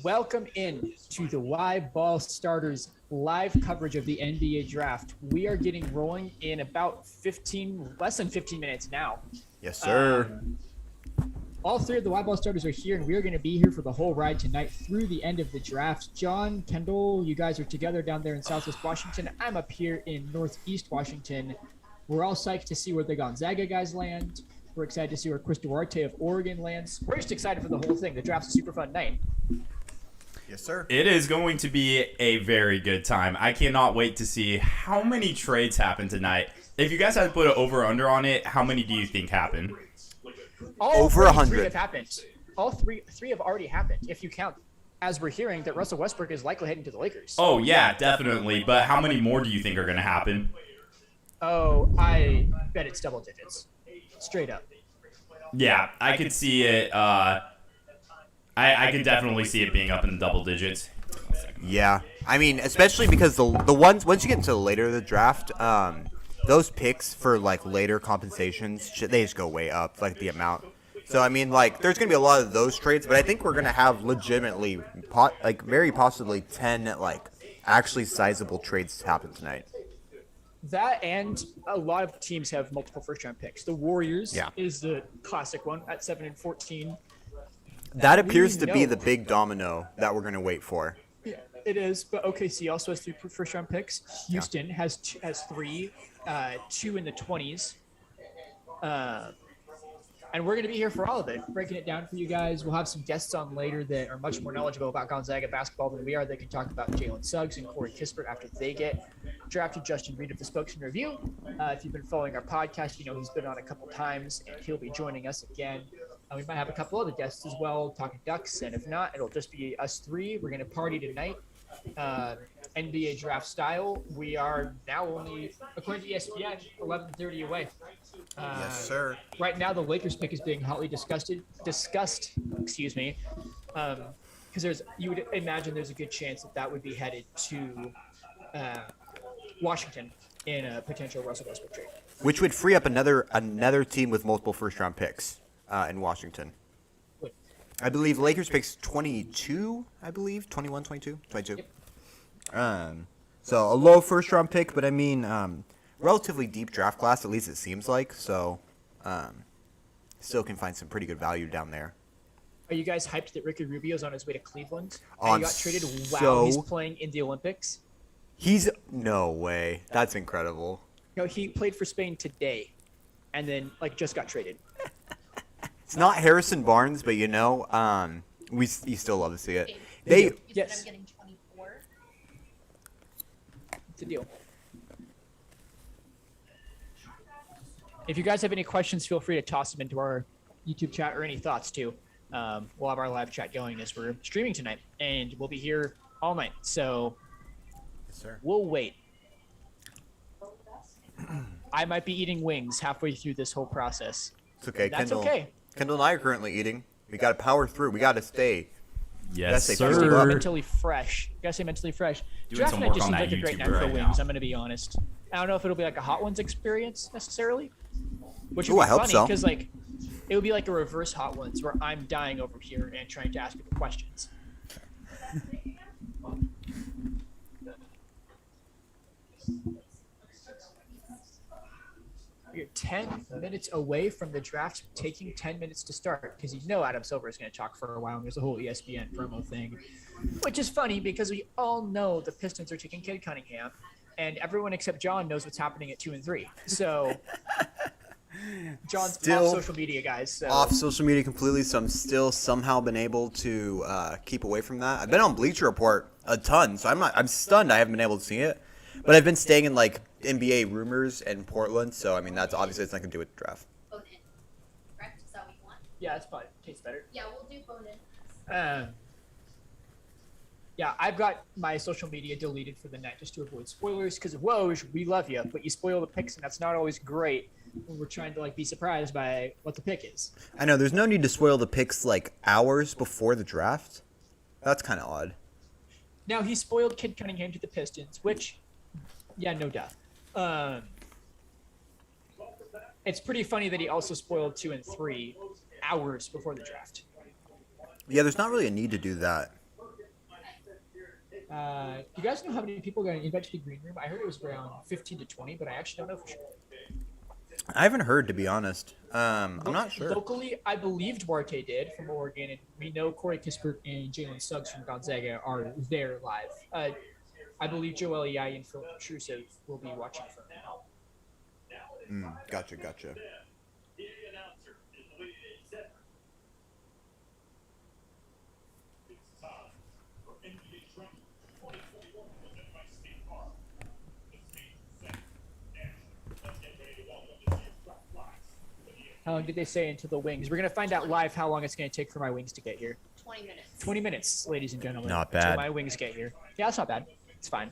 Welcome in to the Live Ball Starters live coverage of the NBA draft. We are getting rolling in about less than 15 minutes now. Yes, sir. All three of the Live Ball Starters are here, and we are going to be here for the whole ride tonight through the end of the draft. John, Kendall, you guys are together down there in Southwest Washington. I'm up here in Northeast Washington. We're all psyched to see where the Gonzaga guys land. We're excited to see where Chris Duarte of Oregon lands. We're just excited for the whole thing. The draft's a super fun night. Yes, sir. It is going to be a very good time. I cannot wait to see how many trades happen tonight. If you guys had to put an over-under on it, how many do you think happen? Over 100. Three have happened. All three have already happened. If you count, as we're hearing, that Russell Westbrook is likely heading to the Lakers. Oh, yeah, definitely. But how many more do you think are going to happen? Oh, I bet it's double digits. Straight up. Yeah, I could see it. I could definitely see it being up in the double digits. Yeah. I mean, especially because the ones, once you get into the later of the draft, those picks for, like, later compensations, they just go way up, like, the amount. So, I mean, like, there's going to be a lot of those trades, but I think we're going to have legitimately, very possibly 10, like, actually sizable trades happen tonight. That and a lot of teams have multiple first-round picks. The Warriors is the classic one at 7 and 14. That appears to be the big domino that we're going to wait for. Yeah, it is. But OKC also has 3 first-round picks. Houston has 3, 2 in the 20s. And we're going to be here for all of it, breaking it down for you guys. We'll have some guests on later that are much more knowledgeable about Gonzaga basketball than we are. They can talk about Jalen Suggs and Corey Kispert after they get drafted. Justin Reed of the Spokesman Review. If you've been following our podcast, you know he's been on a couple times, and he'll be joining us again. We might have a couple other guests as well, talking Ducks, and if not, it'll just be us 3. We're going to party tonight, NBA draft style. We are now only, according to ESPN, 11:30 away. Yes, sir. Right now, the Lakers pick is being hotly discussed. Excuse me, because you would imagine there's a good chance that would be headed to Washington in a potential Russell Westbrook trade, Which would free up another team with multiple first-round picks in Washington. What? I believe Lakers picks 22, 21, 22. Yep. So a low first-round pick, but I mean, relatively deep draft class, at least it seems like. So still can find some pretty good value down there. Are you guys hyped that Ricky Rubio's on his way to Cleveland? And he got traded he's playing in the Olympics? No way. That's incredible. No, he played for Spain today, and then just got traded. It's not Harrison Barnes, but you still love to see it. Yes. I'm getting 24. It's a deal. If you guys have any questions, feel free to toss them into our YouTube chat or any thoughts too. We'll have our live chat going as we're streaming tonight, and we'll be here all night. So Yes, sir. We'll wait. I might be eating wings halfway through this whole process. It's okay. That's okay. Kendall and I are currently eating. We got to power through. We got to stay. Yes, Stay sir. Mentally fresh. Gotta stay mentally fresh. Doing Draft some night work just on seems that like a great YouTube night for right wings. now. I'm gonna be honest. I don't know if it'll be like a Hot Ones experience necessarily, which would Ooh, be I hope funny so. because it would be like a reverse Hot Ones where I'm dying over here and trying to ask people questions. You're 10 minutes away from the draft taking 10 minutes to start because Adam Silver is going to talk for a while and there's a whole ESPN promo thing, which is funny because we all know the Pistons are taking Cade Cunningham and everyone except John knows what's happening at 2 and 3. So John's Still off social media, guys. So. Off social media completely, so I'm still somehow been able to keep away from that. I've been on Bleacher Report a ton, so I'm stunned I haven't been able to see it. But I've been staying in NBA rumors in Portland, so I mean that's obviously it's nothing to do with the draft. Phone in. Correct? Is that what you want? Yeah, it's fine. Tastes better. Yeah, we'll do phone in. Yeah, I've got my social media deleted for the night just to avoid spoilers because Woj, we love you, but you spoil the picks and that's not always great when we're trying to be surprised by what the pick is. I know there's no need to spoil the picks hours before the draft. That's kind of odd. Now he spoiled Kid Cunningham to the Pistons, which, yeah, no doubt. It's pretty funny that he also spoiled 2 and 3 hours before the draft. Yeah, there's not really a need to do that. You guys know how many people got invited to the green room? I heard it was around 15 to 20, but I actually don't know for sure. I haven't heard, to be honest. I'm not sure. Locally, I believe Duarte did from Oregon, and we know Corey Kispert and Jalen Suggs from Gonzaga are there live. I believe Joel Yai and Philip Trusev will be watching from now. Gotcha. How long did they say until the wings? We're going to find out live how long it's going to take for my wings to get here. 20 minutes. 20 minutes, ladies and gentlemen. Not Until bad. my wings get here. Yeah, that's not bad. It's fine.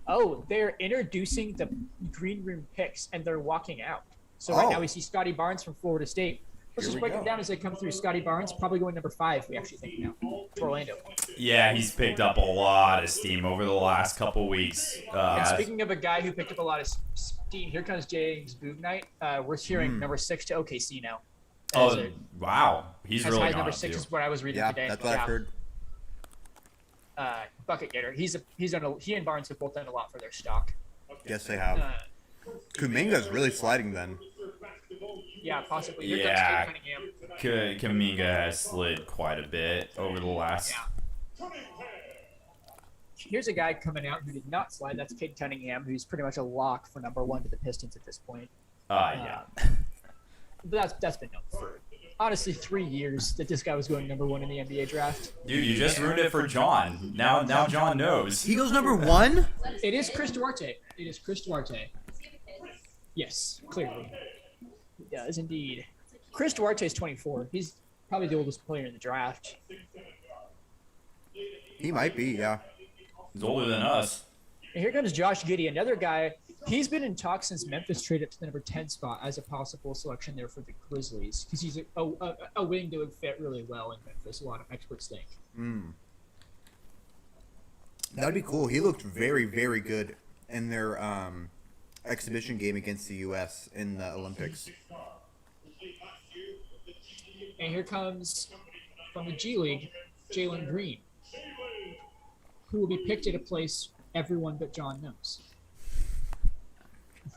Oh, they're introducing the green room picks, and they're walking out. So right now we see Scotty Barnes from Florida State. Let's just break them down as they come through. Scotty Barnes, probably going number 5, we actually think now, to Orlando. Yeah, he's picked up a lot of steam over the last couple weeks. And speaking of a guy who picked up a lot of steam, here comes James Boognight. We're hearing number 6 to OKC now. Oh, wow. He's as really high as gone number up 6 too. is what I was reading today. That's what I've heard. Bucket getter. He and Barnes have both done a lot for their stock. Yes, they have. Kuminga's really sliding then. Yeah, possibly. Here Yeah. comes Cade Cunningham. Kuminga has slid quite a bit over the last. Yeah. Here's a guy coming out who did not slide. That's Cade Cunningham, who's pretty much a lock for number 1 to the Pistons at this point. Yeah. But that's been known for honestly 3 years that this guy was going number 1 in the NBA draft. Dude, you just ruined it for John. Now John knows. He goes number 1? It is Chris Duarte. Yes, clearly. He does indeed. Chris Duarte is 24. He's probably the oldest player in the draft. He might be, yeah. He's older than us. And here comes Josh Giddey, another guy. He's been in talks since Memphis traded up to the number 10 spot as a possible selection there for the Grizzlies because he's a wing that would fit really well in Memphis, a lot of experts think. That'd be cool. He looked very, very good in their exhibition game against the U.S. in the Olympics. And here comes, from the G League, Jalen Green, who will be picked at a place everyone but John knows.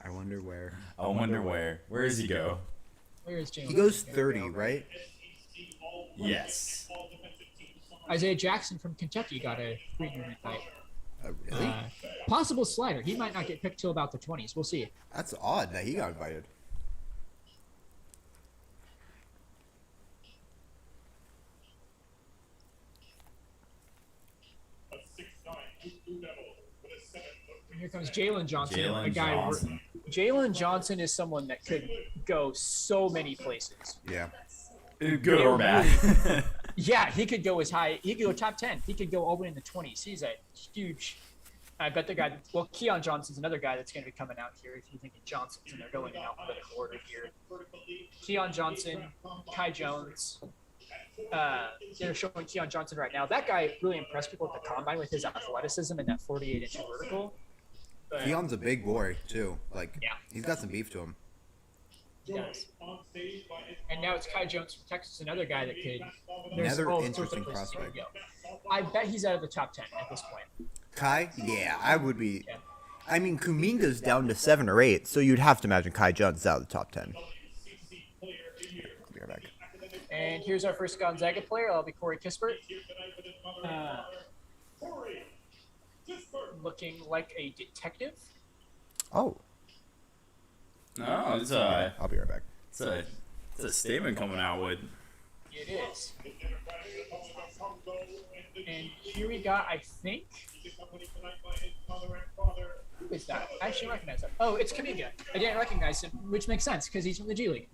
I wonder where. I wonder where. Where does he go? Where is Jalen? He goes 30, right? Yes. Isaiah Jackson from Kentucky got a green room invite. Really? Possible slider. He might not get picked till about the 20s. We'll see. That's odd that he got invited. And here comes Jalen Johnson. Jalen a guy. Johnson. Jalen Johnson is someone that could go so many places. Yeah. Good or bad. Yeah, he could go as high. He could go top 10. He could go all the way in the 20s. He's a huge. I bet the guy. Well, Keon Johnson's another guy that's going to be coming out here. If you think of Johnson's, and they're going in alphabetical order here. Keon Johnson, Kai Jones. They're showing Keon Johnson right now. That guy really impressed people at the combine with his athleticism and that 48-inch vertical. But, Keon's a big boy too. Like, Yeah. he's got some beef to him. Yes. And now it's Kai Jones from Texas, another guy that could. Another all sorts of interesting places he could prospect. go. I bet he's out of the top 10 at this point. Kai? Yeah, I would be. Yeah. I mean, Kuminga's down to 7 or 8, so you'd have to imagine Kai Jones is out of the top 10. I'll be right back. And here's our first Gonzaga player. That'll be Corey Kispert. Looking like a detective. Oh, No, it's I'll be right back. it's a statement coming out with. It is. And here we got, I think. Who is that? I actually recognize that. Oh, it's Kuminga. I didn't recognize him, which makes sense because he's from the G League.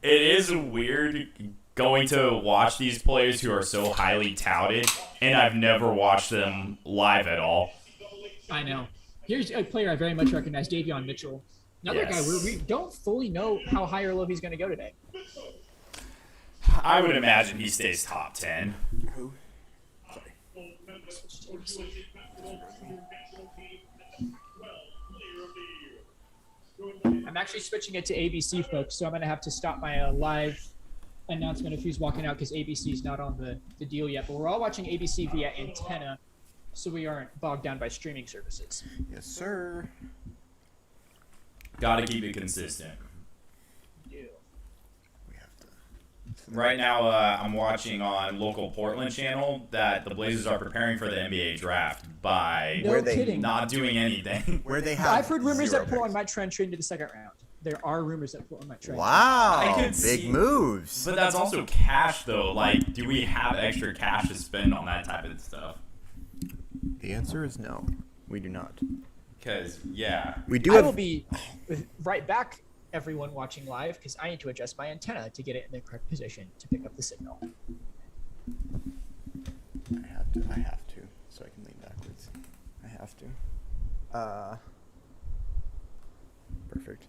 It is weird going to watch these players who are so highly touted, and I've never watched them live at all. I know. Here's a player I very much recognize, Davion Mitchell. Another Yes. guy where we don't fully know how high or low he's going to go today. I would imagine he stays top 10. Who? I'm actually switching it to ABC, folks, so I'm going to have to stop my live announcement of who's walking out because ABC is not on the deal yet. But we're all watching ABC via antenna, so we aren't bogged down by streaming services. Yes, sir. Gotta keep it consistent. Ew. We have to. Right now, I'm watching on local Portland channel that the Blazers are preparing for the NBA draft by No Where they kidding. not doing anything. Where they have. I've heard rumors zero that Portland picks. might try and trade into the second round. There are rumors that Portland might trade. Wow. I could Big see- moves. But that's also cash, though. Like, do we have extra cash to spend on that type of stuff? The answer is no. We do not. Because, yeah. We do I have. will be right back, everyone watching live, because I need to adjust my antenna to get it in the correct position to pick up the signal. I have to, so I can lean backwards. I have to. Perfect.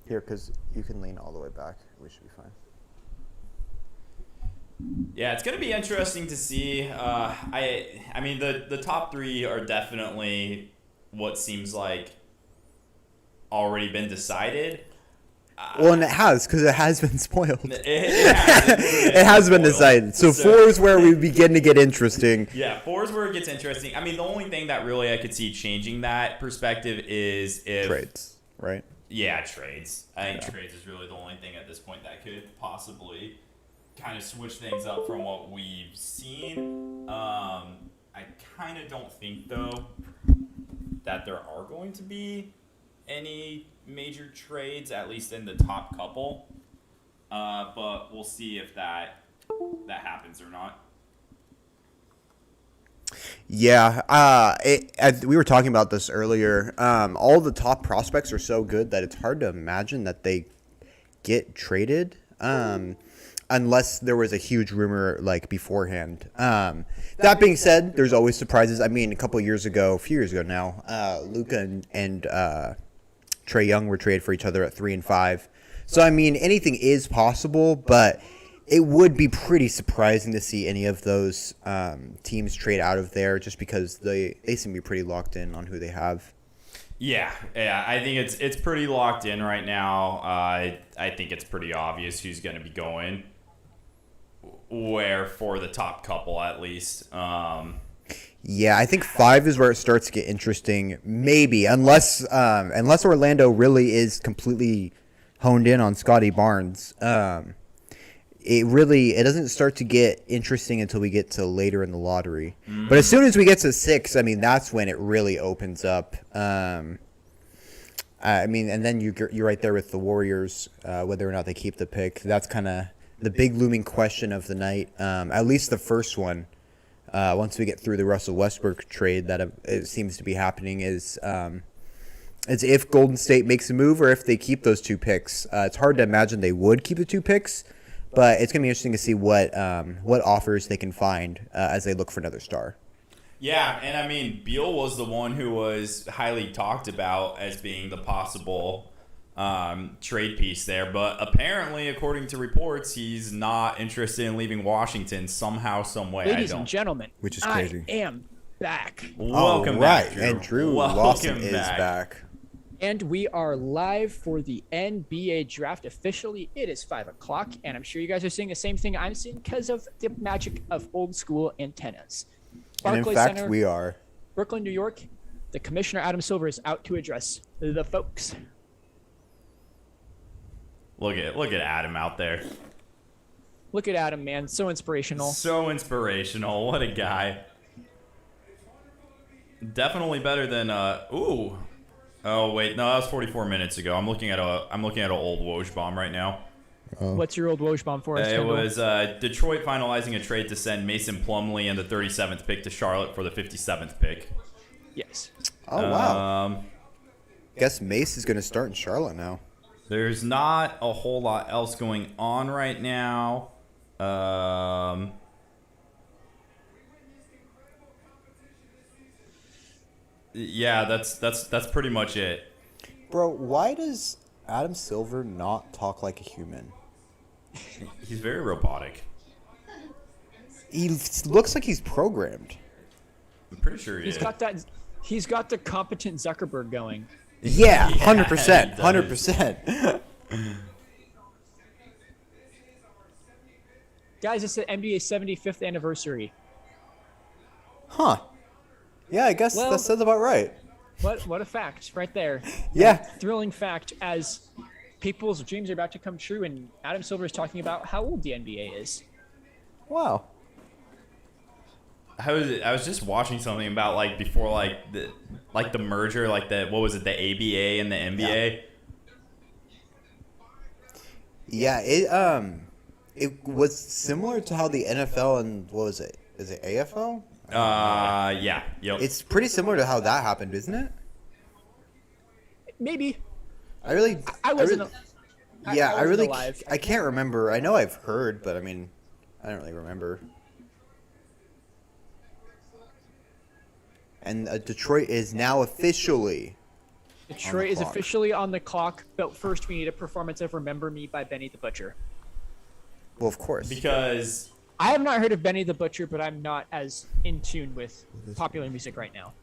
Here, because you can lean all the way back. We should be fine. Yeah, it's going to be interesting to see. I mean, the top three are definitely what seems like already been decided. Well, and it has, because it has been spoiled. It Has been spoiled. decided. So 4 is where we begin to get interesting. Yeah, 4 is where it gets interesting. I mean, the only thing that really I could see changing that perspective is if Trades, right? Yeah, trades. I think trades is really the only thing at this point that could possibly kind of switch things up from what we've seen. I kind of don't think, though, that there are going to be any major trades, at least in the top couple. But we'll see if that happens or not. Yeah, we were talking about this earlier. All the top prospects are so good that it's hard to imagine that they get traded, unless there was a huge rumor like beforehand. That being said, there's always surprises. I mean, a few years ago now, Luka and Trae Young were traded for each other at 3 and 5. So I mean, anything is possible, but it would be pretty surprising to see any of those teams trade out of there, just because they seem to be pretty locked in on who they have. Yeah, I think it's pretty locked in right now. I think it's pretty obvious who's going to be going where for the top couple, at least. Yeah, I think 5 is where it starts to get interesting. Maybe, unless Orlando really is completely honed in on Scotty Barnes. It doesn't start to get interesting until we get to later in the lottery. Mm-hmm. But as soon as we get to 6, I mean, that's when it really opens up. I mean, and then you're right there with the Warriors, whether or not they keep the pick. That's kind of the big looming question of the night. At least the first one, once we get through the Russell Westbrook trade, that it seems to be happening is if Golden State makes a move or if they keep those 2 picks. It's hard to imagine they would keep the 2 picks. But it's going to be interesting to see what offers they can find as they look for another star. Yeah, and I mean, Beal was the one who was highly talked about as being the possible trade piece there. But apparently, according to reports, he's not interested in leaving Washington somehow, some way. Ladies and gentlemen, which is crazy. I am back. Welcome right. back, Drew. And Drew Welcome Lawson is back. And we are live for the NBA draft officially. It is 5 o'clock, and I'm sure you guys are seeing the same thing I'm seeing because of the magic of old school antennas. And in Barclays fact, Center, we are. Brooklyn, New York. The Commissioner Adam Silver is out to address the folks. Look at Adam out there. Look at Adam, man. So inspirational. So inspirational. What a guy. Definitely better than ooh. Oh wait, no, that was 44 minutes ago. I'm looking at an old Woj bomb right now. What's your old Woj bomb for us? It Kendall? was Detroit finalizing a trade to send Mason Plumlee and the 37th pick to Charlotte for the 57th pick. Yes. Oh, wow. Guess Mace is going to start in Charlotte now. There's not a whole lot else going on right now. Yeah, that's pretty much it. Bro, why does Adam Silver not talk like a human? He's very robotic. He looks like he's programmed. I'm pretty sure He's got the competent Zuckerberg going. Yeah, Yeah, 100%, he does. 100%. Guys, it's the NBA's 75th anniversary. Huh. Yeah, I guess Well- that sounds about right. What a fact right there. Yeah. Thrilling fact as people's dreams are about to come true, and Adam Silver is talking about how old the NBA is. Wow. I was just watching something about like before the merger, like the what was it, the ABA and the NBA. Yeah, it was similar to how the NFL and what was it? Is it AFL? Yeah. Yep. It's pretty similar to how that happened, isn't it? Maybe. I really I wasn't. Yeah, I wasn't really alive. I can't remember. I know I've heard, but I mean, I don't really remember. And Detroit is now officially Detroit is clock. officially on the clock, but first we need a performance of "Remember Me" by Benny the Butcher. well, of course. Because I have not heard of Benny the Butcher, but I'm not as in tune with popular music right now.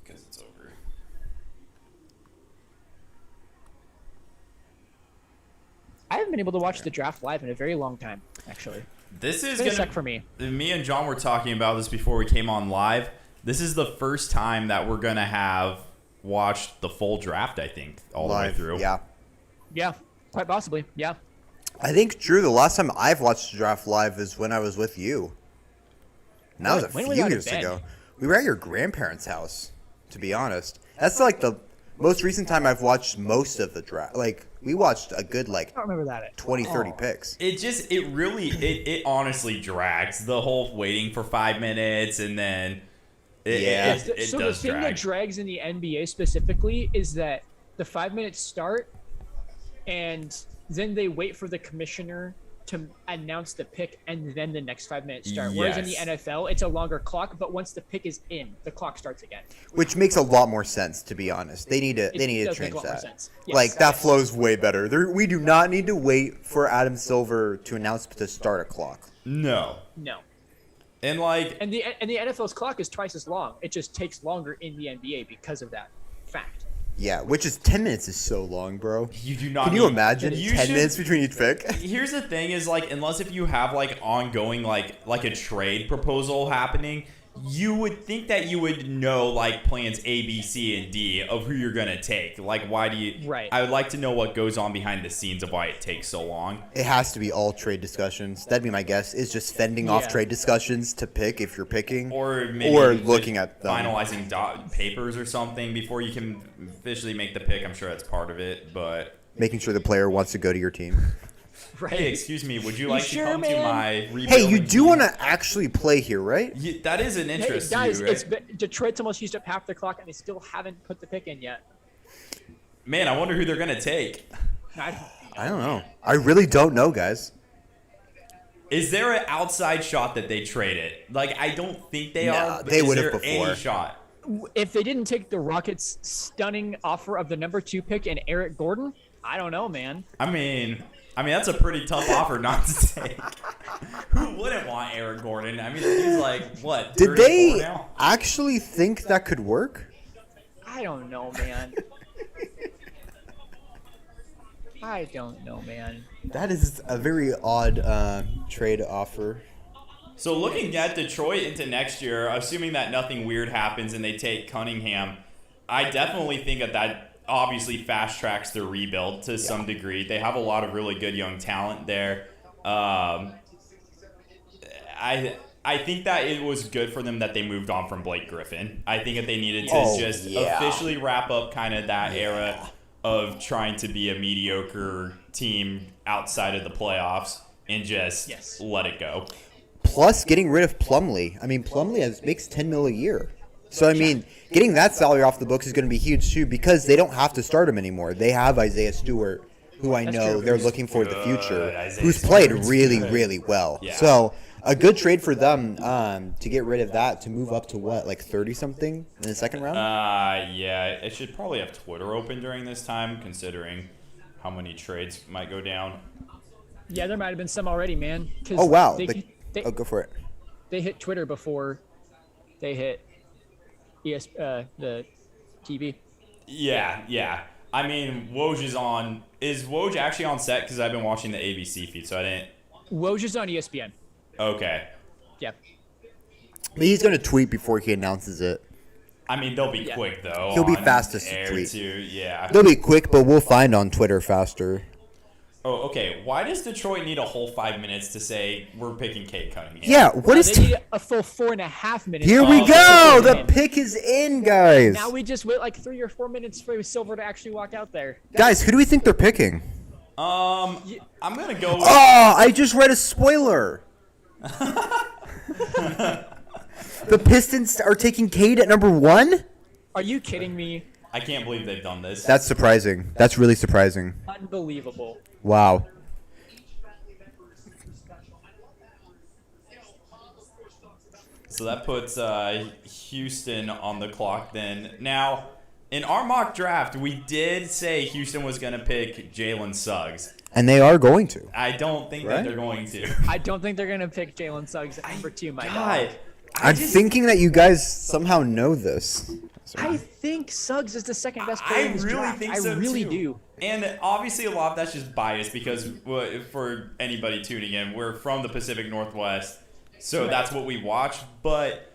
it's over. I haven't been able to watch the draft live in a very long time, actually. This is It's been a gonna sec for me. Me and John were talking about this before we came on live. This is the first time that we're gonna have watched the full draft. I think all Live, the way through. yeah. Yeah, quite possibly. Yeah. I think, Drew, the last time I've watched the draft live is when I was with you. And that was a When few would that have years been? ago. We were at your grandparents' house, to be honest. That's like the most recent time I've watched most of the draft. Like, we watched a good, like, I don't remember that. 20, 30 picks. It honestly drags the whole waiting for 5 minutes and then Yeah. it So the does thing drag. that drags in the NBA specifically is that the 5 minutes start, and then they wait for the commissioner to announce the pick, and then the next 5 minutes start. Whereas in the Yes. NFL, it's a longer clock, but once the pick is in, the clock starts again. Which makes a lot more sense, to be honest. They need to It change does make a lot more that. sense. Yes, Like, that yes. flows way better. We do not need to wait for Adam Silver to announce to start a clock. No. No. And like And the NFL's clock is twice as long. It just takes longer in the NBA because of that fact. Yeah, which is 10 minutes is so long, bro. you do not Can you need- imagine you 10 should- minutes between each pick? Here's the thing is like unless if you have like ongoing like a trade proposal happening, you would think that you would know like plans A, B, C, and D of who you're gonna take. Like why do you Right. I would like to know what goes on behind the scenes of why it takes so long. It has to be all trade discussions. That'd be my guess. Is just fending off Yeah. trade discussions to pick if you're picking, Or maybe or you could looking at them. finalizing papers or something before you can officially make the pick. I'm sure that's part of it, but making sure the player wants to go to your team. Right. hey, excuse me, would you like sure, to come to man? my Hey, rebuilding you do team? want to actually play here, right? That is an Hey, interest guys, to you, right? it's Detroit's almost used up half their clock, and they still haven't put the pick in yet. Man, I wonder who they're gonna take. I, I don't know. I really don't know, guys. Is there an outside shot that they trade it? Like, I don't think they Nah, are. But they is would have there before. Any shot? if they didn't take the Rockets' stunning offer of the number 2 pick and Eric Gordon, I don't know, man. I mean that's a pretty tough offer not to take. Who wouldn't want Eric Gordon? I mean, he's like what? Did 34 they now? actually think that could work? I don't know, man. I don't know, man. That is a very odd trade offer. So looking at Detroit into next year, assuming that nothing weird happens and they take Cunningham, I definitely think that obviously fast tracks their rebuild to some degree. They have a lot of really good young talent there. I think that it was good for them that they moved on from Blake Griffin. I think that they needed to officially wrap up kind of that era of trying to be a mediocre team outside of the playoffs and just let it go. Plus, getting rid of Plumlee. I mean, Plumlee makes $10 million a year. So, I mean, getting that salary off the books is going to be huge, too, because they don't have to start him anymore. They have Isaiah Stewart, who I know true. they're looking for the future, Isaiah who's played Stewart's really, good. really well. Yeah. So, a good trade for them to get rid of that, to move up to what, like 30-something in the second round? Yeah, it should probably have Twitter open during this time, considering how many trades might go down. Yeah, there might have been some already, man. 'cause Oh, wow. they- Oh, go for it. they hit Twitter before they hit the TV. Yeah. I mean, Woj is on. Is Woj actually on set? Because I've been watching the ABC feed, so I didn't. Woj is on ESPN. Okay. Yeah. He's gonna tweet before he announces it. I mean, they'll be quick though. He'll be on fastest to air tweet. Too. Yeah. They'll be quick, but we'll find on Twitter faster. Oh, okay. Why does Detroit need a whole 5 minutes to say we're picking Kate Cunningham? Yeah, what is? They need a full 4.5 minutes. Here we Oh, go. to The get in. pick is in, guys. Now we just wait like 3 or 4 minutes for Silver to actually walk out there. Guys, who do we think they're picking? I'm gonna go with. Oh, I just read a spoiler. The Pistons are taking Cade at number 1? Are you kidding me? I can't believe they've done this. That's surprising. That's really surprising. Unbelievable. Wow. So that puts Houston on the clock then. Now, in our mock draft, we did say Houston was going to pick Jalen Suggs. And they are going to. I don't think Right? that they're going to. I don't think they're gonna pick Jalen Suggs at number 2, my God. God. I'm thinking that you guys somehow know this. I think Suggs is the second best player I in this really draft. think so I really too. do. And obviously a lot of that's just bias because for anybody tuning in, we're from the Pacific Northwest, so Right. that's what we watch. But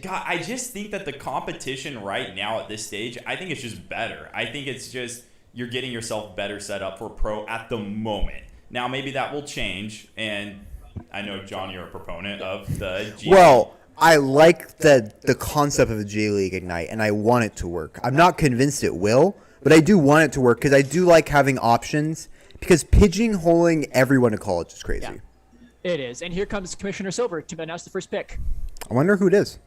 I just think that the competition right now at this stage, I think it's just better. I think it's just you're getting yourself better set up for pro at the moment. Now maybe that will change, and I know John, you're a proponent of the G. Well, I like the concept of the J League Ignite, and I want it to work. I'm not convinced it will, but I do want it to work because I do like having options. Because pigeonholing everyone to college is crazy. Yeah. It is. And here comes Commissioner Silver to announce the first pick. I wonder who it is.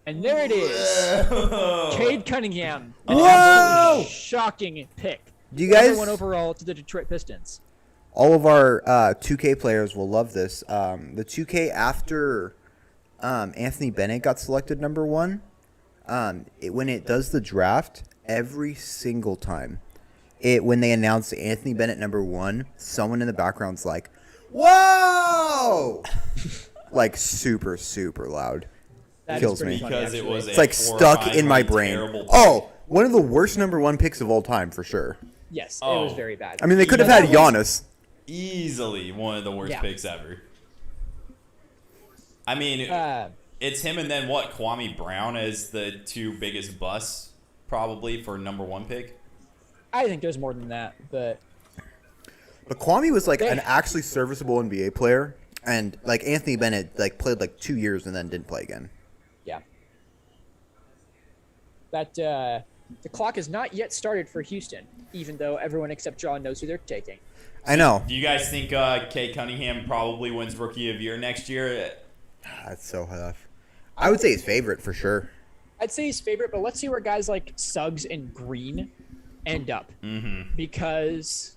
And there it is. Cade Cunningham. An Whoa! absolutely shocking pick. Do you guys? Number 1 overall to the Detroit Pistons. All of our 2K players will love this. The 2K after Anthony Bennett got selected number 1, when it does the draft, every single time, when they announce Anthony Bennett number 1, someone in the background's like, "Whoa!" Like super, super loud. That is Kills pretty me. funny, Because it actually. was It's like stuck in my brain. Oh, one of the worst number 1 picks of all time for sure. Yes, it Oh. was very bad. I mean, they could have Yeah, had that was- Giannis. Easily one of the worst Yeah. picks ever. I mean, Uh, it's him and then what? Kwame Brown as the 2 biggest busts probably for number 1 pick. I think there's more than that, but But Kwame was like They- an actually serviceable NBA player, and like Anthony Bennett like played like 2 years and then didn't play again. yeah. That the clock has not yet started for Houston, even though everyone except John knows who they're taking. I know. Do you guys think Kate Cunningham probably wins Rookie of Year next year? That's so tough. I would say his favorite for sure. I'd say his favorite, but let's see where guys like Suggs and Green end up, because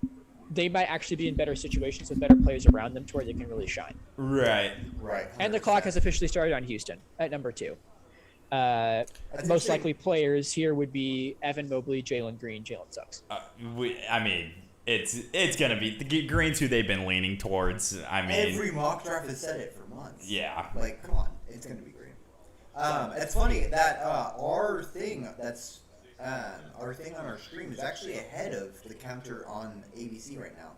they might actually be in better situations with better players around them to where they can really shine. Right. Right. And the clock has officially started on Houston at number 2. Most interesting. likely players here would be Evan Mobley, Jalen Green, Jalen Suggs. I mean, it's gonna be the Green's who they've been leaning towards. I mean, mock draft has said it for months. yeah. Like, come on, it's gonna be great. It's funny that our thing on our stream is actually ahead of the counter on ABC right now.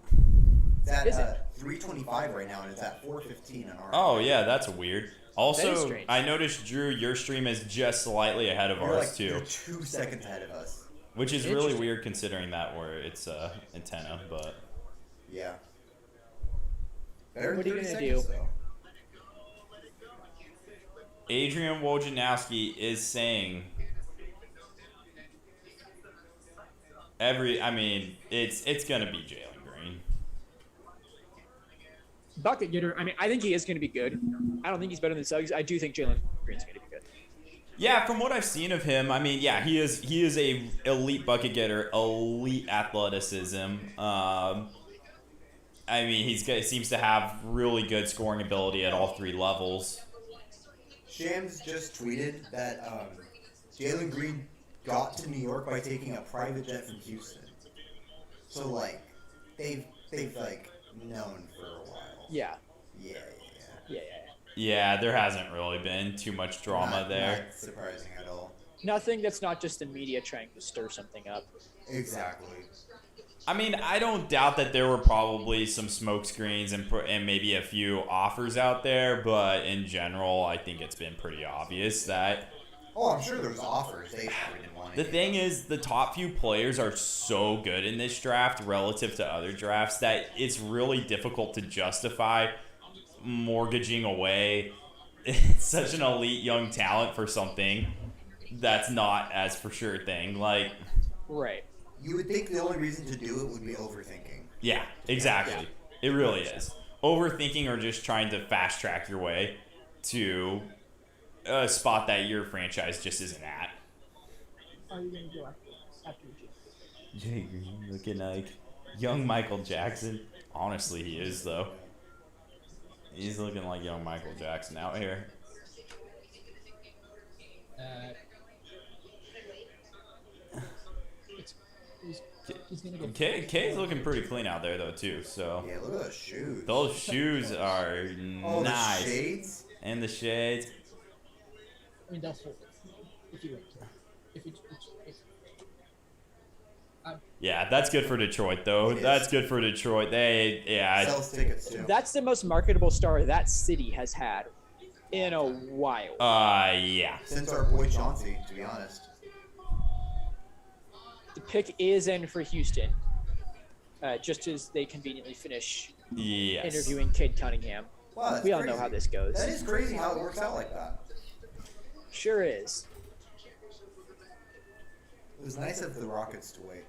It's Is it? at 3:25 right now, and it's at 4:15 on our. Oh yeah, that's weird. That is Also, strange. I noticed Drew, your stream is just slightly ahead of You're ours too, You're 2 seconds ahead of us. which is really Interesting. weird considering that where it's antenna. But Yeah. Better What are you than gonna 30 do? seconds, though. Adrian Wojnarowski is saying I mean, it's gonna be Jalen Green. Bucket getter. I mean, I think he is going to be good. I don't think he's better than Suggs. I do think Jalen Green's going to be good. Yeah, from what I've seen of him, I mean, yeah, he is a elite bucket getter, elite athleticism. I mean, he seems to have really good scoring ability at all 3 levels. Shams just tweeted that Jalen Green got to New York by taking a private jet from Houston. So, like, they've they've like known for a while. Yeah. Yeah. Yeah, there hasn't really been too much drama there. Not surprising at all. Nothing that's not just the media trying to stir something up. Exactly. I mean, I don't doubt that there were probably some smoke screens and maybe a few offers out there, but in general, I think it's been pretty obvious that Oh, I'm sure there's offers. They probably didn't want the thing is, the top few players are so good in this draft relative to other drafts that it's really difficult to justify mortgaging away such an elite young talent for something that's not as for sure thing. Like, Right. You would think the only reason to do it would be overthinking. yeah, exactly. It really is. Overthinking or just trying to fast track your way to a spot that your franchise just isn't at. Are you going to go after Jay Green looking like young Michael Jackson. Honestly, he is, though. He's looking like young Michael Jackson out here. He's gonna get K's looking pretty clean out there, though, too. So Yeah, look at those shoes. those shoes are Oh, nice. the shades? And the shades. I mean, that's what. If you wait. If it's Yeah, that's good for Detroit, though. It is. That's good for Detroit. Yeah. Sells tickets too. that's the most marketable star that city has had in a while. Yeah. Since our boy Chauncey, to be honest. The pick is in for Houston, just as they conveniently finish Yes. interviewing Cade Cunningham. Wow, that's We all crazy. know how this goes. That is crazy how it works out like that. Sure is. It was nice of the Rockets to wait.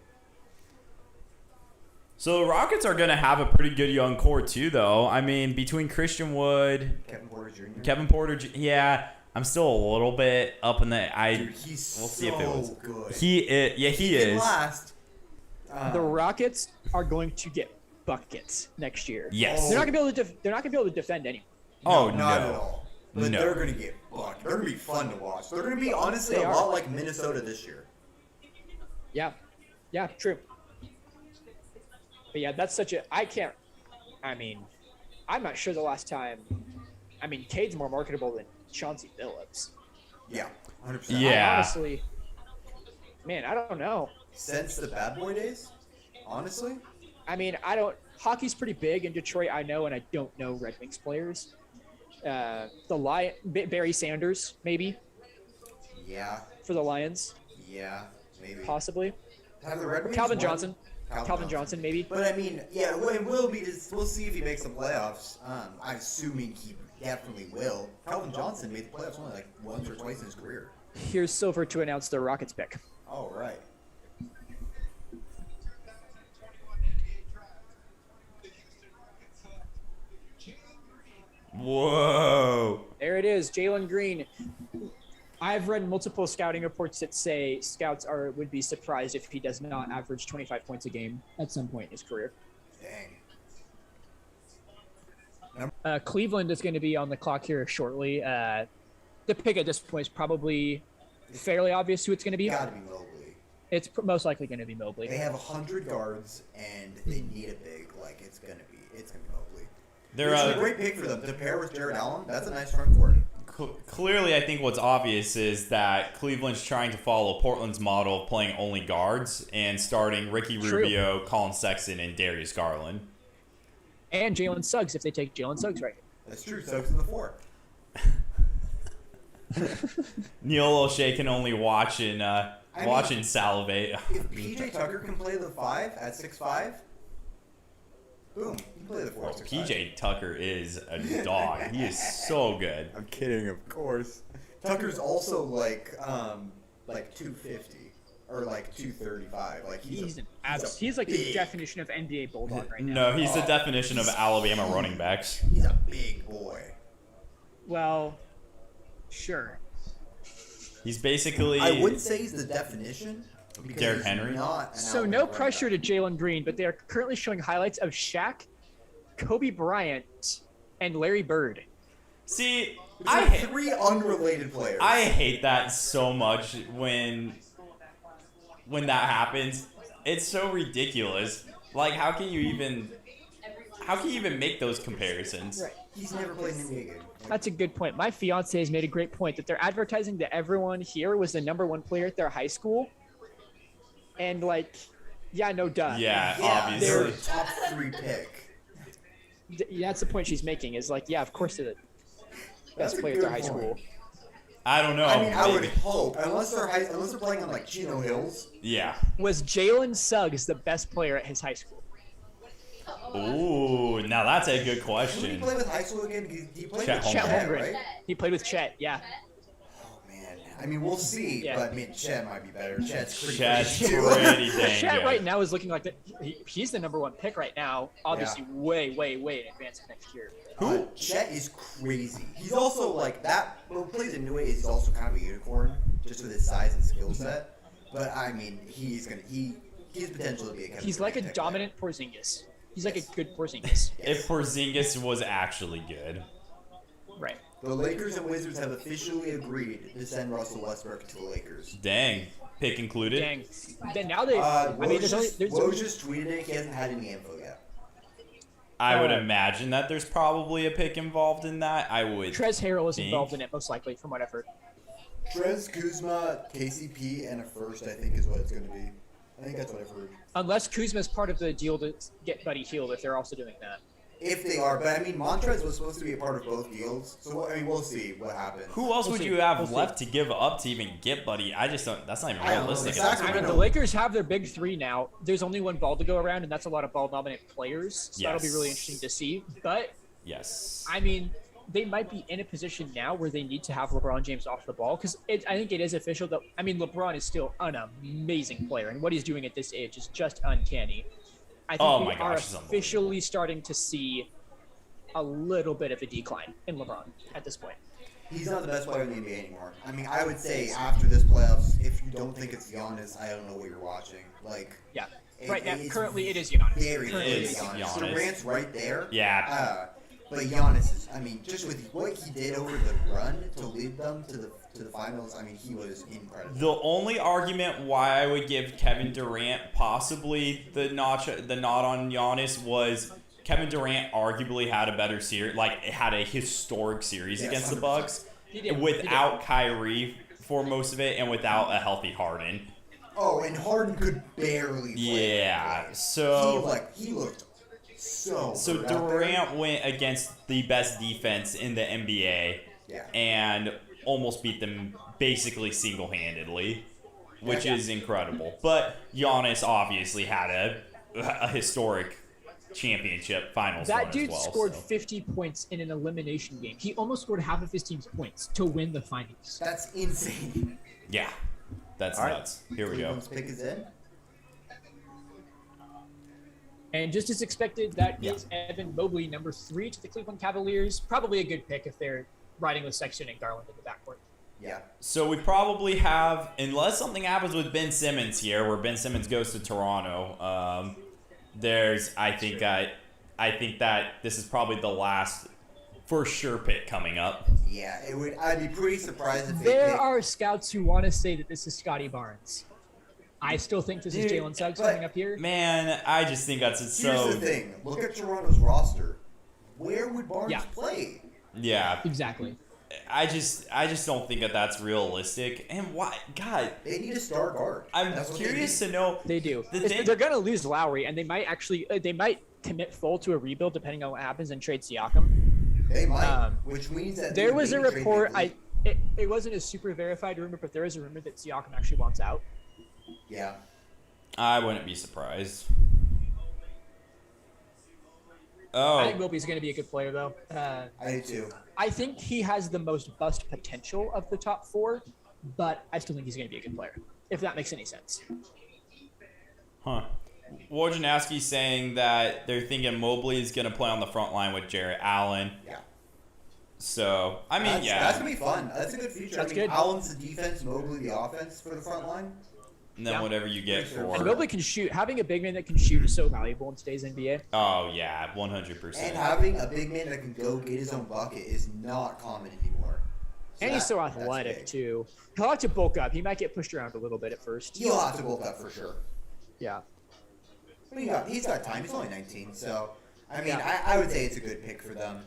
So the Rockets are going to have a pretty good young core, too, though. I mean, between Christian Wood, Kevin Porter Jr. Kevin Porter, yeah, I'm still a little bit up in the. Dude, he's We'll so see if it was. good. He is. Last. The Rockets are going to get buckets next year. Yes. They're not gonna be able to. They're not gonna be able to defend anyone. Oh, not no. at all. But No. they're gonna get bucked. They're gonna be fun to watch. They're gonna be honestly They a are. lot like Minnesota this year. Yeah. Yeah. True. But yeah, that's such a. I can't. I mean, I'm not sure the last time. I mean, Cade's more marketable than Chauncey Billups. Yeah, 100%. Yeah. I honestly, man, I don't know. Since the Bad Boy days, honestly. I mean, I don't. Hockey's pretty big in Detroit, I know, and I don't know Red Wings players. Barry Sanders, maybe, Yeah, for the Lions, maybe. possibly. Have the Red Wings Calvin won? Johnson. Calvin Johnson, maybe. But I mean, yeah, it will be. We'll see if he makes the playoffs. I'm assuming he definitely will. Calvin Johnson made the playoffs only like once or twice in his career. Here's Silver to announce the Rockets pick. All right. Whoa. There it is, Jalen Green. I've read multiple scouting reports that say scouts would be surprised if he does not average 25 points a game at some point in his career. Dang. Cleveland is going to be on the clock here shortly. The pick at this point is probably fairly obvious who it's going to be. Gotta be Mobley. It's most likely going to be Mobley. They have 100 guards and they need a big. Like it's gonna be Mobley. They're It's a great pick for them to pair with Jared Allen. That's a nice front court. Clearly, I think what's obvious is that Cleveland's trying to follow Portland's model of playing only guards and starting Ricky True. Rubio, Colin Sexton, and Darius Garland. And Jalen Suggs if they take Jalen Suggs right. That's true. Soaks in the 4. Neil O'Shea can only watch and salivate. If PJ Tucker can play the 5 at 6'5", boom, he can play the 4 at 6'5". PJ Tucker is a dog. He is so good. I'm kidding, of course. Tucker's also like 250 or like 235. Like He's like the definition of NBA Bulldog right now. No, he's the definition of Alabama running backs. He's a big boy. Well, sure. He's basically. I wouldn't say he's the definition. because Derrick he's Henry? not an So Alabama no running pressure to back. Jalen Green, but they are currently showing highlights of Shaq, Kobe Bryant, and Larry Bird. See, There's 3 unrelated players. I hate that so much when that happens. It's so ridiculous. Like, how can you even how can you even make those comparisons? Right. He's never played an NBA game. That's a good point. My fiance has made a great point that they're advertising that everyone here was the #1 player at their high school. And like, yeah, no duh. Yeah, Yeah, they're obviously. a top 3 pick. That's the point she's making is like, yeah, of course they're the That's best a player at their good high point. school. I don't know. I mean, I would maybe. hope, unless they're playing on like Chino Hills. Yeah. Was Jalen Suggs the best player at his high school? Ooh, now that's a good Who did he question. play with high school again? He played Chet with Chet Chet, Holmgren. right? He played with Chet, yeah. Oh man, I mean we'll see, Yeah. but I mean Chet might be better. Chet's pretty Chet's good, too. pretty dang Chet good. right now is looking like he's the #1 pick right now. Obviously, Yeah. way in advance of next year. Who? Chet is crazy. He's also like that. What plays into it is he's also kind of a unicorn, just with his size and skill set. But I mean, he has potential to be a. Kevin He's like a Durant type dominant Porzingis. He's like a good Porzingis. If Porzingis was actually good. Right. The Lakers and Wizards have officially agreed to send Russell Westbrook to the Lakers. Dang. Pick included? Dang. Then now they. Woj just tweeted it. He hasn't had any info yet. I would imagine that there's probably a pick involved in that. I would. Trez Harrell is think. involved in it most likely, from what I've heard. Trez, Kuzma, KCP, and a first, I think, is what it's going to be. I think that's what I've heard. Unless Kuzma's part of the deal to get Buddy healed, if they're also doing that. If they are, but I mean, Montrez was supposed to be a part of both deals, so I mean, we'll see what happens. Who else We'll would see. you have We'll see. left to give up to even get Buddy? I just don't. That's not even I don't know. realistic. Exactly. I mean, the Lakers have their big three now. There's only one ball to go around, and that's a lot of ball-dominant players. So that'll be really Yes. interesting to see. But, Yes. I mean, they might be in a position now where they need to have LeBron James off the ball because I think it is official that, I mean, LeBron is still an amazing player, and what he's doing at this age is just uncanny. I think Oh we my are gosh, it's unbelievable. officially starting to see a little bit of a decline in LeBron at this point. He's not the best player in the NBA anymore. I mean, I would say after this playoffs, if you don't think it's Giannis, I don't know what you're watching. Like, Yeah. It- Right now, it's currently it is Giannis. very Currently It clearly is Giannis. Giannis. Durant's right there. Yeah. But Giannis is, I mean, just with what he did over the run to lead them to the finals, I mean, he was incredible. The only argument why I would give Kevin Durant possibly the nod on Giannis was Kevin Durant arguably had a better series, like had a historic series Yes, against the 100%. Bucks He did. without Kyrie for most of it and without a healthy Harden. Oh, and Harden could barely play. Yeah, He so looked so so good out there. Durant went against the best defense in the NBA Yeah. and almost beat them basically single-handedly, which Yeah. is incredible. But Giannis obviously had a historic championship finals run That as dude well, scored so. 50 points in an elimination game. He almost scored half of his team's points to win the finals. That's insane. Yeah, that's All right. nuts. Here we go. Cleveland's pick is in. And just as expected, that is Yeah. Evan Mobley, #3 to the Cleveland Cavaliers. Probably a good pick if they're riding with Sexton and Garland in the backcourt. Yeah. So we probably have, unless something happens with Ben Simmons here, where Ben Simmons goes to Toronto. I think that this is probably the last for sure pick coming up. Yeah, it would. I'd be pretty surprised if they There picked- are scouts who want to say that this is Scotty Barnes. I still think this is Dude, Jalen Suggs but- coming up here. Man, I just think that's Here's so. the thing. Look at Toronto's roster. Where would Barnes Yeah. play? Yeah, Exactly. I just don't think that that's realistic. And why? God, They need a star guard. I'm That's what they curious need. to know. They do. The thing- They're going to lose Lowry, and they might actually commit full to a rebuild depending on what happens and trade Siakam. They might, Um, which means that There they was a may trade report. Van It wasn't a super verified rumor, but there is a rumor that Siakam actually wants out. Vliet. Yeah. I wouldn't be surprised. I think Oh, Mobley's going to be a good player, though. I do too. I think he has the most bust potential of the top four, but I still think he's going to be a good player, if that makes any sense. huh. Wojnarowski's saying that they're thinking Mobley is going to play on the front line with Jarrett Allen. Yeah. So, I mean, That's yeah. gonna be fun. That's a good feature. That's I mean, good. Allen's the defense, Mobley the offense for the front line. And then Yeah. whatever you get Pretty sure. for. And Mobley can shoot. Having a big man that can shoot is so valuable in today's NBA. Oh, yeah, 100%. And having a big man that can go get his own bucket is not common anymore. So And he's so that's athletic, big. too. He'll have to bulk up. He might get pushed around a little bit at first. He'll have to bulk up for sure. Yeah. But he's got time. He's only 19, so I mean, Yeah. I would say it's a good pick for them.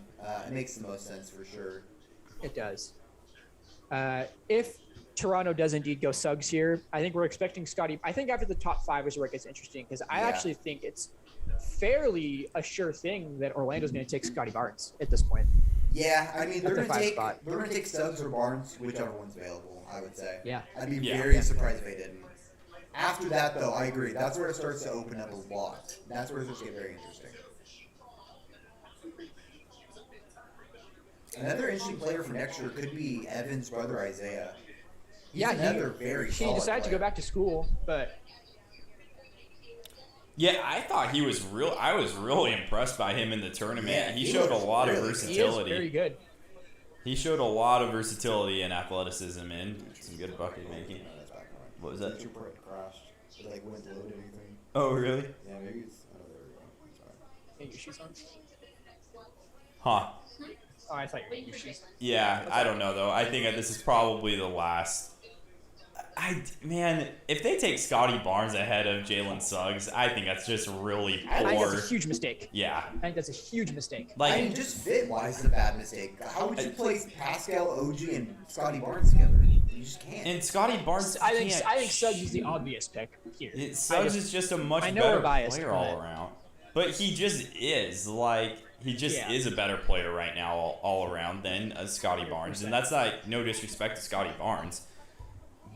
It makes the most sense for sure. It does. If Toronto does indeed go Suggs here, I think we're expecting Scotty. I think after the top 5 is where it gets interesting because I Yeah. actually think it's fairly a sure thing that Orlando's going to take Scotty Barnes at this point. Yeah, I mean, they're At the gonna 5 take spot. Suggs or Barnes, whichever one's available. I would say. Yeah. I'd be Yeah. very surprised if they didn't. After that, though, I agree. That's where it starts to open up a lot. That's where it starts to get very interesting. Another interesting player for next year could be Evan's brother Isaiah. He's Yeah, another very he solid decided to player. go back to school, but Yeah, I thought he was real. I was really impressed by him in the tournament. Yeah, he he showed a looks lot of really good. he is versatility. very good. He showed a lot of versatility and athleticism and some good bucket making. No, that's back on. What was that? Feature print crashed. It like wouldn't load anything. Oh, really? Yeah, maybe it's. Oh, there we go. Sorry. Hey, your shoes on? Huh. Oh, I thought you were in your shoes. Yeah, I don't know though. I think that this is probably the last. Man, if they take Scotty Barnes ahead of Jalen Suggs, I think that's just really I think poor. that's a huge mistake. Yeah, I think that's a huge mistake. like I mean, just fit wise is a bad mistake. How would you place Pascal, OG, and Scotty Barnes together? You just can't. and Scotty Barnes. I think can't Suggs is the obvious pick here. Suggs is just a much I know better we're biased, player but- all around. But he just is like he just Yeah. is a better player right now all around than Scotty Barnes, and that's like no disrespect to Scotty Barnes,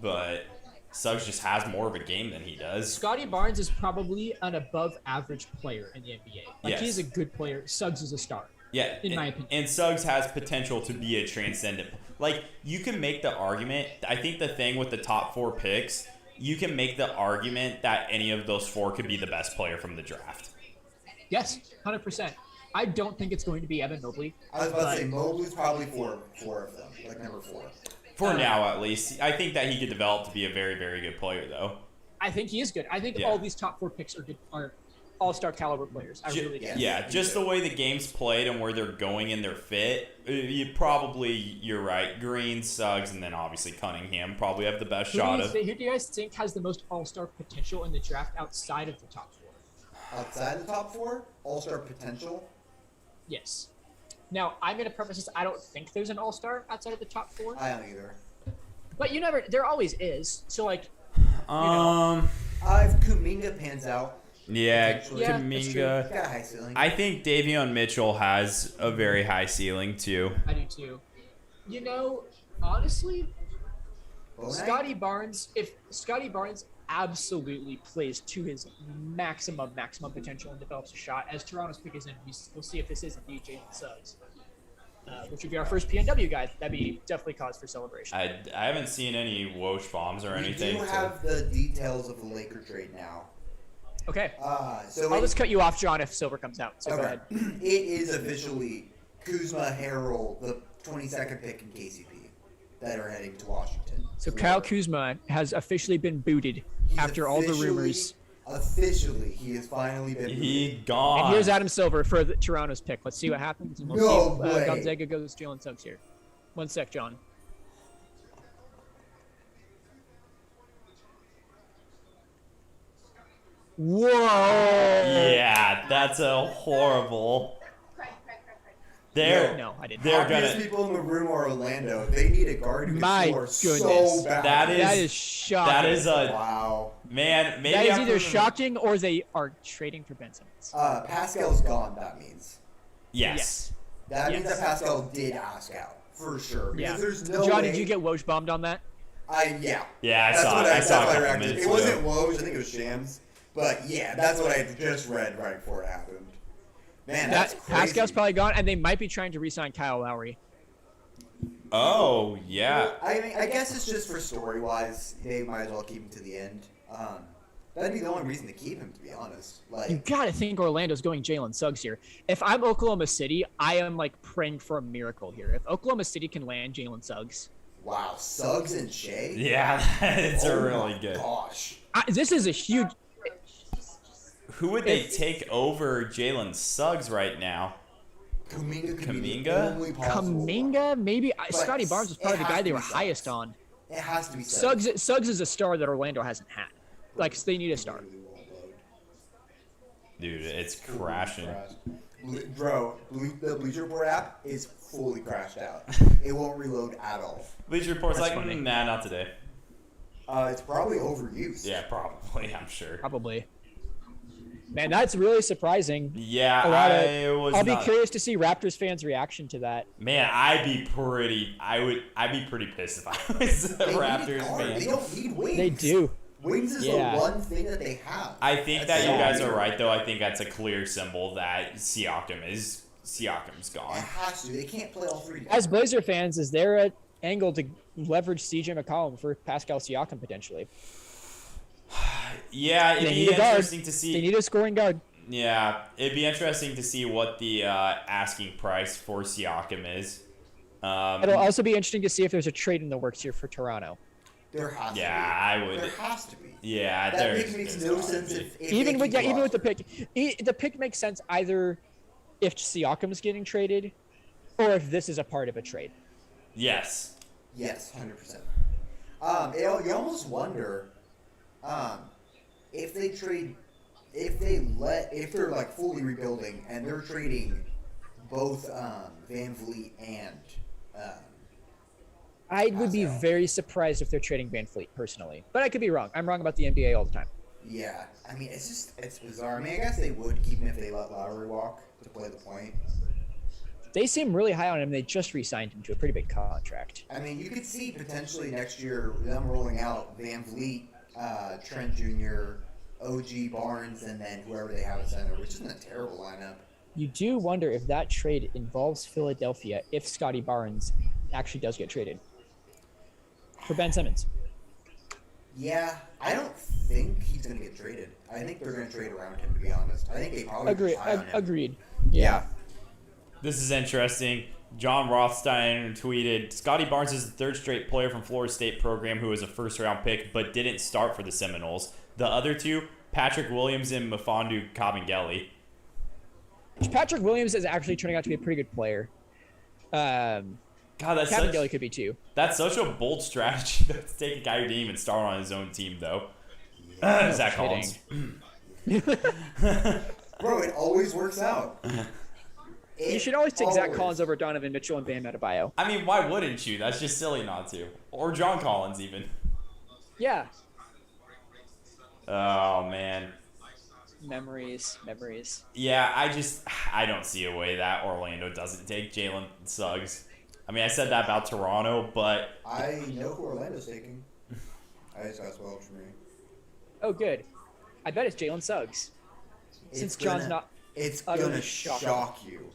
but Suggs just has more of a game than he does. Scotty Barnes is probably an above-average player in the NBA. Like Yes. he's a good player. Suggs is a star. Yeah, in my opinion. And Suggs has potential to be a transcendent. Like you can make the argument. I think the thing with the top 4 picks, you can make the argument that any of those 4 could be the best player from the draft. Yes, 100%. I don't think it's going to be Evan Mobley. I was about to say Mobley's probably four of them, like number 4. For now, at least, I think that he could develop to be a very, very good player, though. I think he is good. I think Yeah. all these top 4 picks are good, are all-star caliber players. I really do. yeah. Yeah, just the way the game's played and where they're going in their fit, you're right. Green, Suggs, and then obviously Cunningham probably have the best shot of. Who do you guys think has the most all-star potential in the draft outside of the top 4? Outside the top 4, all-star potential. Yes. Now, I'm going to preface this. I don't think there's an all-star outside of the top 4. I don't either. But you never, there always is. So, like, If Kuminga pans out, Yeah, Potentially. Yeah, that's he's Kuminga. got a high ceiling. I think Davion Mitchell has a very high ceiling too. I do too. You know, honestly, Bonet? Scotty Barnes, if Scotty Barnes absolutely plays to his maximum potential and develops a shot, as Toronto's pick is in, we'll see if this is indeed Jalen Suggs, which would be our first PNW guy. That'd be definitely cause for celebration. I haven't seen any Woj bombs or We anything. do so- have the details of the Laker trade now. Okay. So I'll it, just cut you off, John, if Silver comes out. So go okay. ahead. It is officially Kuzma, Harrell, the 22nd pick in KCP that are heading to Washington. So Kyle Kuzma has officially been booted He's after all the officially- rumors. Officially, he has finally been He gone. And here's Adam Silver for Toronto's pick. Let's see what happens. And we'll No see if way. Gonzaga goes Jalen Suggs here. One sec, John. Whoa! Yeah, that's a horrible. Craig. They're No, I didn't. They're Obvious gonna. people in the room are Orlando. They need a guard who can My score goodness. so bad. That That is- is shocking. That is a Wow. man. Maybe That is after either the- shocking or they are trading for Ben Simmons. Pascal's gone, that means. Yes. That means Yes. that Pascal did ask out. For sure. Because Yeah. there's no John, way. did you get Woj bombed on that? Yeah. Yeah, I That's saw. what I that's saw what a I couple reacted. minutes It wasn't ago. Woj, I think it was Shams. But yeah, that's what I just read right before it happened. Man, that's That crazy. Pascal's probably gone, and they might be trying to re-sign Kyle Lowry. Oh yeah. I mean, I guess it's just for story-wise. They might as well keep him to the end. That'd be the only reason to keep him, to be honest. You Like, gotta think Orlando's going Jalen Suggs here. If I'm Oklahoma City, I am like praying for a miracle here. If Oklahoma City can land Jalen Suggs, wow, Suggs and Shea? Yeah, it's a Oh really my good. Gosh. this is a huge. Who would they take over Jalen Suggs right now? Kuminga could be the Kuminga? only possible one. Kaminga, maybe Scotty Barnes was it probably the has guy to they be were Suggs. highest on. It has to be Suggs. Suggs is a star that Orlando hasn't had. Like, so they need a star. Dude, it's crashing. The Bleacher Report app is fully crashed out. It won't reload at all. Bleacher Report's That's like, funny. nah, not today. It's probably overused. Yeah, probably. I'm sure. Probably. Man, that's really surprising. Yeah, I'll be not- curious to see Raptors fans' reaction to that. Man, I'd be pretty pissed if I was a They need a Raptors guard. fan. They don't need wings. They do. Wings is Yeah. the one thing that they have. I think That's that you so guys are weird. right, though. I think that's a clear symbol that Siakam's It gone. has to. They can't play all three. As Blazer fans, is there an angle to leverage CJ McCollum for Pascal Siakam potentially? Yeah, it'd They be need a guard. interesting to see. They need a scoring guard. Yeah, it'd be interesting to see what the asking price for Siakam is. It'll also be interesting to see if there's a trade in the works here for Toronto. There has to Yeah, be. I would. There has to be. Yeah, That there's, pick makes there's no gotta sense be. if Even they with keep even with the roster. pick, the pick makes sense either if Siakam's getting traded, or if this is a part of a trade. Yes. Yes, 100%. You almost wonder, if they trade, if they're like fully rebuilding and they're trading both Van Vliet and I would be Pascal. very surprised if they're trading Van Fleet personally, but I could be wrong. I'm wrong about the NBA all the time. yeah. I mean, it's bizarre. I mean, I guess they would keep him if they let Lowry walk to play the point. They seem really high on him. They just re-signed him to a pretty big contract. I mean, you could see potentially next year them rolling out Van Vliet, Trent Jr., OG Barnes, and then whoever they have at center, which isn't a terrible lineup. You do wonder if that trade involves Philadelphia if Scotty Barnes actually does get traded for Ben Simmons. Yeah, I don't think he's going to get traded. I think they're going to trade around him, to be honest. I think they probably Agreed. Yeah. This is interesting. John Rothstein tweeted, Scotty Barnes is the third straight player from Florida State program who was a first-round pick but didn't start for the Seminoles. The other two, Patrick Williams and Mfiondu Kabengele. Patrick Williams is actually turning out to be a pretty good player. God, Kabengele could be too. that's such a bold strategy to take a guy who didn't even start on his own team, though. Zach Collins. Bro, it always works out. You should always take Zach Collins over Donovan Mitchell and Bam Adebayo. I mean, why wouldn't you? That's just silly not to. Or John Collins, even. Yeah. Oh, man. Memories. Yeah, I don't see a way that Orlando doesn't take Jalen Suggs. I mean, I said that about Toronto, but I know who Orlando's taking. I just got spoiled for me. Oh, good. I bet it's Jalen Suggs. Since John's not It's utterly gonna shocked. shock you.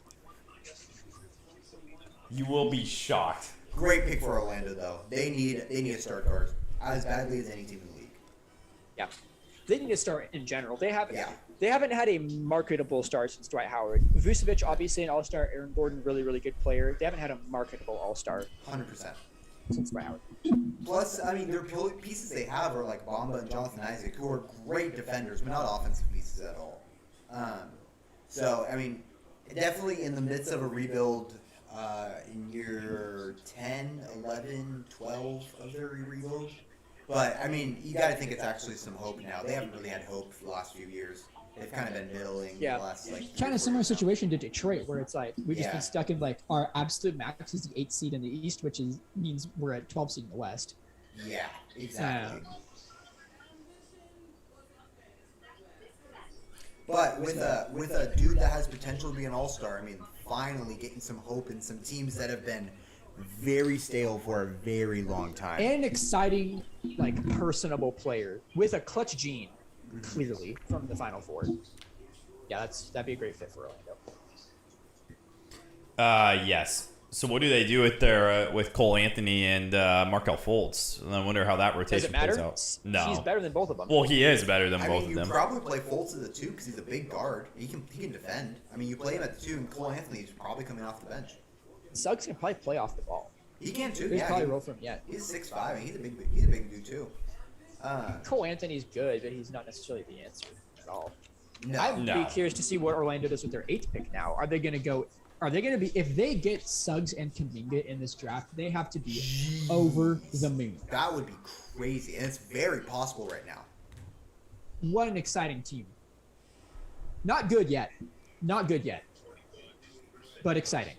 you will be shocked. Great pick for Orlando, though. They need a start guard as badly as any team in the league. Yeah. They need to start in general. They haven't Yeah. had a marketable start since Dwight Howard. Vucevic, obviously an all-star. Aaron Gordon, really, really good player. They haven't had a marketable all-star 100%. since Dwight Howard. Plus, I mean, their pieces they have are like Bamba and Jonathan Isaac, who are great defenders, but not offensive pieces at all. So, I mean, definitely in the midst of a rebuild in year 10, 11, 12 of their rebuild. But, I mean, you got to think it's actually some hope now. They haven't really had hope for the last few years. They've kind of been middling Yeah. the last, like, 3 Kind or of 4 similar years. situation to Detroit, where it's like we've just Yeah. been stuck in like our absolute max is the 8th seed in the East, which means we're at 12 seed in the West. Yeah, exactly. But with a dude that has potential to be an all-star, I mean, finally getting some hope in some teams that have been Very stale for a very long time. And an exciting, like, personable player with a clutch gene, clearly, from the Final Four. Yeah, that'd be a great fit for Orlando. Yes. So what do they do with their with Cole Anthony and Markel Fultz? I wonder how that Does rotation it matter? plays out. No. He's better than both of them. Well, he is better than I both mean, of you them. probably play Fultz at the 2 because he's a big guard. He can defend. I mean, you play him at the 2, and Cole Anthony's probably coming off the bench. Suggs can probably play off the ball. He can too. There's Yeah, probably room for him yet. he's 6'5", and he's a big dude too. Cole Anthony's good, but he's not necessarily the answer at all. No, I'd No. be curious to see what Orlando does with their 8th pick now. Are they going to be, if they get Suggs and Kuminga in this draft, they have to be over the moon. that would be crazy, and it's very possible right now. What an exciting team. Not good yet. but exciting.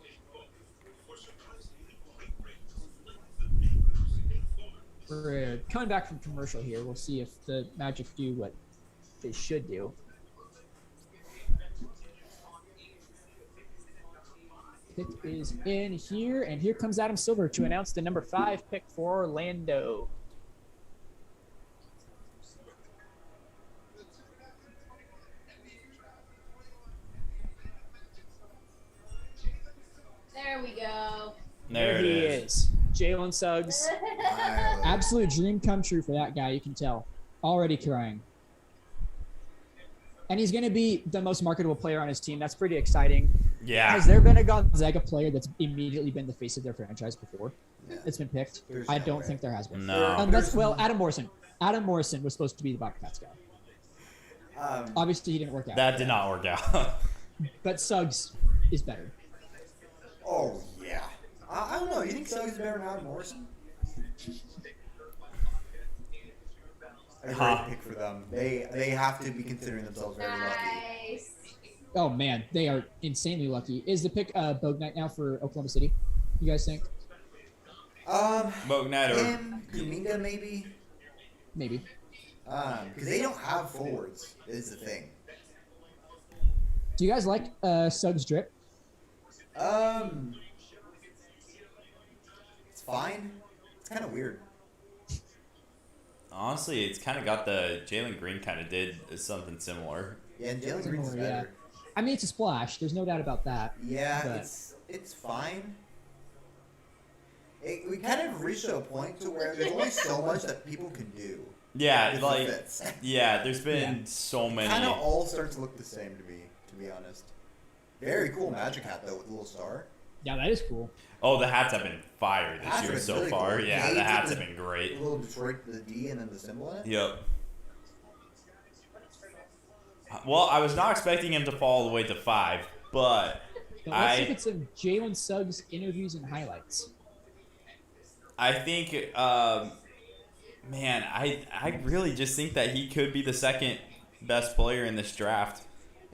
We're coming back from commercial here. We'll see if the Magic do what they should do. Pick is in here, and here comes Adam Silver to announce the number 5 pick for Orlando. There we go. There it he is. Jalen Suggs. Wow. Absolute dream come true for that guy, you can tell. Already crying. And he's going to be the most marketable player on his team. That's pretty exciting. Yeah. Has there been a Gonzaga player that's immediately been the face of their franchise before? Yeah. It's been picked? There's I no don't way. think there has been. No. Unless, well, Adam Morrison. Adam Morrison was supposed to be the Bobcats guy. Obviously, he didn't work out. That did not work out. But Suggs is better. Oh, yeah. I don't know. You think Suggs is better than Adam Morrison? A great Huh. pick for them. They have to be considering themselves very lucky. Nice. Oh, man. They are insanely lucky. Is the pick Bognite now for Oklahoma City? You guys think? Bognite or Him, Kuminga maybe? Maybe. Because they don't have forwards, is the thing. Do you guys like Suggs drip? It's fine. It's kind of weird. honestly, it's kind of got the Jalen Green kind of did something similar. Yeah, and Jalen Green's Similar, yeah. better. I mean, it's a splash. There's no doubt about that. Yeah, But- it's fine. We kind of reached a point to where there's only so much that people can do. Yeah, with like the fits. yeah, there's been Yeah. so Kind many. of all start to look the same to me, to be honest. Very cool Magic hat though with a little star. Yeah, that is cool. Oh, the hats have been fire this Hats year have been so really far. cool. Yeah, Yeah, the you hats took have been The great. little Detroit, the D, and then the symbol in it. Yep. Well, I was not expecting him to fall all the way to 5, but But let's look I at some Jalen Suggs interviews and highlights. think, man, I really just think that he could be the second best player in this draft,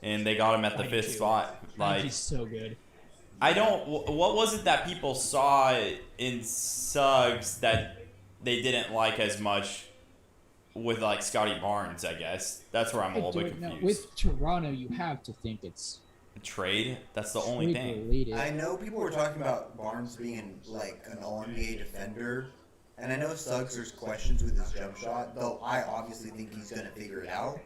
and they got him at the I 5th do. spot. I think Like, he's so good. I don't. What was it that people saw in Suggs that they didn't like as much with like Scotty Barnes? I guess that's where I'm a I little bit don't know. confused. With Toronto, you have to think it's Trade. That's the only trade thing. related. I know people were talking about Barnes being like an all-NBA defender, and I know Suggs there's questions with his jump shot, though I obviously think he's gonna figure it out.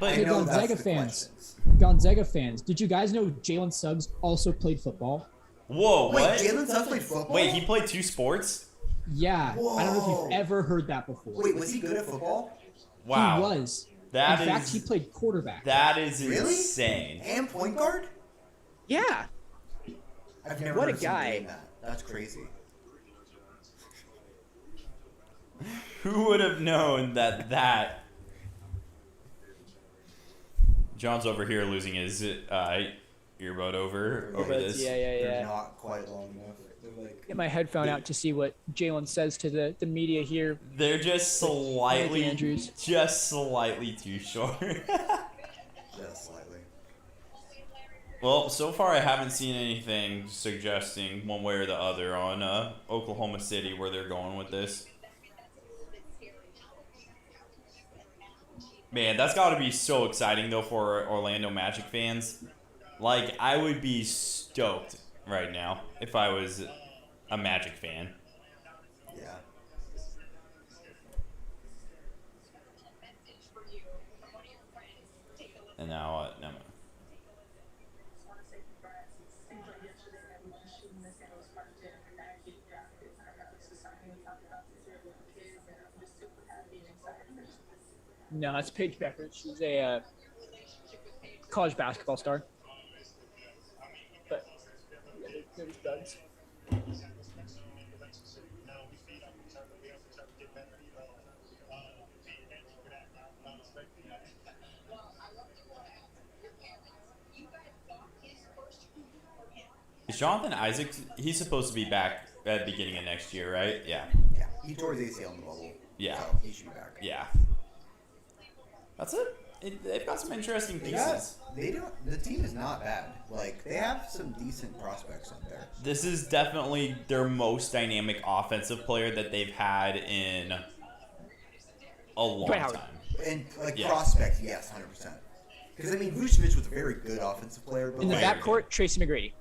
But I Hey, know Gonzaga that's the fans. questions. Gonzaga fans, did you guys know Jalen Suggs also played football? whoa, Wait, what? Jalen Suggs played football? Wait, he played 2 sports? Yeah. I don't know if Whoa. you've ever heard that before. Wait, was he good at football? Wow. He was. That In fact, is- he played quarterback. That is Really? insane. And point guard? Yeah. I've never What heard a of someone guy. doing that. That's crazy. Who would have known that? John's over here losing his earbud over this. Yeah, They're not quite long enough. They're like Get my headphone out to see what Jalen says to the media here. They're just slightly, Andrews. just slightly too short. just slightly. Well, so far I haven't seen anything suggesting one way or the other on Oklahoma City where they're going with this. Man, that's got to be so exciting though for Orlando Magic fans. Like, I would be stoked right now if I was a Magic fan. Yeah. And now, no. No, it's Paige Becker. She's a college basketball star. But yeah, they're just duds. Is Jonathan Isaacs? He's supposed to be back at the beginning of next year, right? Yeah. Yeah. He tore his ACL in the bubble. Yeah. So he should be back. Yeah. That's it. they've got some interesting They got, pieces. the team is not bad. Like, they have some decent prospects on there. This is definitely their most dynamic offensive player that they've had in a long Dwight Howard. time. And, like, Yeah. prospects, yes, 100%. Because, I mean, Vucevic was a very good offensive player. But In the like, backcourt, Tracy McGrady.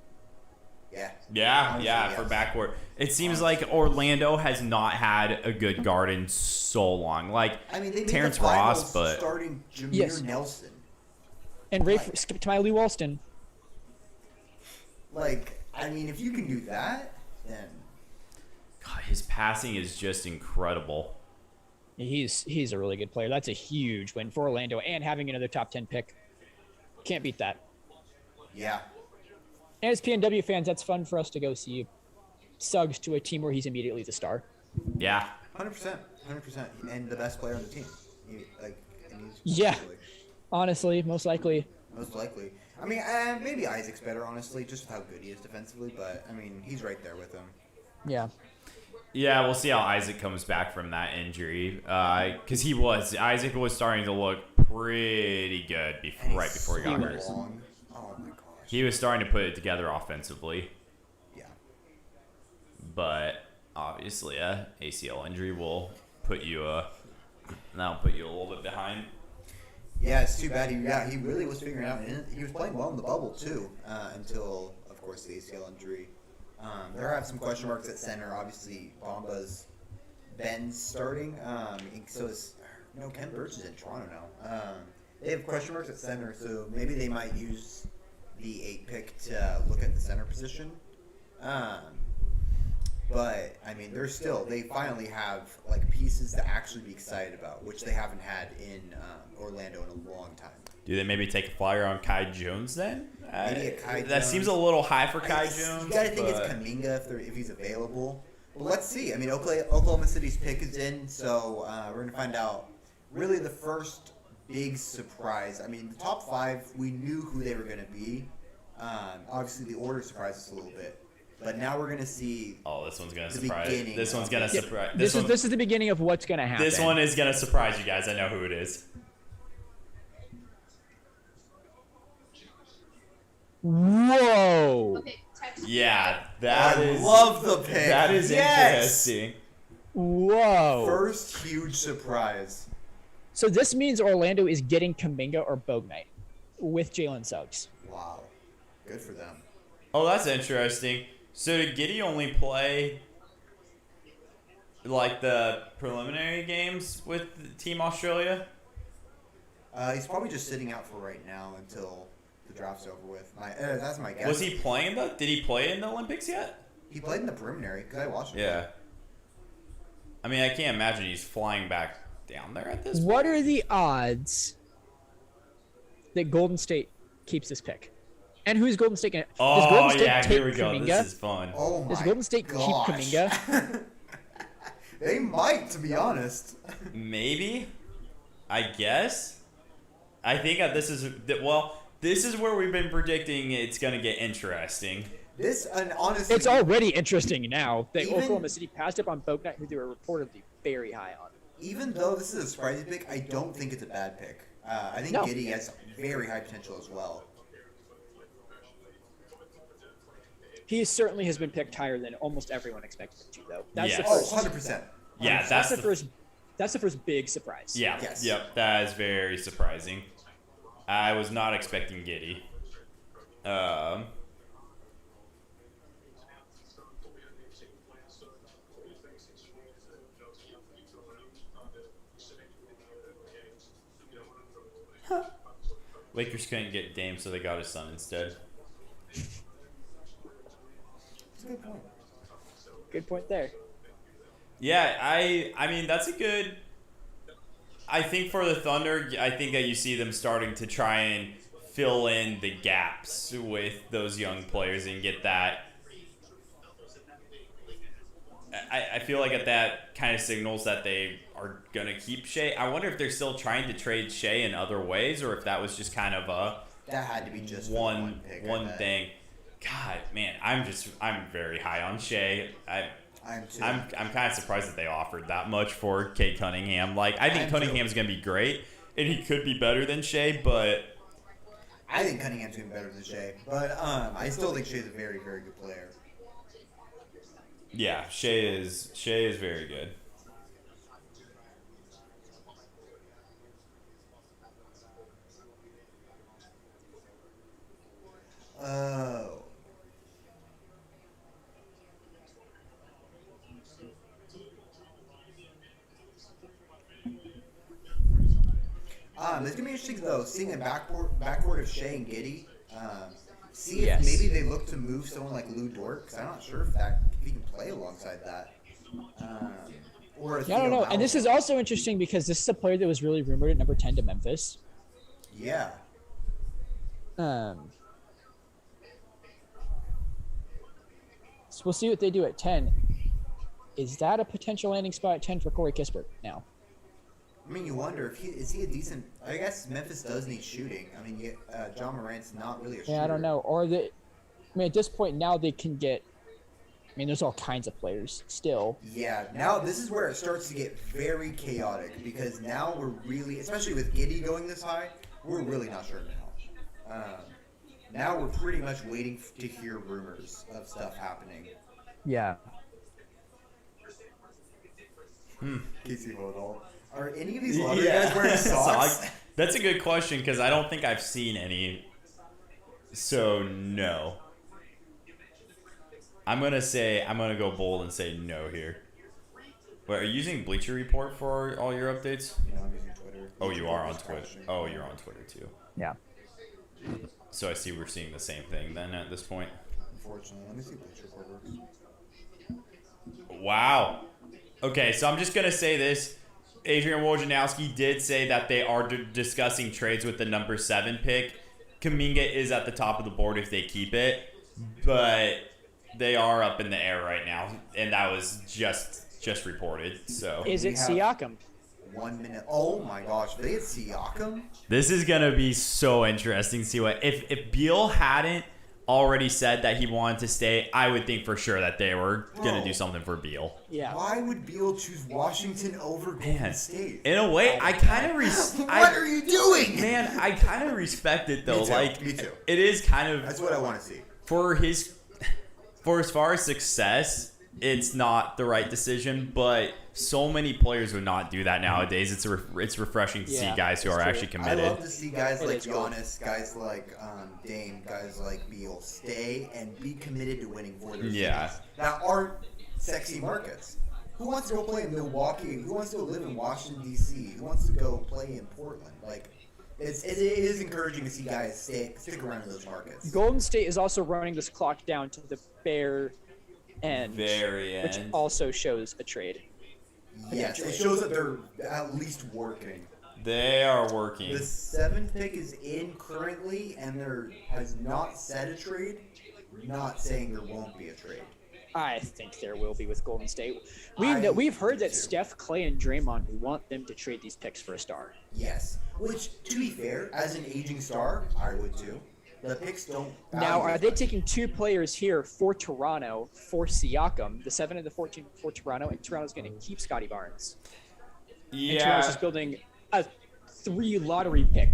Yeah. Yeah, Honestly, yeah, yes. for backcourt. It seems like Orlando has not had a good guard in so long. Like, I mean, they made Terrence the finals Ross, but starting Jameer Yes. Nelson. And Ray Like- skipped to my Lee Walston. Like, I mean, if you can do that, then God, his passing is just incredible. He's a really good player. That's a huge win for Orlando, and having another top 10 pick. Can't beat that. yeah. And as PNW fans, that's fun for us to go see Suggs to a team where he's immediately the star. Yeah. 100%. 100%. And the best player on the team. And he's Yeah. Honestly, most likely. Most likely. I mean, maybe Isaac's better, honestly, just with how good he is defensively. But, I mean, he's right there with him. Yeah. Yeah, we'll see how Isaac comes back from that injury. Because Isaac was starting to look pretty good And right he's before he so got hurt. long. Oh, my gosh. He was starting to put it together offensively. Yeah. But obviously, a ACL injury will put you that'll put you a little bit behind. Yeah, it's too bad. He really was figuring it out. And he was playing well in the bubble, too, until, of course, the ACL injury. There are some question marks at center. Obviously, Bomba's Ben's starting. So is Ken Burch is in Toronto now. They have question marks at center, so maybe they might use the 8 pick to look at the center position. But I mean, they finally have like pieces to actually be excited about, which they haven't had in Orlando in a long time. Do they maybe take a flyer on Kai Jones then? Maybe a Kai that Jones. seems a little high for Kai You Jones. gotta think it's but- Kuminga if he's available. But let's see. I mean, Oklahoma City's pick is in, so we're gonna find out. Really, the first big surprise. I mean, the top 5, we knew who they were gonna be. Obviously, the order surprised us a little bit, but now we're gonna see. Oh, this one's gonna The surprise. beginning This one's of gonna it. surprise. This is the beginning of what's going to happen. This one is gonna surprise you guys. I know who it is. Whoa. Okay, text. Yeah, that I is. love the pick. That is Yes! interesting. Whoa. First huge surprise. So this means Orlando is getting Kuminga or Bognite with Jalen Suggs. Wow, good for them. Oh, that's interesting. So did Giddy only play like the preliminary games with Team Australia? He's probably just sitting out for right now until the draft's over with. That's my guess. Was he playing the? Did he play in the Olympics yet? He played in the preliminary because I watched him. Yeah. I mean, I can't imagine he's flying back down there at this point. What are the odds that Golden State keeps this pick? And who's Golden State going to? Does Oh Golden State yeah, take here we go. Kuminga? This is fun. Oh my Does Golden State keep gosh. Kuminga? They might, to be honest. Maybe. I guess. I think this is where we've been predicting it's going to get interesting. And honestly, It's already interesting now that Even- Oklahoma City passed up on Bognite, who they were reportedly very high on. even though this is a surprising pick, I don't think it's a bad pick. I think No. Giddey has very high potential as well. He certainly has been picked higher than almost everyone expected him to, though. That's the Yes. Oh, first. 100%. Yeah, That's the first. That's the first big surprise. Yeah. Yes. Yep. That is very surprising. I was not expecting Giddy. Lakers couldn't get Dame, so they got his son instead. That's a good point. Good point there. Yeah, I mean that's a good. I think for the Thunder, I think that you see them starting to try and fill in the gaps with those young players and get that. I feel like that kind of signals that they are gonna keep Shea. I wonder if they're still trying to trade Shea in other ways, or if that was just kind of a That had to be just for the one pick, I one bet. thing. God, man, I'm very high on Shea. I'm too. I'm kind of surprised that they offered that much for Kate Cunningham. Like, I think I'm Cunningham's going to be great. and he could be better than Shea, but I think Cunningham's going to be better than Shea. But I still think Shea's a very, very good player. yeah, Shea is very good. Oh. It's gonna be interesting though, seeing a backcourt of Shea and Giddey. See if Yes. maybe they look to move someone like Lou Dort, because I'm not sure if he can play alongside that. Or a Yeah, I don't Theo know. And this is Maledon. also interesting because this is a player that was really rumored at number 10 to Memphis. Yeah. So we'll see what they do at 10. Is that a potential landing spot at 10 for Corey Kispert now? I mean, you wonder if is he a decent? I guess Memphis does need shooting. I mean, John Morant's not really a shooter. Yeah, I don't know. Or I mean, at this point now they can get. I mean, there's all kinds of players still. Yeah, now this is where it starts to get very chaotic because now we're really, especially with Giddey going this high, we're really not sure now. Now we're pretty much waiting to hear rumors of stuff happening. Yeah. Casey Modal. Are any of these lottery guys wearing socks? That's a good question because I don't think I've seen any. So no. I'm gonna go bold and say no here. Wait, are you using Bleacher Report for all your updates? You know, I'm using Twitter. Oh, you are on Twitter. Oh, you're on Twitter too. Yeah. So I see we're seeing the same thing then at this point. Unfortunately, let me see Bleacher Report works. Wow. Okay, so I'm just gonna say this. Adrian Wojnarowski did say that they are discussing trades with the number 7 pick. Kuminga is at the top of the board if they keep it, but they are up in the air right now, and that was just reported. So Is it We have- Siakam? 1 minute. Oh my gosh, they had Siakam. this is gonna be so interesting to see what if Beal hadn't already said that he wanted to stay. I would think for sure that they were gonna Bro. do something for Beal. Yeah. Why would Beal choose Washington over Golden Man, State? in a way, I kind of What are you doing? Man, I kind of respect it though. Me too, Like, me too. it is kind of That's what I want to see. for as far as success, it's not the right decision. But so many players would not do that nowadays. It's refreshing to see Yeah, guys who it's are true. actually I committed. love to see guys It like is cool. Giannis, guys like Dame, guys like Beal stay and be committed to winning for their Yeah. cities that aren't sexy markets. Who wants to go play in Milwaukee? Who wants to go live in Washington D.C.? Who wants to go play in Portland? Like, it is encouraging to see guys stick around in those markets. Golden State is also running this clock down to the bare end, Very which end. also shows a trade. Yes, it shows that they're at least working. They are working. The 7th pick is in currently, and there has not said a trade. Not saying there won't be a trade. I think there will be with Golden State. I We've heard do that too. Steph, Clay, and Draymond want them to trade these picks for a star. Yes. Which, to be fair, as an aging star, I would too. The picks don't. Now, value are as they much. taking 2 players here for Toronto for Siakam, the 7 and the 14 for Toronto, and Toronto's going to keep Scotty Barnes? And Toronto's just building a 3 lottery pick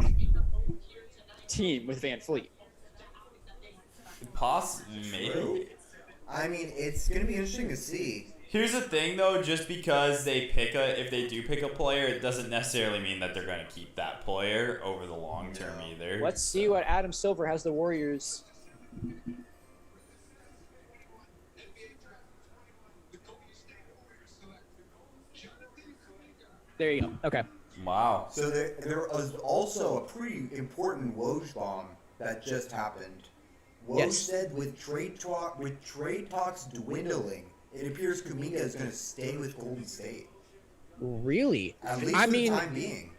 team with Van Fleet. Maybe. True. I mean, it's going to be interesting to see. Here's the thing, though. Just because if they do pick a player, it doesn't necessarily mean that they're going to keep that player over the long term either. Let's see what Adam Silver has the Warriors. There you go. Okay. Wow. So there was also a pretty important Woj bomb that just happened. Woj Yes. said with trade talks dwindling, it appears Kuminga is going to stay with Golden State. Really? At least I for mean, the time being.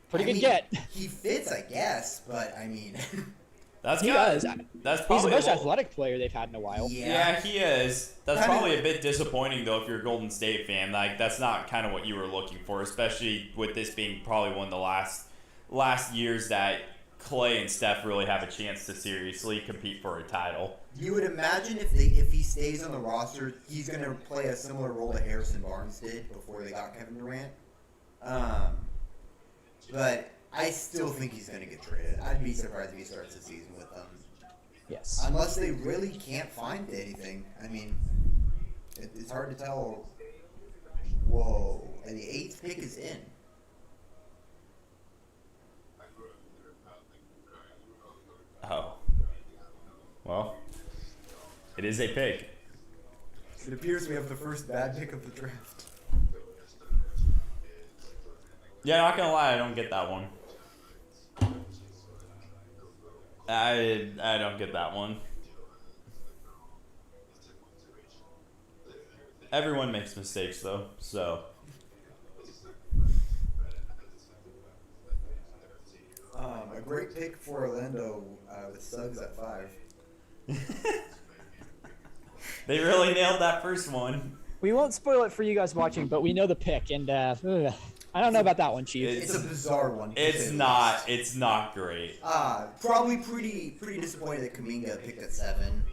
pretty I good mean, get. He fits, I guess, but I mean, That's He good. does. That's He's probably the most a little- athletic player they've had in a while. Yeah, he is. That's Kinda- probably a bit disappointing though if you're a Golden State fan. Like that's not kind of what you were looking for, especially with this being probably one of the last years that Clay and Steph really have a chance to seriously compete for a title. You would imagine if he stays on the roster, he's going to play a similar role to Harrison Barnes did before they got Kevin Durant. but I still think he's going to get traded. I'd be surprised if he starts the season with them. Yes. Unless they really can't find anything. I mean, it's hard to tell. Whoa. And the 8th pick is in. Oh. Well, it is a pick. It appears we have the first bad pick of the draft. Yeah, not gonna lie, I don't get that one. I don't get that one. Everyone makes mistakes though, so. A great pick for Orlando with Suggs at 5. They really nailed that first one. We won't spoil it for you guys watching, but we know the pick, and I don't know about that one, Chief. It's a bizarre one. It's not great. Probably pretty disappointed that Kuminga picked at 7.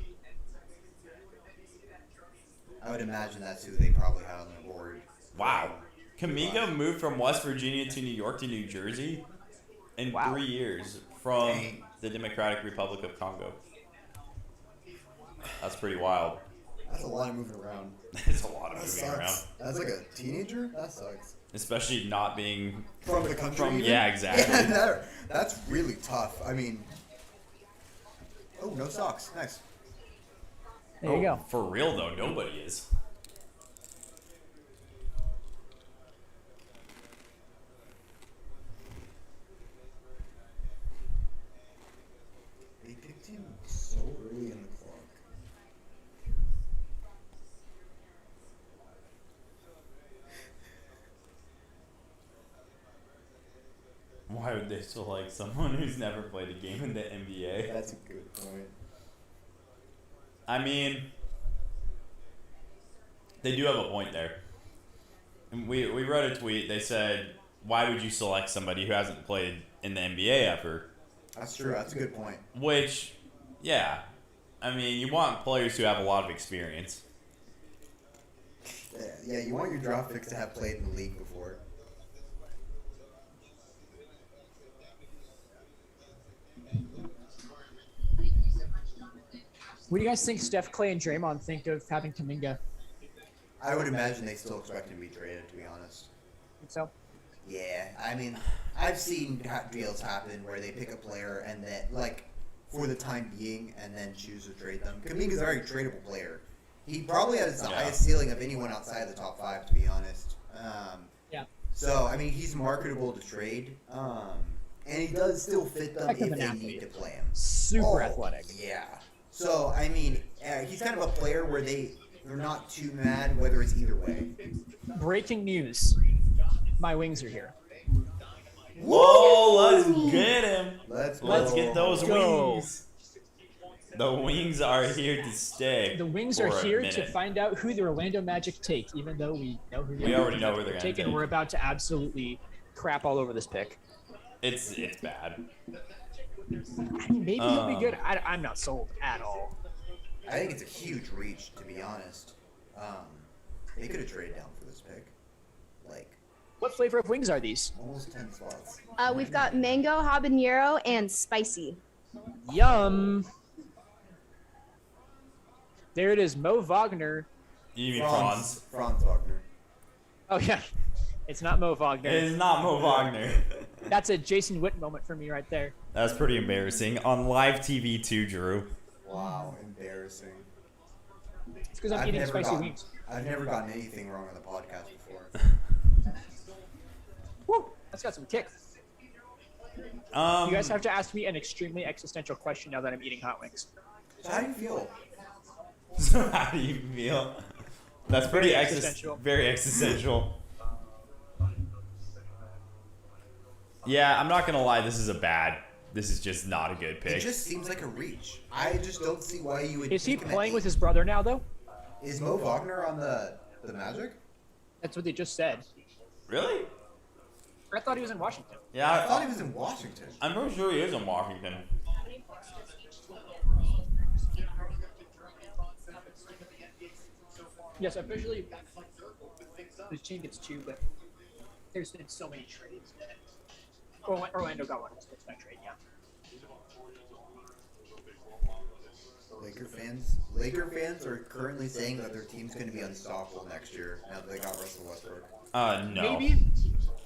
I would imagine that's who they probably had on the board. Wow. Kuminga moved from West Virginia to New York to New Jersey in 3 years from the Democratic Republic of Congo. That's pretty wild. That's a lot of moving around. It's a lot of That moving sucks. around. That's like a teenager? That sucks. Especially not being From the country? even? yeah, exactly. Yeah, that's really tough. I mean... Oh, no socks. Nice. There you go. For real though, nobody is. They picked him so early in the clock. Why would they select someone who's never played a game in the NBA? That's a good point. I mean, they do have a point there. And we wrote a tweet. They said, "Why would you select somebody who hasn't played in the NBA ever?" That's true. That's a good point. Which, yeah, I mean, you want players who have a lot of experience. Yeah, you want your draft picks to have played in the league before. What do you guys think Steph, Clay, and Draymond think of having Kuminga? I would imagine they still expect him to be traded, to be honest. Think so? Yeah, I mean, I've seen deals happen where they pick a player and then, like, for the time being, and then choose to trade them. Kuminga's a very tradable player. He probably has the highest ceiling of anyone outside the top 5, to be honest. Yeah. So, I mean, he's marketable to trade, and he does still fit them Heck of if an they athlete. need to play him. Super athletic. Yeah. So, I mean, he's kind of a player where they're not too mad whether it's either way. Breaking news. My wings are here. Whoa, let's get him. Let's Get those go. wings. The wings are here to stay. The Wings for are a here to minute. find out who the Orlando Magic take, even though we know who We already know who they're gonna take, and take. we're about to absolutely Crap all over this pick. It's bad. I mean, maybe he'll be good. I'm not sold at all. I think it's a huge reach, to be honest. They could have traded down for this pick. Like, What flavor of wings are these? almost 10 spots. We've got mango, habanero, and spicy. Yum. There it is, Mo Wagner. You mean Franz? Franz Wagner. Oh yeah, it's not Mo Wagner. It is not Mo Wagner. That's a Jason Witt moment for me right there. That's pretty embarrassing. On live TV too, Drew. Wow, embarrassing. It's because I'm eating spicy wings. I've never gotten anything wrong on the podcast before. Woo, that's got some kick. You guys have to ask me an extremely existential question now that I'm eating hot wings. So how do you feel? So how do you feel? That's pretty Very existential. very existential. Yeah, I'm not gonna lie. This is just not a good It pick. just seems like a reach. I just don't see why you would. Is he pick him at playing with 8. his brother now, though? Is Mo Wagner on the Magic? That's what they just said. Really? I thought he was in Washington. I Yeah, thought he was in Washington. I'm pretty sure he is in Washington. Yes, officially, this team gets 2, but there's been so many trades that Orlando got one. It's that trade, yeah. Laker fans are currently saying that their team's going to be unstoppable next year now that they got Russell Westbrook. No.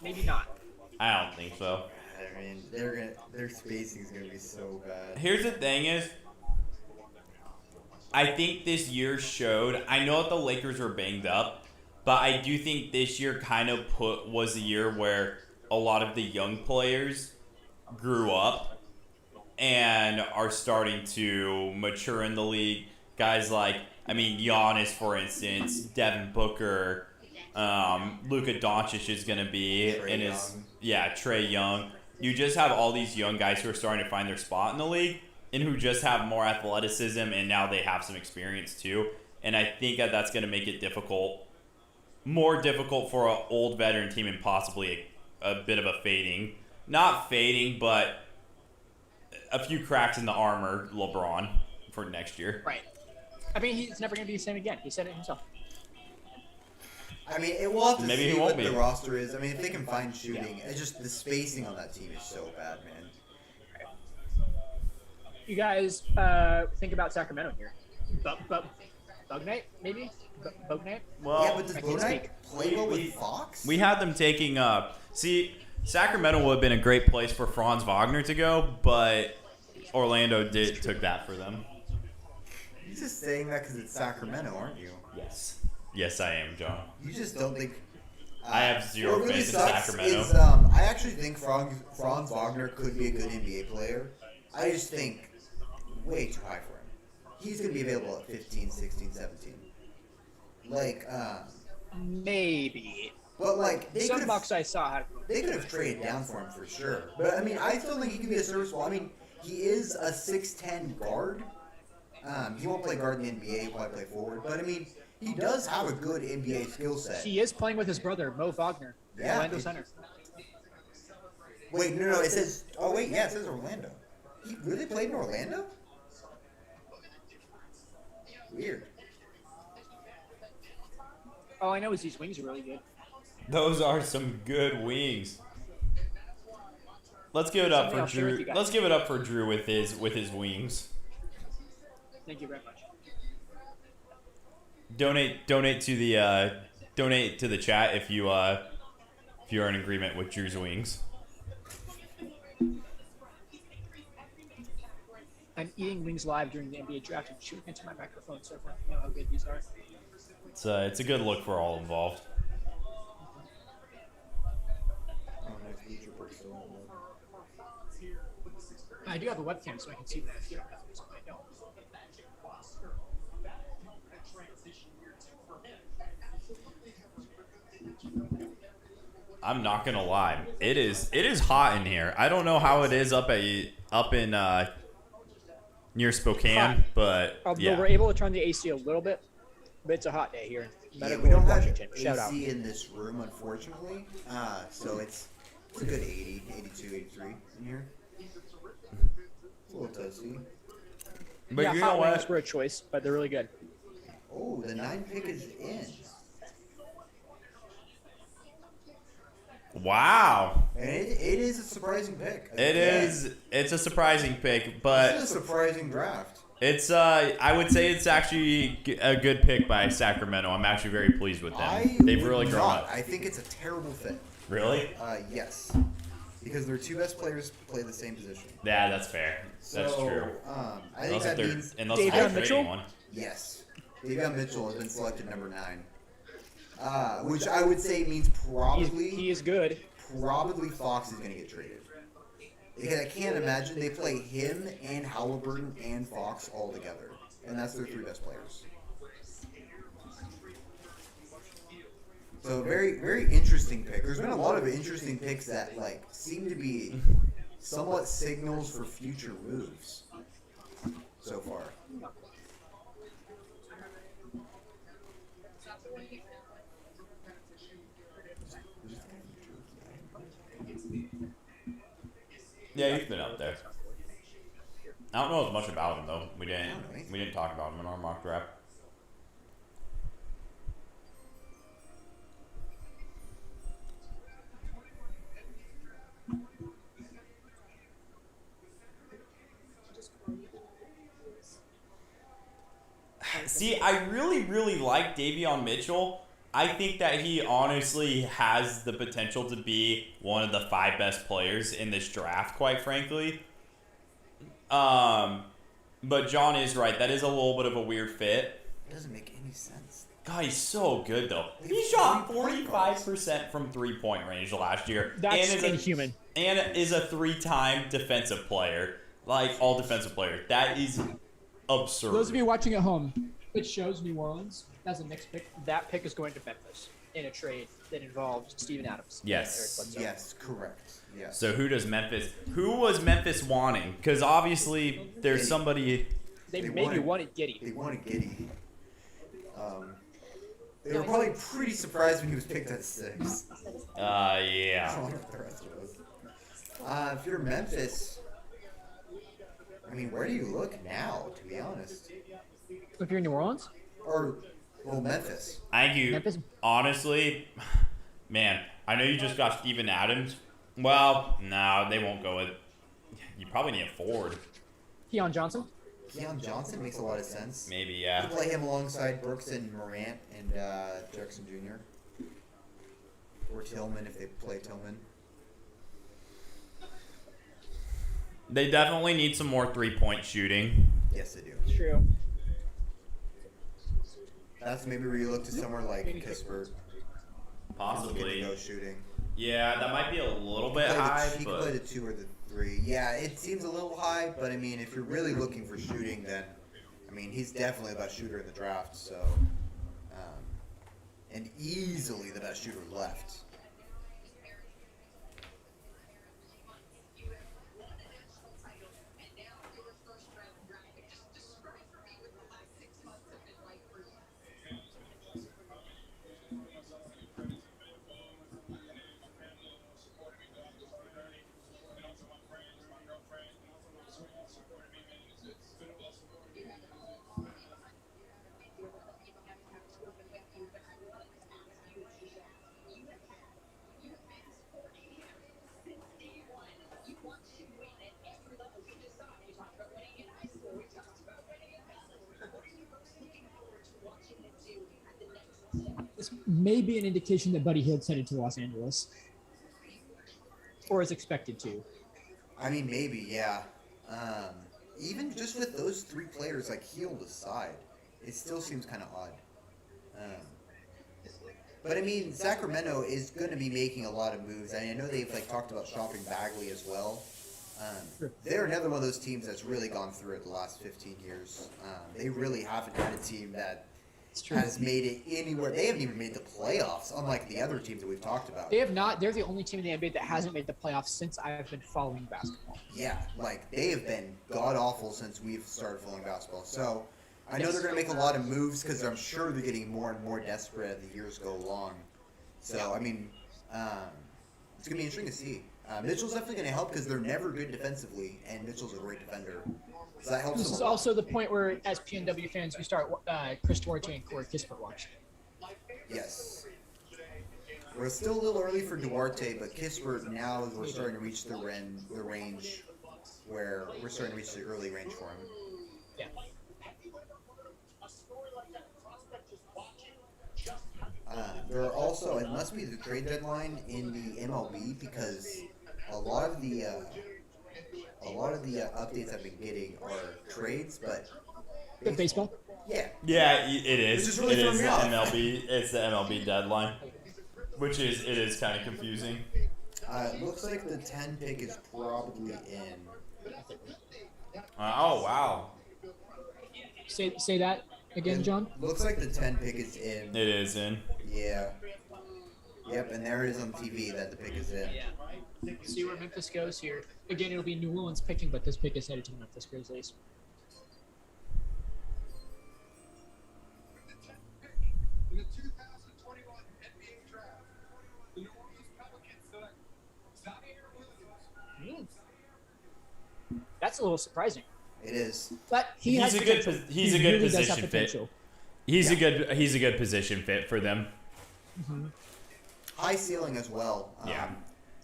Maybe not. I don't think so. I mean, their spacing is going to be so bad. Here's the thing is, I think this year showed, I know that the Lakers were banged up, but I do think this year kind of was the year where a lot of the young players grew up and are starting to mature in the league. Guys like, Giannis, for instance, Devin Booker, Luka Doncic is going to be Trae Young. You just have all these young guys who are starting to find their spot in the league and who just have more athleticism, and now they have some experience too. And I think that that's going to make it more difficult for an old veteran team and possibly a bit of a not fading, but a few cracks in the armor LeBron for next year. Right. He's never going to be the same again. He said it himself. We'll have to Maybe see he won't what be. the roster is. If they can find shooting, it's just the spacing on that team is so bad, man. You guys think about Sacramento here. Bugnite, maybe? Bugnite? Well, yeah, but does Bugnite play well with Fox? We had them taking Sacramento would have been a great place for Franz Wagner to go, but Orlando took that for them. You're just saying that because it's Sacramento, aren't you? Yes. Yes, I am, John. You just don't think... I have zero what really faith in sucks Sacramento. Is, I actually think Franz Wagner could be a good NBA player. I just think way too high for him. He's going to be available at 15, 16, 17. Maybe. But, some bucks I saw had... They could have traded down for him for sure. But, I still think he could be a serviceable... he is a 6'10 guard. He won't play guard in the NBA. He'll probably play forward. But, he does have a good NBA skill set. He is playing with his brother, Mo Wagner, Yeah, Orlando Center. Wait, no, it says... Oh, wait, yeah, it says Orlando. He really played in Orlando? Weird. All I know is these wings are really good. Those are some good wings. Let's give it up for Drew. Let's give it up for Drew with his wings. Thank you very much. Donate to the chat if you are in agreement with Drew's wings. I'm eating wings live during the NBA draft and shooting into my microphone so everyone can know how good these are. It's a good look for all involved. I do have a webcam so I can see that if you don't have it, so I don't. I'm not gonna lie, it is hot in here. I don't know how it is up in near Spokane, but yeah. We're able to turn the AC a little bit, but it's a hot day here. Yeah, we don't have Washington. Shout out. AC in this room, unfortunately. So it's a good 80, 82, 83 in here. It's a little toasty. But yeah, you hot know wings what? were a choice, but they're really good. Oh, the 9 pick is in. Wow. And it is a surprising pick. It's a surprising pick, but it's a surprising draft. It's I would say it's actually a good pick by Sacramento. I'm actually very pleased with them. They've really grown up. I think it's a terrible fit. Really? Yes. Because their two best players play the same position. Yeah, that's fair. That's true. I think that means unless Davion they're Mitchell? trading one. yes. Davion Mitchell has been selected number 9. Which I would say means probably He is good. probably Fox is going to get traded. Because I can't imagine they play him and Halliburton and Fox all together. And that's their 3 best players. So very, very interesting pick. There's been a lot of interesting picks that seem to be somewhat signals for future moves so far. Yeah, he's been up there. I don't know as much about him though. We didn't talk about him in our mock draft. see, I really, really like Davion Mitchell. I think that he honestly has the potential to be one of the 5 best players in this draft, quite frankly. But John is right. That is a little bit of a weird fit. It doesn't make any sense. God, he's so good, though. He shot 45% from three-point range last year. That's and inhuman. And is a 3-time defensive player. Like, all defensive player. That is absurd. For those of you watching at home, it shows New Orleans. That's a Knicks pick. That pick is going to Memphis in a trade that involved Steven Adams. Yes. Eric Bledsoe. Yes, correct. Yes. So who was Memphis wanting? Because obviously there's somebody. They They maybe wanted- wanted Giddy. They wanted Giddy. They were probably pretty surprised when he was picked at 6. I Yeah. wonder what the rest was. If you're Memphis, I mean, where do you look now, to be honest? If you're in New Orleans, Or, well, Memphis. I think you. Memphis. Honestly, man, I know you just got Steven Adams. Well, no, they won't go with. You probably need a forward. Keon Johnson. Keon Johnson makes a lot of sense. Maybe, You yeah. play him alongside Brooks and Morant and Jackson Jr. Or Tillman if they play Tillman. They definitely need some more 3-point shooting. Yes, they do. It's true. That's maybe where you look to somewhere like Kispert. Possibly. Go shooting. Yeah, that might be a little bit Play the- high, he could play but the 2 or the 3. Yeah, it seems a little high, but I mean, if you're really looking for shooting, then I mean, he's definitely the best shooter in the draft. So, and easily the best shooter left. This may be an indication that Buddy Hield's headed to Los Angeles, or is expected to. I mean, maybe, yeah. Even just with those 3 players, like, Hield aside, it still seems kind of odd. But I mean, Sacramento is going to be making a lot of moves. I know they've like talked about shopping Bagley as well. They're another one of those teams that's really gone through it the last 15 years. They really haven't had a team that has made it anywhere. They haven't even made the playoffs, unlike the other teams that we've talked about. They have not. They're the only team in the NBA that hasn't made the playoffs since I've been following basketball. Yeah, like they have been god awful since we've started following basketball. So I know they're going to make a lot of moves because I'm sure they're getting more and more desperate as the years go along. So I mean, it's going to be interesting to see. Mitchell's definitely going to help because they're never good defensively, and Mitchell's a great defender. So that helps This them is a lot. also the point where, as PNW fans, we start Chris Duarte and Corey Kispert watching. Yes. We're still a little early for Duarte, but Kispert now we're starting to reach the range where we're starting to reach the early range for him. Yeah. There are also, it must be the trade deadline in the MLB because a lot of the updates I've been getting are trades, but Good baseball. yeah, yeah, it is. Which is really It is the throwing me MLB. It's the MLB deadline, which is kind of confusing. it looks like the 10 pick is probably in. Oh wow, Say that again, John. Looks like the 10 pick is in. it is in. Yeah. Yep, and there it is on TV that the pick is in. See where Memphis goes here. Again, it'll be New Orleans picking, but this pick is headed to the Memphis Grizzlies. In the 2021 NBA draft, the New Orleans Pelicans select Zaire Williams. That's a little surprising, It is. but he He's has a good potential. he's a He good really does have position fit. potential. He's a good position fit for them. High ceiling as well. Yeah.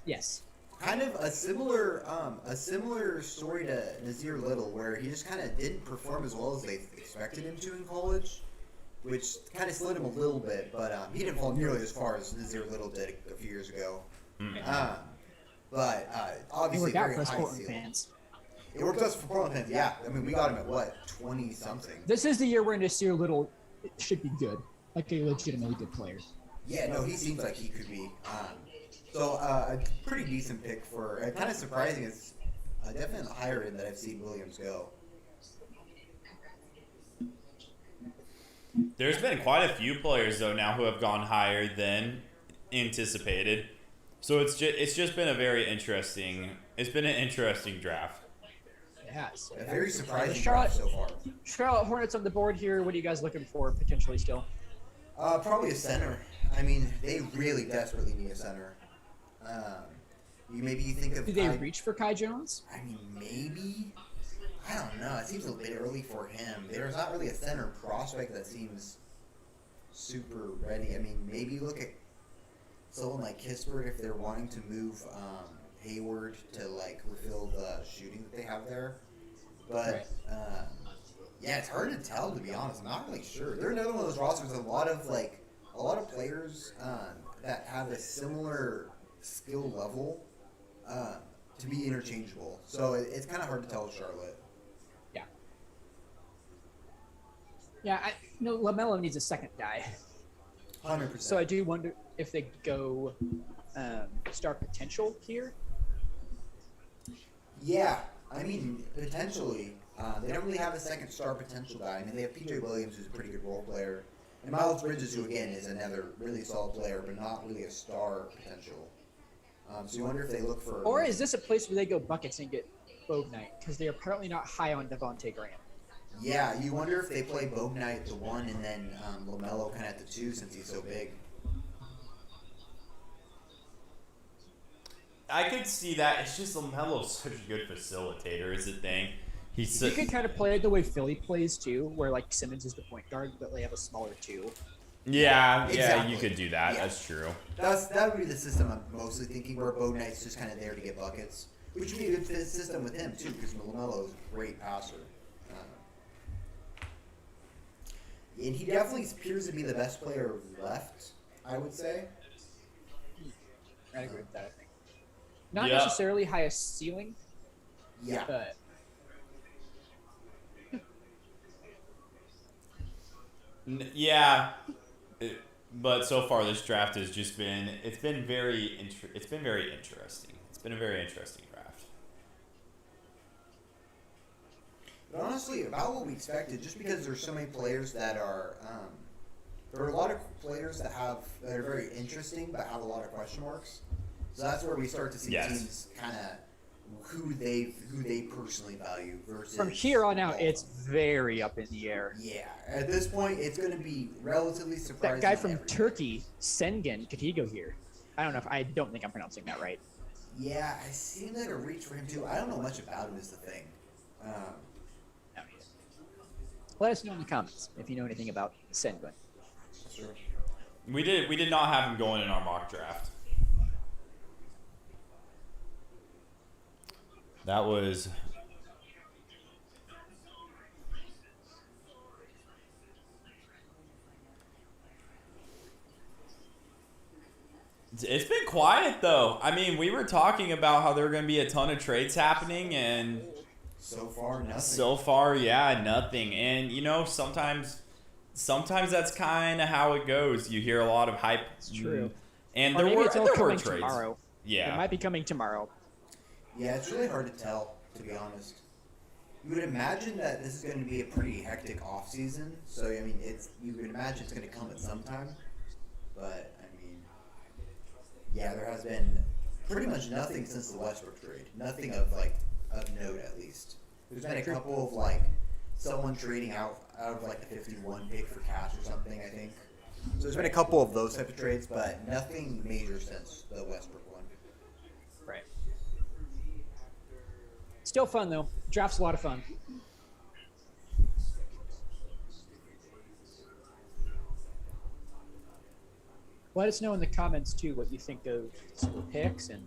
Yes. kind of a similar story to Nazir Little, where he just kind of didn't perform as well as they expected him to in college, which kind of slid him a little bit. But he didn't fall nearly as far as Nazir Little did a few years ago. But obviously, It worked out very for us high Portland ceiling. fans. It worked out for Portland fans. Yeah, I mean, we got him at what, 20 something. This is the year where Nasir Little should be good, like a legitimately good player. Yeah, no, he seems like he could be. So a pretty decent pick for kind of surprising. It's definitely higher end that I've seen Williams go. There's been quite a few players though now who have gone higher than anticipated. So it's just been a very interesting. It's been an interesting draft. It has. A very surprising Charlotte- draft so far. Charlotte Hornets on the board here. What are you guys looking for potentially still? Probably a center. I mean, they really desperately need a center. You think of. Do they reach for Kai Jones? I mean, maybe. I don't know. It seems a bit early for him. There's not really a center prospect that seems super ready. I mean, maybe look at someone like Kispert if they're wanting to move Hayward to like refill the shooting that they have there. But yeah, it's hard to tell, to be honest. I'm not really sure. They're another one of those rosters with a lot of players that have a similar skill level to be interchangeable. So it's kind of hard to tell with Charlotte. Yeah, LaMelo needs a second guy. 100%. So I do wonder if they go star potential here. Yeah, I mean, potentially. They don't really have a second star potential guy. I mean, they have PJ Williams, who's a pretty good role player, and Miles Bridges, who again is another really solid player, but not really a star potential. So you wonder if they look for. Or is this a place where they go buckets and get Bognite? Because they are apparently not high on Devontae Graham. Yeah, you wonder if they play Bognite at the 1 and then LaMelo kind of at the 2 since he's so big. I could see that. It's just LaMelo's such a good facilitator is the thing. He's You could kind of play it the way Philly plays too, where like Simmons is the point guard, but they have a smaller 2. yeah, Exactly. you could do that. Yeah. That's true. That would be the system I'm mostly thinking, where Bognite's just kind of there to get buckets, which would be a good system with him too, because LaMelo is a great passer. And he definitely appears to be the best player left, I would say. I agree with that. I think not Yeah. necessarily highest ceiling, Yeah. but Yeah, but so far this draft has just been it's been very interesting. It's been a very interesting draft. But honestly, about what we expected, just because there's so many players that are, there are a lot of players that are very interesting but have a lot of question marks. So that's where we start to see Yes. teams kind of who they personally value versus. from here on out, it's very up in the air. Yeah, at this point, it's going to be relatively surprising. That guy from everything. Turkey, Sengun, could he go here? I don't think I'm pronouncing that right. Yeah, it seemed like a reach for him too. I don't know much about him. Is the thing. Let us know in the comments if you know anything about Sengun. Sure. We did not have him going in our mock draft. That was It's been quiet though. I mean, we were talking about how there are going to be a ton of trades happening, and So far, nothing. so far, yeah, nothing. And you know, sometimes that's kind of how it goes. You hear a lot of hype. It's true. And Or there maybe it's all were coming trades. tomorrow. It Yeah. might be coming tomorrow. Yeah, it's really hard to tell, to be honest. You would imagine that this is going to be a pretty hectic off season, so I mean, you would imagine it's going to come at some time. But I mean, yeah, there has been pretty much nothing since the Westbrook trade. Nothing of note, at least. There's been a couple of someone trading out of the 51 pick for cash or something, I think. So there's been a couple of those type of trades, but nothing major since the Westbrook one. Right. Still fun though. Draft's a lot of fun. Let us know in the comments too what you think of some of the picks and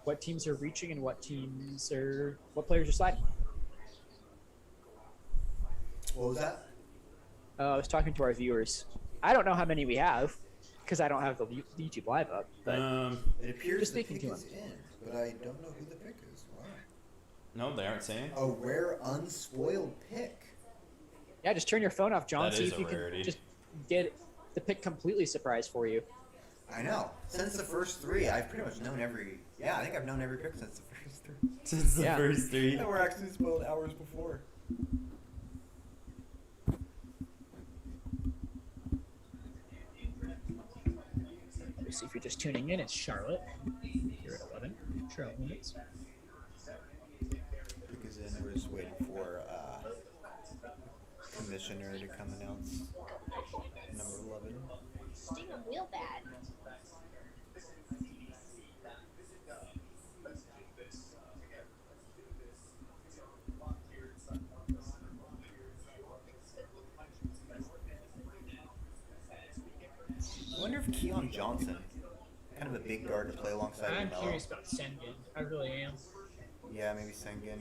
what teams are reaching and what players are sliding. What was that? I was talking to our viewers. I don't know how many we have because I don't have the YouTube live up. But It appears Just the speaking pick to is in, but I don't know who the pick is. Wow. No, they aren't saying. A rare unspoiled pick. yeah, just turn your phone off, John. That See is if a you rarity. can just get the pick completely surprised for you. I know. Since the first three, I've pretty much known every. Yeah, I think I've known every pick since the first three. Since the Yeah. first three. That were actually spoiled hours before. See if you're just tuning in, it's Charlotte. Here at 11. Charlotte Limits. Because then we're just waiting for commissioner to come announce number 11. Sting him real bad. I wonder if Keon Johnson, kind of a big guard to play alongside I'm Lamelo. curious about Sengun. I really am. Yeah, maybe Sengun.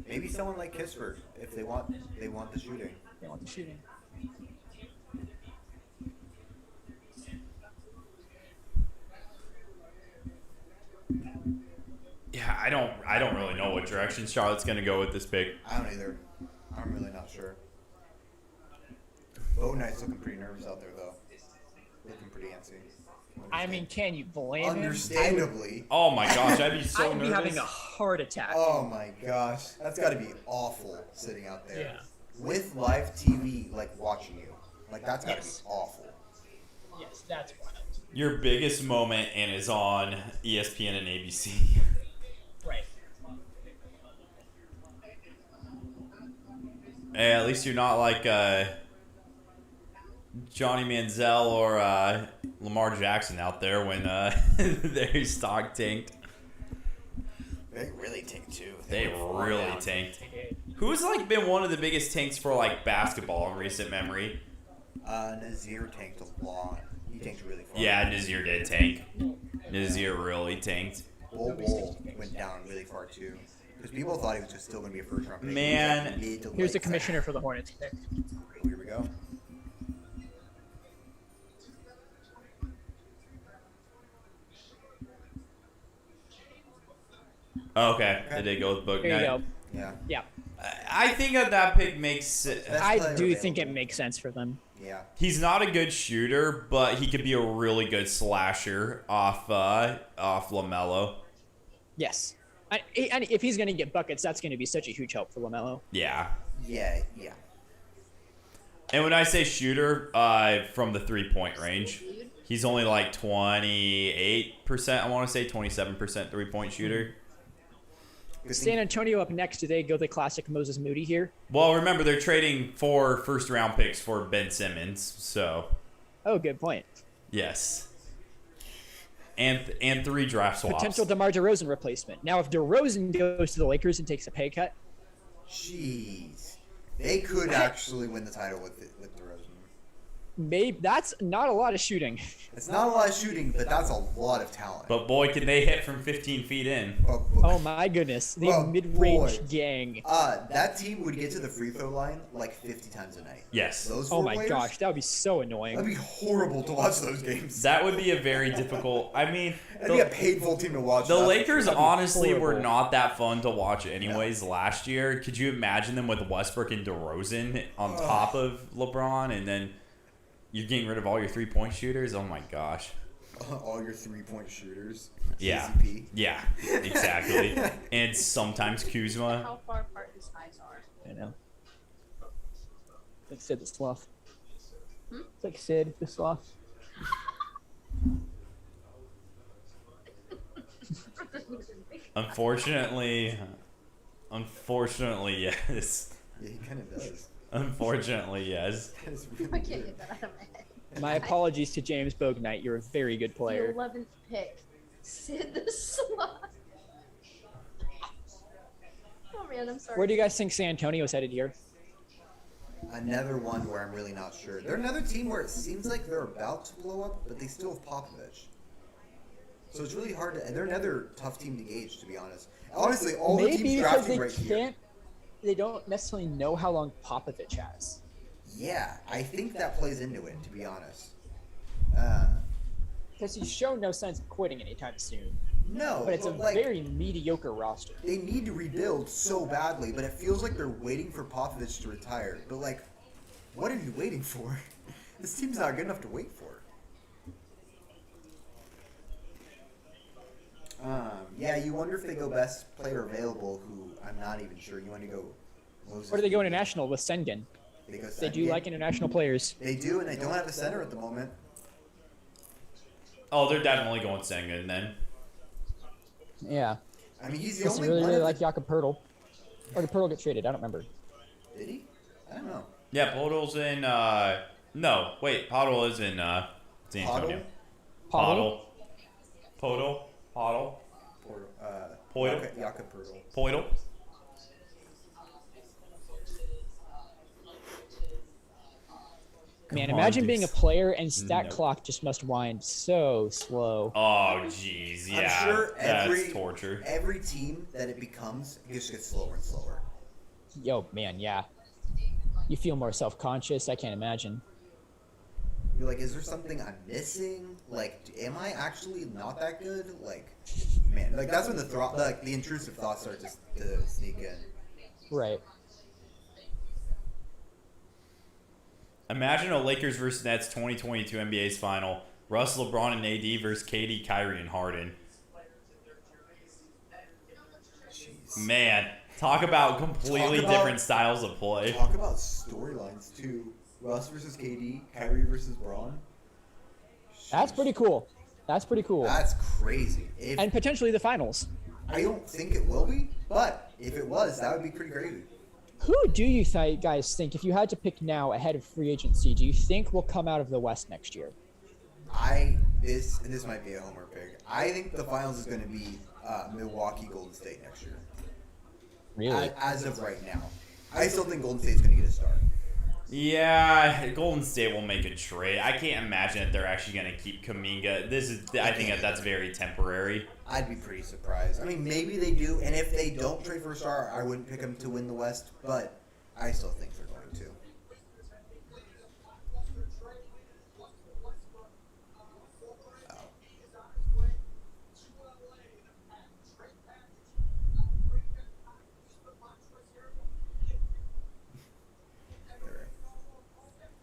Maybe someone like Kispert if they want the shooting. They want the shooting. Yeah, I don't really know what direction Charlotte's gonna go with this pick. I don't either. I'm really not sure. Bo Knight's looking pretty nervous out there though. Looking pretty antsy. I mean, can you blame him? Understandably. Oh my gosh, I'd be so I'd be nervous. having a heart attack. Oh my gosh, that's got to be awful sitting out there Yeah. with live TV like watching you. Like that's got to Yes. be awful. Yes, that's wild. Your biggest moment and is on ESPN and ABC. Right. Hey, at least you're not like Johnny Manziel or Lamar Jackson out there when their stock tanked. They really take two. They were far really down. tanked. Who's like been one of the biggest tanks for like basketball in recent memory? Nazir tanked a lot. He tanked really far. Yeah, Nazir did tank. Nazir really tanked. Bull went down really far too. Because people thought he was just still going to be a first round pick. Man. He was mid to Here's the late commissioner for the Hornets pick. second. Oh, here we go. Okay, they did go with Book Here you Knight. go. Yeah. Yeah. I think that pick makes. Best I player do think it available. makes sense for them. Yeah. He's not a good shooter, but he could be a really good slasher off Lamelo. Yes. And if he's going to get buckets, that's going to be such a huge help for LaMelo. Yeah. Yeah. Yeah. And when I say shooter, from the 3-point range, he's only like 28%. I want to say 27% 3-point shooter. Good San thing- Antonio up next. Do they go the classic Moses Moody here? Well, remember they're trading 4 first-round picks for Ben Simmons, so Oh, good point. yes. And 3 draft swaps. Potential DeMar DeRozan replacement. Now, if DeRozan goes to the Lakers and takes a pay cut, Jeez. They could actually win the title with DeRozan. maybe that's not a lot of shooting. It's not a lot of shooting, but that's a lot of talent. But boy, can they hit from 15 feet in. Oh my goodness, the Oh, mid-range boy. gang. That team would get to the free throw line like 50 times a night. Yes. Those Oh four my players, gosh, that would be so annoying. that'd be horrible to watch those games. That would be a very difficult. I mean, That'd be a painful team to watch. the that's for Lakers sure. honestly were horrible. not that fun to watch anyways last year. Could you imagine them with Westbrook and DeRozan on top of LeBron, and then you're getting rid of all your 3-point shooters? Oh my gosh. All your 3-point shooters. Yeah. KCP. Yeah, exactly. And sometimes Kuzma. How far apart his eyes are. I know. Like Sid the Sloth. It's like Sid the Sloth. Unfortunately, yes. Yeah, he kind of does. Unfortunately, yes. That is I really can't weird. get that out of my head. My apologies to James Bognite. You're a very good The player. 11th pick. Sid the Sloth. Oh man, I'm sorry. Where do you guys think San Antonio's headed here? Another one where I'm really not sure. They're another team where it seems like they're about to blow up, but they still have Popovich. So it's really hard to. They're another tough team to gauge, to be honest. Honestly, all the Maybe teams because drafting they right here. can't, they don't necessarily know how long Popovich has. Yeah, I think that plays into it, to be honest. Because he's shown no signs of quitting anytime soon. No, But it's a like, very mediocre roster. they need to rebuild so badly, but it feels like they're waiting for Popovich to retire. But like, what are you waiting for? This team's not good enough to wait for. Yeah, you wonder if they go best player available, who I'm not even sure. You want to go Moses? Or do they go international with Sengun? They go They do Sengun? like international players. They do, and they don't have a center at the moment. Oh, they're definitely going Sengun then. Yeah. I mean, he's the Because only they really, one. really of like the- Jakob Pertl. Or did Pertl get traded? I don't remember. Did he? I don't know. Yeah, Podol's in. No, wait, Podol is in San Antonio. Podl? Podol. Podol. Poidel? Jakob Pertl. Poidel. Man, Come on, imagine being a dudes. player and stat Nope. clock just must wind so slow. Oh, jeez, yeah. I'm sure that's torture. every team that it becomes, it just gets slower and slower. Yo, man, yeah. You feel more self-conscious. I can't imagine. You're like, is there something I'm missing? Like, am I actually not that good? Like, man, like that's when the intrusive thoughts start to sneak in. Right. Imagine a Lakers versus Nets 2022 NBA's final. Russ, LeBron, and AD versus KD, Kyrie, and Harden. Jeez. Man, talk about completely Talk about- different styles of play. Talk about storylines too. Russ versus KD, Kyrie versus Braun. That's pretty cool. That's pretty cool. That's crazy. If, And potentially the finals. I don't think it will be, but if it was, that would be pretty crazy. Who do you guys think, if you had to pick now ahead of free agency, do you think will come out of the West next year? This might be a homer pick. I think the finals is going to be Milwaukee Golden State next year. Really? As of right now, I still think Golden State's going to get a start. Yeah, Golden State will make a trade. I can't imagine that they're actually going to keep Kuminga. I think that's very temporary. I'd be pretty surprised. I mean, maybe they do, and if they don't trade for a star, I wouldn't pick them to win the West, but I still think they're going to.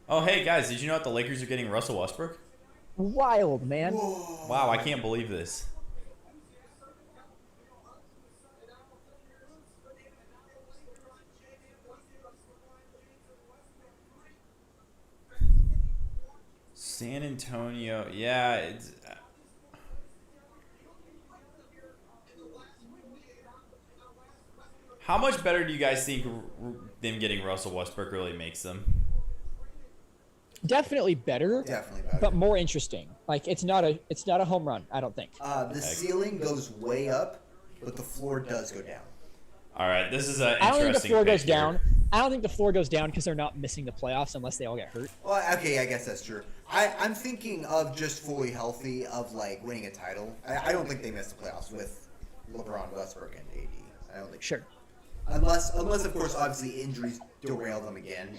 Oh, hey, guys, did you know that the Lakers are getting Russell Westbrook? Wild, man. Wow, I can't believe this. San Antonio, yeah, it's... How much better do you guys think them getting Russell Westbrook really makes them? Definitely better, Definitely better. but more interesting. Like it's not a home run, I don't think. The ceiling goes way up, but the floor does go down. All right, this is an I don't think the interesting floor pick goes here. down. I don't think the floor goes down because they're not missing the playoffs unless they all get hurt. Well, okay, I guess that's true. I'm thinking of just fully healthy, of like winning a title. I don't think they miss the playoffs with LeBron, Westbrook, and AD. I don't think. Sure. Unless of course, obviously injuries derail them again,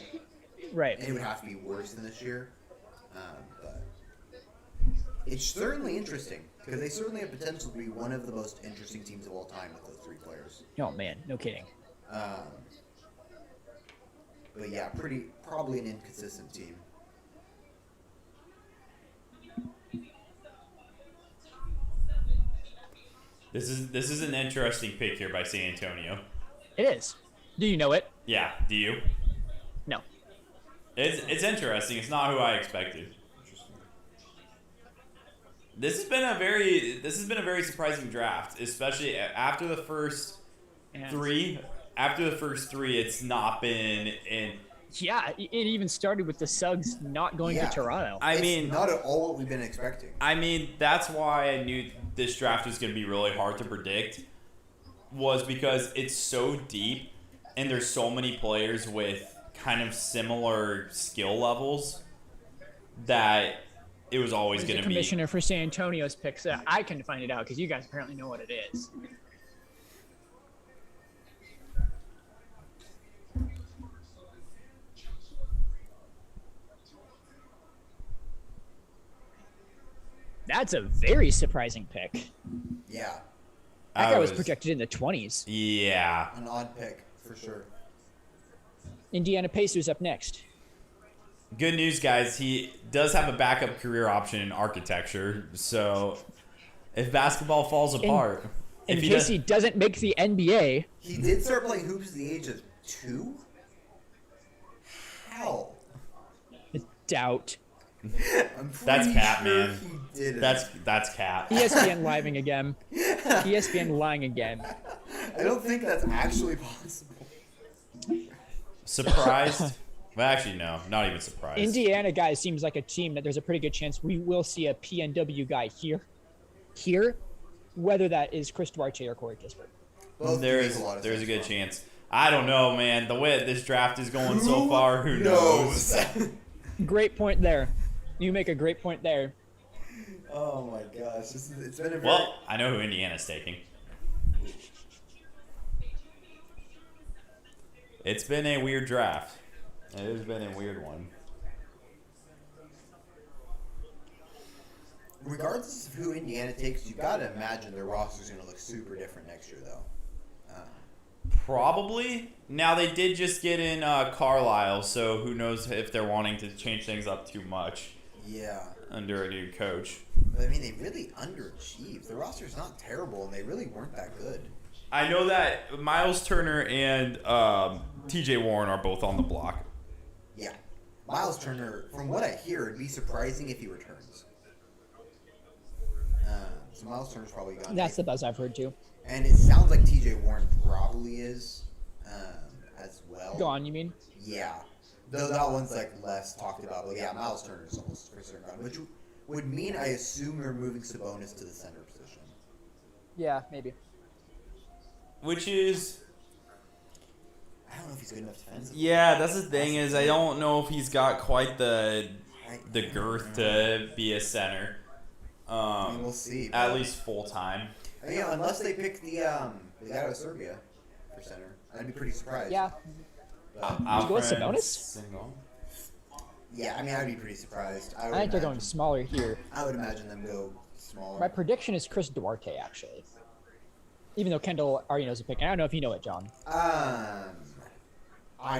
Right. and it would have to be worse than this year. But it's certainly interesting because they certainly have potential to be one of the most interesting teams of all time with those three players. Oh man, no kidding. But yeah, probably an inconsistent team. This is an interesting pick here by San Antonio. It is. Do you know it? Yeah, do you? No. It's interesting. It's not who I expected. This has been a very surprising draft, especially after the first three. After the first three, it's not been in. Yeah, it even started with the Suggs not going Yeah. to Toronto. I It's mean, not at all what we've been expecting. I mean, that's why I knew this draft was going to be really hard to predict, was because it's so deep and there's so many players with kind of similar skill levels that it was always Who's going the to be. commissioner for San Antonio's pick? So I can find it out because you guys apparently know what it is. That's a very surprising pick. Yeah, That guy was was projected in the 20s. Yeah. an odd pick for sure. Indiana Pacers up next. Good news, guys. He does have a backup career option in architecture. So if basketball falls apart, In if case does- he doesn't make the NBA, He did start playing hoops at the age of 2. How? doubt. I'm That's pretty cap, sure man. He did. that's cap. ESPN lying again. ESPN lying again. I don't think that's actually possible. Surprised? Well, actually, no. Not even surprised. Indiana guys seems like a team that there's a pretty good chance we will see a PNW guy here, whether that is Chris Duarte or Corey Kispert. Both There's make a lot of a sense good for him. chance. I don't know, man. The way that this draft is going so far, who knows? Great point there. You make a great point there. Oh my gosh, it's been a very. Well, I know who Indiana's taking. It's been a weird draft. It has been a weird one. Regardless of who Indiana takes, you gotta imagine their roster's gonna look super different next year, though. Probably. Now, they did just get in Carlisle, so who knows if they're wanting to change things up too much Yeah. under a new coach. But, I mean, they really underachieved. The roster's not terrible, and they really weren't that good. I know that Miles Turner and TJ Warren are both on the block. Yeah. Miles Turner, from what I hear, it'd be surprising if he returns. So Miles Turner's probably gone. That's the buzz I've heard too. And it sounds like TJ Warren probably is as well. Go on, you mean? Yeah. Though that one's like less talked about. But yeah, Miles Turner's almost for certain gone. Which would mean, I assume, you're moving Sabonis to the center position. Yeah, maybe. Which is... I don't know if he's good enough defensively. Yeah, that's the thing is I don't know if he's got quite the girth to be a center. I mean, we'll see. At but- least full-time. Yeah, unless they pick the guy out of Serbia for center. I'd be pretty surprised. Yeah. But, you go with Alfred Sabonis? Single. yeah, I mean, I'd be pretty surprised. I think they're going smaller here. I would imagine them go smaller. My prediction is Chris Duarte, actually. Even though Kendall already knows a pick. I don't know if you know it, John. I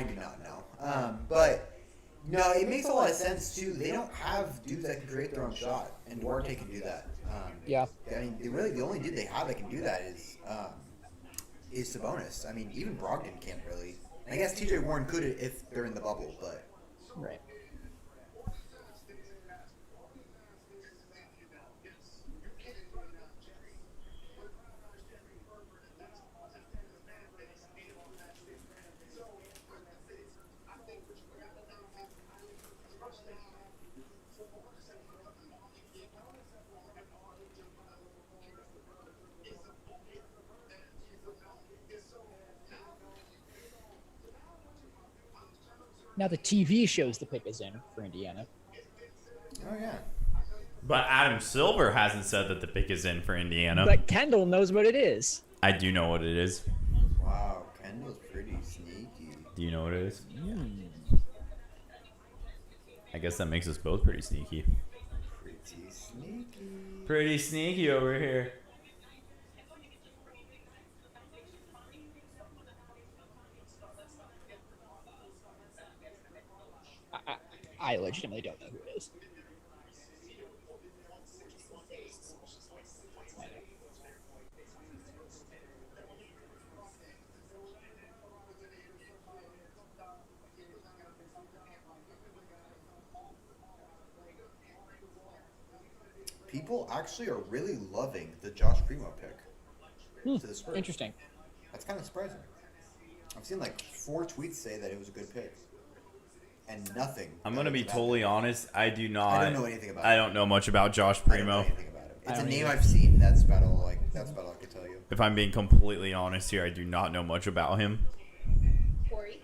do not know. But no, it makes a lot of sense too. They don't have dudes that can create their own shot, and Duarte can do that. Yeah. I mean, the only dude they have that can do that is Sabonis. I mean, even Brogdon can't really. I guess TJ Warren could if they're in the bubble, but Right. Now the TV shows the pick is in for Indiana. oh yeah. But Adam Silver hasn't said that the pick is in for Indiana. But Kendall knows what it is. I do know what it is. Wow, Kendall's pretty sneaky. Do you know what it is? I guess that makes us both pretty sneaky. Pretty sneaky. Pretty sneaky over here. I legitimately don't know who it is. People actually are really loving the Josh Primo pick to the Spurs. Interesting. That's kind of surprising. I've seen like 4 tweets say that it was a good pick, and nothing. I'm gonna be about totally it. honest. I do not. I don't know anything about I it. don't know much about Josh I don't know Primo. anything about it. It's a don't name either. I've seen. That's about all. That's about all I can tell you. If I'm being completely honest here, I do not know much about him. Corey.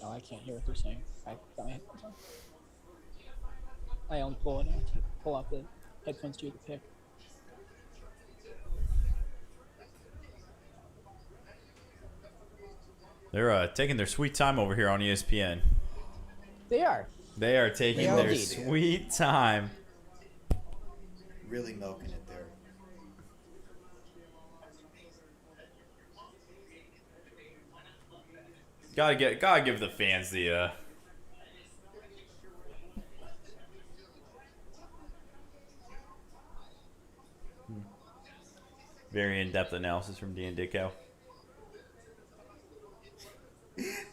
Oh, I can't hear what they're saying. I got my headphones on. I only pull out the headphones to the pick. They're taking their sweet time over here on ESPN. They are. They are taking They are their indeed. sweet time. Really milking it there. Gotta give the fans the very in-depth analysis from Dan Dicko.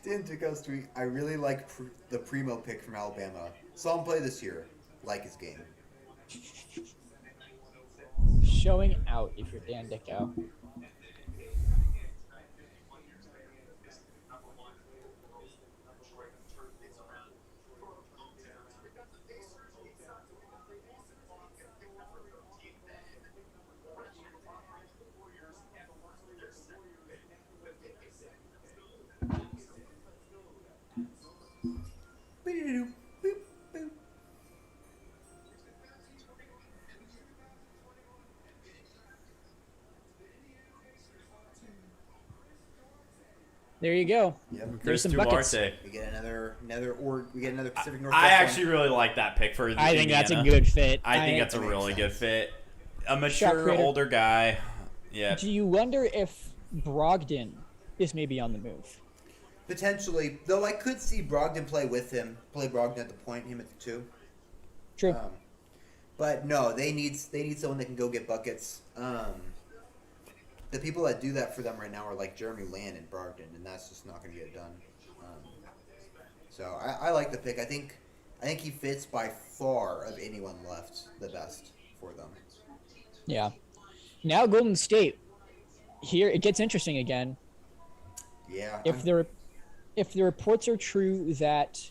Dan Dicko's tweet. I really like the Primo pick from Alabama. Saw him play this year. Like his game. Showing out if you're Dan Dicko. There you go. Yep. There's Chris some buckets. Duarte. We get another Pacific Northwest. I one. actually really like that pick for I think that's a Indiana. good fit. I think that's a makes really good sense. fit. A Shot mature, creator. older guy. Yeah. Do you wonder if Brogdon is maybe on the move? Potentially, though I could see Brogdon play with him. Play Brogdon at the point, him at the 2. True. But no, they need someone that can go get buckets. The people that do that for them right now are like Jeremy Lamb and Brogdon, and that's just not going to get done. So I like the pick. I think he fits by far of anyone left the best for them. Yeah. Now Golden State. Here it gets interesting again. Yeah. If the reports are true that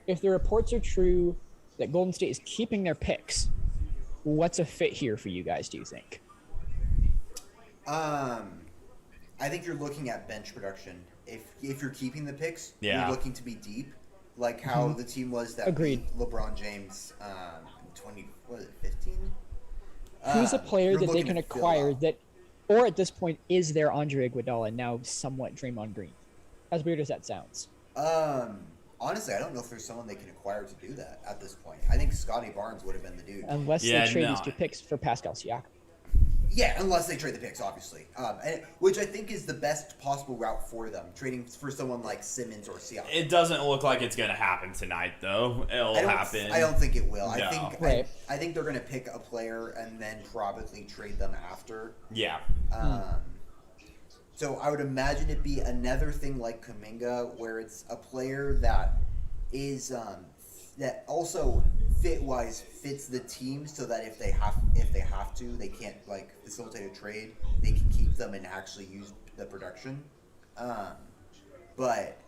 if the reports are true that Golden State is keeping their picks, what's a fit here for you guys, do you think? I think you're looking at bench production. If you're keeping the picks, Yeah. you're looking to be deep, like how the team was that Agreed. beat LeBron James 15? Who's a player you're that they looking can to fill acquire out. that, or at this point, is their Andre Iguodala now somewhat Draymond Green? As weird as that sounds. Honestly, I don't know if there's someone they can acquire to do that at this point. I think Scotty Barnes would have been the dude. Unless Yeah, they trade no. these 2 picks for Pascal Siakam. Yeah, unless they trade the picks, obviously. Which I think is the best possible route for them, trading for someone like Simmons or Siakam. It doesn't look like it's gonna happen tonight, though. It'll happen. I don't think it will. No. Right. I think they're going to pick a player and then probably trade them after. Yeah. So I would imagine it'd be another thing like Kuminga, where it's a player that is that also fit-wise fits the team, so that if they have to, they can't like facilitate a trade. They can keep them and actually use the production. But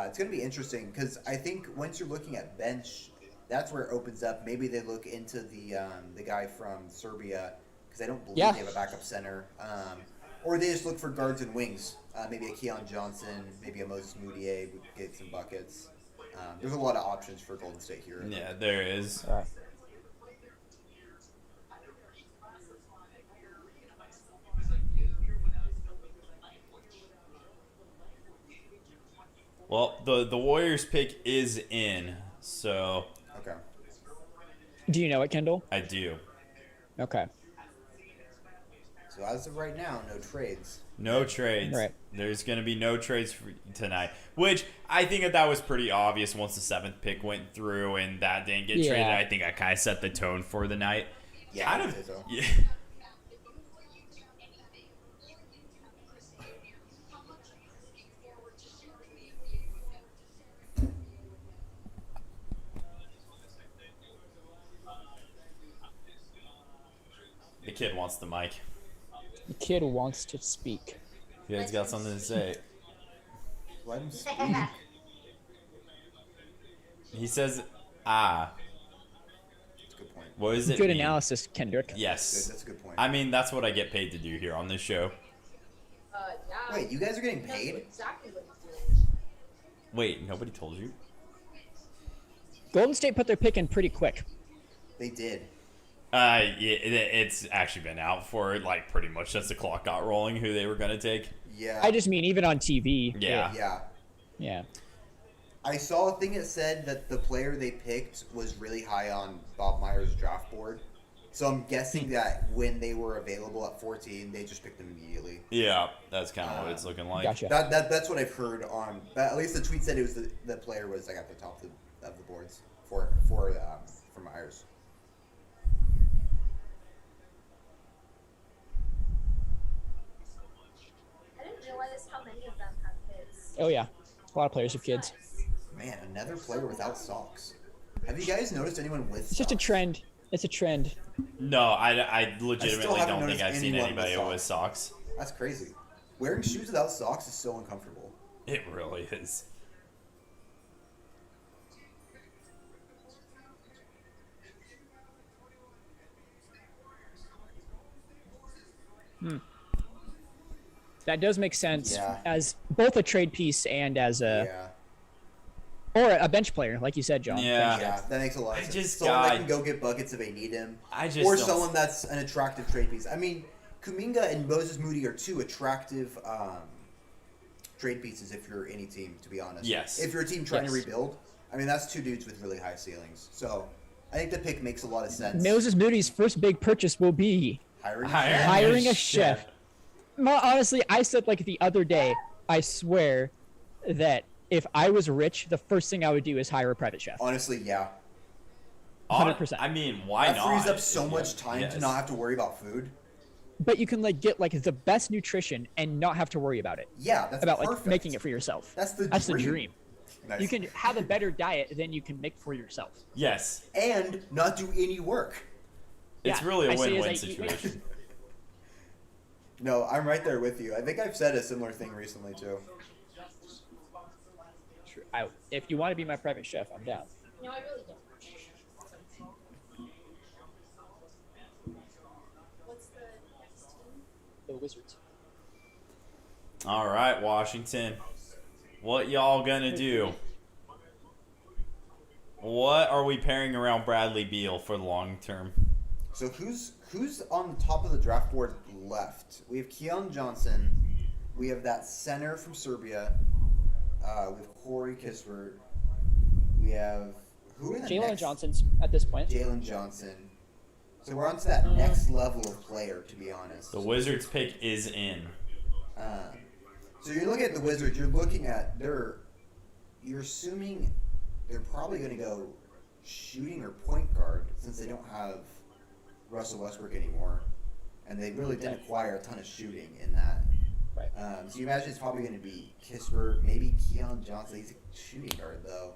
it's going to be interesting because I think once you're looking at bench, that's where it opens up. Maybe they look into the guy from Serbia because I don't believe Yeah. they have a backup center. Or they just look for guards and wings. Maybe a Keon Johnson, maybe a Moses Moutier would get some buckets. There's a lot of options for Golden State here. Yeah, there is. All right. Well, the Warriors pick is in, so Okay. Do you know it, Kendall? I do. Okay. So as of right now, no trades. No trades. Right. There's going to be no trades for tonight, which I think that was pretty obvious once the 7th pick went through and that didn't get Yeah. traded. I think I kind of set the tone for the night. Yeah, Kind I of. would say so. Yeah. The kid wants the mic. The kid wants to speak. He's got something to say. Let him speak. He says, ah. That's a good point. What does it Good mean? analysis, Kendrick. Yes. That's a good point. I mean, that's what I get paid to do here on this show. Yeah, Wait, you guys are getting That's paid? exactly what he did. Wait, nobody told you? Golden State put their pick in pretty quick. They did. Yeah, it's actually been out for like pretty much since the clock got rolling who they were gonna take. Yeah. I just mean even on TV. Yeah. Yeah. Yeah. I saw a thing that said that the player they picked was really high on Bob Meyer's draft board. So I'm guessing that when they were available at 14, they just picked them immediately. Yeah, that's kind of what it's looking like. Gotcha. That's what I've heard on. But at least the tweet said it was the player was like at the top of the boards for Myers. I didn't realize how many of them have kids. Oh yeah, a lot of players have kids. Man, another player without socks. Have you guys noticed anyone with? It's just a socks? trend. It's a trend. No, I legitimately haven't don't think noticed I've seen anyone with anybody with socks. That's crazy. Wearing shoes without socks is so uncomfortable. It really is. That does make sense Yeah. as both a trade piece and as a or a bench player, like you said, John. Yeah. Yeah, that makes a lot of sense. just Someone that got- can go get buckets if they need him. I just or don't- someone that's an attractive trade piece. I mean, Kuminga and Moses Moody are two attractive trade pieces if you're any team, to be honest. Yes. If you're a team trying to Yes. rebuild, I mean, that's two dudes with really high ceilings. So I think the pick makes a lot of sense. Moses Moody's first big purchase will be hiring a chef. Well, honestly, I said like the other day, I swear that if I was rich, the first thing I would do is hire a private chef. Honestly, yeah. 100%. I mean, why That not? frees up so much time Yes. to not have to worry about food. But you can like get like the best nutrition and not have to worry about it. Yeah, that's About perfect. like making it for yourself. That's the That's dream. the dream. Nice. You can have a better diet than you can make for yourself. Yes. and not do any work. It's Yeah, really I a say as win-win I eat- situation. No, I'm right there with you. I think I've said a similar thing recently too. If you want to be my private chef, I'm down. No, I really don't. What's the next team? The Wizards. All right, Washington. What y'all gonna do? What are we pairing around Bradley Beal for the long term? So who's on the top of the draft board left? We have Keon Johnson. We have that center from Serbia. We have Corey Kispert. We have who are the Jalen next? Johnson's at this point. Jalen Johnson. So we're on to that next level of player, to be honest. The Wizards pick is in. So you're looking at the Wizards. You're looking at you're assuming they're probably going to go shooting or point guard since they don't have Russell Westbrook anymore, and they really didn't acquire a ton of shooting in that. Right. So you imagine it's probably going to be Kispert, maybe Keon Johnson. He's a shooting guard though.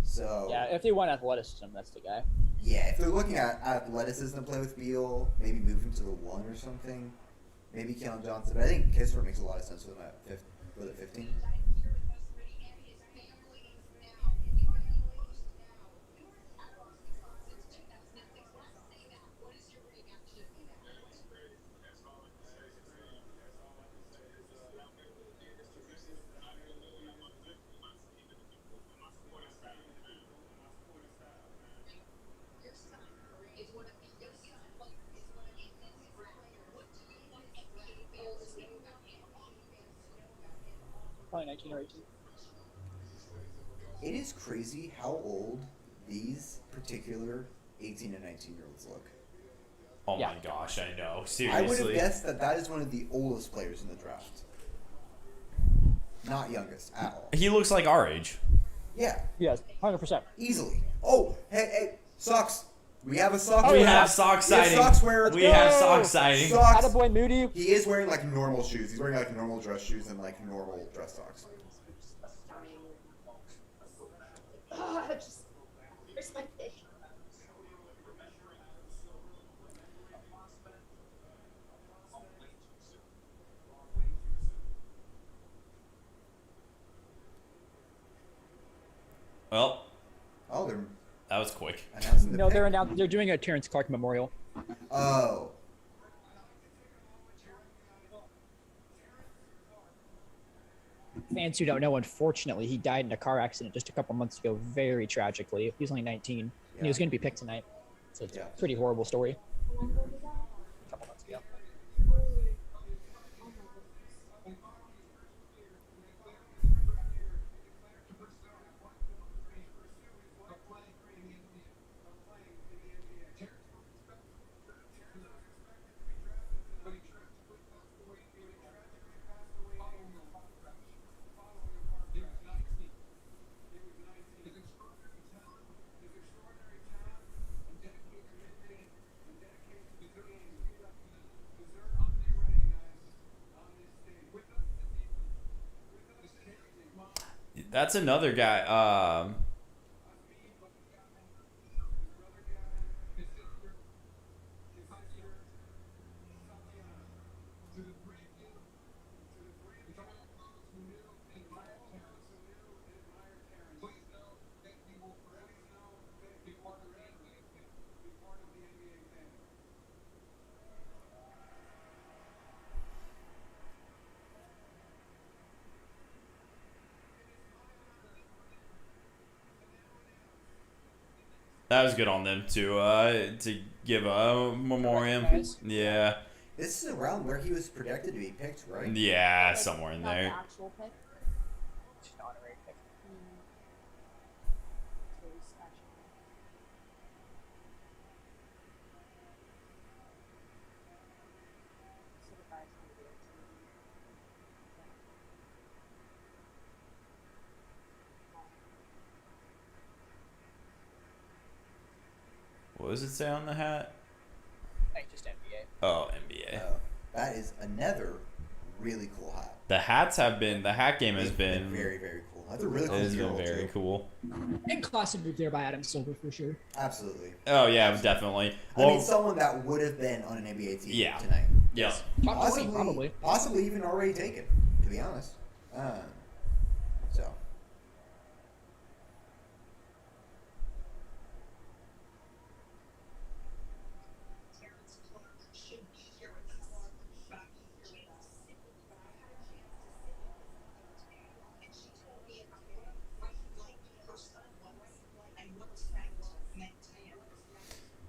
So Yeah, if they want athleticism, that's the guy. yeah, if they're looking at athleticism to play with Beal, maybe move him to the 1 or something. Maybe Keon Johnson, but I think Kispert makes a lot of sense with him at 15. Probably 19 or 18. It is crazy how old these particular 18 and 19-year-olds look. Oh Yeah. my gosh, I know. I would have Seriously. guessed that is one of the oldest players in the draft. Not youngest at all. He looks like our age. Yeah, Yes, 100%. easily. Oh, hey, socks. We have a sock. Oh, We yeah. have sock We have sighting. socks wearer. We have go. sock sighting. Socks. Attaboy Moody. He is wearing like normal shoes. He's wearing like normal dress shoes and like normal dress socks. Where's my pick? Well, Oh, they're that was quick. announcing the No, pick. they're doing a Terrence Clark memorial. Oh. fans who don't know, unfortunately, he died in a car accident just a couple months ago, very tragically. He was only 19, and he was Yeah. going to be picked tonight. So it's Yeah. a pretty horrible story. How long ago was that? A couple months ago. Holy. Oh my goodness. That's another guy. That was good on them to give a memoriam. Recognize. Yeah, This is around where he was projected to be picked, right? yeah, somewhere in Not there. the actual pick. Just an honorary pick. So it's actually. So the guy's gonna be able to- What does it say on the hat? I think just NBA. Oh, NBA. That is another really cool hat. The hats have been. The hat game has It's been. very, very cool. That's a really It cool has been mural, very too. cool. And classic move there by Adam Silver for sure. Absolutely. Oh yeah, definitely. I mean, Well, someone that would have been on an NBA team Yeah. tonight. yeah. Top 20, probably. Possibly even already taken, to be honest. So.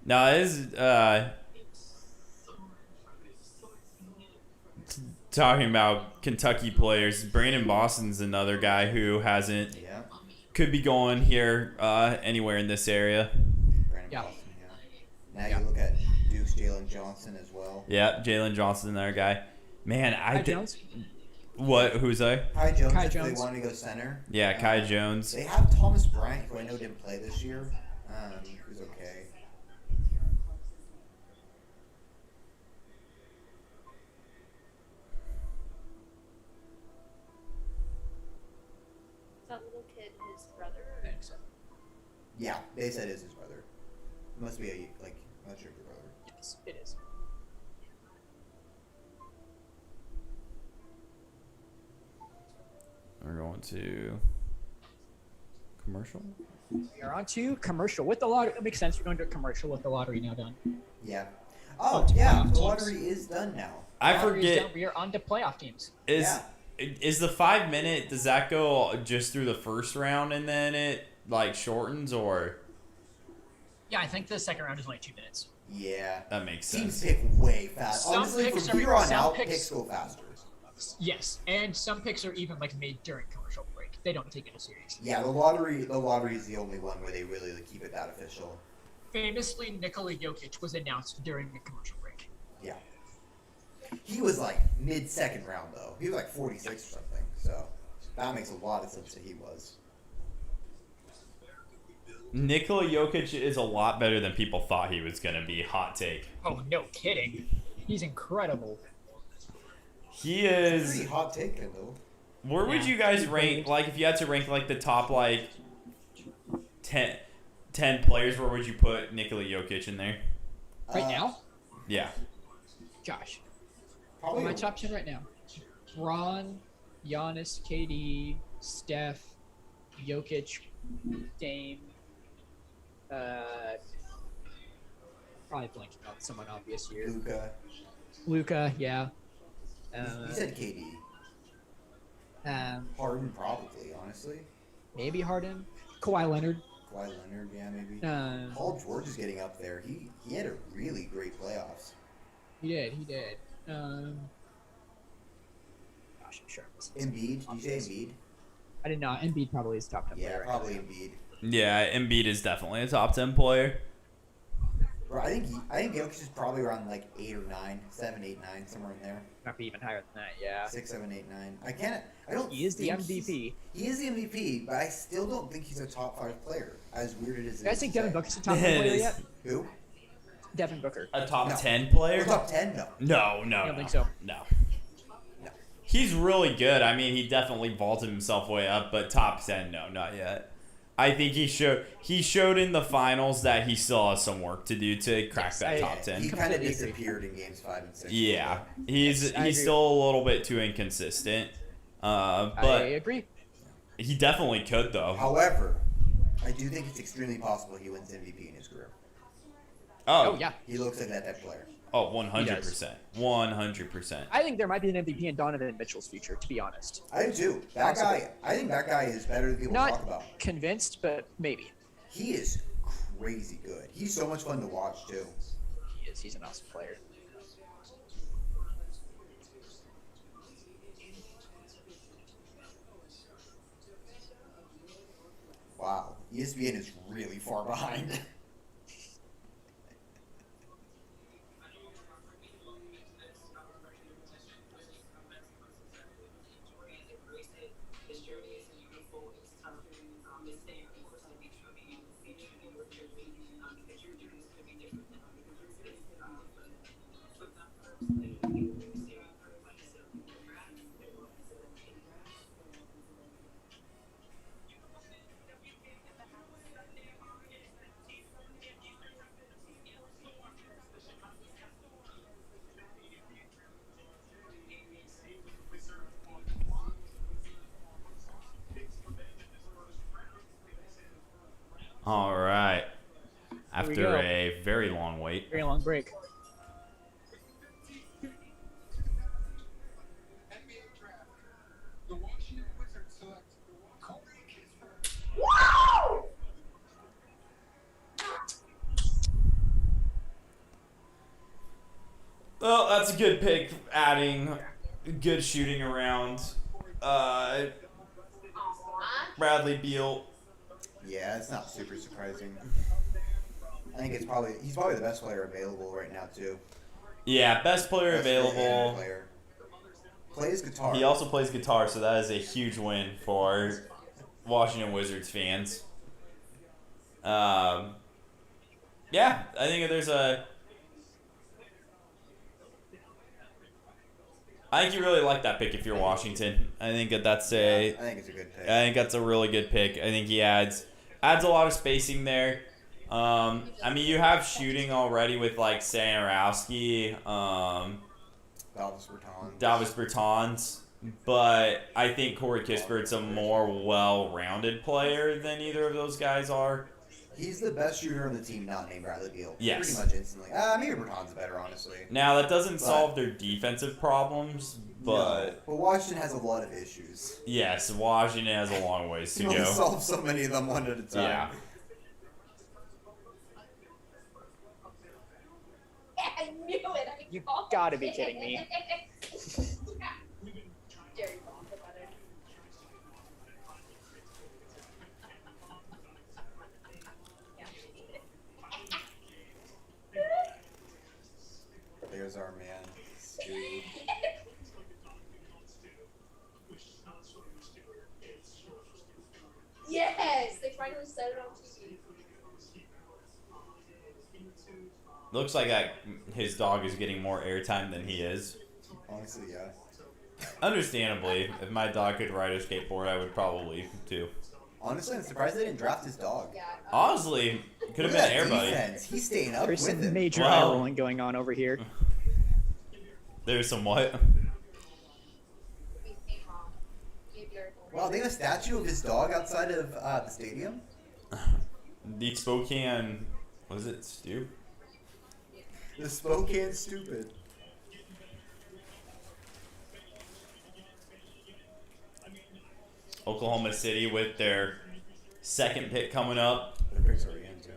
Now it is talking about Kentucky players. Brandon Boston's another guy who hasn't Yeah. could be going here anywhere in this area. Brandon Yeah. Boston, yeah. Now you look at Duke's Jalen Johnson as well. Yeah, Jalen Johnson, another guy. Man, I Kai did. Jones. What? Who's that? Kai Jones, Kai if they Jones. wanted to go center. Yeah, Kai Jones. They have Thomas Bryant, who I know didn't play this year. Who's okay. Is that little kid his brother? I think so. Yeah, they said it's his brother. Must be I'm not sure if your brother. Yes, it is. We're going to commercial. We are on to commercial with the lottery. It makes sense. We're going to a commercial with the lottery now done. Yeah. Oh, Oh, yeah, playoff the teams. lottery is done now. I Lottery is forget. done. We are on to playoff teams. Is the 5 minute? Does that go just through the first round and then it like shortens, or Yeah, I think the second round is only 2 minutes. Yeah. that makes Teams sense? pick way fast. Some Honestly, picks from are- here on some out, picks- picks go faster. Yes, and some picks are even like made during commercial break. They don't take it as seriously. Yeah, the lottery is the only one where they really keep it that official. Famously, Nikola Jokic was announced during the commercial break. Yeah. He was like mid-second round though. He was like 46 or something. So that makes a lot of sense that he was. Nikola Jokic is a lot better than people thought he was gonna be. Hot take. Oh, no kidding. He's incredible. He is. Pretty hot take, Kendall. Where would Yeah. you guys rank? Like, if you had to rank like the top like 10 players, where would you put Nikola Jokic in there? Right now? Yeah. Josh. Probably My top 10 right now. Braun, Giannis, KD, Steph, Jokic, Dame, probably blanking out someone obvious here. Luka. Luca, yeah. He said KD. Harden probably, honestly. Maybe Harden, Kawhi Leonard. Kawhi Leonard, yeah, maybe. Um, Paul George is getting up there. He had a really great playoffs. He did. Gosh, I'm sure. Embiid, did you say Embiid? I did not. Embiid probably is top 10 Yeah, player. probably Embiid. Yeah, Embiid is definitely a top 10 player. Bro, I think Jokic is probably around like 8 or 9, 7, 8, 9, somewhere in there. Might be even higher than that. Yeah. 6, 7, 8, 9. I don't. He is the think MVP. He is the MVP, but I still don't think he's a top 5 player. As weird as it is. You guys think Devin to say. Booker's a top 10 player yet? Who? Devin Booker. A top No. 10 player? Or top 10? No. No. I don't think so. No. No. He's really good. I mean, he definitely vaulted himself way up, but top 10, no, not yet. I think he showed in the finals that he still has some work to do to crack that top 10. He kind of Completely agree. disappeared in games 5 and 6. Yeah, he's agree. still a little bit too inconsistent. I But agree. he definitely could though. However, I do think it's extremely possible he wins MVP in his career. Oh yeah. He looks like that type of player. Oh, 100%. 100%. I think there might be an MVP in Donovan Mitchell's future. To be honest. I do too. That guy. I think that guy is better than people Not talk about. convinced, but maybe. He is crazy good. He's so much fun to watch too. He is. He's an awesome player. Wow. ESPN is really far behind. All right. we After go. a very long wait. Very long break. NBA draft. The Washington Wizards select Corey Kispert. Well, that's a good pick. Adding good shooting around. Bradley Beal. Yeah, it's not super surprising. I think he's probably the best player available right now too. Yeah, best player Best available. Player. Plays guitar. He also plays guitar, so that is a huge win for Washington Wizards fans. Yeah, I think there's a. I think you really like that pick if you're Washington. I think that's a. I think it's a good pick. I think that's a really good pick. I think he adds a lot of spacing there. I mean, you have shooting already with like Sanarowski, Davis Bertans, but I think Corey Kispert's a more well-rounded player than either of those guys are. He's the best shooter on the team, not named Bradley Beal. Yes. Pretty much instantly. Maybe Bertans better, honestly. Now that doesn't But- solve their defensive problems, but No, but Washington has a lot of issues. yes, Washington has a long ways to You only go. solve so many of them one at a time. Yeah. I knew it. I You called gotta be it. kidding me. Jerry Bond, the mother. There's our man, Stu. Yes, they finally said it on TV. Looks like his dog is getting more airtime than he is. Honestly, yeah. Understandably, if my dog could ride a skateboard, I would probably too. Honestly, I'm surprised they didn't draft his dog. Yeah. Honestly, could have Look at been Air that Buddy. defense. He's staying up There's with some him. major Wow. eye rolling going on over here. There's some what? Wow, they have a statue of his dog outside of the stadium? The Spokane, what is it, Stu? The Spokane Stupid. Oklahoma City with their second pick coming up. Their picks already in, too.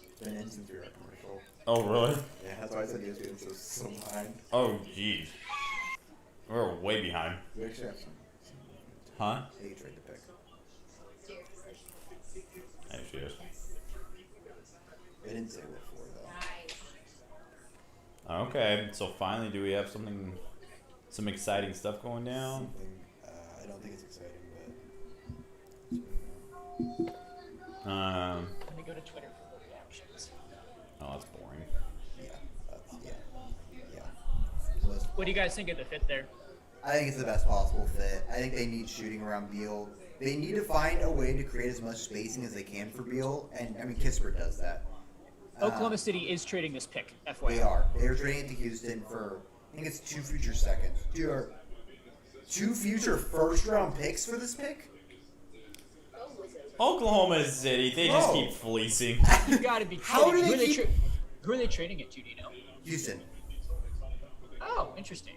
It's been in since we were at commercial. Oh, really? Yeah, that's why I said he was getting so behind. Oh, jeez. We're way behind. We actually have some. Huh? They trade the pick. There she is. They didn't say what for, though. Okay, so finally, do we have some exciting stuff going down? Something, I don't think it's exciting, but. Let me go to Twitter for the reactions. Oh, that's boring. Yeah. So What do you guys think of the fit there? I think it's the best possible fit. I think they need shooting around Beal. They need to find a way to create as much spacing as they can for Beal, and I mean Kispert does that. Oklahoma City is trading this pick, They FYI. are. They are trading it to Houston for I think it's 2 future seconds. 2 future first round picks for this pick? Oklahoma City, they just Bro. keep fleecing. You gotta be How kidding. do they keep- Who are they trading it to, do you know? Houston. Oh, interesting.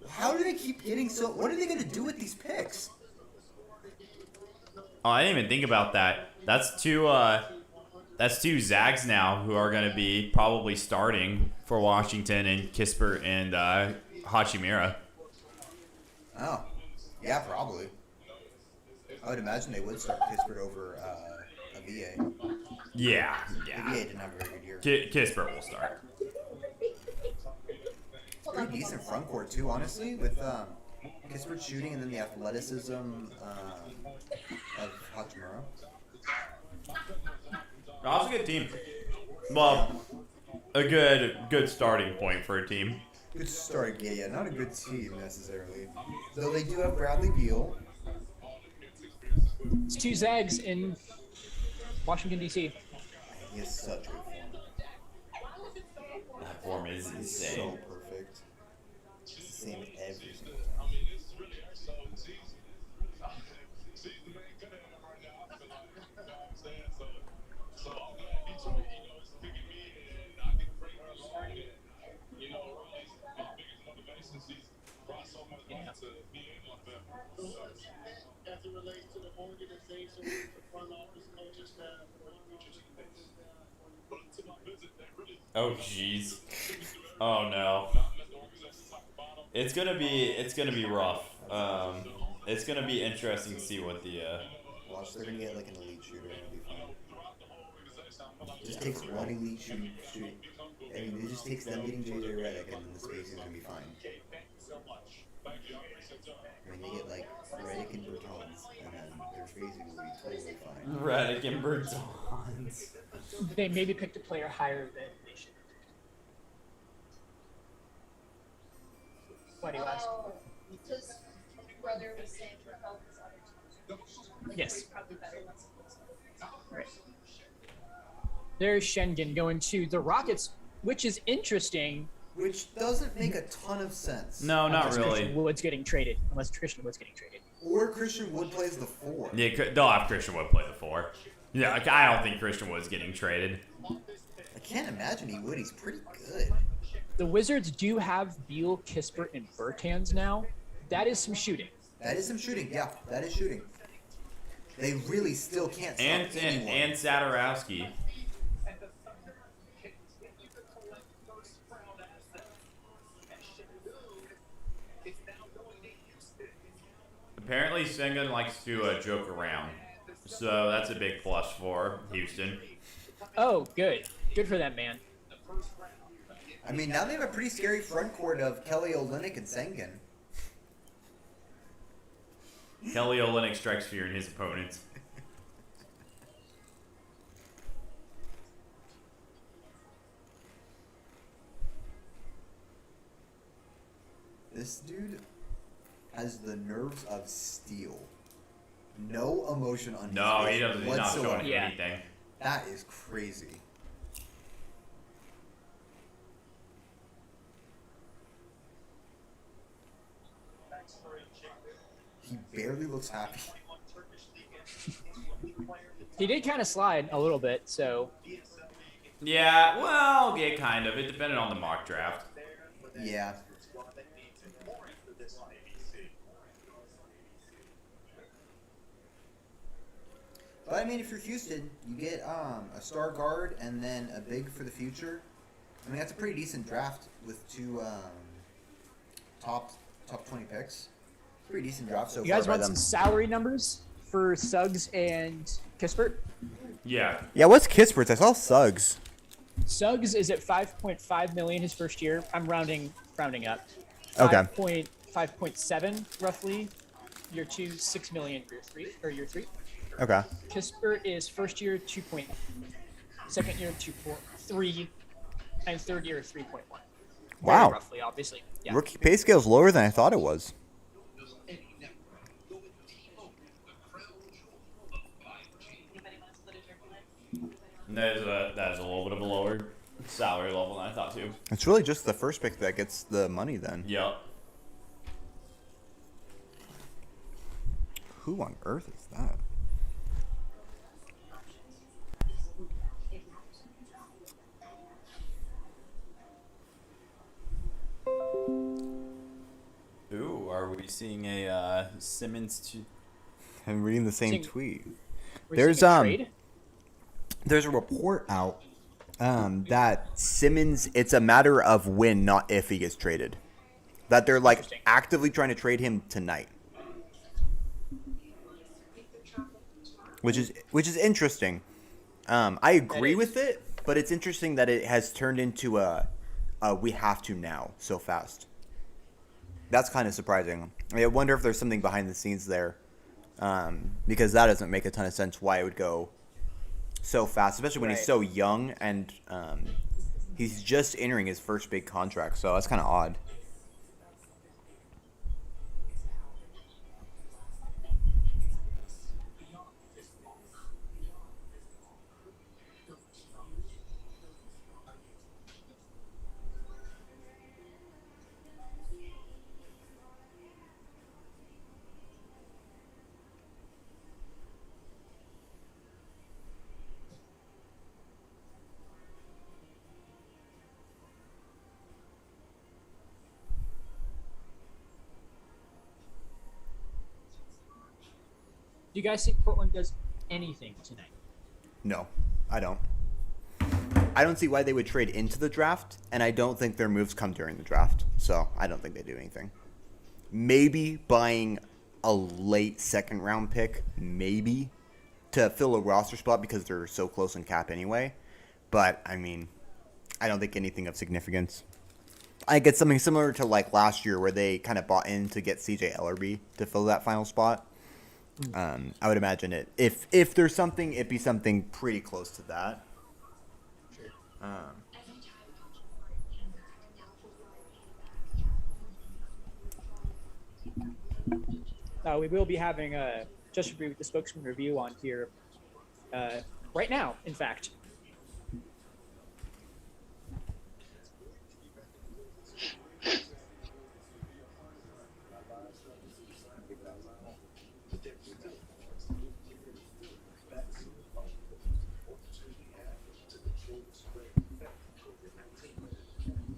How do they keep getting so what are they gonna do with these picks? Oh, I didn't even think about that. That's two Zags now who are going to be probably starting for Washington and Kispert and Hachimura. Oh. Yeah, probably. I would imagine they would start Kispert over Avia. Yeah. Avia didn't have a very good year. Kispert will start. Pretty decent front court too, honestly, with Kispert shooting and then the athleticism of Hachimura. That was a good team. Well, a good starting point for a team. Good start, yeah, not a good team necessarily. Though they do have Bradley Beal. It's 2 Zags in Washington, D.C. He has such good form. That form is So insane. perfect. It's the same every single I time. mean, it's really so season ain't good enough right now. I feel like, you know what I'm saying? So Detroit, is picking me, and I can bring her along. And, really, my biggest motivation, she's brought so much life to me and my family. As it relates to the organization, the front office, coaching staff, or future teammates. But to my visit, they really Oh jeez. Oh no. let the organization talk about them. It's gonna be rough. It's gonna be interesting to see what the Watch, they're gonna get like an elite shooter and it'll be fine. It just takes one elite shooting. I mean, it just takes them getting JJ Redick and then the spacing's gonna be fine. I mean, they get like Redick and Bertans, and then their spacing will be totally fine. Redick and Bertans. They maybe picked a player higher than they should. Why do you ask? Because brother was saying for help his other teams. Yes. Probably better once Right. There's Schengen going to the Rockets, which is interesting. Which doesn't make a ton of sense. No, not unless really. Christian Wood's getting traded. Unless Christian Wood's getting traded. Or Christian Wood plays the 4. Yeah, they'll have Christian Wood play the 4. Yeah, I don't think Christian Wood's getting traded. I can't imagine he would. He's pretty good. The Wizards do have Beal, Kispert, and Bertans now. That is some shooting. That is some shooting. Yeah, that is shooting. They really still can't stop And anyone. and Zadarowski. Apparently, Sengun likes to joke around, so that's a big plus for Houston. Oh, good. Good for that man. I mean, now they have a pretty scary front court of Kelly Olynyk and Sengun. Kelly Olynyk strikes fear in his opponents. This dude has the nerves of steel. No emotion on his No, face he doesn't. He's not whatsoever. showing Yeah. anything. That is crazy. He barely looks happy. He did kind of slide a little bit, so Yeah, well, yeah, kind of. It depended on the mock draft. Yeah. But I mean, if you're Houston, you get a star guard and then a big for the future. I mean, that's a pretty decent draft with two top 20 picks. Pretty decent draft so You guys far by want them. some salary numbers for Suggs and Kispert? Yeah. Yeah, what's Kispert's? I saw Suggs. Suggs is at 5.5 million his first year. I'm rounding up. Okay. 5.7 roughly. Year 2, 6 million year 3. Okay. Kispert is first year 2. Second year 2.3, and third year 3.1. Wow. Roughly, obviously. Yeah. Rookie pay scale's lower than I thought it was. That is a little bit of a lower salary level than I thought too. It's really just the first pick that gets the money then. Yep. Who on earth is that? Ooh, are we seeing a Simmons to? I'm reading the same Seeing- tweet. We're There's seeing a trade? there's a report out that Simmons, it's a matter of when, not if he gets traded. That they're like Interesting. actively trying to trade him tonight. Which is interesting. I agree is. with it, but it's interesting that it has turned into a we have to now so fast. That's kind of surprising. I wonder if there's something behind the scenes there, because that doesn't make a ton of sense why it would go so fast, especially when he's Right. so young and he's just entering his first big contract. So that's kind of odd. Do you guys think Portland does anything tonight? No, I don't. I don't see why they would trade into the draft, and I don't think their moves come during the draft. So I don't think they do anything. Maybe buying a late second round pick, maybe, to fill a roster spot because they're so close in cap anyway. But, I mean, I don't think anything of significance. I get something similar to like last year where they kind of bought in to get CJ Ellerby to fill that final spot. I would imagine it. If there's something, it'd be something pretty close to that. We will be having Just Agree with the Spokesman review on here right now, in fact.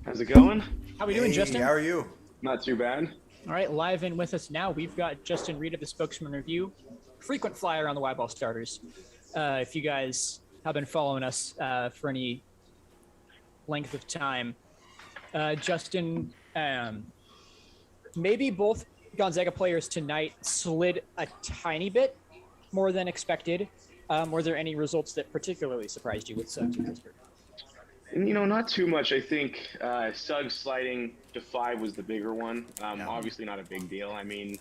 How's it going? How we doing, Justin? How are you? Not too bad. All right, live in with us now, we've got Justin Reed of the Spokesman Review, frequent flyer on the Y Ball starters. If you guys have been following us for any length of time, Justin, maybe both Gonzaga players tonight slid a tiny bit more than expected. Were there any results that particularly surprised you with Suggs and Kispert? And, you know, not too much. I think Suggs sliding to 5 was the bigger one. Obviously not a big deal. I mean,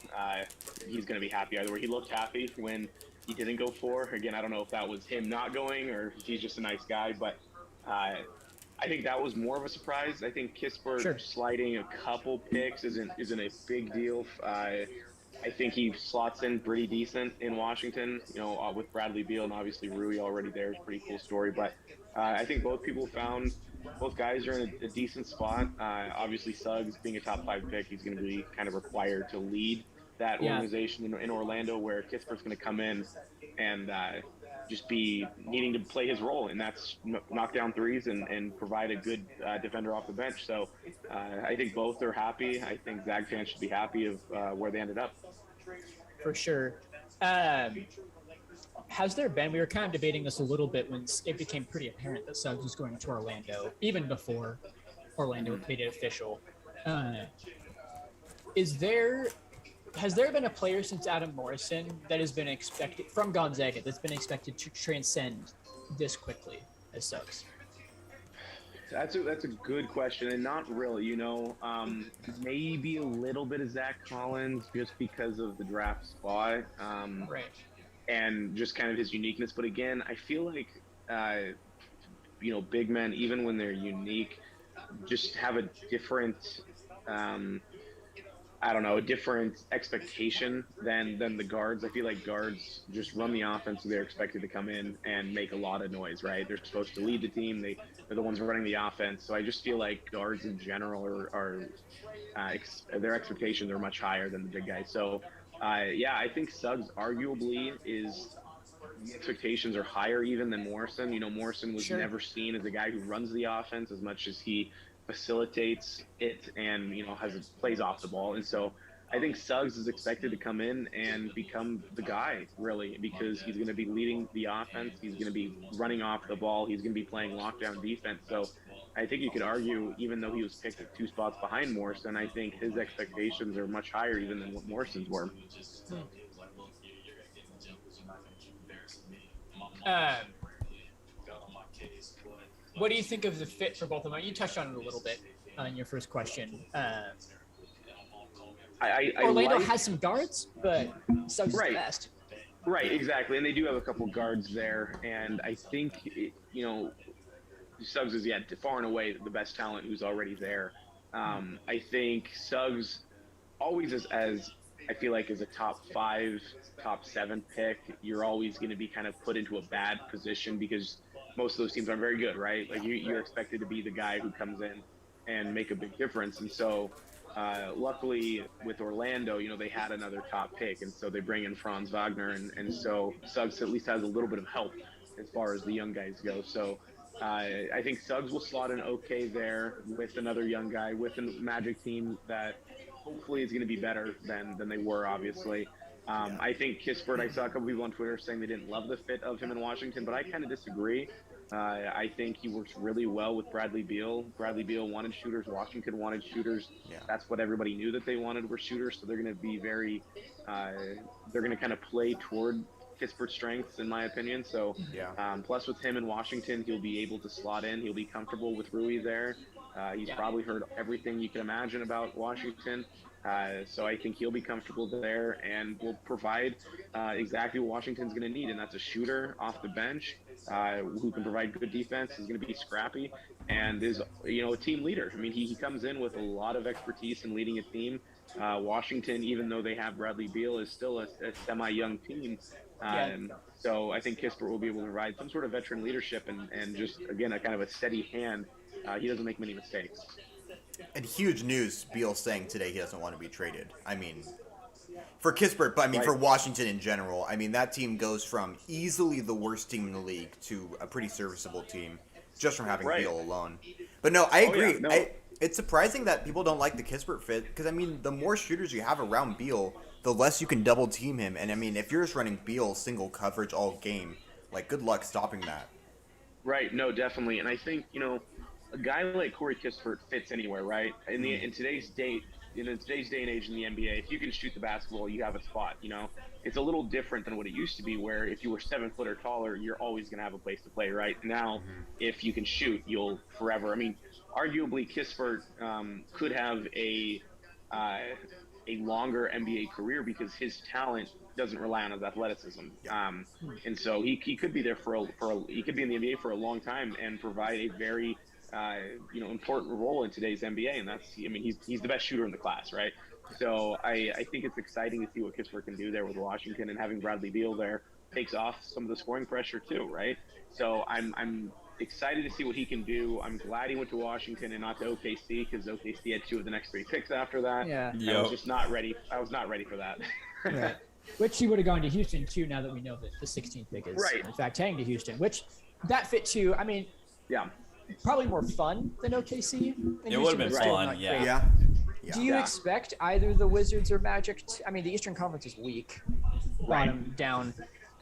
he's going to be happy either way. He looked happy when he didn't go 4. Again, I don't know if that was him not going or if he's just a nice guy, but I think that was more of a surprise. I think Kispert sliding a couple picks isn't a big deal. I think he slots in pretty decent in Washington, you know, with Bradley Beal and obviously Rui already there is a pretty cool story. But I think both guys are in a decent spot. Obviously, Suggs being a top 5 pick, he's going to be kind of required to lead that organization in Orlando, where Kispert's going to come in and just be needing to play his role, and that's knock down threes and provide a good defender off the bench. So I think both are happy. I think Zag fans should be happy of where they ended up. For sure. has there been? We were kind of debating this a little bit when it became pretty apparent that Suggs was going to Orlando, even before Orlando made it official. Has there been a player since Adam Morrison that has been expected from Gonzaga that's been expected to transcend this quickly as Suggs? That's a good question, and not really. Maybe a little bit of Zach Collins just because of the draft spot, Right. and just kind of his uniqueness. But again, I feel like big men, even when they're unique, just have a different. A different expectation than the guards. I feel like guards just run the offense, so they're expected to come in and make a lot of noise, right? They're supposed to lead the team. They're the ones running the offense. So I just feel like guards in general their expectations are much higher than the big guys. So, I think Suggs arguably the expectations are higher even than Morrison. Morrison was never seen as a guy who runs the offense as much as he facilitates it and plays off the ball. And so I think Suggs is expected to come in and become the guy, really, because he's going to be leading the offense. He's going to be running off the ball. He's going to be playing lockdown defense. So I think you could argue, even though he was picked at 2 spots behind Morrison, I think his expectations are much higher even than what Morrison's were. What do you think of the fit for both of them? You touched on it a little bit in your first question. Orlando has some guards, but Suggs is the best. Right, exactly. And they do have a couple guards there. And I think, Suggs is, far and away the best talent who's already there. I think Suggs always as I feel like as a top 5, top 7 pick, you're always going to be kind of put into a bad position because most of those teams aren't very good, right? Like you're expected to be the guy who comes in and make a big difference. And so luckily with Orlando, they had another top pick. And so they bring in Franz Wagner. And so Suggs at least has a little bit of help as far as the young guys go. So I think Suggs will slot in okay there with another young guy with a Magic team that hopefully is going to be better than they were, obviously. I think Kispert, I saw a couple people on Twitter saying they didn't love the fit of him in Washington, but I kind of disagree. I think he works really well with Bradley Beal. Bradley Beal wanted shooters. Washington wanted shooters. Yeah. That's what everybody knew that they wanted were shooters. So they're going to be they're going to kind of play toward Kispert's strengths, in my opinion. So plus with him in Washington, he'll be able to slot in. He'll be comfortable with Rui there. He's probably heard everything you can imagine about Washington. So I think he'll be comfortable there and will provide exactly what Washington's going to need, and that's a shooter off the bench who can provide good defense, is going to be scrappy, and is a team leader. I mean, he comes in with a lot of expertise in leading a team. Washington, even though they have Bradley Beal, is still a semi-young team. So I think Kispert will be able to provide some sort of veteran leadership and just, again, a kind of a steady hand. He doesn't make many mistakes. And huge news, Beal saying today he doesn't want to be traded. I mean, for Kispert, but I mean for Washington in general. I mean, that team goes from easily the worst team in the league to a pretty serviceable team just from having Beal alone. But no, I agree. It's surprising that people don't like the Kispert fit because, I mean, the more shooters you have around Beal, the less you can double team him. And, I mean, if you're just running Beal single coverage all game, like, good luck stopping that. Right. No, definitely. And I think, a guy like Corey Kispert fits anywhere, right? In today's day and age in the NBA, if you can shoot the basketball, you have a spot. It's a little different than what it used to be, where if you were 7 foot or taller, you're always going to have a place to play. Right now, if you can shoot, you'll forever. I mean, arguably Kispert could have a longer NBA career because his talent doesn't rely on his athleticism, and so he could be there he could be in the NBA for a long time and provide a very important role in today's NBA, and he's the best shooter in the class, right? So I think it's exciting to see what Kispert can do there with Washington, and having Bradley Beal there takes off some of the scoring pressure too, right? So I'm excited to see what he can do. I'm glad he went to Washington and not to OKC because OKC had 2 of the next 3 picks after that. Yeah, I was just not ready. I was not ready for that. Right. Which he would have gone to Houston too. Now that we know that the 16th pick is in fact heading to Houston, which that fit too. I mean, probably more fun than OKC. It would have been fun, Yeah. Do you expect either the Wizards or Magic? The Eastern Conference is weak, bottom down.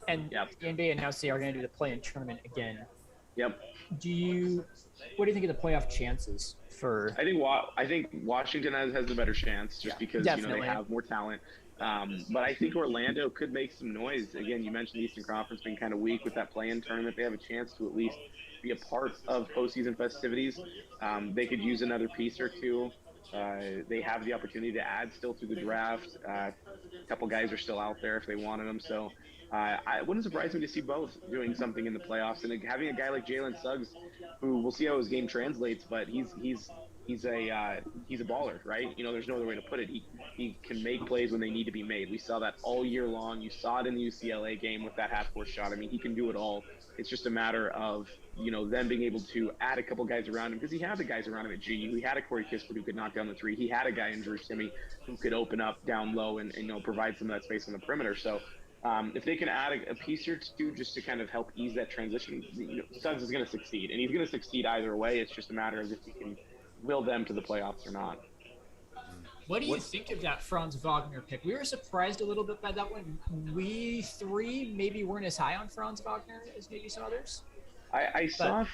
And Yep. the NBA announced they are going to do the play-in tournament again. Yep. What do you think of the playoff chances for? I think Washington has a better chance just because they Definitely. have more talent. But I think Orlando could make some noise. Again, you mentioned the Eastern Conference being kind of weak with that play-in tournament. They have a chance to at least be a part of postseason festivities. They could use another piece or two. They have the opportunity to add still through the draft. A couple guys are still out there if they wanted them. So I wouldn't surprise me to see both doing something in the playoffs. And having a guy like Jalen Suggs, who we'll see how his game translates, but he's a baller, right? There's no other way to put it. He can make plays when they need to be made. We saw that all year long. You saw it in the UCLA game with that half-court shot. I mean, he can do it all. It's just a matter of them being able to add a couple guys around him because he had the guys around him at GU. He had a Corey Kispert who could knock down the three. He had a guy in Drew Timme who could open up down low and provide some of that space on the perimeter. So if they can add a piece or two just to kind of help ease that transition, Suggs is going to succeed, and he's going to succeed either way. It's just a matter of if he can will them to the playoffs or not. What do you think of that Franz Wagner pick? We were surprised a little bit by that one. We three maybe weren't as high on Franz Wagner as maybe some others. I saw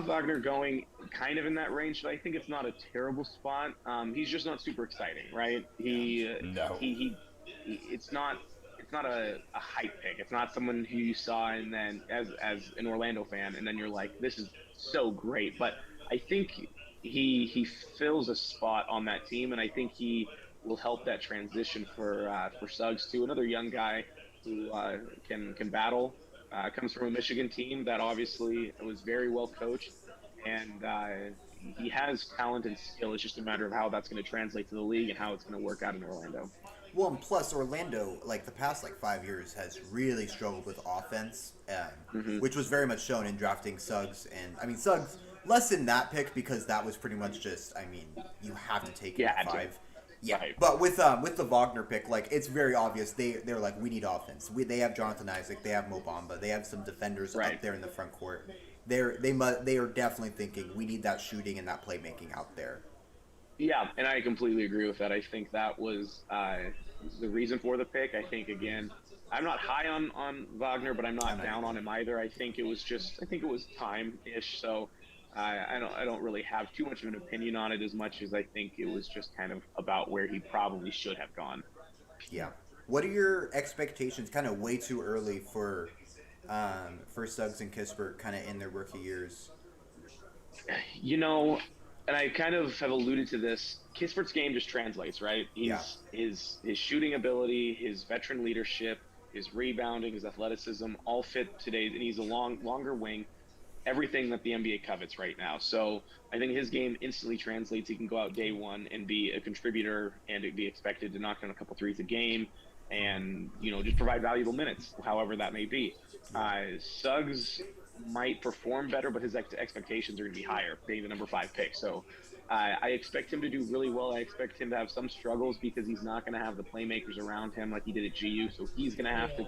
Wagner going kind of in that range, so I think it's not a terrible spot. He's just not super exciting, right? It's not a hype pick. It's not someone who you saw and then as an Orlando fan, and then you're like, this is so great. But I think he fills a spot on that team, and I think he will help that transition for Suggs too. Another young guy who can battle. Comes from a Michigan team that obviously was very well coached, and he has talent and skill. It's just a matter of how that's going to translate to the league and how it's going to work out in Orlando. Well, and plus Orlando, the past 5 years, has really struggled with offense, which was very much shown in drafting Suggs. And I mean, Suggs less than that pick because that was pretty much just, you have to take it at 5. Yeah, right. But with the Wagner pick, it's very obvious they're like, we need offense. They have Jonathan Isaac, they have Mo Bamba, they have some defenders up there in the front court. They are definitely thinking we need that shooting and that playmaking out there. Yeah, and I completely agree with that. I think that was the reason for the pick. I think again, I'm not high on Wagner, but I'm not down on him either. I think it was time-ish. So I don't really have too much of an opinion on it as much as I think it was just kind of about where he probably should have gone. Yeah. What are your expectations? Kind of way too early for Suggs and Kispert, kind of in their rookie years. And I kind of have alluded to this. Kispert's game just translates, right? His shooting ability, his veteran leadership, his rebounding, his athleticism, all fit today, and he's a longer wing. Everything that the NBA covets right now. So I think his game instantly translates. He can go out day one and be a contributor and be expected to knock down a couple threes a game and, just provide valuable minutes, however that may be. Suggs might perform better, but his expectations are going to be higher, being the number 5 pick. So I expect him to do really well. I expect him to have some struggles because he's not going to have the playmakers around him like he did at GU. So he's going to have to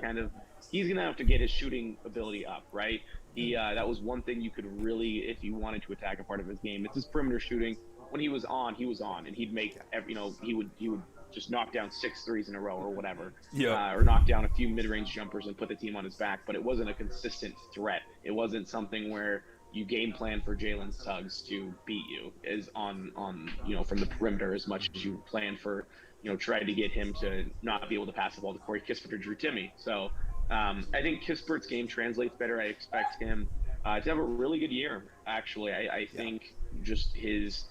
get his shooting ability up, right? That was one thing you could really, if you wanted to attack a part of his game, it's his perimeter shooting. When he was on, and he'd make, he would just knock down 6 threes in a row or whatever, or knock down a few mid-range jumpers and put the team on his back. But it wasn't a consistent threat. It wasn't something where you game plan for Jalen Suggs to beat you on from the perimeter as much as you plan for try to get him to not be able to pass the ball to Corey Kispert or Drew Timme. So. I think Kispert's game translates better. I expect him to have a really good year, actually. I think just his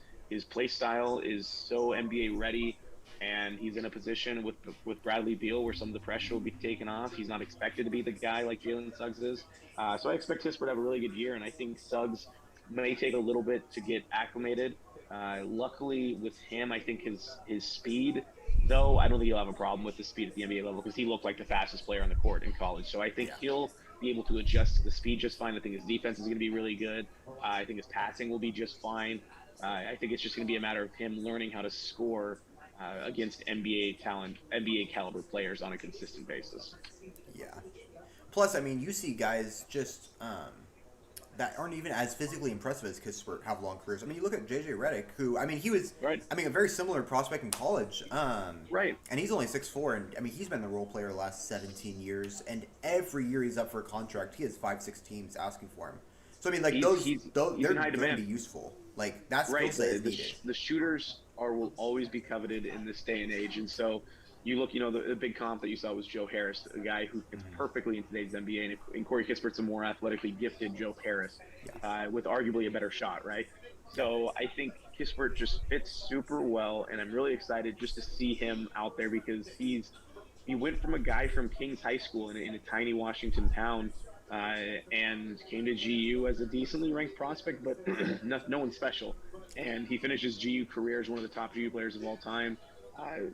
play style is so NBA ready, and he's in a position with Bradley Beal where some of the pressure will be taken off. He's not expected to be the guy like Jalen Suggs is. So I expect Kispert to have a really good year, and I think Suggs may take a little bit to get acclimated. Luckily with him, I think his speed, though, I don't think he'll have a problem with the speed at the NBA level because he looked like the fastest player on the court in college. So I think he'll be able to adjust to the speed just fine. I think his defense is going to be really good. I think his passing will be just fine. I think it's just going to be a matter of him learning how to score against NBA talent, NBA caliber players on a consistent basis. Yeah. Plus, you see guys just that aren't even as physically impressive as Kispert have long careers. I mean, you look at JJ Redick, who, I mean, he was, Right. I mean, a very similar prospect in college. Right. And he's only 6'4", and I mean, he's been the role player the last 17 years, and every year he's up for a contract, he has 5-6 teams asking for him. So I mean, like He's they're in high going to demand. be useful. Like that skill Right. set is The, needed. the shooters will always be coveted in this day and age, and so you look, the big comp that you saw was Joe Harris, a guy who fits perfectly in today's NBA, and Corey Kispert's a more athletically gifted Joe Harris, with arguably a better shot, right? So I think Kispert just fits super well, and I'm really excited just to see him out there because he went from a guy from Kings High School in a tiny Washington town, and came to GU as a decently ranked prospect, but no one special. And he finished his GU career as one of the top GU players of all time.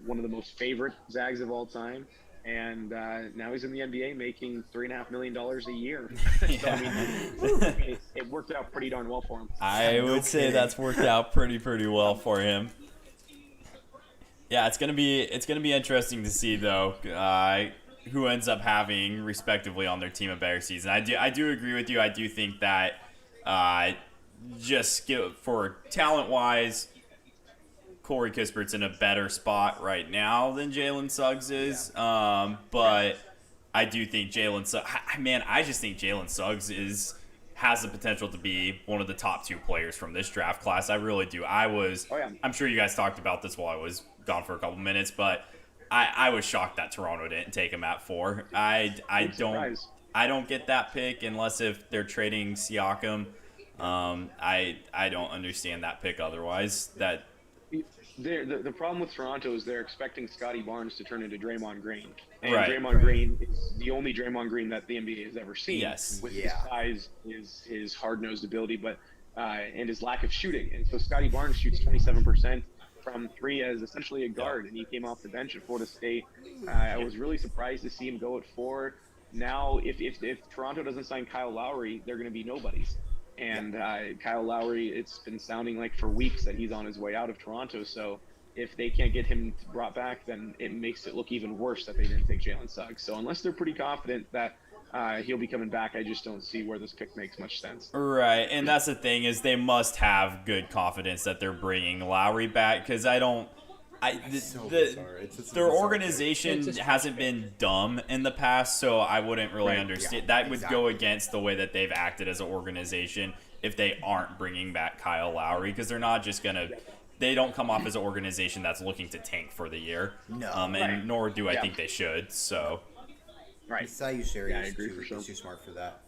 One of the most favorite Zags of all time, and now he's in the NBA making $3.5 million a year. So, I mean, it worked out pretty darn well for him. I would say that's worked out pretty well for him. Yeah, it's gonna be interesting to see though who ends up having respectively on their team a better season. I do agree with you. I do think that just for talent wise, Corey Kispert's in a better spot right now than Jalen Suggs is. But I do think Jalen Suggs, I just think Jalen Suggs has the potential to be one of the top 2 players from this draft class. I really do. I'm sure you guys talked about this while I was gone for a couple minutes, but I was shocked that Toronto didn't take him at 4. I don't get that pick unless if they're trading Siakam. I don't understand that pick otherwise. The problem with Toronto is they're expecting Scotty Barnes to turn into Draymond Green. And Right. Draymond Green is the only Draymond Green that the NBA has ever seen. Yes. With his size, his hard-nosed ability, and his lack of shooting. And so Scotty Barnes shoots 27% from 3 as essentially a guard, and he came off the bench at Florida State. I was really surprised to see him go at 4. Now, if Toronto doesn't sign Kyle Lowry, they're going to be nobodies. And Kyle Lowry, it's been sounding like for weeks that he's on his way out of Toronto. So if they can't get him brought back, then it makes it look even worse that they didn't take Jalen Suggs. So unless they're pretty confident that he'll be coming back, I just don't see where this pick makes much sense. Right, and that's the thing is they must have good confidence that they're bringing Lowry back because their organization hasn't been dumb in the past, so I wouldn't really understand. That would go against the way that they've acted as an organization if they aren't bringing back Kyle Lowry because they're not just going to – they don't come off as an organization that's looking to tank for the year. No. Nor do I think they should, so – Right. Sayu Sherry I is agree too, for sure. is too smart for that.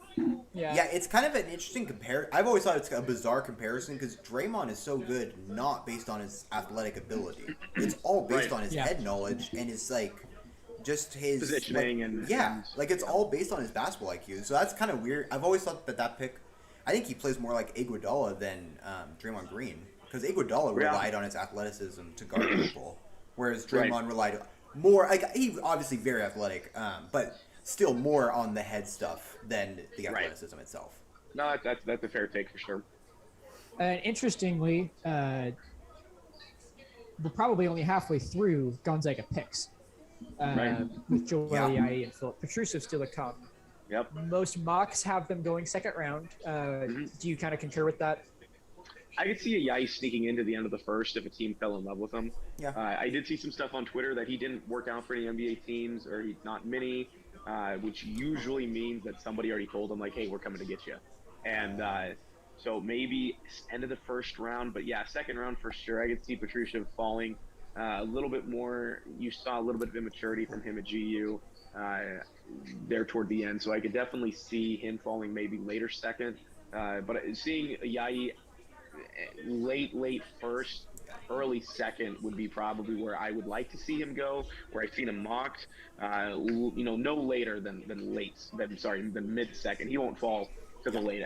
Yeah. It's kind of an interesting comparison. I've always thought it's a bizarre comparison because Draymond is so good not based on his athletic ability. It's all based on his head knowledge and his just his positioning it's all based on his basketball IQ. So that's kind of weird. I've always thought that pick. I think he plays more like Iguodala than Draymond Green because Iguodala relied on his athleticism to guard people, whereas Draymond relied more. He's obviously very athletic, but still more on the head stuff than the athleticism itself. No, that's a fair take for sure. And interestingly, we're probably only halfway through Gonzaga picks with Joel Ayayi and Philip Petrusev still to come. Yep. Most mocks have them going second round. Do you kind of concur with that? I could see Ayayi sneaking into the end of the first if a team fell in love with him. Yeah. I did see some stuff on Twitter that he didn't work out for any NBA teams or he's not many. Which usually means that somebody already told him, like, hey, we're coming to get you. And so maybe end of the first round. But, second round for sure. I could see Petrusev falling a little bit more. You saw a little bit of immaturity from him at GU there toward the end. So I could definitely see him falling maybe later second. But seeing Ayayi late first, early second would be probably where I would like to see him go, where I've seen him mocked, no later than mid second. He won't fall to the late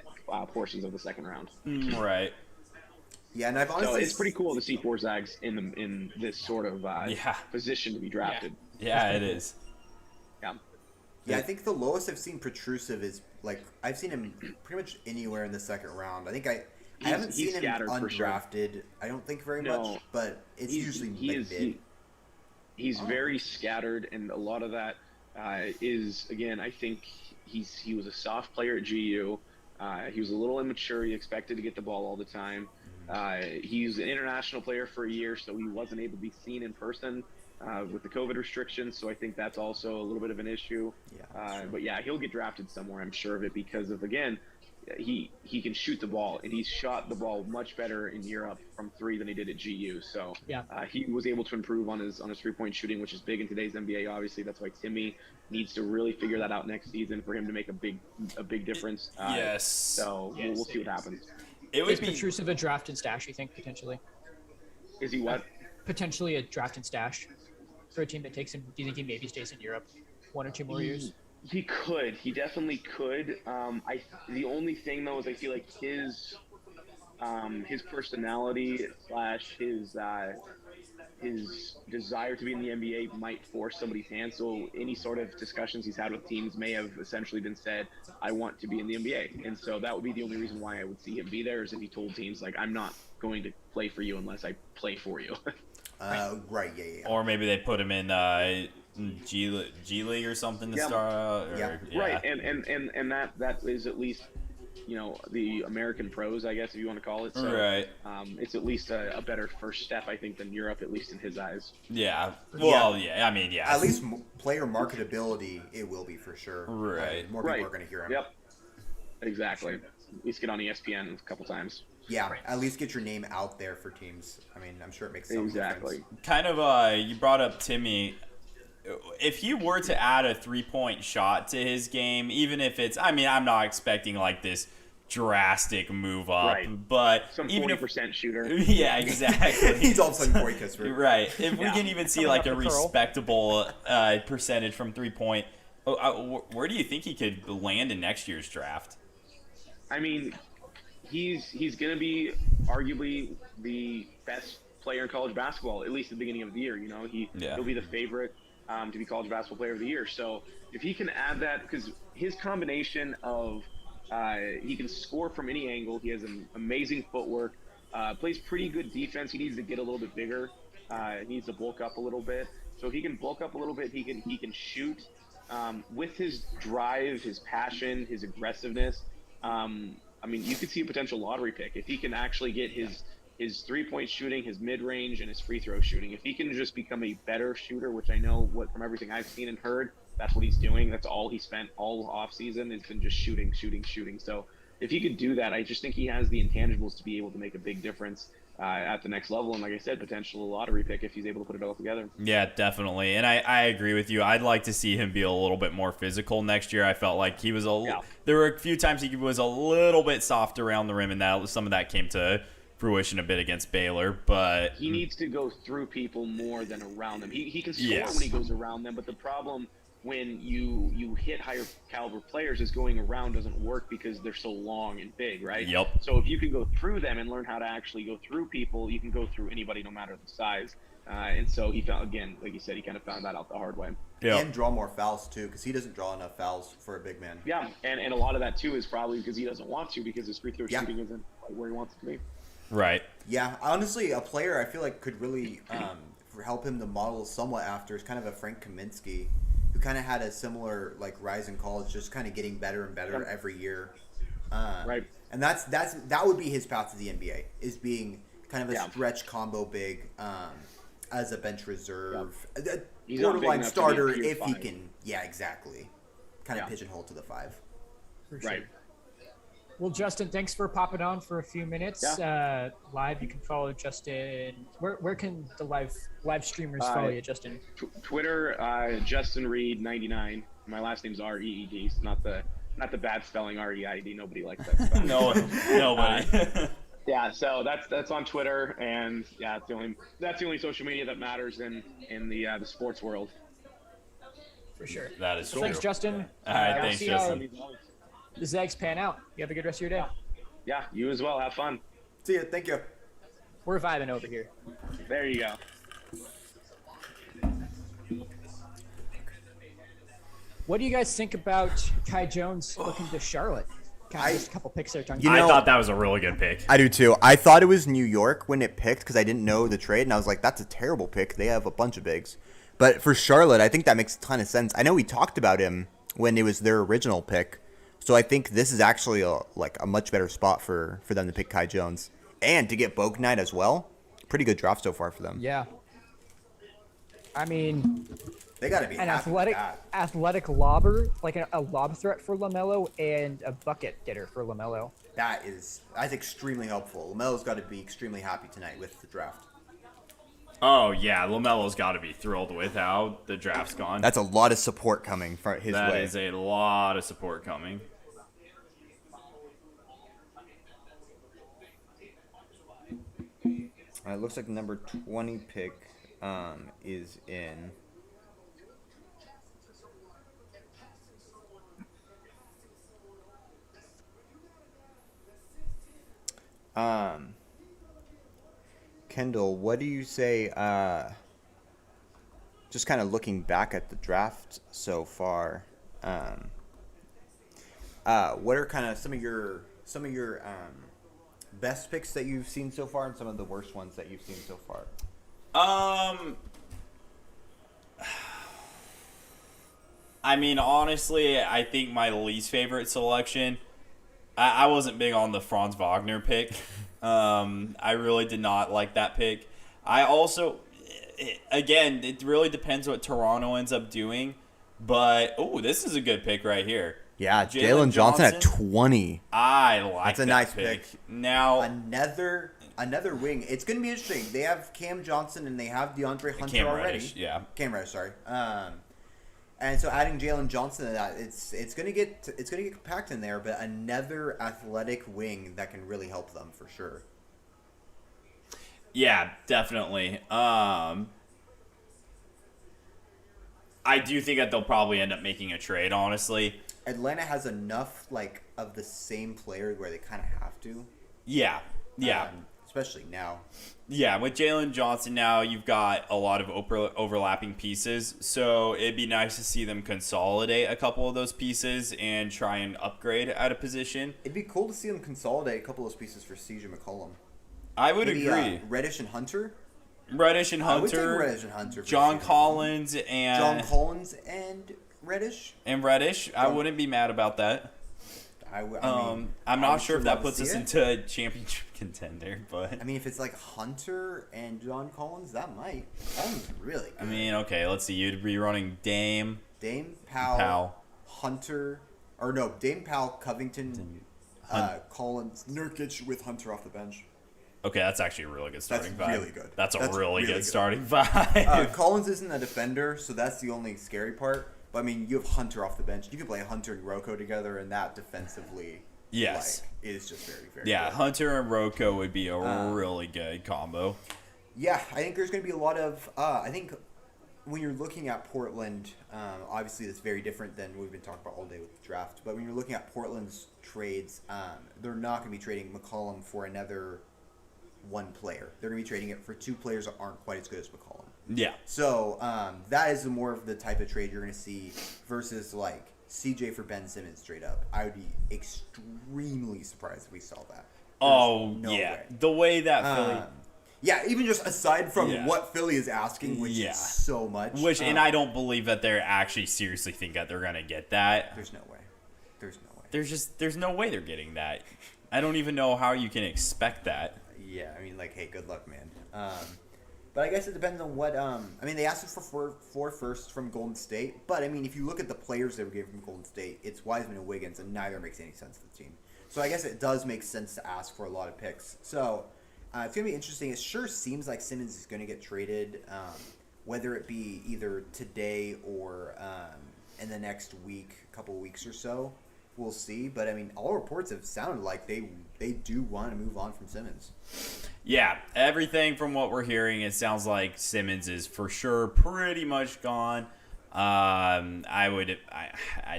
portions of the second round. Right. Yeah, and I've honestly. So it's pretty cool to see 4 Zags in this sort of position to be drafted. Yeah, it is. Yeah, I think the lowest I've seen Petrusev is I've seen him pretty much anywhere in the second round. I think I haven't seen him undrafted. Sure. I don't think very much, but it's usually mid. He's very scattered, and a lot of that is, again, I think he was a soft player at GU. He was a little immature. He expected to get the ball all the time. He's an international player for a year, so he wasn't able to be seen in person with the COVID restrictions. So I think that's also a little bit of an issue. But yeah, he'll get drafted somewhere, I'm sure of it, because of, again, he can shoot the ball, and he's shot the ball much better in Europe from three than he did at GU. So he was able to improve on his 3-point shooting, which is big in today's NBA. Obviously, that's why Timmy needs to really figure that out next season for him to make a big difference. Yes. So we'll see what happens. It would Is be Petrusev a draft and stash, you think, potentially? Is he what? Potentially a draft and stash for a team that takes him. Do you think he maybe stays in Europe 1 or 2 more years? He could. He definitely could. The only thing though is I feel like his personality / his desire to be in the NBA might force somebody's hand. So any sort of discussions he's had with teams may have essentially been said, I want to be in the NBA. And so that would be the only reason why I would see him be there, is if he told teams, like, I'm not going to play for you unless I play for you. Right, yeah. Or maybe they put him in G League or something to start out. Right, and that is at least, the American pros, I guess, if you want to call it. So, right. It's at least a better first step, I think, than Europe, at least in his eyes. Yeah. Well, yeah. I mean, yeah. At least player marketability, it will be for sure. Right. More people are going to hear him. Yep. Exactly. At least get on ESPN a couple times. Yeah, at least get your name out there for teams. I mean, I'm sure it makes some difference. Kind of, you brought up Timmy. If he were to add a 3-point shot to his game, even if it's, I mean, I'm not expecting like this drastic move up, but some 40% even if, shooter. Yeah, exactly. He's all of a sudden Corey Kispert. Right. If we can even see like a respectable percentage from 3-point, where do you think he could land in next year's draft? I mean, he's going to be arguably the best player in college basketball, at least at the beginning of the year. He'll be the favorite to be college basketball player of the year. So if he can add that, because his combination of he can score from any angle, he has an amazing footwork, plays pretty good defense. He needs to get a little bit bigger. He needs to bulk up a little bit. So if he can bulk up a little bit, he can shoot with his drive, his passion, his aggressiveness. I mean, you could see a potential lottery pick if he can actually get his 3-point shooting, his mid-range, and his free throw shooting. If he can just become a better shooter, which I know from everything I've seen and heard, that's what he's doing. That's all he spent all off season, has been just shooting. So if he could do that, I just think he has the intangibles to be able to make a big difference at the next level. And like I said, potential lottery pick if he's able to put it all together. Yeah, definitely. And I agree with you. I'd like to see him be a little bit more physical next year. I felt like he was there were a few times he was a little bit soft around the rim, and some of that came to fruition a bit against Baylor, but he needs to go through people more than around them. He can score when he goes around them, but the problem when you hit higher caliber players is going around doesn't work because they're so long and big, right? Yep. So if you can go through them and learn how to actually go through people, you can go through anybody no matter the size. And so he found, again, like you said, he kind of found that out the hard way. Yep. And draw more fouls too, because he doesn't draw enough fouls for a big man. Yeah, and a lot of that too is probably because he doesn't want to, because his free throw shooting isn't where he wants it to be. Right. Yeah, honestly, a player I feel like could really help him to model somewhat after is kind of a Frank Kaminsky, who kind of had a similar rise in college, just kind of getting better and better every year. Right. And that would be his path to the NBA, is being kind of a stretch combo big as a bench reserve, a borderline starter if he can. Yeah, exactly. Kind of pigeonhole to the 5. For sure. Right. Well, Justin, thanks for popping on for a few minutes. Live, you can follow Justin. Where can the live streamers follow you, Justin? Twitter, Justin Reed 99. My last name's R-E-E-D. It's not the bad spelling R-E-I-D. Nobody likes that spelling. No, nobody. Yeah, so that's on Twitter, and that's the only social media that matters in the sports world. For sure. That is true. Thanks, Justin. All right, thanks, Justin. The Zags pan out. You have a good rest of your day. Yeah, you as well. Have fun. See you. Thank you. We're vibing over here. There you go. What do you guys think about Kai Jones looking to Charlotte? Just a couple picks there. I thought that was a really good pick. I do too. I thought it was New York when it picked because I didn't know the trade, and I was like, that's a terrible pick. They have a bunch of bigs. But for Charlotte, I think that makes a ton of sense. I know we talked about him when it was their original pick. So I think this is actually a much better spot for them to pick Kai Jones and to get Bognite as well. Pretty good draft so far for them. Yeah. I mean, They got to be an happy athletic lobber, like a lob threat for LaMelo, and a bucket getter for LaMelo. That's extremely helpful. LaMelo's got to be extremely happy tonight with the draft. Oh, yeah. LaMelo's got to be thrilled with how the draft's gone. That's a lot of support coming his way. That is a lot of support coming. It looks like the number 20 pick is in. Kendall, what do you say? Just kind of looking back at the draft so far. What are kind of some of your best picks that you've seen so far, and some of the worst ones that you've seen so far? I mean, honestly, I think my least favorite selection. I wasn't big on the Franz Wagner pick. I really did not like that pick. I also, again, it really depends what Toronto ends up doing. But, this is a good pick right here. Yeah, Jalen Johnson at 20. I like That's a that nice pick. pick. Now, Another wing. It's going to be interesting. They have Cam Johnson and they have DeAndre Hunter Cam already. Reddish, yeah. Cam Reddish, sorry. And so adding Jalen Johnson to that, it's going to get packed in there, but another athletic wing that can really help them for sure. Yeah, definitely. I do think that they'll probably end up making a trade, honestly. Atlanta has enough of the same player where they kind of have to. Yeah. Especially now. Yeah, with Jalen Johnson now, you've got a lot of overlapping pieces. So it'd be nice to see them consolidate a couple of those pieces and try and upgrade at a position. It'd be cool to see them consolidate a couple of those pieces for CJ McCollum. I would agree. Reddish and Hunter. Reddish and I would take Hunter. Reddish and Hunter. John Collins and Reddish. And Reddish. I wouldn't be mad about that. I mean, I'm not sure if that love to puts see us it. into a championship contender, but I mean, if it's like Hunter and John Collins, that might. That really good. I mean, okay, let's see. You'd be running Dame, Powell, Hunter, or no, Dame Powell, Covington, Collins, Nurkic with Hunter off the bench. Okay, that's actually a really good starting vibe. Really good. That's a really good good starting vibe. Collins isn't a defender, so that's the only scary part. But I mean, you have Hunter off the bench. You can play Hunter and Rocco together, and that defensively, yes, is just very, very. Yeah, good. Hunter and Rocco would be a really good combo. Yeah, I think there's going to be a lot of. I think when you're looking at Portland, obviously that's very different than what we've been talking about all day with the draft. But when you're looking at Portland's trades, they're not going to be trading McCollum for another one player. They're going to be trading it for two players that aren't quite as good as McCollum. Yeah. So that is more of the type of trade you're going to see versus like CJ for Ben Simmons straight up. I would be extremely surprised if we saw that. Way. The way that Philly. Yeah, even just aside from what Philly is asking, which is so much. And I don't believe that they're actually seriously think that they're going to get that. There's no way. There's no way they're getting that. I don't even know how you can expect that. Yeah, I mean, hey, good luck, man. But I guess it depends on what. I mean, they asked for four firsts from Golden State, but I mean, if you look at the players they were given from Golden State, it's Wiseman and Wiggins, and neither makes any sense to the team. So I guess it does make sense to ask for a lot of picks. So it's gonna be interesting. It sure seems like Simmons is gonna get traded, whether it be either today or in the next couple weeks or so. We'll see, but I mean, all reports have sounded like they do want to move on from Simmons. Yeah, everything from what we're hearing, it sounds like Simmons is for sure pretty much gone. I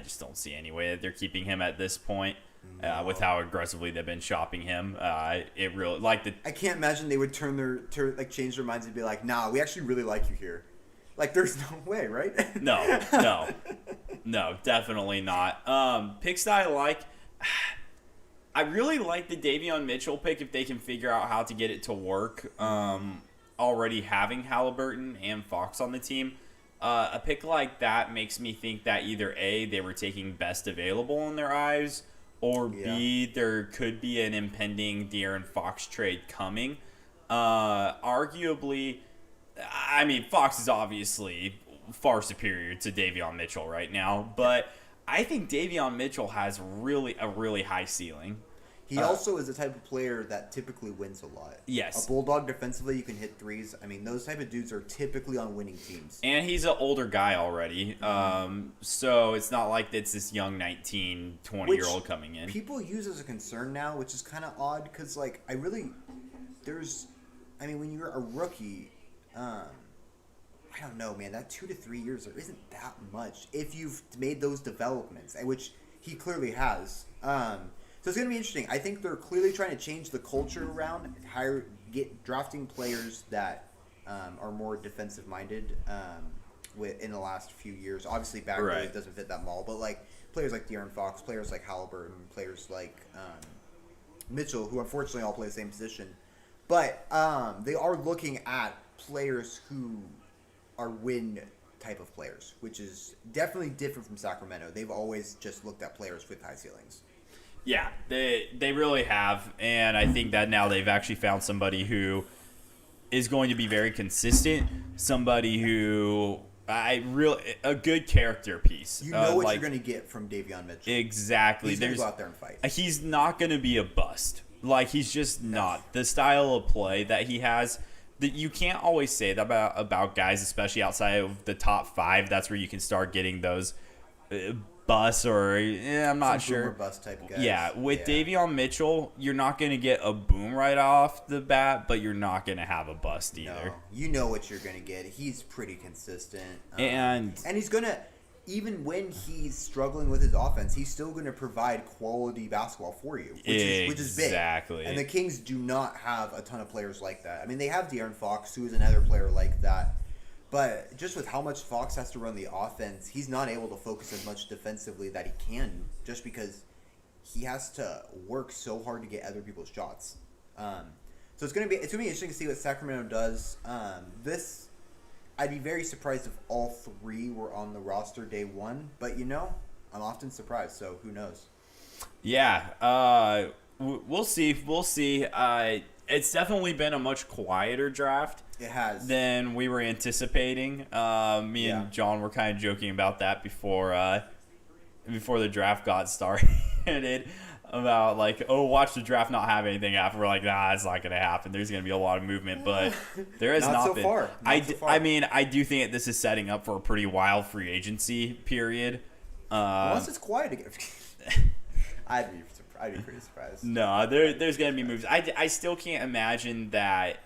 just don't see any way that they're keeping him at this point. With how aggressively they've been shopping him, it really I can't imagine they would change their minds and be like, "Nah, we actually really like you here." Like, there's no way, right? No, definitely not. Picks that I like. I really like the Davion Mitchell pick if they can figure out how to get it to work. Already having Halliburton and Fox on the team. A pick like that makes me think that either A, they were taking best available in their eyes, or B, there could be an impending De'Aaron Fox trade coming. Arguably, I mean, Fox is obviously far superior to Davion Mitchell right now, but I think Davion Mitchell has a really high ceiling. He also is the type of player that typically wins a lot. Yes. A bulldog defensively, you can hit threes. I mean, those type of dudes are typically on winning teams. And he's an older guy already. So it's not like it's this young 19, 20-year-old coming in. People use as a concern now, which is kind of odd because, like, when you're a rookie, I don't know, man, that 2 to 3 years, there isn't that much if you've made those developments, which he clearly has. So it's going to be interesting. I think they're clearly trying to change the culture around, drafting players that are more defensive-minded in the last few years. Obviously, Bagley doesn't fit that mold, but like players like De'Aaron Fox, players like Halliburton, players like Mitchell, who unfortunately all play the same position. But they are looking at players who are win type of players, which is definitely different from Sacramento. They've always just looked at players with high ceilings. Yeah, they really have, and I think that now they've actually found somebody who is going to be very consistent, somebody who a good character piece. You know what you're going to get from Davion Mitchell. Exactly. He's going to go out there and fight. He's not going to be a bust. Like, he's just not. The style of play that he has, that you can't always say that about guys, especially outside of the top 5. That's where you can start getting those bus or I'm not sure. Bust type guys. Yeah, with Davion Mitchell, you're not going to get a boom right off the bat, but you're not going to have a bust either. No, you know what you're going to get. He's pretty consistent. And he's going to, even when he's struggling with his offense, he's still going to provide quality basketball for you, which is big. Exactly. And the Kings do not have a ton of players like that. I mean, they have De'Aaron Fox, who is another player like that. But just with how much Fox has to run the offense, he's not able to focus as much defensively that he can, just because he has to work so hard to get other people's shots. So it's gonna be interesting to see what Sacramento does. I'd be very surprised if all 3 were on the roster day 1, but I'm often surprised, so who knows? Yeah, we'll see. We'll see. It's definitely been a much quieter draft. It has. Than we were anticipating. Me and John were kind of joking about that before the draft got started. About like, watch the draft not have anything happen. We're like, nah, it's not gonna happen. There's gonna be a lot of movement, but there has not been. Far. I mean, I do think that this is setting up for a pretty wild free agency period. Unless it's quiet again. I'd be pretty surprised. No, there's gonna be moves. I still can't imagine that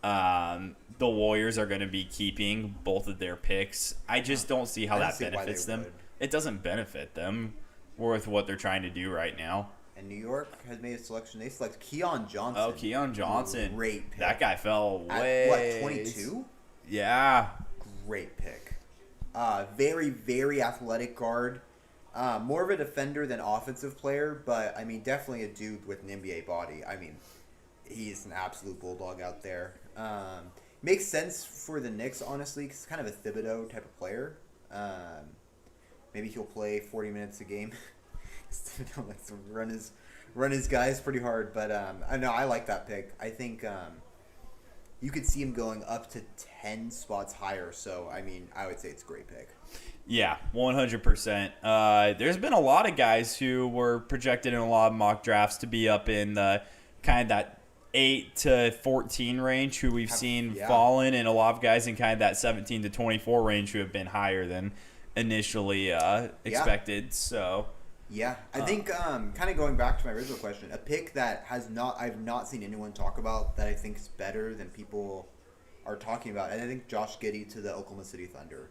the Warriors are gonna be keeping both of their picks. I just don't see how that benefits them. It doesn't benefit them with what they're trying to do right now. And New York has made a selection. They select Keon Johnson. Oh, Keon Johnson. Great pick. That guy fell way. At, 22? Yeah. Great pick. Very, very athletic guard. More of a defender than offensive player, but, I mean, definitely a dude with an NBA body. I mean, he's an absolute bulldog out there. Makes sense for the Knicks, honestly, because he's kind of a Thibodeau type of player. Maybe he'll play 40 minutes a game. Thibodeau likes to run his guys pretty hard, but I know I like that pick. I think you could see him going up to 10 spots higher. So I mean, I would say it's a great pick. Yeah, 100%. There's been a lot of guys who were projected in a lot of mock drafts to be up in the kind of that 8 to 14 range who we've seen fallen, and a lot of guys in kind of that 17 to 24 range who have been higher than initially expected. So. Yeah, I think kind of going back to my original question, a pick that I've not seen anyone talk about that I think is better than people are talking about, and I think Josh Giddey to the Oklahoma City Thunder.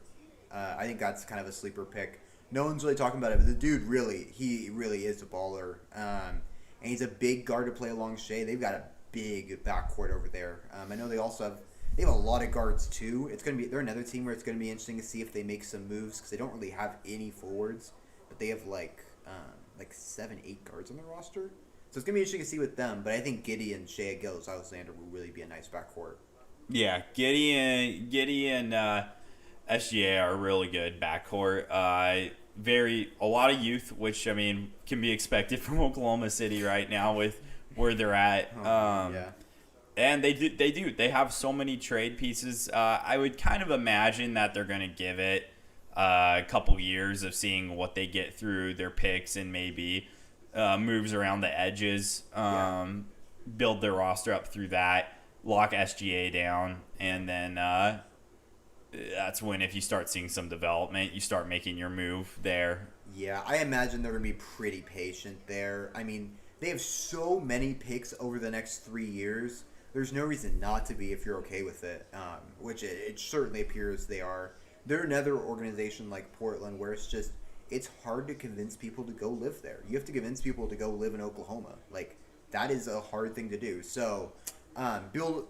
I think that's kind of a sleeper pick. No one's really talking about it, but the dude really is a baller, and he's a big guard to play along Shea. They've got a big backcourt over there. I know they have a lot of guards too. They're another team where it's going to be interesting to see if they make some moves because they don't really have any forwards, but they have like 7-8 guards on the roster. So it's going to be interesting to see with them, but I think Giddey and Shea Gilgeous-Alexander will really be a nice backcourt. Yeah, Giddey and SGA are a really good backcourt. A lot of youth, which I mean can be expected from Oklahoma City right now with where they're at. Yeah. And they have so many trade pieces. I would kind of imagine that they're gonna give it a couple years of seeing what they get through their picks and maybe moves around the edges. Build their roster up through that, lock SGA down, and then that's when, if you start seeing some development, you start making your move there. Yeah, I imagine they're going to be pretty patient there. I mean, they have so many picks over the next 3 years. There's no reason not to be if you're okay with it, which it certainly appears they are. They're another organization like Portland where it's hard to convince people to go live there. You have to convince people to go live in Oklahoma. Like, that is a hard thing to do. So,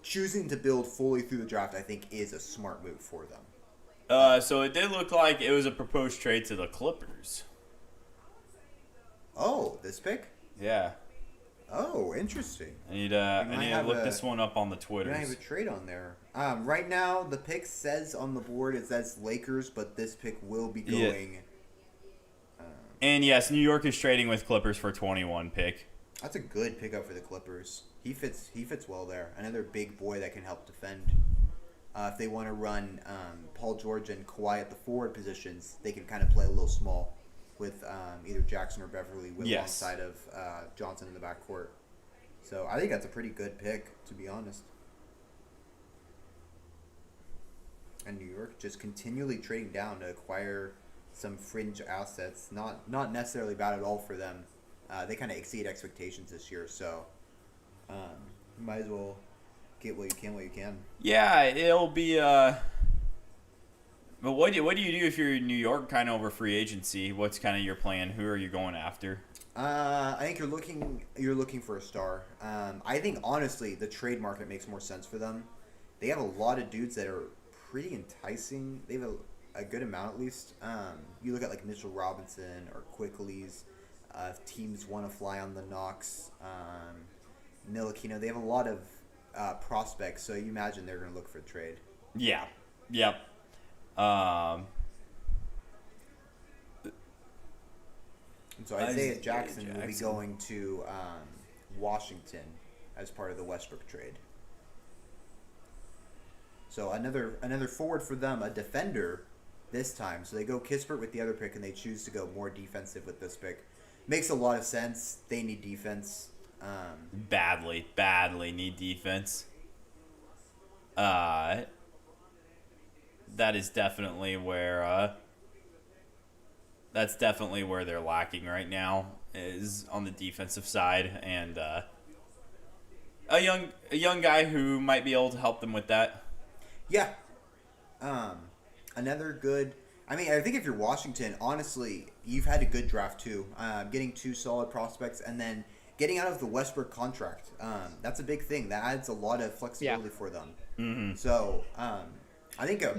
choosing to build fully through the draft, I think, is a smart move for them. So it did look like it was a proposed trade to the Clippers. Oh, this pick? Yeah. Oh, interesting. I need to look this one up on the Twitters. I have a trade on there. Right now, the pick says on the board it says Lakers, but this pick will be going. And yes, New York is trading with Clippers for 21 pick. That's a good pickup for the Clippers. He fits well there. Another big boy that can help defend. If they want to run Paul George and Kawhi at the forward positions, they can kind of play a little small with either Jackson or Beverly alongside of Johnson in the backcourt. So I think that's a pretty good pick, to be honest. And New York just continually trading down to acquire some fringe assets. Not necessarily bad at all for them. They kind of exceed expectations this year, so you might as well get what you can. Yeah, it'll be. But what do you do if you're in New York, kind of over free agency? What's kind of your plan? Who are you going after? I think you're looking for a star. I think honestly, the trade market makes more sense for them. They have a lot of dudes that are pretty enticing. They have a good amount at least. You look at like Mitchell Robinson or Quickly's. If teams want to fly on the Knox, Ntilikina, they have a lot of prospects, so you imagine they're going to look for a trade. Yeah. Yep. And so Isaiah Jackson will be going to Washington as part of the Westbrook trade. So another forward for them, a defender this time. So they go Kispert with the other pick, and they choose to go more defensive with this pick. Makes a lot of sense. They need defense. Badly need defense. That is definitely where they're lacking right now, is on the defensive side, and a young guy who might be able to help them with that. Yeah. Another good. I mean, I think if you're Washington, honestly, you've had a good draft too. Getting 2 solid prospects and then getting out of the Westbrook contract. That's a big thing. That adds a lot of flexibility for them. Mm-hmm. So, I think a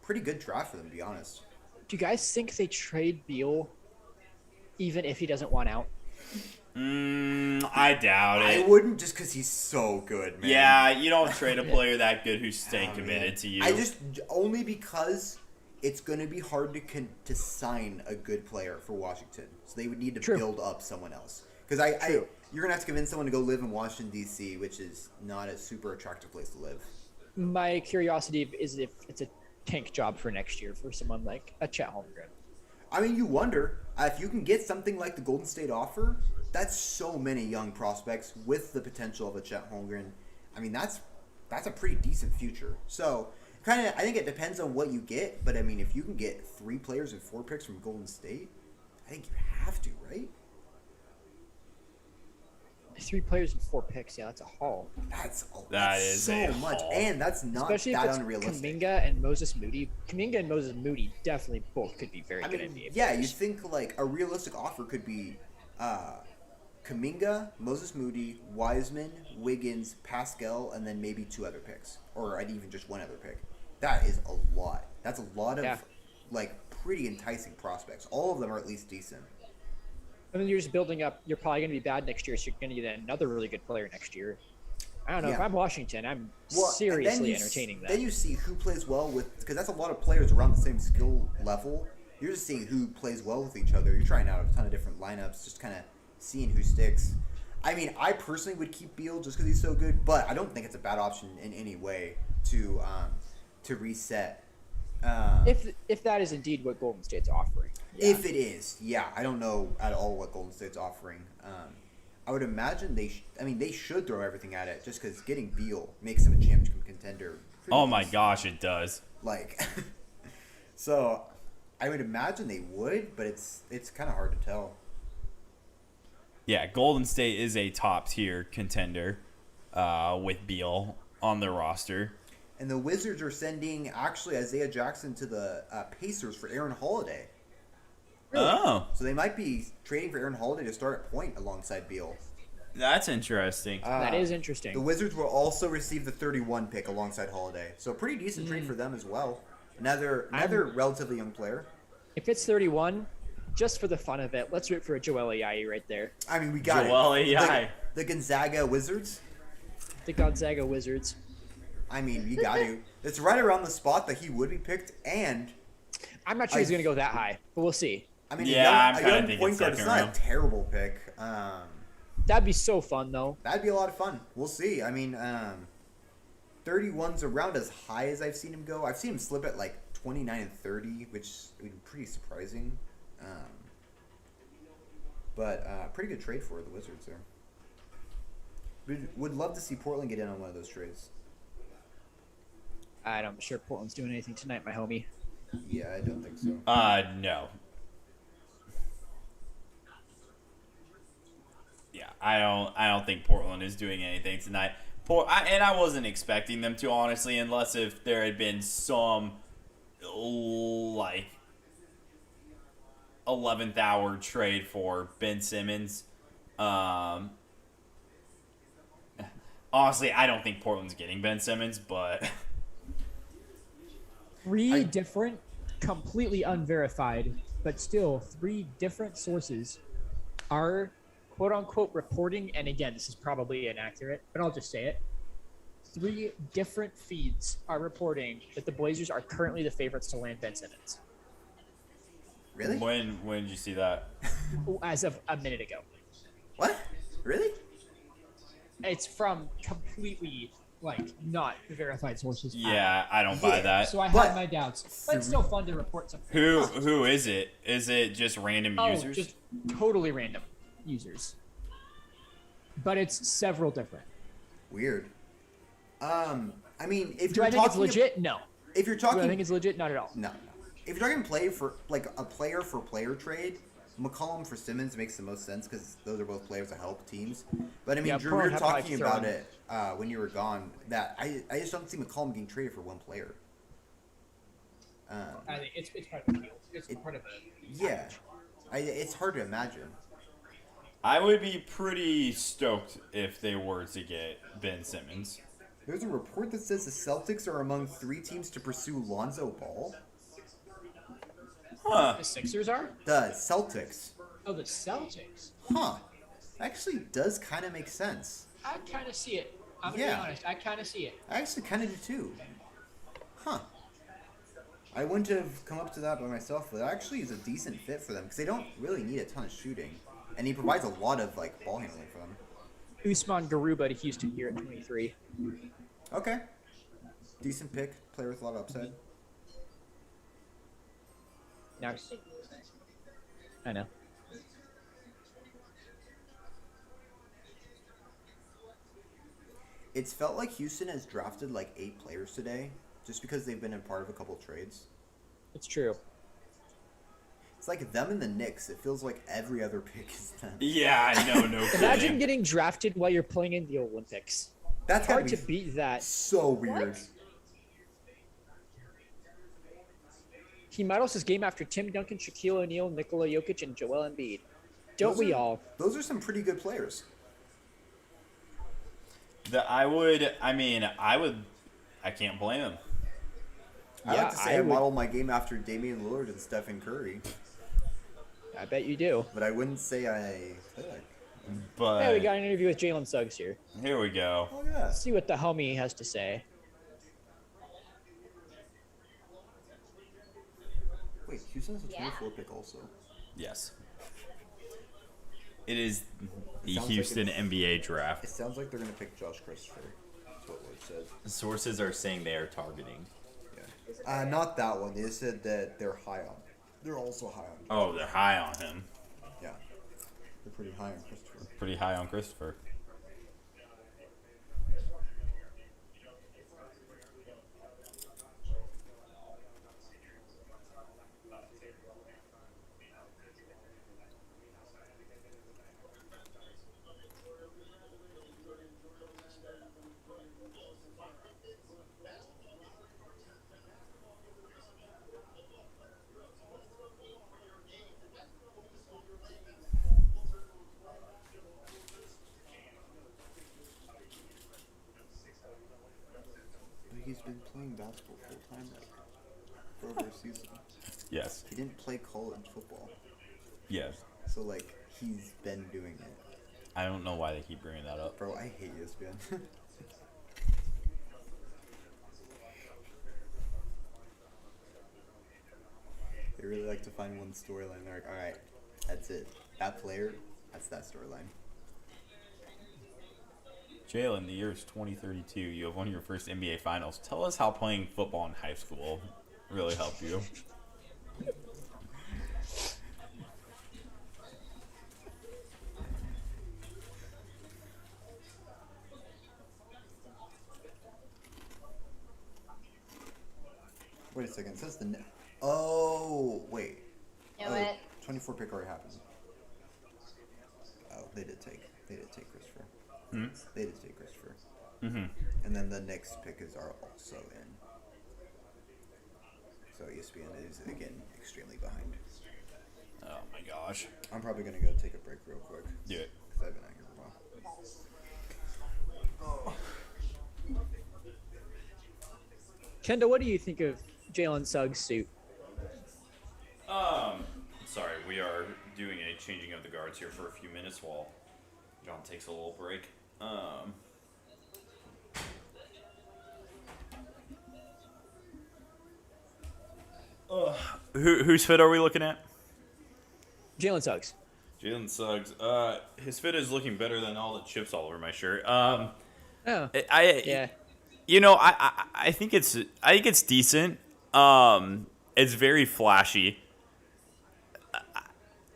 pretty good draft for them, to be honest. Do you guys think they trade Beal even if he doesn't want out? I doubt it. I wouldn't, just because he's so good, man. Yeah, you don't trade a player that good who's staying committed to you. Only because it's going to be hard to sign a good player for Washington. So they would need to build up someone else. Because you're going to have to convince someone to go live in Washington, D.C., which is not a super attractive place to live. My curiosity is if it's a tank job for next year for someone like a Chet Holmgren. I mean, you wonder if you can get something like the Golden State offer. That's so many young prospects with the potential of a Chet Holmgren. I mean, that's a pretty decent future. So, I think it depends on what you get. But I mean, if you can get 3 players and 4 picks from Golden State, I think you have to, right? 3 players and 4 picks. Yeah, that's a haul. That's so much, and that's not especially that if it's unrealistic. Kuminga and Moses Moody. Kuminga and Moses Moody definitely both could be very good NBA yeah, players. you think like a realistic offer could be Kuminga, Moses Moody, Wiseman, Wiggins, Pascal, and then maybe 2 other picks, or even just 1 other pick. That is a lot. That's a lot of like pretty enticing prospects. All of them are at least decent. And then you're just building up. You're probably going to be bad next year, so you're going to get another really good player next year. I don't know. If Yeah. I'm Washington, I'm Well, and then seriously you entertaining that. Then you see who plays well with, because that's a lot of players around the same skill level. You're just seeing who plays well with each other. You're trying out a ton of different lineups, just kind of seeing who sticks. I mean, I personally would keep Beal just because he's so good, but I don't think it's a bad option in any way to reset. If that is indeed what Golden State's offering. If it is, yeah, I don't know at all what Golden State's offering. I would imagine they should throw everything at it, just because getting Beal makes him a championship contender. Oh my gosh, it does. Like, so I would imagine they would, but it's kind of hard to tell. Yeah, Golden State is a top tier contender with Beal on their roster. And the Wizards are sending actually Isaiah Jackson to the Pacers for Aaron Holiday. Oh, So they might be trading for Aaron Holiday to start at point alongside Beal. that's interesting. That is interesting. The Wizards will also receive the 31 pick alongside Holiday. So a pretty decent trade for them as well. Another relatively young player. If it's 31, just for the fun of it, let's root for a Joel Ayayi right there. I mean, we got Joel it. Ayayi. The Gonzaga Wizards. The Gonzaga Wizards. I mean, you got to. It's right around the spot that he would be picked, and I'm not sure he's going to go that high, but we'll see. I mean, Yeah, I'm a kinda young thinking point guard is second not round. a terrible pick. That'd be so fun, though. That'd be a lot of fun. We'll see. I mean, 31's around as high as I've seen him go. I've seen him slip at like 29 and 30, which would be pretty surprising. But pretty good trade for the Wizards there. Would love to see Portland get in on one of those trades. I'm sure Portland's doing anything tonight, my homie. Yeah, I don't think so. No. Yeah, I don't think Portland is doing anything tonight. And I wasn't expecting them to, honestly, unless if there had been some like 11th hour trade for Ben Simmons. Honestly, I don't think Portland's getting Ben Simmons, but Three different, completely unverified, but still 3 different sources are quote unquote reporting, and again, this is probably inaccurate, but I'll just say it. 3 different feeds are reporting that the Blazers are currently the favorites to land Ben Simmons Really? when did you see that? as of a minute ago. What? Really? It's from completely not verified sources. Yeah, I don't buy that. So I But- have my doubts, but it's still fun to report something. Who is it? Is it just random users? Just totally random users. But it's several different. Weird. I mean, if Do you're I think it's talking, legit? No. if you're Do I talking, think it's legit? Not at all. no. If you're talking play for a player for player trade, McCollum for Simmons makes the most sense because those are both players that help teams. But I mean, Yeah, Drew, we Portland were have talking to about throw it when you were gone. That I just don't see McCollum getting traded for one player. I think it's part of the deal. It's part of a Yeah, it's hard to imagine. I would be pretty stoked if they were to get Ben Simmons. There's a report that says the Celtics are among 3 teams to pursue Lonzo Ball. Huh. The Sixers are? The Celtics. Oh, the Celtics. Huh. Actually does kind of make sense. I kind of see it. I'm gonna Yeah. be honest. I kind of see it. I actually kind of do too. Huh. I wouldn't have come up to that by myself, but actually is a decent fit for them because they don't really need a ton of shooting, and he provides a lot of ball handling for them. Usman Garuba to Houston here at 23. Okay. Decent pick, player with a lot of upside. Now, I know. It's felt like Houston has drafted 8 players today, just because they've been a part of a couple trades. It's true. It's like them and the Knicks. It feels like every other pick is them. Yeah, I know, no Imagine kidding. getting drafted while you're playing in the Olympics. That's gotta Hard be to beat that. so weird. He models his game after Tim Duncan, Shaquille O'Neal, Nikola Jokic, and Joel Embiid. Don't we all? Those are some pretty good players. I can't blame him. I Yeah, like to say I I would- model my game after Damian Lillard and Stephen Curry, I bet you do. but I wouldn't say I play like But Hey, we got an interview with Jalen Suggs here. here we go. Oh yeah. Let's see what the homie has to say. Wait, Houston has a 24 pick also. Yes. It is the Sounds like Houston it's- NBA draft. It sounds like they're gonna pick Josh Christopher. That's what Lloyd said. Sources are saying they are targeting. Yeah. Not that one. They said that they're high on. They're also high on. Oh, they're high on him. Yeah. They're pretty high on Christopher. Pretty high on Christopher. But he's been playing basketball full time like for over a season. Yes. He didn't play college football, Yes. so like he's been doing it. I don't know why they keep bringing that up. Bro, I hate ESPN. They really like to find one storyline. They're like, all right, that's it. That player, that's that storyline. Jalen, the year is 2032. You have won your first NBA Finals. Tell us how playing football in high school really helped you. Wait a second. It says the. Oh wait. Knew Oh, it. 24 pick already happened. Oh, they did take Christopher. Hmm? They did take Christopher. Mm-hmm. And then the next pick are also in. So ESPN is again extremely behind. Oh my gosh. I'm probably gonna go take a break real quick. Do it. Because I've been out here for a while. Kendall, what do you think of Jalen Suggs' suit? Sorry, we are doing a changing of the guards here for a few minutes while John takes a little break. Whose fit are we looking at? Jalen Suggs. Jalen Suggs. His fit is looking better than all the chips all over my shirt. Oh, Yeah. You know, I think it's decent. It's very flashy.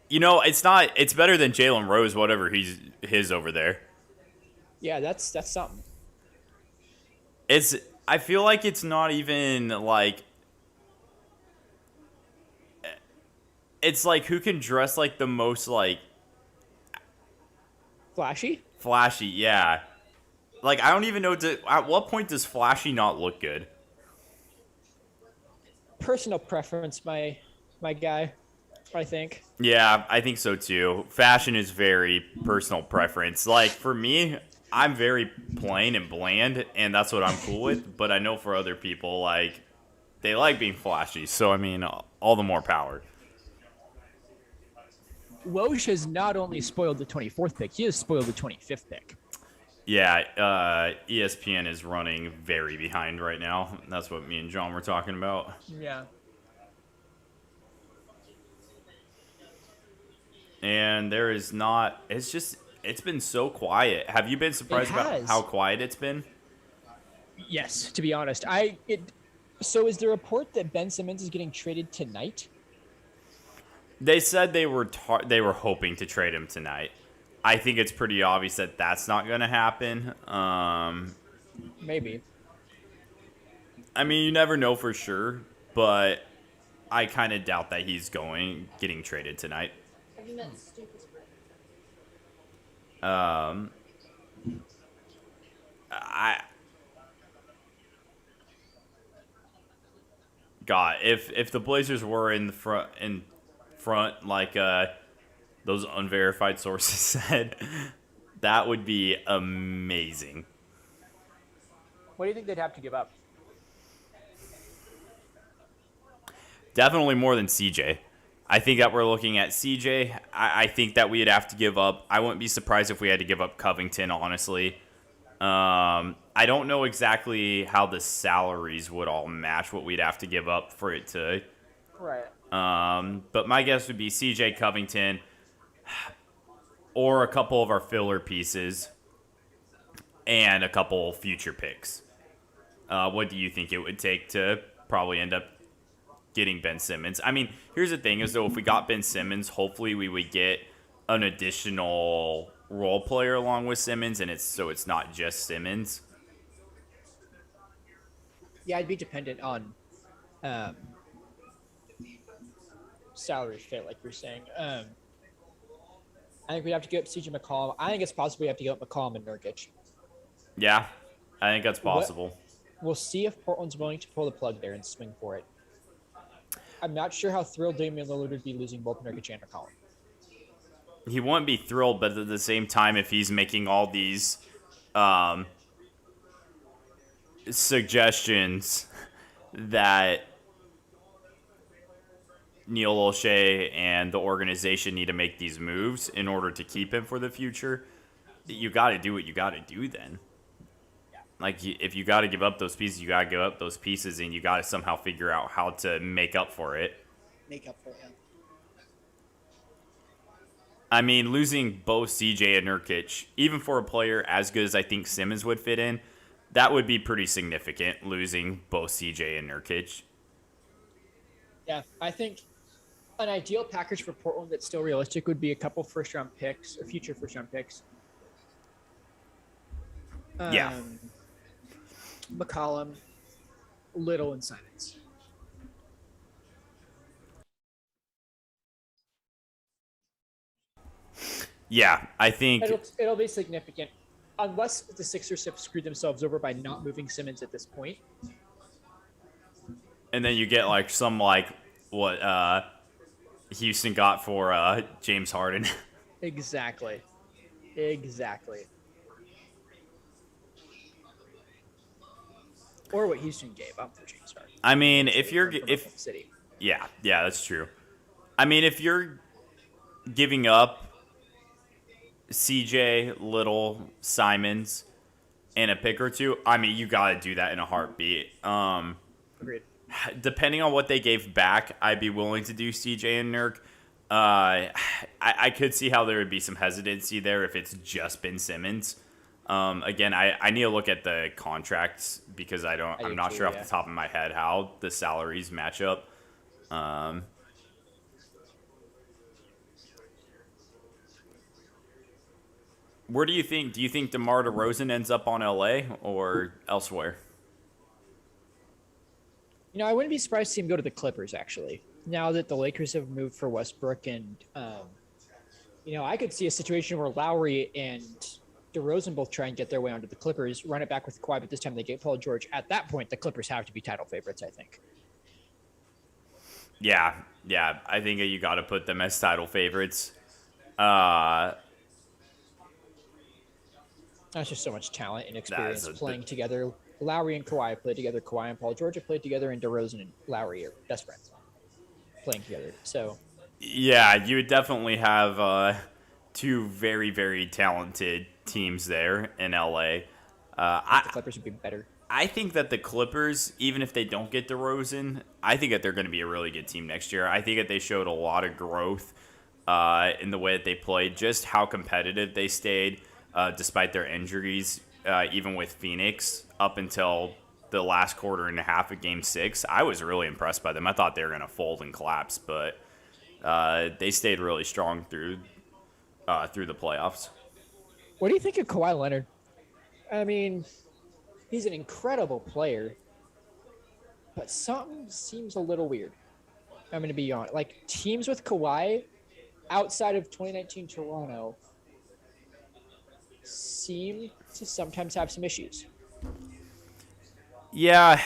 You know, it's better than Jalen Rose, whatever his over there. yeah, that's something. I feel like it's not even like. It's like who can dress like the most like Flashy? flashy, yeah. Like I don't even know at what point does flashy not look good? Personal preference, my guy, I think. Yeah, I think so too. Fashion is very personal preference. Like for me, I'm very plain and bland, and that's what I'm cool with. But I know for other people, like they like being flashy. So I mean, all the more power. Woj has not only spoiled the 24th pick, he has spoiled the 25th pick. Yeah, ESPN is running very behind right now. That's what me and John were talking about. Yeah. And there is not. It's been so quiet. Have you been surprised about has. how quiet it's been? Yes, to be honest. So is the report that Ben Simmons is getting traded tonight? They said they were hoping to trade him tonight. I think it's pretty obvious that that's not going to happen. Maybe. I mean, you never know for sure, but I kind of doubt that he's getting traded tonight. Have you met stupid? If the Blazers were in front like those unverified sources said, that would be amazing. What do you think they'd have to give up? Definitely more than CJ. I think that we're looking at CJ. I think that we'd have to give up. I wouldn't be surprised if we had to give up Covington, honestly. I don't know exactly how the salaries would all match what we'd have to give up for it to. Right. But my guess would be CJ Covington or a couple of our filler pieces and a couple future picks. What do you think it would take to probably end up getting Ben Simmons? I mean, here's the thing: is though if we got Ben Simmons, hopefully we would get an additional role player along with Simmons, and it's not just Simmons. Yeah, I'd be dependent on salary fit, like you're saying. I think we'd have to get CJ McCollum. I think it's possible we have to get McCollum and Nurkic. Yeah, I think that's possible. We'll see if Portland's willing to pull the plug there and swing for it. I'm not sure how thrilled Damian Lillard would be losing both Nurkic and McCollum. He wouldn't be thrilled, but at the same time, if he's making all these suggestions that Neil Olshey and the organization need to make these moves in order to keep him for the future, you got to do what you got to do then. Like, if you got to give up those pieces, you got to give up those pieces, and you got to somehow figure out how to make up for it. I mean, losing both CJ and Nurkic, even for a player as good as I think Simmons would fit in, that would be pretty significant, losing both CJ and Nurkic. Yeah, I think an ideal package for Portland that's still realistic would be a couple first-round picks or future first-round picks. Yeah. McCollum, Little, and Simons. Yeah, I think It'll be significant, unless the Sixers have screwed themselves over by not moving Simmons at this point. And then you get like some like what Houston got for James Harden. Exactly. Or what Houston gave up for James Harden. I mean, if City. Yeah, that's true. I mean, if you're giving up CJ, Little, Simons, and a pick or two, I mean, you got to do that in a heartbeat. Agreed. Depending on what they gave back, I'd be willing to do CJ and Nurk. I could see how there would be some hesitancy there if it's just Ben Simmons. Again, I need to look at the contracts because I'm not sure off the top of my head how the salaries match up. Where do you think DeMar DeRozan ends up on LA or elsewhere? You know, I wouldn't be surprised to see him go to the Clippers, actually. Now that the Lakers have moved for Westbrook and, I could see a situation where Lowry and DeRozan both try and get their way onto the Clippers, run it back with Kawhi, but this time they get Paul George. At that point, the Clippers have to be title favorites, I think. Yeah, I think you got to put them as title favorites. That's just so much talent and experience playing together. Lowry and Kawhi played together. Kawhi and Paul George have played together, and DeRozan and Lowry are best friends playing together. So, yeah, you would definitely have two very, very talented teams there in LA. The Clippers would be better. I think that the Clippers, even if they don't get DeRozan, I think that they're going to be a really good team next year. I think that they showed a lot of growth in the way that they played, just how competitive they stayed despite their injuries, even with Phoenix up until the last quarter and a half of Game 6. I was really impressed by them. I thought they were going to fold and collapse, but they stayed really strong through the playoffs. What do you think of Kawhi Leonard? I mean, he's an incredible player, but something seems a little weird. I'm going to be honest. Like, teams with Kawhi outside of 2019 Toronto seem to sometimes have some issues. Yeah,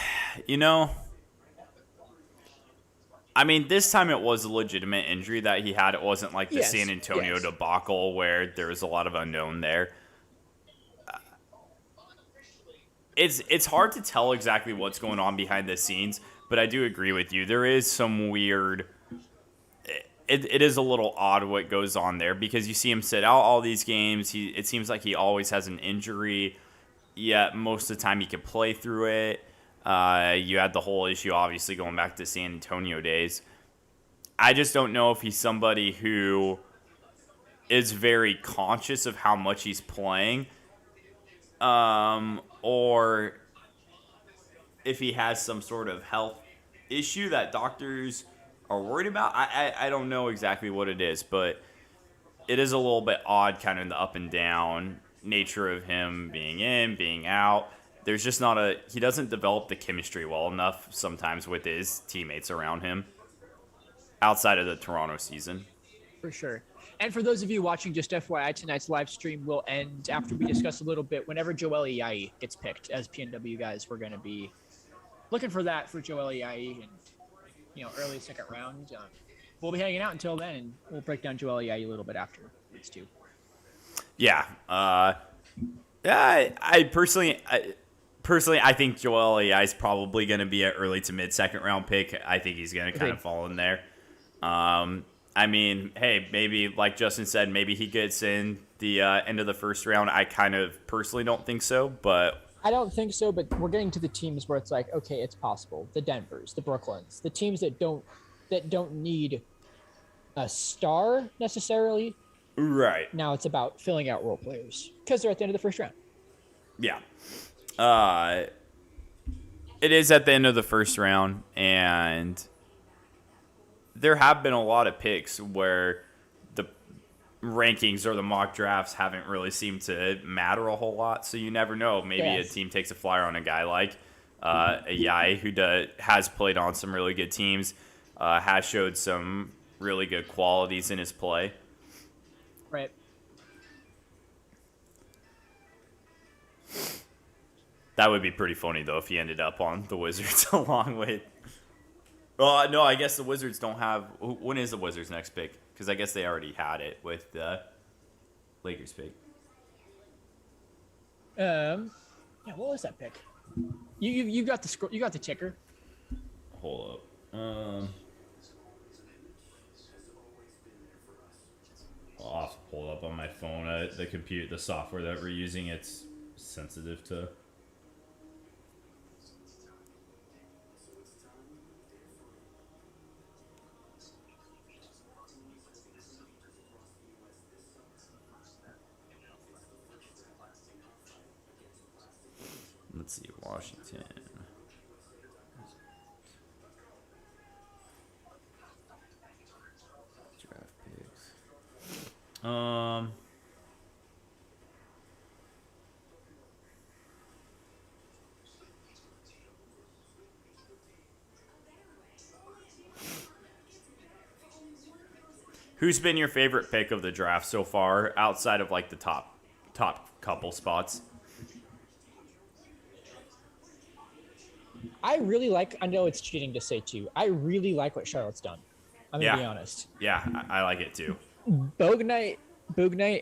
I mean, this time it was a legitimate injury that he had. It wasn't like the San Antonio debacle where there was a lot of unknown there. It's hard to tell exactly what's going on behind the scenes, but I do agree with you. There is some weird it is a little odd what goes on there because you see him sit out all these games. It seems like he always has an injury, yet most of the time he can play through it. You had the whole issue, obviously, going back to San Antonio days. I just don't know if he's somebody who is very conscious of how much he's playing, or if he has some sort of health issue that doctors are worried about. I don't know exactly what it is, but it is a little bit odd, kind of the up and down nature of him being in, being out. There's just he doesn't develop the chemistry well enough sometimes with his teammates around him outside of the Toronto season. For sure. And for those of you watching, just FYI, tonight's live stream will end after we discuss a little bit. Whenever Joel Iai gets picked as PNW guys, we're going to be looking for that for Joel Iai and, early second round. We'll be hanging out until then, and we'll break down Joel Iai a little bit afterwards too. Yeah. I personally, I think Joel Iai is probably going to be an early to mid second round pick. I think he's going to kind of fall in there. I mean, hey, maybe like Justin said, maybe he gets in the end of the first round. I kind of personally don't think so, but I don't think so. But we're getting to the teams where it's like, okay, it's possible. The Denvers, the Brooklyns, the teams that don't need a star necessarily. Right. Now it's about filling out role players because they're at the end of the first round. Yeah. It is at the end of the first round, and there have been a lot of picks where the rankings or the mock drafts haven't really seemed to matter a whole lot. So you never know. Maybe a team takes a flyer on a guy like Iai, who has played on some really good teams, has showed some really good qualities in his play. Right. That would be pretty funny, though, if he ended up on the Wizards along with... Well, no, I guess the Wizards don't have... When is the Wizards' next pick? Because I guess they already had it with the Lakers pick. Yeah, what was that pick? You got the you got the ticker. Hold up. I'll have to pull it up on my phone. The software that we're using, it's sensitive to... Let's see, Washington. Draft picks. Who's been your favorite pick of the draft so far, outside of like the top couple spots? I know it's cheating to say too. I really like what Charlotte's done. I'm going to be honest. Yeah, I like it too. Bognite,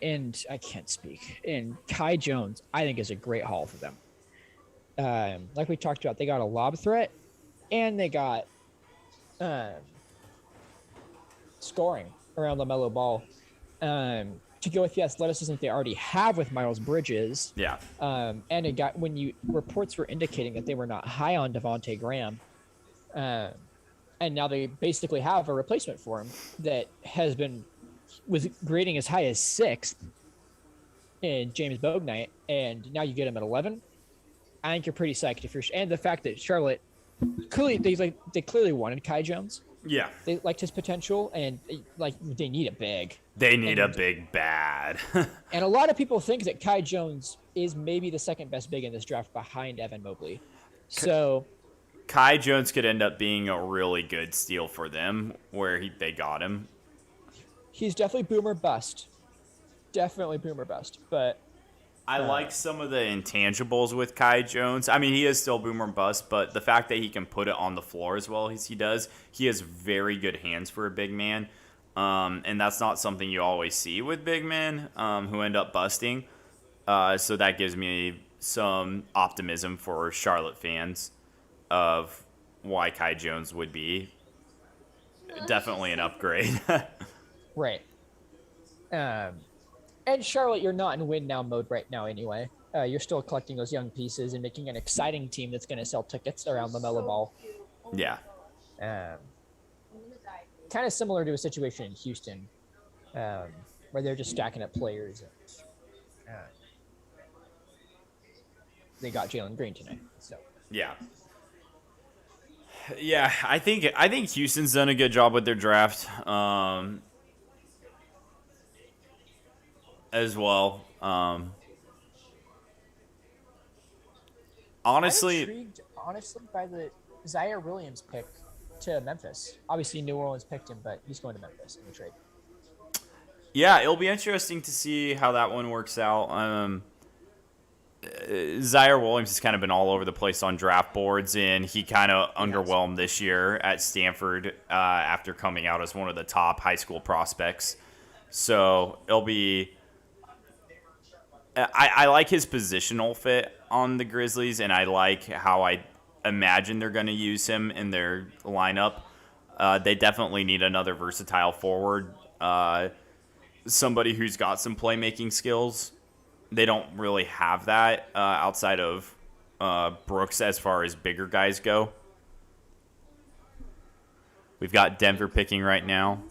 and I can't speak. And Kai Jones, I think is a great haul for them. Like we talked about, they got a lob threat, and they got scoring around LaMelo Ball. To go with the athleticism they already have with Miles Bridges. Yeah. And it got reports were indicating that they were not high on Devontae Graham. And now they basically have a replacement for him that was grading as high as 6th in James Bognite, and now you get him at 11. I think you're pretty psyched and the fact that Charlotte clearly they clearly wanted Kai Jones. Yeah. They liked his potential, and they need a big. They need a big bad. And a lot of people think that Kai Jones is maybe the second best big in this draft behind Evan Mobley. So Kai Jones could end up being a really good steal for them where they got him. He's definitely boomer bust. But I like some of the intangibles with Kai Jones. I mean, he is still boomer bust, but the fact that he can put it on the floor as well as he does, he has very good hands for a big man. And that's not something you always see with big men who end up busting. So that gives me some optimism for Charlotte fans of why Kai Jones would be definitely an upgrade. Right. And Charlotte, you're not in win now mode right now anyway. You're still collecting those young pieces and making an exciting team that's going to sell tickets around the Mellow Ball. Yeah. Kind of similar to a situation in Houston, where they're just stacking up players. And, they got Jalen Green tonight. So Yeah. Yeah, I think Houston's done a good job with their draft, as well. Honestly, I'm intrigued, by the Zaire Williams pick to Memphis. Obviously, New Orleans picked him, but he's going to Memphis in the trade. yeah, it'll be interesting to see how that one works out. Zaire Williams has kind of been all over the place on draft boards, and he kind of underwhelmed this year at Stanford after coming out as one of the top high school prospects. So it'll be. I like his positional fit on the Grizzlies, and I like how I imagine they're going to use him in their lineup. They definitely need another versatile forward, somebody who's got some playmaking skills. They don't really have that outside of Brooks as far as bigger guys go. We've got Denver picking right now.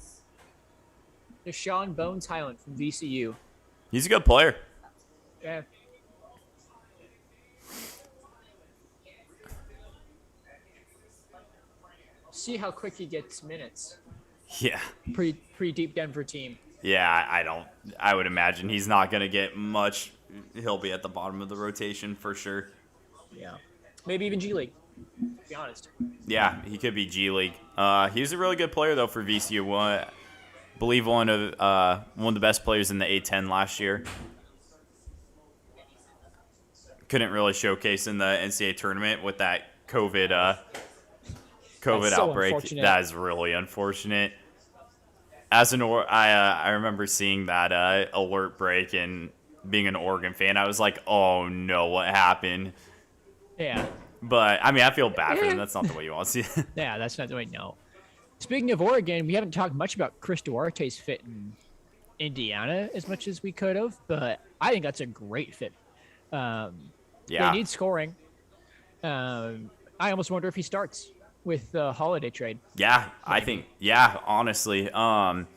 Deshaun Bones Highland from VCU. He's a good player. Yeah. See how quick he gets minutes. Yeah. Pretty deep Denver team. Yeah, I would imagine he's not going to get much. He'll be at the bottom of the rotation for sure. Yeah. Maybe even G League, to be honest. Yeah, he could be G League. He's a really good player, though, for VCU. I believe one of the best players in the A10 last year. Couldn't really showcase in the NCAA tournament with that COVID outbreak. That is really unfortunate. As I remember seeing that alert break and being an Oregon fan, I was like, "Oh no, what happened?" Yeah. But I mean, I feel bad for them. That's not the way you want to see it. Yeah, that's not the way. No. Speaking of Oregon, we haven't talked much about Chris Duarte's fit in Indiana as much as we could have, but I think that's a great fit. Yeah. They need scoring. I almost wonder if he starts with the Holiday trade. Yeah, I think. Yeah, honestly. Depending on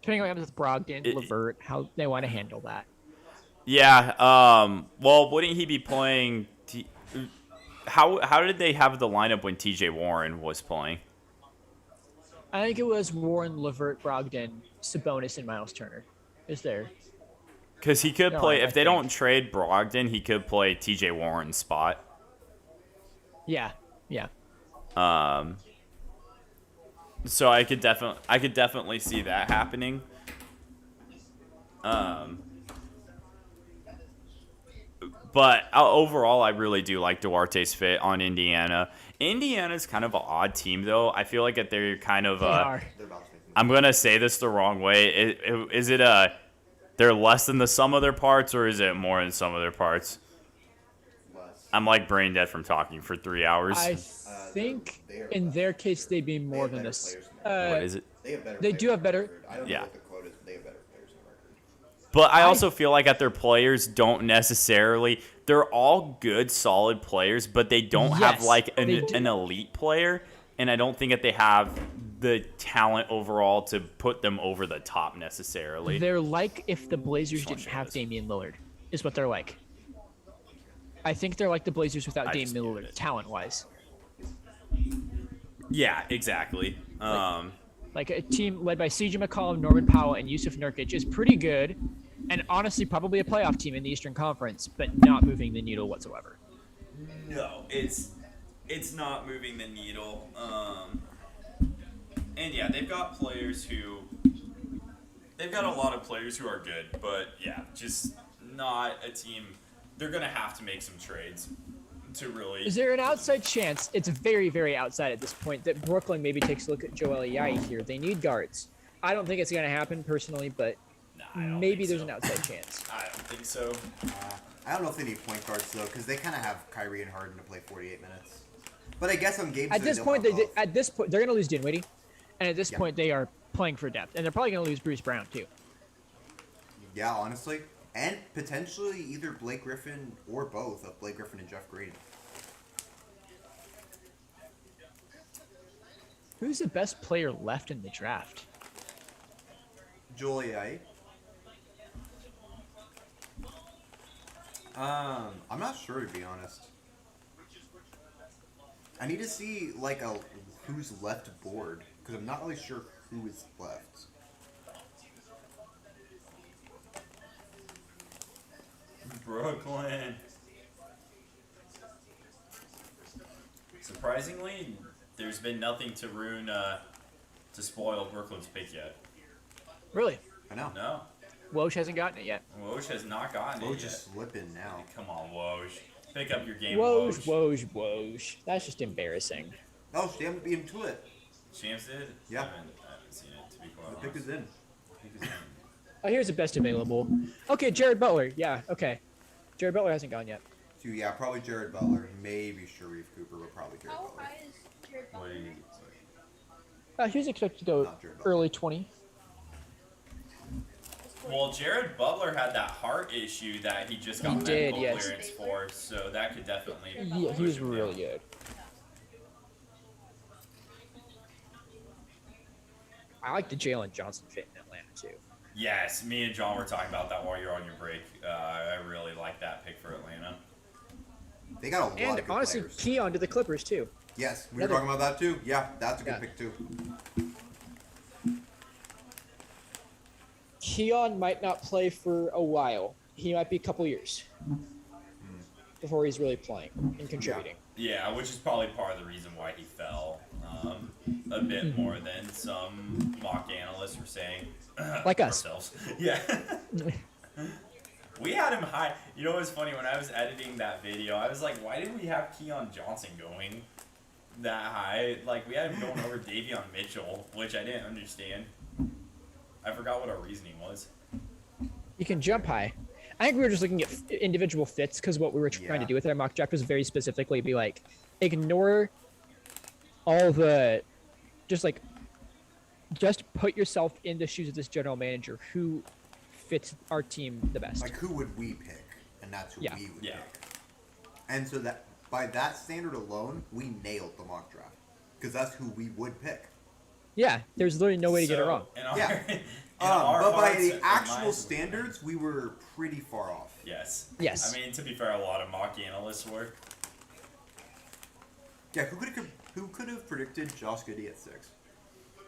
what happens with Brogdon, LeVert, how they want to handle that. Yeah. Well, wouldn't he be playing? How did they have the lineup when TJ Warren was playing? I think it was Warren, LeVert, Brogdon, Sabonis, and Miles Turner. Is there? Because he could play, if they don't trade Brogdon, he could play TJ Warren's spot. Yeah. So I could definitely see that happening. But overall, I really do like Duarte's fit on Indiana. Indiana's kind of an odd team, though. I feel like that they're kind of. They are. I'm gonna say this the wrong way. Is it they're less than the sum of their parts, or is it more than some of their parts? I'm like brain dead from talking for 3 hours. I think in their case they'd be more than this. What is it? They do have better. I don't Yeah. know what the quote is, but they have better players on record. But I also feel like that their players don't necessarily. They're all good, solid players, but they don't have Yes, like they do. an elite player, and I don't think that they have the talent overall to put them over the top necessarily. They're like if the Blazers didn't have Damian Lillard, is what they're like. I think they're like the Blazers without Damian Lillard, talent-wise. Yeah, exactly. Like a team led by CJ McCollum, Norman Powell, and Yusuf Nurkic is pretty good, and honestly probably a playoff team in the Eastern Conference, but not moving the needle whatsoever. No, it's not moving the needle. And yeah, they've got a lot of players who are good, but yeah, just not a team. They're gonna have to make some trades to really. Is there an outside chance? It's very, very outside at this point that Brooklyn maybe takes a look at Joel Ayayi here. They need guards. I don't think it's gonna happen personally, but maybe there's an outside chance. I don't think so. I don't know if they need point guards though, because they kind of have Kyrie and Harden to play 48 minutes. But I guess on games At this point, they're gonna lose Dinwiddie, And at this point, they are playing for depth, and they're probably going to lose Bruce Brown too. Yeah, honestly. And potentially either Blake Griffin or both of Blake Griffin and Jeff Green. Who's the best player left in the draft? Juliet. I'm not sure, to be honest. I need to see like who's left board because I'm not really sure who is left. Brooklyn. Surprisingly, there's been nothing to ruin, to spoil Brooklyn's pick yet. Really? I know. No. Woj hasn't gotten it yet. Woj has not gotten it Woj yet. is slipping now. Come on, Woj. Pick up your game, Woj, Woj. Woj. That's just embarrassing. Oh, Stam beat him to it. Shams did? Yeah. I haven't seen it, to be quite The pick honest. is in. Oh, here's the best available. Okay, Jared Butler. Yeah, okay. Jared Butler hasn't gone yet. So yeah, probably Jared Butler, maybe Sharif Cooper, but probably Jared How Butler. high is Jared What Butler? do you He's expected to go Not Jared Butler. early 20. Well, Jared Butler had that heart issue that he just got He did, medical yes. clearance for, so that could definitely Yeah, he was push him really down. good. I like the Jalen Johnson fit in Atlanta too. Yes, me and John were talking about that while you're on your break. I really like that pick for Atlanta. They got a lot And of good honestly, players. Keon to the Clippers too. Yes, we were Another- talking about that too. Yeah, that's a good Yeah. pick too. Keon might not play for a while. He might be a couple years before he's really playing and contributing. Yeah, which is probably part of the reason why he fell a bit more than some mock analysts were saying. Like us. Ourselves. Yeah. We had him high. You know what's funny? When I was editing that video, I was like, why did we have Keon Johnson going that high? Like, we had him going over Davion Mitchell, which I didn't understand. I forgot what our reasoning was. You can jump high. I think we were just looking at individual fits because what we were trying to Yeah. do with our mock draft was very specifically be like, ignore all the, just put yourself in the shoes of this general manager who fits our team the best. Like, who would we pick? And that's who Yeah. we would Yeah. pick. And so that by that standard alone, we nailed the mock draft because that's who we would pick. Yeah, there's literally no way to get it So, wrong. in our- Yeah. in our But by hearts the and actual minds- standards, we were pretty far off. Yes. Yes. I mean, to be fair, a lot of mock analysts were. Yeah, who could have predicted Josh Giddey at 6?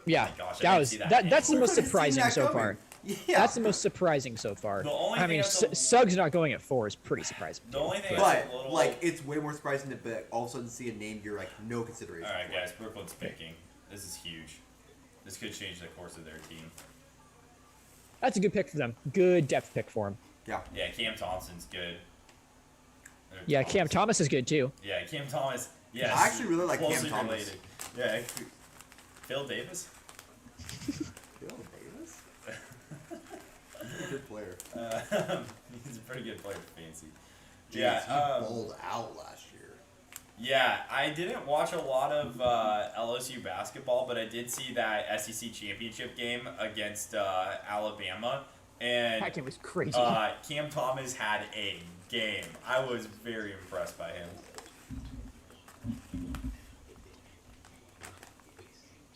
Yeah, my gosh, I that didn't was see that that's the Who most could've seen surprising that so coming? far. Yeah. That's the most surprising so far. The only I thing mean, that's a- Suggs not going at 4 is pretty surprising. The only thing But that's a little... like, it's way more surprising to all of a sudden see a name you're like no consideration. Alright, for. guys, Brooklyn's picking. This is huge. This could change the course of their team. That's a good pick for them. Good depth pick for him. Yeah. Yeah, Cam Thompson's good. Or Yeah, Cam Thomas is good too. Yeah, Cam Thomas. Yes. I actually really like Cam closely Thomas. related. Yeah. Phil Davis. Phil Davis? He's a good player. He's a pretty good player for fancy. Jeez, Yeah. he bowled out last year. Yeah, I didn't watch a lot of LSU basketball, but I did see that SEC championship game against Alabama, and That game was crazy. Cam Thomas had a game. I was very impressed by him.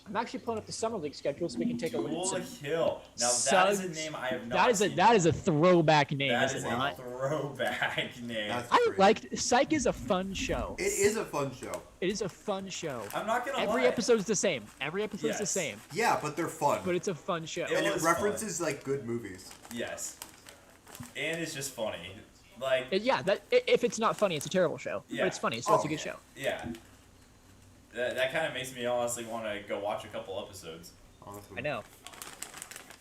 I'm actually pulling up the summer league schedule so we can take a look at Cool some. Hill. Now that is a Suggs. name I have not That is a seen. that is a throwback name, That is is it a not? throwback name. That's I great. liked Psych is a fun show. It is a fun show. It is a fun show. I'm not gonna Every lie. episode's the same. Every episode's the Yes. same. Yeah, but they're fun. But it's a fun show. It and it was references like good movies. Yes. And it's just funny. Like, Yeah, if it's not funny, it's a terrible show. Yeah. But it's funny, so it's a Oh, good yeah. show. yeah. That kind of makes me honestly want to go watch a couple episodes. Honestly. I know.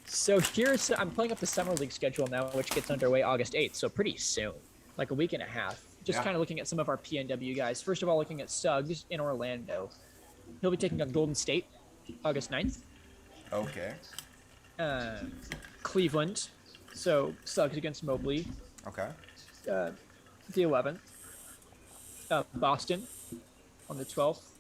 So here's I'm pulling up the summer league schedule now, which gets underway August 8th, so pretty soon, like a week and a half. Just Yeah. kind of looking at some of our PNW guys. First of all, looking at Suggs in Orlando. He'll be taking on Golden State August 9th. Okay. Cleveland, so Suggs against Mobley, Okay. the 11th. Boston on the 12th.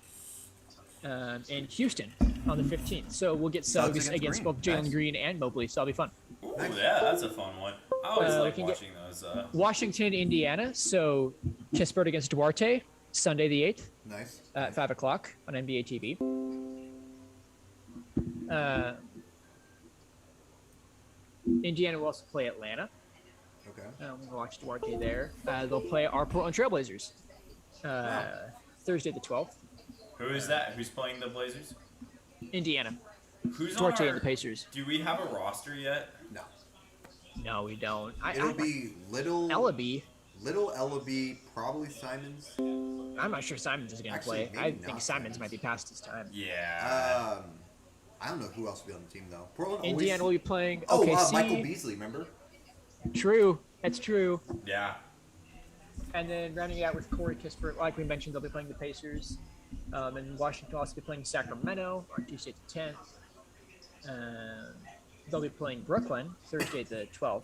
And Houston on the 15th. So we'll get Suggs Suggs against against Green. both Jalen Nice. Green and Mobley, so that'll be fun. Ooh, yeah, that's a fun one. I always We like can watching those. Washington, Indiana. So Kispert against Duarte, Sunday the 8th Nice. at 5 o'clock on NBA TV. Indiana will also play Atlanta. Okay. We'll watch Duarte there. They'll play our Portland Trailblazers Thursday the 12th. Who is that? Who's playing the Blazers? Indiana. Who's Duarte on and the Pacers. Do we have a roster yet? No. No, we don't. It'll be Little Ellaby. Little Ellaby, probably Simons. I'm not sure Simons is going to Actually, play. I maybe think not Simons Simons. might be past his time. Yeah. I don't know who else will be on the team though. Portland Indiana will always... be playing Oh, OKC. Michael Beasley, remember? True. That's true. Yeah. And then rounding it out with Corey Kispert, like we mentioned, they'll be playing the Pacers. And Washington will also be playing Sacramento on Tuesday the 10th. They'll be playing Brooklyn Thursday the 12th.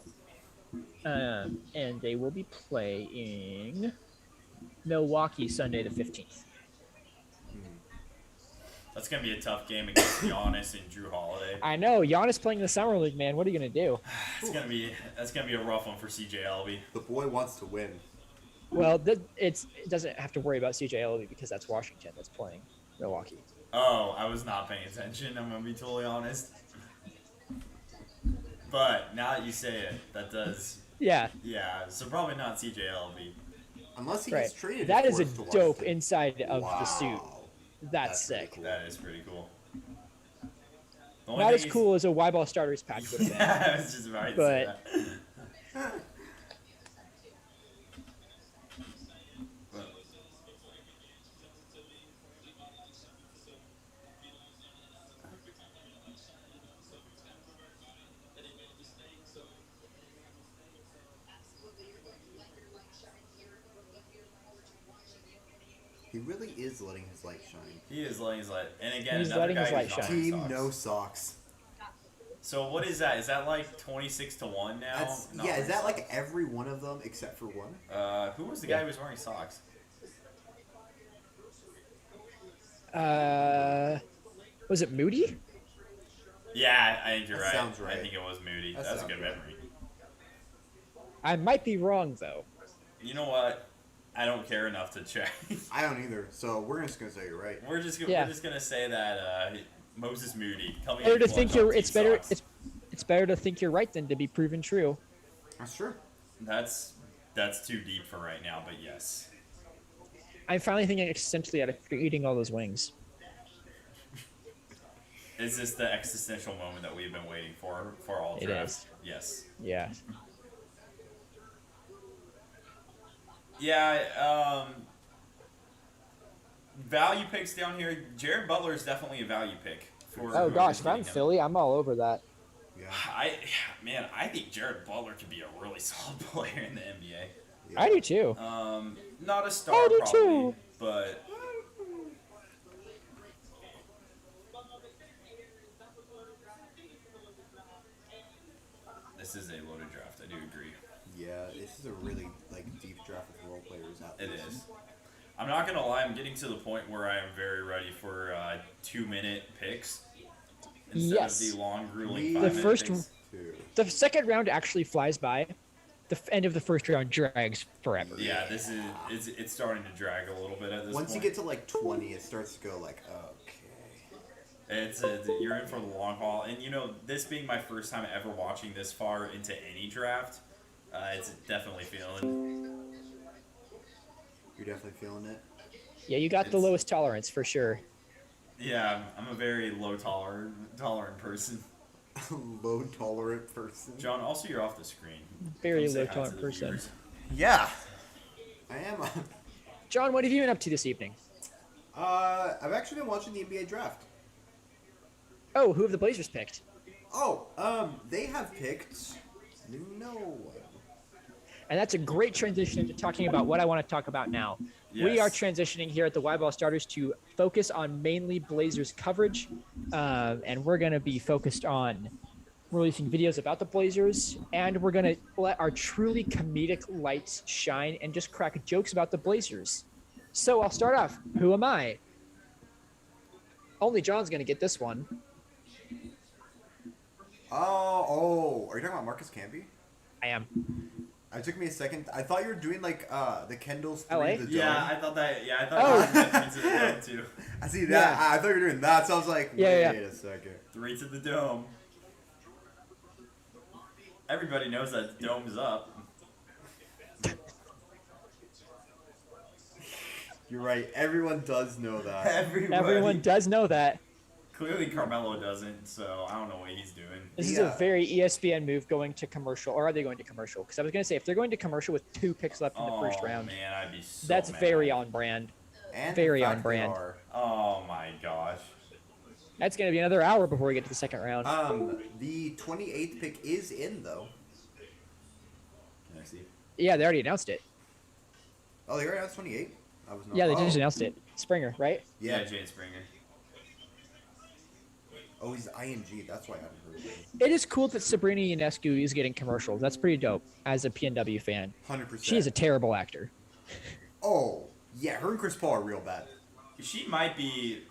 And they will be playing Milwaukee Sunday the 15th. That's gonna be a tough game against Giannis and Drew Holiday. I know. Giannis playing in the Summer League, man. What are you going to do? That's gonna be a rough one for CJ Elby. The boy wants to win. Well, it doesn't have to worry about CJ Elby because that's Washington that's playing Milwaukee. Oh, I was not paying attention. I'm gonna be totally honest. But now that you say it, that does. Yeah. Yeah. So probably not CJ Elby. Unless he Right. gets traded. That of is a course, to dope Washington. inside of Wow. the suit. That's pretty sick. cool. That is pretty cool. The only Not thing as is- cool as a Y ball starters patch would have been. Yeah, I was just about to say But- that. He really is letting his light shine. He is letting his light. And again, He's another letting guy his light who's not shine. wearing Team socks. no socks. So what is that? Is that like 26-1 now? That's, Not yeah, is wearing that like socks? every one of them except for one? Who was the guy who was wearing socks? Was it Moody? Yeah, I think you're That right. sounds right. I think it was Moody. That That's a sounds good right. memory. I might be wrong though. You know what? I don't care enough to check. I don't either. So we're just gonna say you're right. We're just Yeah. gonna say that Moses Moody coming. Better in to clutch think on you're. team It's better. socks. It's better to think you're right than to be proven true. That's true. That's too deep for right now, but yes. I'm finally thinking existentially after eating all those wings. Is this the existential moment that we've been waiting for all It drafts? is. Yes. Yeah. Yeah. Value picks down here. Jared Butler is definitely a value pick. For Oh whoever's gosh, if I'm getting him. Philly, I'm all over that. Yeah. I think Jared Butler could be a really solid player in the NBA. I do too. Not a star I do probably, too. but this is a loaded draft. I do agree. Yeah, this is a really like deep draft with role players out there. It is. I'm not gonna lie. I'm getting to the point where I am very ready for 2-minute picks instead Yes. of the long, grueling The 5-minute first picks. Too. The second round actually flies by. The end of the first round drags forever. Yeah, this is it's starting to drag a little bit at this Once point. you get to like 20, it starts to go like, okay. You're in for the long haul, and you know, this being my first time ever watching this far into any draft, it's definitely feeling. You're definitely feeling it. Yeah, you got the It's- lowest tolerance for sure. Yeah, I'm a very low tolerant person. Low tolerant person. John, also you're off the screen. Very Come say low hi to tolerant the person. viewers. Yeah. I am. John, what have you been up to this evening? I've actually been watching the NBA draft. Oh, who have the Blazers picked? Oh, they have picked no one. And that's a great transition into talking about what I want to talk about now. We Yes. are transitioning here at the Y Ball Starters to focus on mainly Blazers coverage, and we're going to be focused on releasing videos about the Blazers, and we're going to let our truly comedic lights shine and just crack jokes about the Blazers. So I'll start off. Who am I? Only John's gonna get this one. Oh, are you talking about Marcus Camby? I am. It took me a second. I thought you were doing like the Kendall's LA? 3 to the dome. Yeah, I thought that. Yeah, I thought Oh. that was 3 to the dome too. I see that. Yeah. I thought you were doing that, so I was like, wait Yeah, yeah. a second. 3 to the dome. Everybody knows that the dome is up. You're right. Everyone does know that. Everyone does know that. Clearly, Carmelo doesn't, so I don't know what he's doing. This is Yeah. a very ESPN move going to commercial. Or are they going to commercial? Because I was going to say, if they're going to commercial with 2 picks left in the first round, man, I'd be so that's mad. very on brand. And Very in on fact, brand. they are. Oh my gosh. That's going to be another hour before we get to the second round. The 28th pick is in though. Can I see? Yeah, they already announced it. Oh, they already announced 28. I was not. Yeah, they oh. just announced it. Springer, right? Yeah, Yeah. Jane Springer. Oh, he's ING. That's why I haven't heard of him. It is cool that Sabrina Ionescu is getting commercials. That's pretty dope as a PNW fan. 100%. She is a terrible actor. Oh, yeah. Her and Chris Paul are real bad. She might be.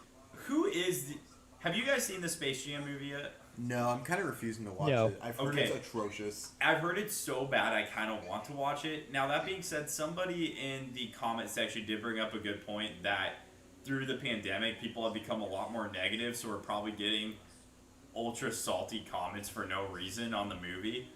Who is the? Have you guys seen the Space Jam movie yet? No, I'm kind of refusing to watch No. it. I've heard Okay. it's atrocious. I've heard it's so bad I kind of want to watch it. Now, that being said, somebody in the comment section did bring up a good point that through the pandemic, people have become a lot more negative, so we're probably getting ultra salty comments for no reason on the movie.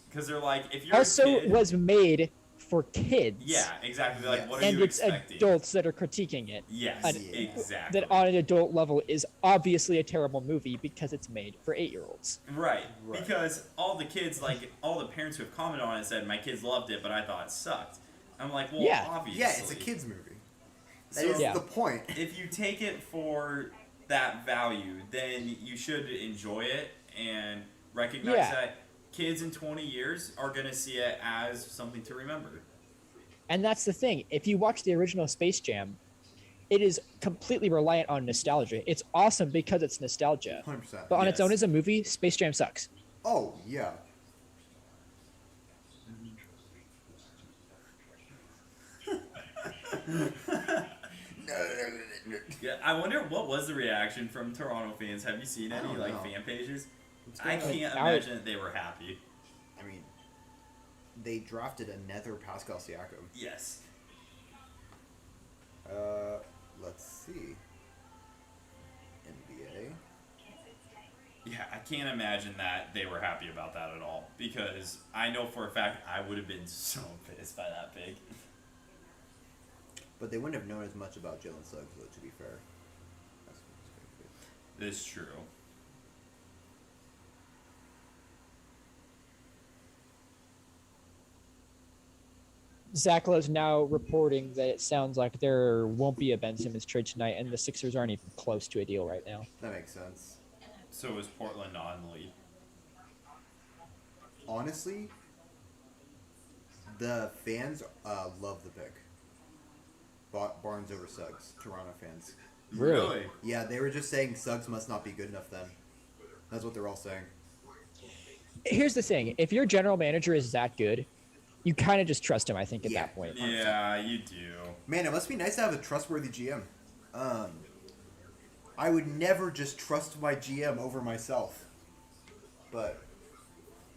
Because they're like, if you're Also, a kid, was made for kids. yeah, exactly. Like, Yes. what are And you it's expecting? adults that are critiquing it. Yes, And exactly. That on an adult level is obviously a terrible movie because it's made for 8-year-olds. Right. Right. Because all the kids, like, all the parents who have commented on it said, my kids loved it, but I thought it sucked. I'm like, well, Yeah. obviously. Yeah, it's a kids movie. That So- is Yeah. the point. If you take it for that value, then you should enjoy it and recognize Yeah. that kids in 20 years are going to see it as something to remember. And that's the thing. If you watch the original Space Jam, it is completely reliant on nostalgia. It's awesome because it's nostalgia. 100%. But on its Yes. own as a movie, Space Jam sucks. Oh, yeah. Yeah, I wonder what was the reaction from Toronto fans. Have you seen I any don't like know. fan pages? going I on? can't I would- imagine that they were happy. I mean, they drafted another Pascal Siakam. Yes. Let's see. NBA. Yeah, I can't imagine that they were happy about that at all because I know for a fact I would have been so pissed by that pick. But they wouldn't have known as much about Jalen Suggs, though, to be fair. That's very It's true. Zach Lowe's now reporting that it sounds like there won't be a Ben Simmons trade tonight, and the Sixers aren't even close to a deal right now. That makes sense. So is Portland not in the lead? Honestly, the fans love the pick. Barnes over Suggs, Toronto fans. Really? Yeah, they were just saying Suggs must not be good enough then. That's what they're all saying. Here's the thing: if your general manager is that good, you kind of just trust him. I think at Yeah. that point. Yeah, you do. Man, it must be nice to have a trustworthy GM. I would never just trust my GM over myself. But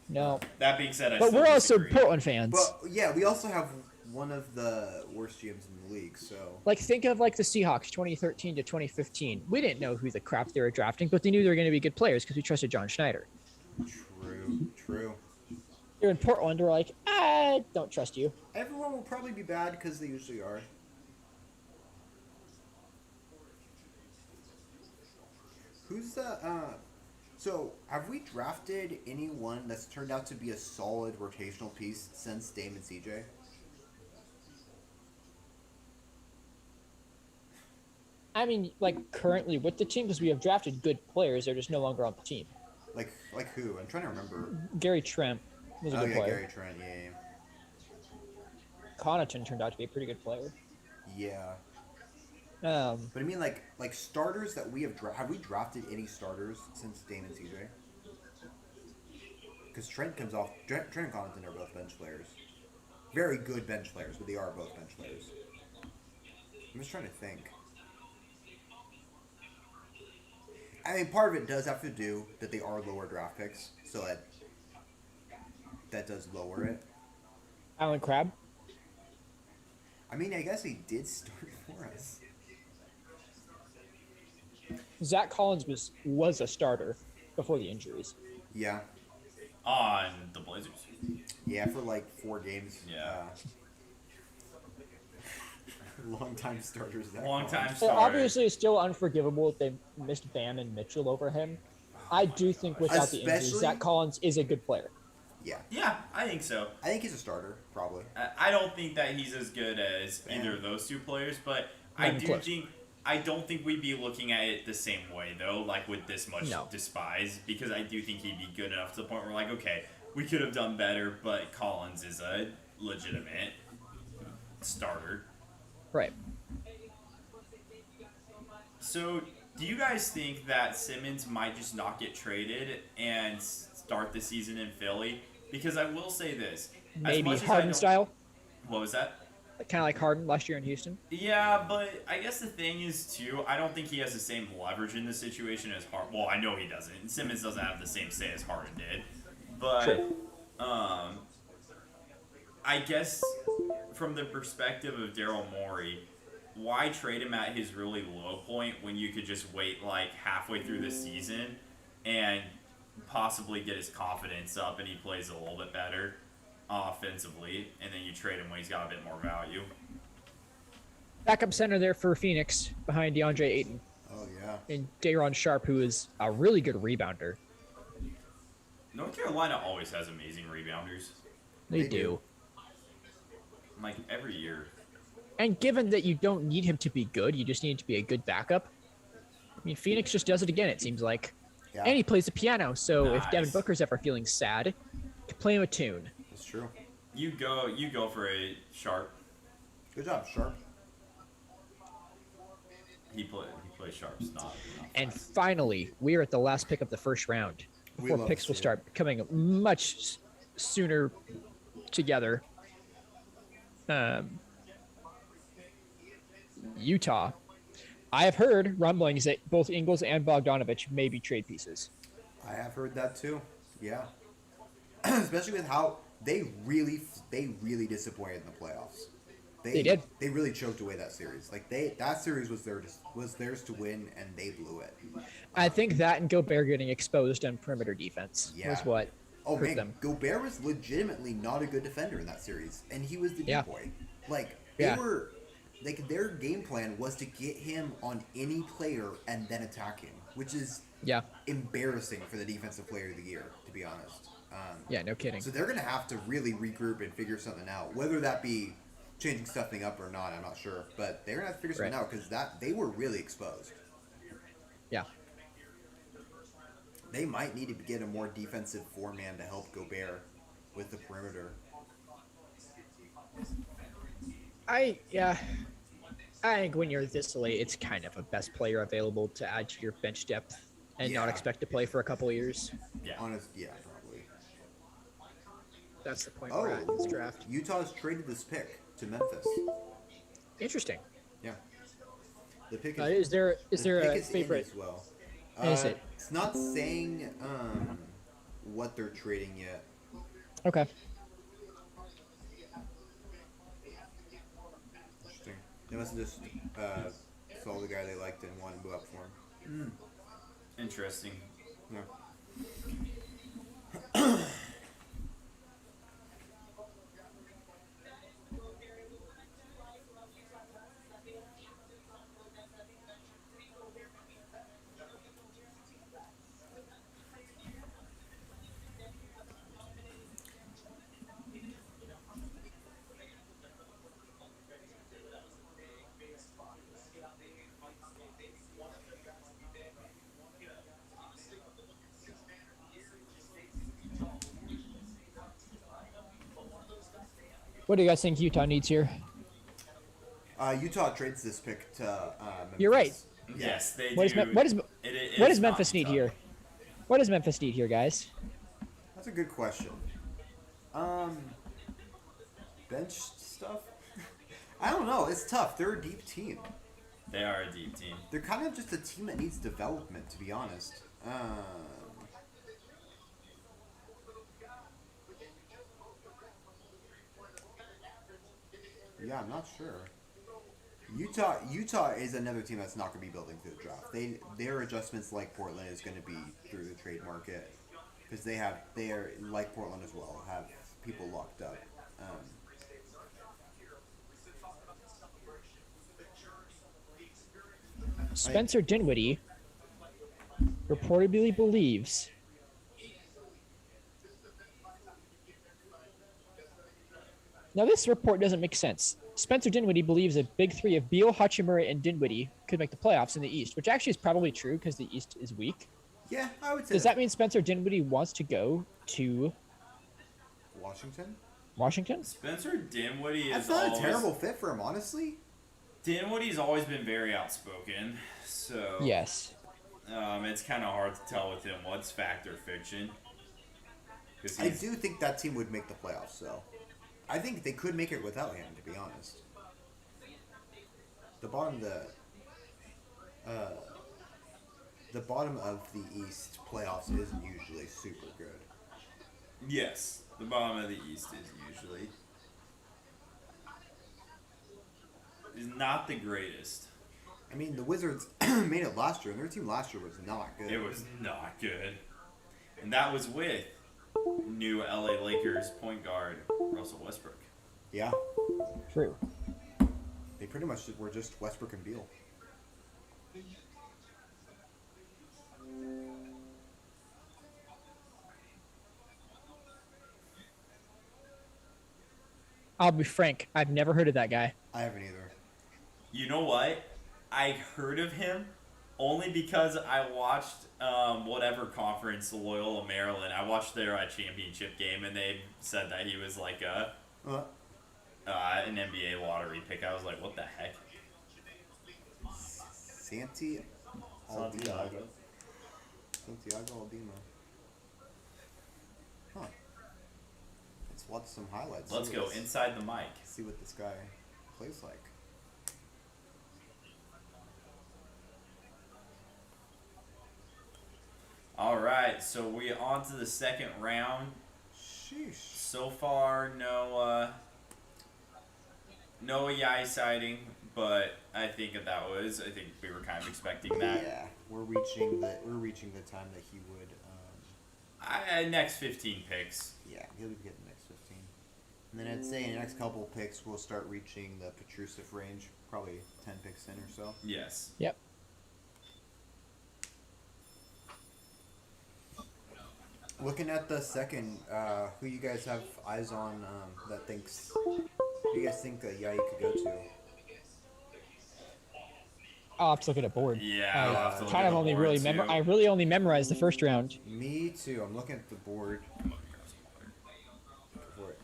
No, That being said, I but still we're also disagree. Portland fans. yeah, we also have one of the worst GMs in the league, so Like, think of like the Seahawks 2013 to 2015. We didn't know who the crap they were drafting, but they knew they were going to be good players because we trusted John Schneider. true. Here in Portland, we're like, I don't trust you. Everyone will probably be bad because they usually are. Who's the so have we drafted anyone that's turned out to be a solid rotational piece since Dame and CJ? I mean, like currently with the team, because we have drafted good players, they're just no longer on the team. Like who? I'm trying to remember. Gary Trent was a Oh good yeah, player. Gary Trent. Yeah. Connaughton turned out to be a pretty good player. Yeah. Um, But I mean, like starters that we have have we drafted any starters since Dame and CJ? Because Trent comes off. Trent and Connaughton are both bench players. Very good bench players, but they are both bench players. I'm just trying to think. I mean, part of it does have to do that they are lower draft picks, so that does lower it. Alan Crabb. I mean, I guess he did start for us. Zach Collins was a starter before the injuries. Yeah. On the Blazers. Yeah, for like 4 games. Yeah. Long-time starters. Long-time Well, starter. obviously, it's still unforgivable if they missed Bam and Mitchell over him. I do think without the injuries, Especially- Zach Collins is a good player. Yeah. Yeah, I think so. I think he's a starter, probably. I don't think that he's as good as Yeah. either of those two players, but Not even close. I don't think we'd be looking at it the same way though, like with this much No. despise, because I do think he'd be good enough to the point where like, okay, we could have done better, but Collins is a legitimate starter. Right. So, do you guys think that Simmons might just not get traded and start the season in Philly? Because I will say this. as Maybe much as I Harden don't- style, What was that? kind of like Harden last year in Houston. Yeah, but I guess the thing is, too, I don't think he has the same leverage in this situation as Harden. Well, I know he doesn't. Simmons doesn't have the same say as Harden did. But, True. I guess from the perspective of Daryl Morey, why trade him at his really low point when you could just wait like halfway through the season and possibly get his confidence up and he plays a little bit better offensively, and then you trade him when he's got a bit more value? Backup center there for Phoenix behind DeAndre Ayton Oh, yeah. and Day'Ron Sharp, who is a really good rebounder. North Carolina always has amazing rebounders, They They do. do. like every year. And given that you don't need him to be good, you just need him to be a good backup. I mean, Phoenix just does it again, it seems like. Yeah, And he plays the piano, so if Devin Nice. Booker's ever feeling sad, you can play him a tune. that's true. You go for a Sharp. Good job, Sharp. He plays Sharp's not. And finally, we are at the last pick of the first round. We Before love picks to will see it. start coming much sooner together. Utah. I have heard rumblings that both Ingles and Bogdanovich may be trade pieces. I have heard that too. Yeah. Especially with how they really disappointed in the playoffs. They did. They really choked away that series. Like that series was theirs to win, and they blew it. I think that and Gobert getting exposed on perimeter defense was Yeah. what Oh hurt man, them. Gobert was legitimately not a good defender in that series, and he was the Yeah. decoy. Like Yeah. their game plan was to get him on any player and then attack him, which is Yeah. embarrassing for the defensive player of the year, to be honest. Yeah, no kidding. So they're gonna have to really regroup and figure something out, whether that be changing something up or not. I'm not sure, but they're gonna have to figure something Right. out because they were really exposed. Yeah. They might need to get a more defensive 4-man to help Gobert with the perimeter. I think when you're this late, it's kind of a best player available to add to your bench depth and not Yeah. expect to play for a couple of years. Yeah. Probably. That's the point we're at in this Oh, draft. Utah's traded this pick to Memphis. Interesting. Yeah. The pick Is there the a pick is in favorite? as well. Is it? It's not saying what they're trading yet. Okay. Interesting. They must have just saw the guy they liked and wanted to move up for him. Interesting. Yeah. What do you guys think Utah needs here? Utah trades this pick to Memphis. You're right. Yes, they What do. is what is It what is does Memphis not need tough. here? What does Memphis need here, guys? That's a good question. Bench stuff? I don't know. It's tough. They're a deep team. They are a deep team. They're kind of just a team that needs development, to be honest. Yeah, I'm not sure. Utah is another team that's not going to be building through the draft. Their adjustments, like Portland, is going to be through the trade market because they are like Portland as well, have people locked up. Spencer Dinwiddie reportedly believes now this report doesn't make sense. Spencer Dinwiddie believes a big three of Beal, Hachimura, and Dinwiddie could make the playoffs in the East, which actually is probably true because the East is weak. Yeah, I would say. Does that mean Spencer Dinwiddie wants to go to Washington? Washington? Spencer Dinwiddie That's is not always, a terrible fit for him, honestly. Dinwiddie's always been very outspoken, so Yes. it's kind of hard to tell with him what's fact or fiction. I do think that team would make the playoffs, though. I think they could make it without him, to be honest. The bottom of the East playoffs isn't usually super good. Yes, the bottom of the East is not the greatest. I mean, the Wizards made it last year, and their team last year was not good. It was not good, and that was with new LA Lakers point guard Russell Westbrook. Yeah, True. they pretty much were just Westbrook and Beal. I'll be frank, I've never heard of that guy. I haven't either. You know what? I heard of him only because I watched whatever conference, Loyola Maryland. I watched their championship game, and they said that he was like an NBA lottery pick. I was like, what the heck? Santiago Aldima. Huh. Let's watch some highlights. Let's go inside the mic. See what this guy plays like. All right, so we on to the second round. Sheesh. So far, no Yai sighting, but I think I think we were kind of expecting that. Yeah, we're reaching the time that he would. Next 15 picks. Yeah, he'll be getting the next 15. And then I'd say in the next couple picks we'll start reaching the Petrusev range, probably 10 picks in or so. Yes. Yep. Looking at the second, who you guys have eyes on that thinks? Who do you guys think Yai could go to? I'll have to look at a board. Yeah, I I'll have to look kind at of the only board, really too. I really only memorized the first round. Me too. I'm looking at the board. Go for it.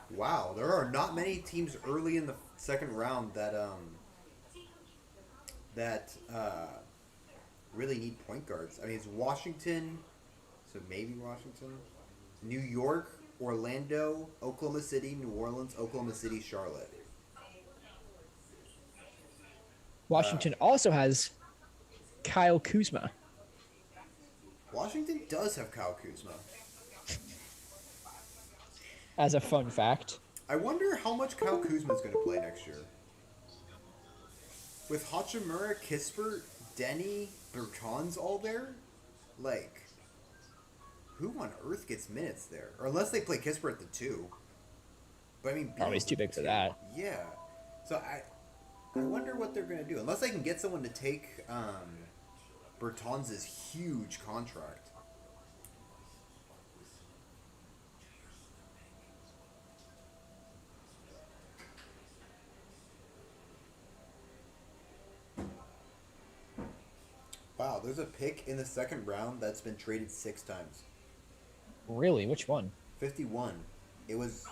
Wow, there are not many teams early in the second round that really need point guards. I mean, it's Washington, so maybe Washington, New York, Orlando, Oklahoma City, New Orleans, Oklahoma City, Charlotte. Washington also has Kyle Kuzma. Washington does have Kyle Kuzma. As a fun fact. I wonder how much Kyle Kuzma is going to play next year. With Hachimura, Kispert, Denny, Bertans all there? Like, who on earth gets minutes there? Or unless they play Kispert at the 2. But I mean, Oh, he's too big for that. Yeah. So I wonder what they're going to do. Unless they can get someone to take Bertans' huge contract. Wow, there's a pick in the second round that's been traded 6 times. Really? Which one? 51. It was...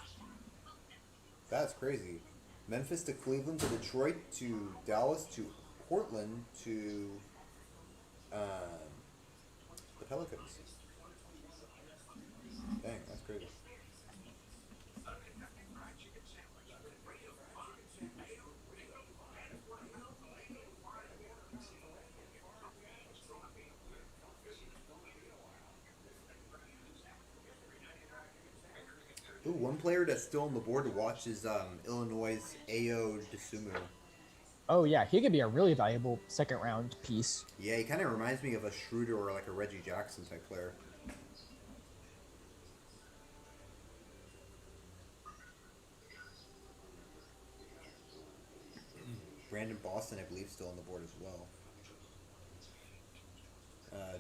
That's crazy. Memphis to Cleveland to Detroit to Dallas to Portland to the Pelicans. Dang, that's crazy. player that's still on the board to watch is Illinois' Ao DeSumo. Oh yeah, he could be a really valuable second round piece. Yeah, he kind of reminds me of a Schroeder or like a Reggie Jackson type player. Brandon Boston, I believe, still on the board as well.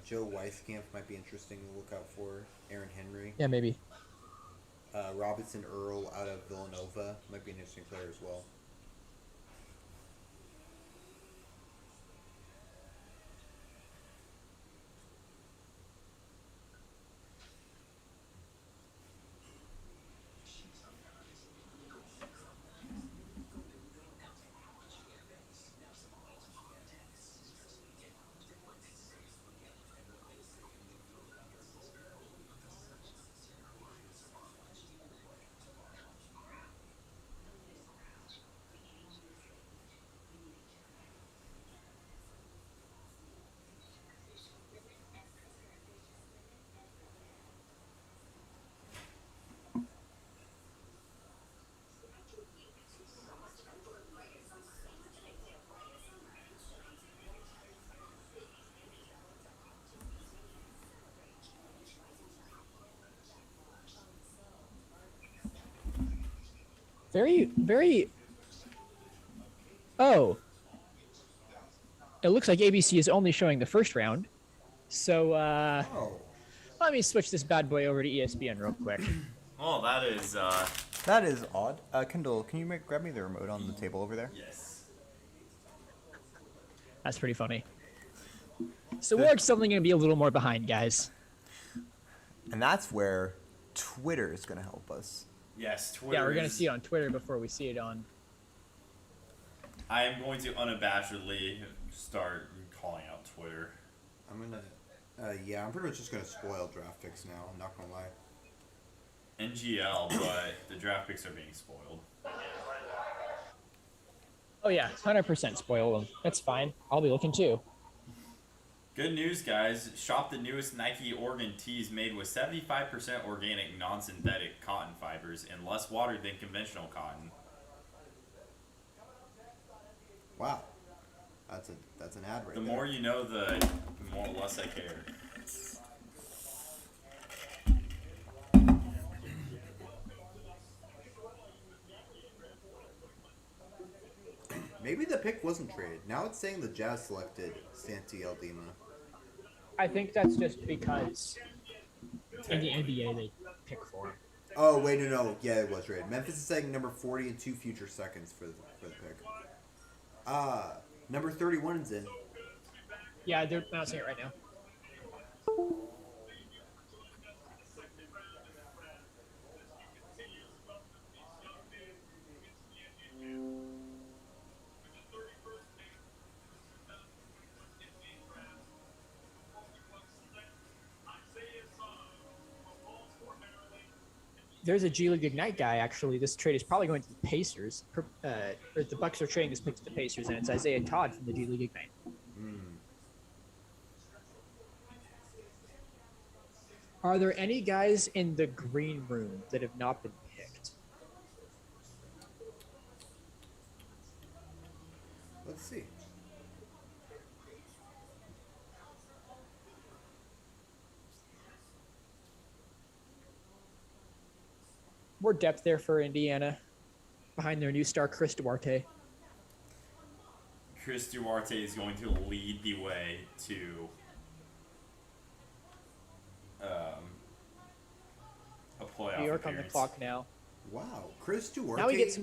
Joe Weiskamp might be interesting to look out for. Aaron Henry. Yeah, maybe. Robinson Earl out of Villanova might be an interesting player as well. Very. Oh. It looks like ABC is only showing the first round. So Oh. let me switch this bad boy over to ESPN real quick. Well, that is That is odd. Kendall, can you grab me the remote on the table over there? yes. That's pretty funny. So we're suddenly going to be a little more behind, guys. And that's where Twitter is going to help us. Yes, Twitter. Yeah, we're going to see it on Twitter before we see it on. I am going to unabashedly start calling out Twitter. I'm gonna. Yeah, I'm pretty much just gonna spoil draft picks now. I'm not gonna lie. NGL, but the draft picks are being spoiled. Oh yeah, 100% spoil them. That's fine. I'll be looking too. Good news, guys. Shop the newest Nike Oregon tees made with 75% organic, non-synthetic cotton fibers and less water than conventional cotton. Wow, that's an ad right The there. more you know, the more less I care. Maybe the pick wasn't traded. Now it's saying the Jazz selected Santi Aldama. I think that's just because in the NBA they pick for him. Oh wait, no, yeah, it was traded. Memphis is saying number 40 and 2 future seconds for the pick. Number 31 is in. Yeah, they're announcing it right now. There's a G League Ignite guy, actually. This trade is probably going to the Pacers. Or the Bucks are trading this pick to the Pacers, and it's Isaiah Todd from the G League Ignite. Are there any guys in the green room that have not been picked? Let's see. More depth there for Indiana behind their new star, Chris Duarte. Chris Duarte is going to lead the way to a playoff New York on the appearance. clock now. Wow, Chris Duarte. Now we get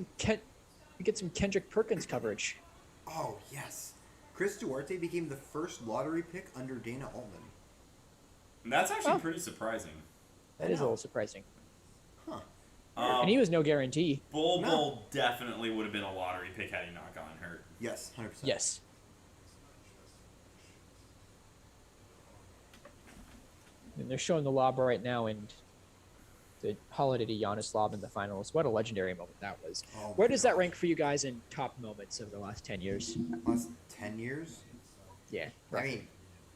some Kendrick Perkins coverage. Oh yes, Chris Duarte became the first lottery pick under Dana Altman. And that's actually Oh. pretty surprising. That is a little surprising. Huh. And he was no guarantee. Bull No. Bull definitely would have been a lottery pick had he not gotten hurt. Yes, 100%. Yes. And they're showing the lob right now, and the holiday to Giannis lob in the finals. What a legendary moment that was. Oh Where my does that gosh. rank for you guys in top moments of the last 10 years? Last 10 years? Yeah. I mean,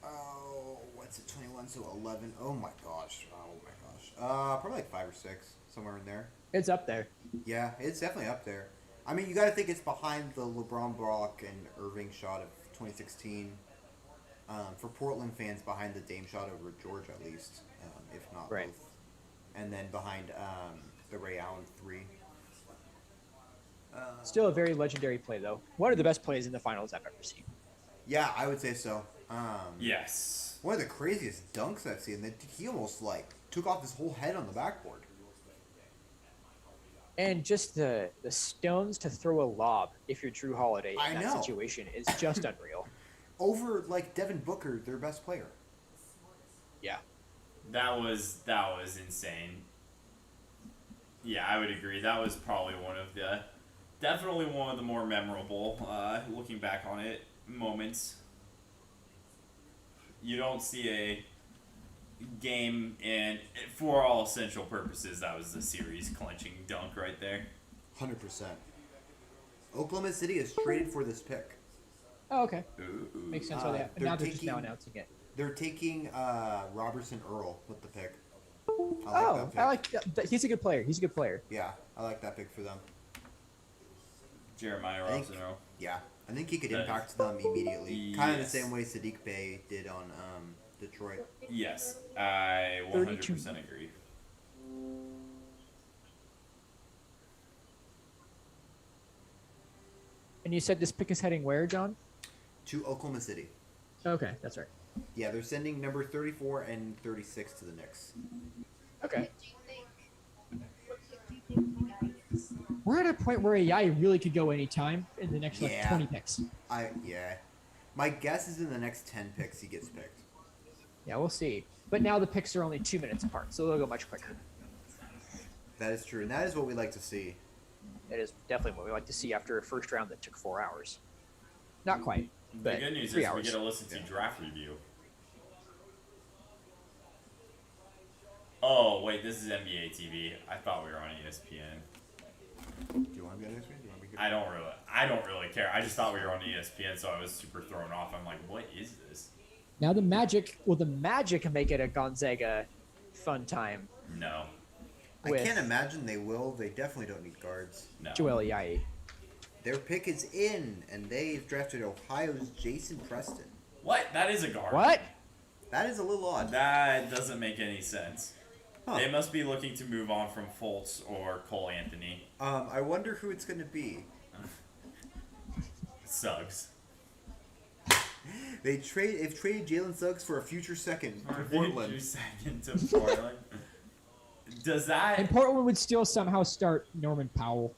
Oh, what's it? 21, so 11. Oh my gosh. Oh my gosh. Probably like 5 or 6, somewhere in there. It's up there. Yeah, it's definitely up there. I mean, you got to think it's behind the LeBron Brock and Irving shot of 2016. For Portland fans, behind the Dame shot over George at least, if not Right. both. And then behind the Ray Allen 3. Still a very legendary play, though. One of the best plays in the finals I've ever seen. Yeah, I would say so. Yes. One of the craziest dunks I've seen. That he almost like took off his whole head on the backboard. And just the stones to throw a lob if you're Drew Holiday I in that know. situation is just unreal. Over like Devin Booker, their best player. Yeah. That was insane. Yeah, I would agree. That was probably definitely one of the more memorable, looking back on it, moments. You don't see a game, and for all essential purposes, that was the series clinching dunk right there. 100%. Oklahoma City is traded for this pick. Oh, okay. Ooh. Makes sense why they They're now they're just taking- now announcing it. They're taking Robertson Earl with the pick. I like that. He's a good player. He's a good player. Yeah, I like that pick for them. Jeremiah I think- Robinson Earl. Yeah, I think he could Nice. impact them immediately. Kind of the Yes. same way Sadiq Bey did on Detroit. Yes, I 100% agree. And you said this pick is heading where, John? To Oklahoma City. Okay, that's right. Yeah, they're sending number 34 and 36 to the Knicks. Okay. What pick do you think the guy is? We're at a point where AI really could go anytime in the next like Yeah. 20 picks. Yeah. My guess is in the next 10 picks he gets picked. Yeah, we'll see. But now the picks are only 2 minutes apart, so they'll go much quicker. That is true, and that is what we like to see. That is definitely what we like to see after a first round that took 4 hours. Not quite, The but good news 3 is we hours. get to listen to Yeah. draft review. Oh wait, this is NBA TV. I thought we were on ESPN. Do you want to be on this one? Do you want to be here? I don't really care. I just thought we were on ESPN, so I was super thrown off. I'm like, what is this? Now the Magic can make it a Gonzaga fun time No, I with can't imagine they will. They definitely don't need guards. no. Joel Ayayi. Their pick is in, and they've drafted Ohio's Jason Preston. What? That is a guard. What? That is a little odd. That doesn't make any sense. Huh. They must be looking to move on from Fultz or Cole Anthony. I wonder who it's going to be. Suggs. They've traded Jalen Suggs for a future second to Future Portland. second to Portland. Does that? And Portland would still somehow start Norman Powell.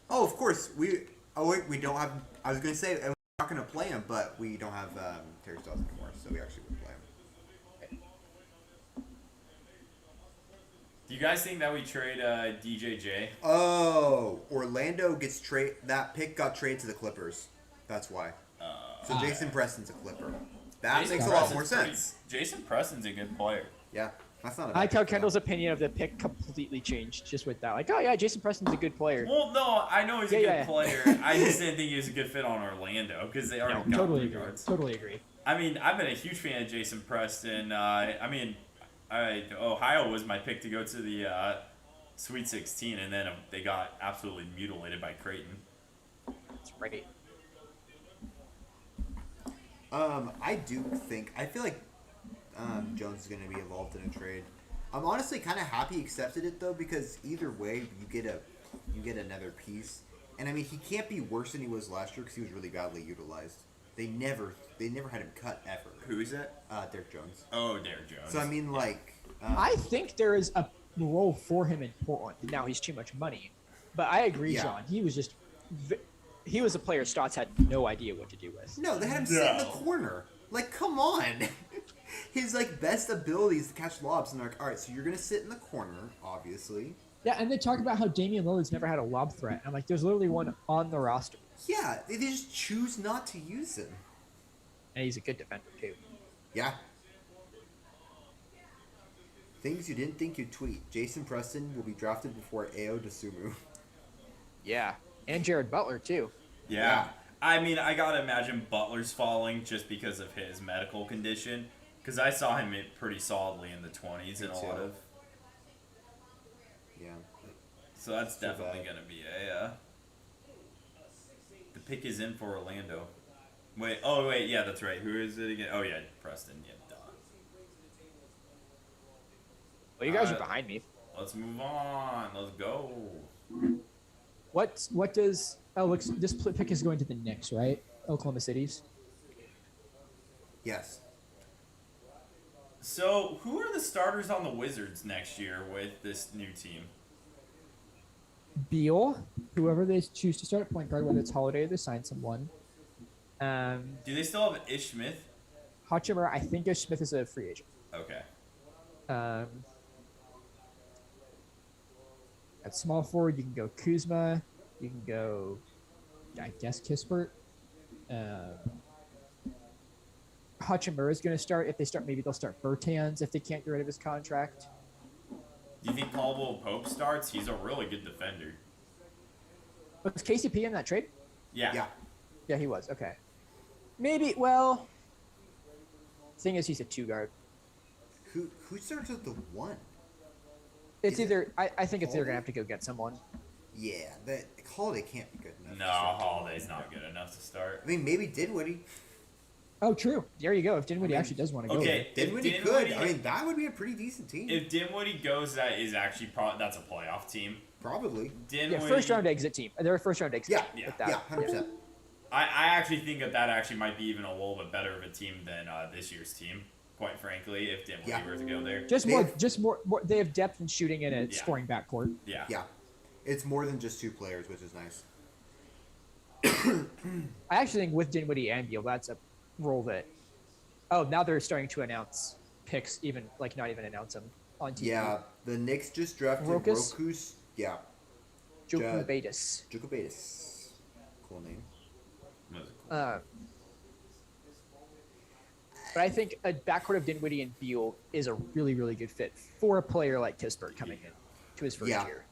Oh, of course. We don't have. I was going to say we're not going to play him, but we don't have Terry Stotts anymore, so we actually would play him. Do you guys think that we trade DJJ? Oh, Orlando gets trade. That pick got traded to the Clippers. That's why. So Jason Preston's a Clipper. That Jason makes a lot Preston's more pretty- sense. Jason Preston's a good player. Yeah, that's not a I bad like how pick for them. Kendall's opinion of the pick completely changed just with that. Like, oh yeah, Jason Preston's a good player. Well, no, I know he's a Yeah, good yeah. player. I just didn't think he was a good fit on Orlando because they already got Totally three agree. guards. Totally agree. I mean, I've been a huge fan of Jason Preston. Ohio was my pick to go to the Sweet 16, and then they got absolutely mutilated by Creighton. That's right. I feel like Jones is going to be involved in a trade. I'm honestly kind of happy he accepted it though, because either way you get another piece. And I mean, he can't be worse than he was last year because he was really badly utilized. They never had him cut ever. Who is that? Derek Jones. Oh, Derek Jones. So I mean, like, I think there is a role for him in Portland. Now he's too much money, but I agree, Yeah. John. He was just he was a player Stotts had no idea what to do with. no, they had him sit in the corner. Like, come on. His like best ability is to catch lobs, and they're like, all right, so you're gonna sit in the corner, obviously. Yeah, and they talk about how Damian Lillard's never had a lob threat. I'm like, there's literally one on the roster, Yeah, they just choose not to use him. and he's a good defender too. Yeah. Things you didn't think you'd tweet. Jason Preston will be drafted before Ao Dosunmu. Yeah, and Jared Butler too. Yeah. I mean, I gotta imagine Butler's falling just because of his medical condition. Because I saw him pretty solidly in the 20s in a lot of. Yeah. So that's Too definitely bad. gonna be a. The pick is in for Orlando. Wait, oh wait, yeah, that's right. Who is it again? Oh yeah, Preston. Yeah, duh. Well, you guys are Alright. behind me. Let's move on. Let's go. What does? Oh, looks. This pick is going to the Knicks, right? Oklahoma City's. Yes. So, who are the starters on the Wizards next year with this new team? Beal, whoever they choose to start at point guard, whether it's Holiday or they sign someone. Do they still have Ish Smith? Hachimura, I think Ish Smith is a free agent. Okay. At small forward, you can go Kuzma. You can go, I guess, Kispert. Hachimura is going to start. If they start, maybe they'll start Bertans if they can't get rid of his contract. Do you think Caldwell Pope starts? He's a really good defender. Was KCP in that trade? Yeah. Yeah. Yeah, he was. Okay. Maybe, well, thing is, he's a two guard. Who starts at the 1? It's Is it either, I think it's either going Holiday? to have to go get someone. Yeah, that Holiday can't be good enough. No, to start. Holiday's not good enough to start. I mean, maybe Dinwiddie. Oh, true. There you go. If Dinwiddie actually does want to go. Okay. if Dinwiddie could. Dinwiddie- I mean, that would be a pretty decent team. If Dinwiddie goes, that is actually that's a playoff team. Probably. Dinwiddie, Yeah, first round exit team. They're a first round exit Yeah. team. Yeah. with that. Yeah, 100%. I actually think that actually might be even a little bit better of a team than this year's team. Quite frankly, if Dinwiddie Yeah. were to go there. Just They more, have- just more. They have depth in shooting and a Yeah. scoring backcourt. Yeah. Yeah. It's more than just 2 players, which is nice. I actually think with Dinwiddie and Beal, that's a role that. Oh, now they're starting to announce picks, even like not even announce them on TV. Yeah, the Knicks just drafted Rokas? Rokus. Yeah, Joku Judd. Batis. Djokovic. Cool name. That was cool. But I think a backcourt of Dinwiddie and Beal is a really, really good fit for a player like Kispert coming in to his first Yeah. year.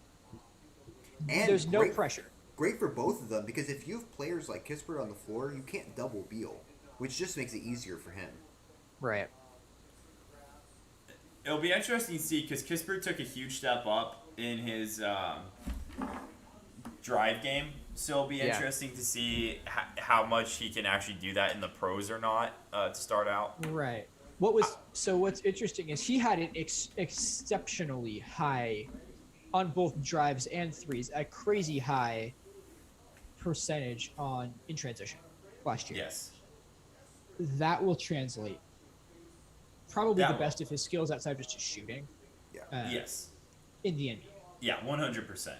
And There's no great, pressure. Great for both of them because if you have players like Kispert on the floor, you can't double Beal, which just makes it easier for him. Right. It'll be interesting to see because Kispert took a huge step up in his drive game. So it'll be Yeah. interesting to see how much he can actually do that in the pros or not to start out. Right. What's interesting is he had an exceptionally high on both drives and threes, a crazy high percentage in transition last year. Yes. That will translate. Probably That the will. best of his skills outside of just his shooting. Yeah. Yes. In the NBA. Yeah, 100%.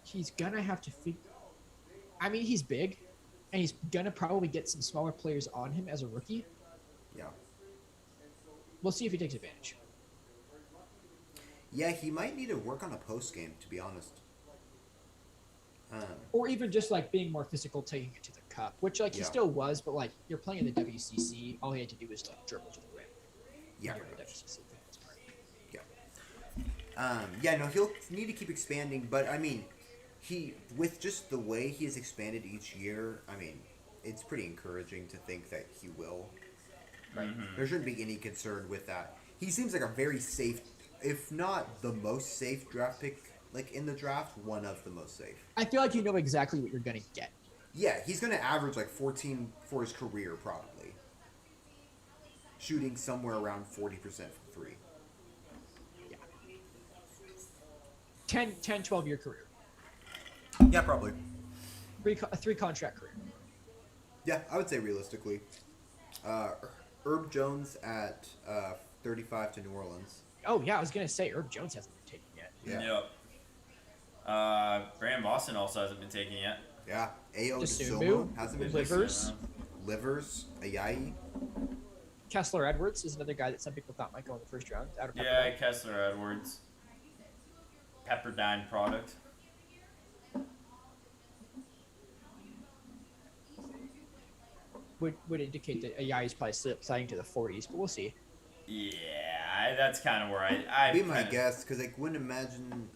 He's gonna have to figure. I mean, he's big, and he's gonna probably get some smaller players on him as a rookie. Yeah. We'll see if he takes advantage. Yeah, he might need to work on a post game, to be honest. Or even just like being more physical, taking it to the cup, which like he Yeah. still was, but like you're playing in the WCC, all he had to do was like dribble to the rim. Yeah. You're in the WCC for the most part. Yeah, no, he'll need to keep expanding, but I mean, with just the way he has expanded each year, I mean, it's pretty encouraging to think that he will. Right. There shouldn't be any concern with that. He seems like a very safe, if not the most safe draft pick, like in the draft, one of the most safe. I feel like you know exactly what you're gonna get. Yeah, he's going to average like 14 for his career, probably. Shooting somewhere around 40% from 3. 10, 12 year career. Yeah, probably. A 3 contract career. Yeah, I would say realistically. Herb Jones at 35 to New Orleans. Oh yeah, I was gonna say Herb Jones hasn't been taken yet. Yeah. Yep. Brandon Boston also hasn't been taken yet. Yeah. Ao Desumu, DeSomo hasn't been Livers. Livers, Ayayi. Kessler Edwards is another guy that some people thought might go in the first round. Out of Yeah, Kessler Edwards. Pepperdine product. would indicate that AI is probably sliding to the 40s, but we'll see. Yeah, that's kind of where I Be my kinda- guess, because I wouldn't imagine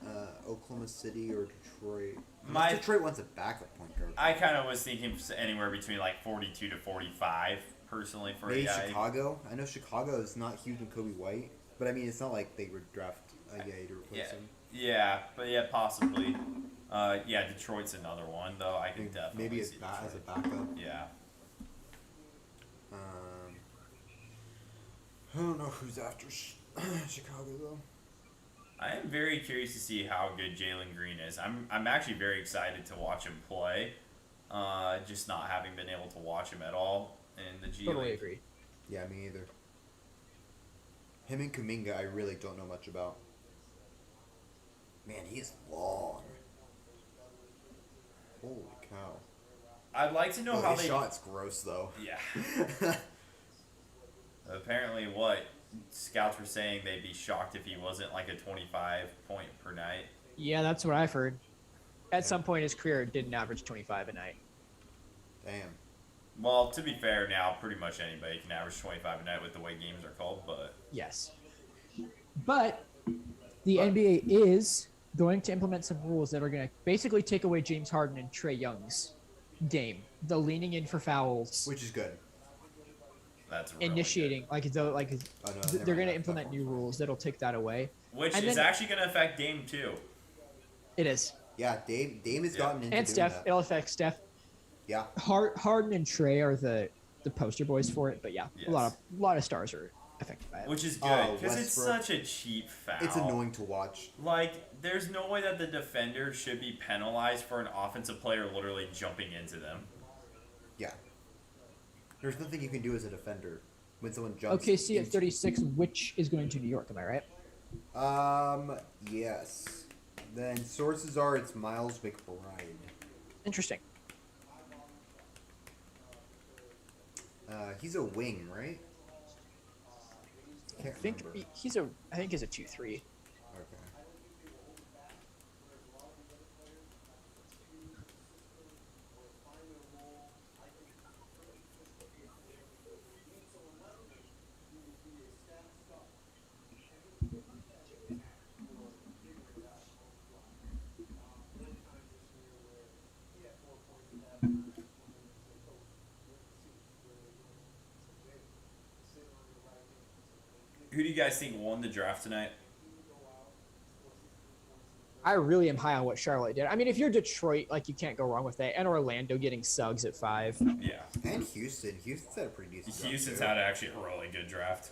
Oklahoma City or Detroit. My- Detroit wants a backup point guard. I kind of was thinking anywhere between like 42 to 45, personally, for Maybe a guy. Chicago. I know Chicago is not huge in Kobe White, but I mean it's not like they would draft a Ye to replace him. Yeah, but yeah, possibly. Yeah, Detroit's another one though. I can definitely Maybe see as a Detroit. backup. Yeah. I don't know who's after Chicago though. I am very curious to see how good Jalen Green is. I'm actually very excited to watch him play. Just not having been able to watch him at all in the G Totally League. agree. Yeah, me either. Him and Kuminga, I really don't know much about. Man, he is long. Holy cow! I'd like to know how his they. shot's gross though. Yeah. Apparently, what scouts were saying, they'd be shocked if he wasn't like a 25 point per night. Yeah, that's what I've heard. At some point in his career, it didn't average 25 a night. Damn. Well, to be fair, now pretty much anybody can average 25 a night with the way games are called, but Yes. But the NBA is going to implement some rules that are going to basically take away James Harden and Trae Young's game. The leaning in for fouls, Which is good. that's really initiating, good. like though, like Oh, no, they're going to implement new rules that'll take that away. Which and is then- actually going to affect Dame too. It is, Yeah, Dame has gotten into and doing Steph. that. It'll affect Steph. Yeah. Harden and Trae are the poster boys for it. But yeah, Yes. a lot of stars are affected by it. Which is good Oh, because it's Westbrook. such a cheap foul. It's annoying to watch. Like, there's no way that the defender should be penalized for an offensive player literally jumping into them. Yeah. There's nothing you can do as a defender when someone jumps. OKC at into- 36, which is going to New York. Am I right? Yes. Then sources are it's Miles McBride. Interesting. He's a wing, right? I Can't think remember. he's a 2-3. Okay. Who do you guys think won the draft tonight? I really am high on what Charlotte did. I mean, if you're Detroit, like, you can't go wrong with that. And Orlando getting Suggs at 5. Yeah. And Houston. Houston's had a pretty decent draft, Houston's too. had actually a really good draft.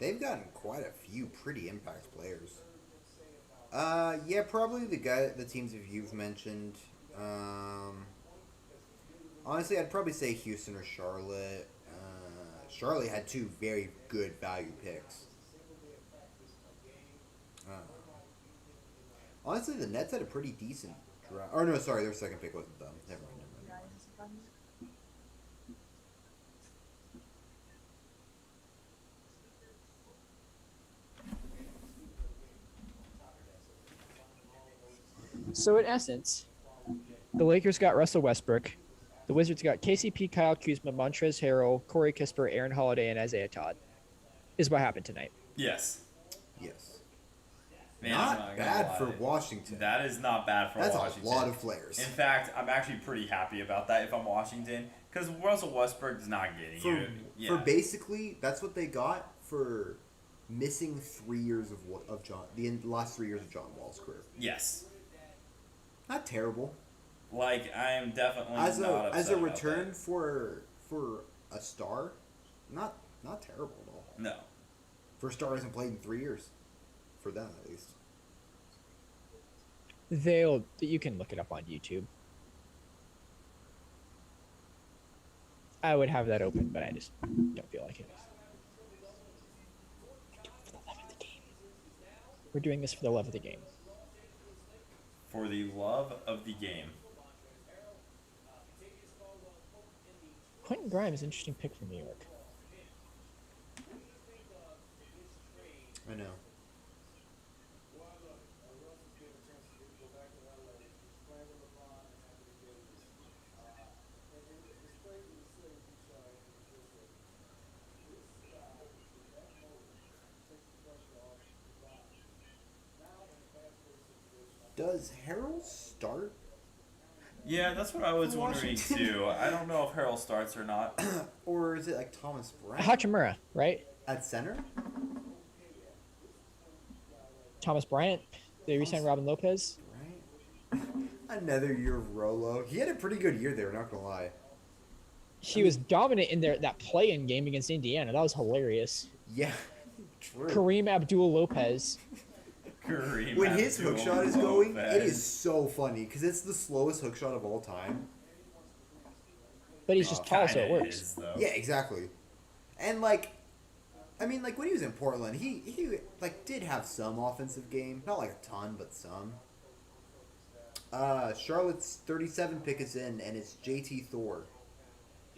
They've gotten quite a few pretty impact players. Yeah, probably the teams that you've mentioned. Honestly, I'd probably say Houston or Charlotte. Charlotte had two very good value picks. Honestly, the Nets had a pretty decent draft. Oh no, sorry, their second pick wasn't them. Never mind. So, in essence, the Lakers got Russell Westbrook. The Wizards got KCP, Kyle Kuzma, Montrezl Harrell, Corey Kispert, Aaron Holiday, and Isaiah Todd. Is what happened tonight. Yes. Yes. Man, I'm Not gonna bad lie. for Washington. That is not bad for That's Washington. a lot of players. In fact, I'm actually pretty happy about that if I'm Washington, because Russell Westbrook is not getting For, you. for basically, that's what they got for missing 3 years of John, the last 3 years of John Wall's career. Yes. Not terrible. Like, I am definitely As not upset a about return that. for a star, not terrible at all. No. For a star who hasn't played in 3 years, for them at least. You can look it up on YouTube. I would have that open, but I just don't feel like it. We're doing this for the love of the game. For the love of the game. Quentin Grimes, interesting pick from New York. I know. Does Harold start? Yeah, that's what I was wondering Washington. too. I don't know if Harold starts or not. Or is it like Thomas Bryant Hachimura, right? at center? Thomas Bryant. They re-signed Robin Lopez. Right. Another year of Rolo. He had a pretty good year there, not gonna lie. He was dominant in that play-in game against Indiana. That was hilarious. Yeah, true. Kareem Abdul-Lopez. Kareem When his hook shot is going, Abdul-Lopez. it is so funny because it's the slowest hook shot of all time. But he's just tall, so it Kinda works. is, though. Yeah, exactly. And like, I mean, like when he was in Portland, he like did have some offensive game, not like a ton, but some. Charlotte's 37 pick is in, and it's JT Thor.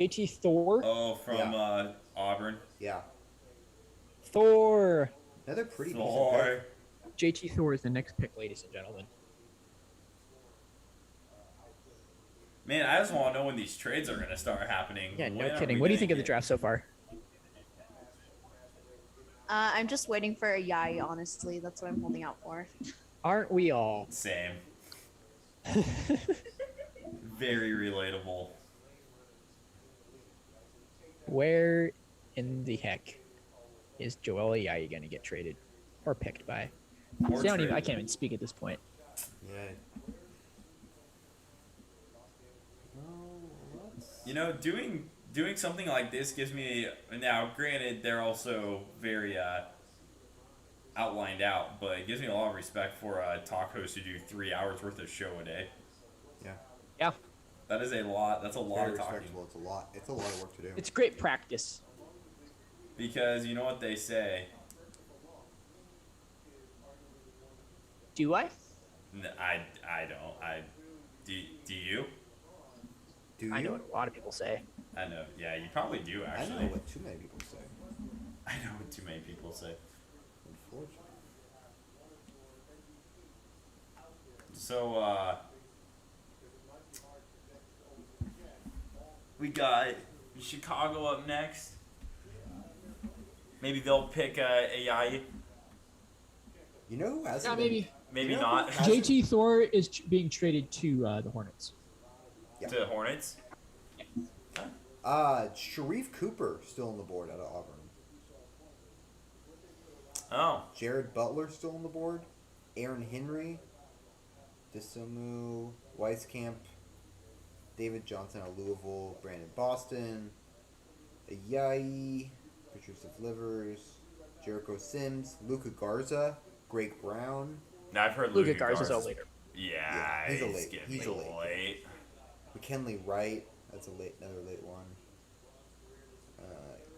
JT Thor. Oh, from Yeah. Auburn. Yeah, Thor. another pretty decent Thor. pick. JT Thor is the next pick, ladies and gentlemen. Man, I just want to know when these trades are going to start happening. Yeah, no When are kidding. we What do you gonna think of the get- draft so far? I'm just waiting for a yai, honestly. That's what I'm holding out for. Aren't we all? Same. Very relatable. Where in the heck is Joel Ayayi going to get traded or picked by? Or See, I traded. can't even speak at this point. Yeah. You know, doing something like this gives me, now granted they're also very outlined out, but it gives me a lot of respect for talk hosts who do 3 hours worth of show a day. Yeah. Yeah, That is a lot. That's a lot Very of talking. respectable. It's a lot. It's a lot of work to do. it's great practice. Because you know what they say. Do I? I don't. Do you? Do you? I know what a lot of people say. I know. Yeah, you probably do I actually. know what too many people say. I know what too many people say. Unfortunately. So, we got Chicago up next. Maybe they'll pick AI. You know who hasn't Yeah, been- maybe. Maybe You know not. who hasn't- JT Thor is being traded to the Hornets. Yeah. To Hornets. Sharif Cooper still on the board out of Auburn. Oh. Jared Butler still on the board. Aaron Henry. Disomu. Weiskamp. David Johnson out of Louisville. Brandon Boston. Ayayi. Pictures of Livers. Jericho Sims. Luca Garza. Greg Brown. Now I've heard Luka Garza's a later. Yeah, Yeah, he's a late- getting he's a late. late. McKinley Wright. That's another late one.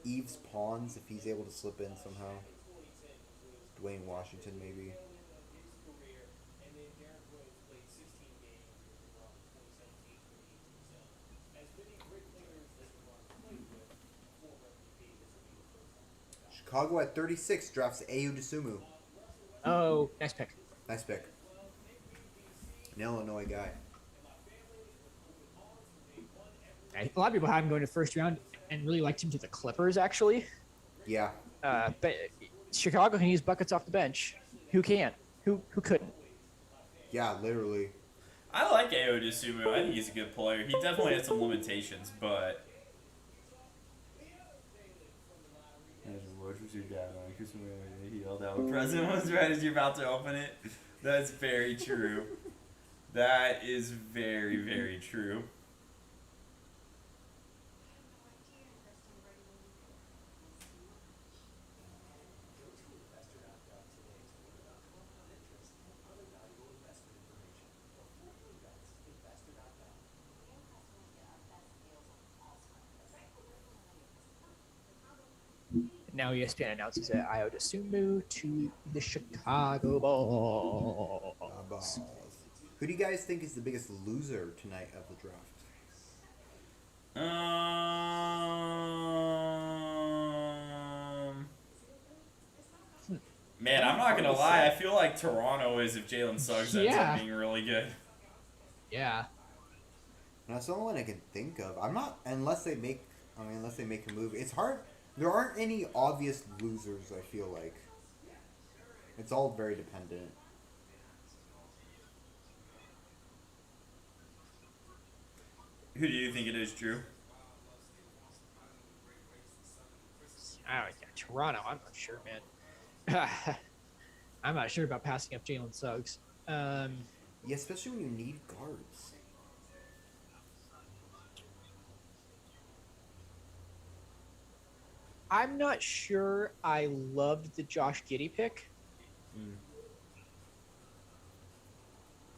Eves Pawns, if he's able to slip in somehow. Dwayne Washington, maybe. Chicago at 36 drafts Ayu Desumu. Oh, next pick. Nice pick. An Illinois guy. A lot of people had him going to first round and really liked him to the Clippers, actually. Yeah. But Chicago can use buckets off the bench. Who can't? Who couldn't? Yeah, literally. I like Ayo Desumu. I think he's a good player. He definitely has some limitations, but. What was your dad like? He yelled out, "Present was right as you're about to open it." That's very true. That is very, very true. Now ESPN announces that Ayo Desumu to the Chicago Bulls. Balls. Who do you guys think is the biggest loser tonight of the draft? Man, I'm not gonna lie. I feel like Toronto is if Jalen Suggs ends Yeah. up being really good. Yeah. That's the only one I can think of. I'm not unless they make a move. It's hard. There aren't any obvious losers. I feel like it's all very dependent. Who do you think it is, Drew? Oh, yeah, Toronto. I'm not sure, man. I'm not sure about passing up Jalen Suggs. Yeah, especially when you need guards. I'm not sure I loved the Josh Giddey pick.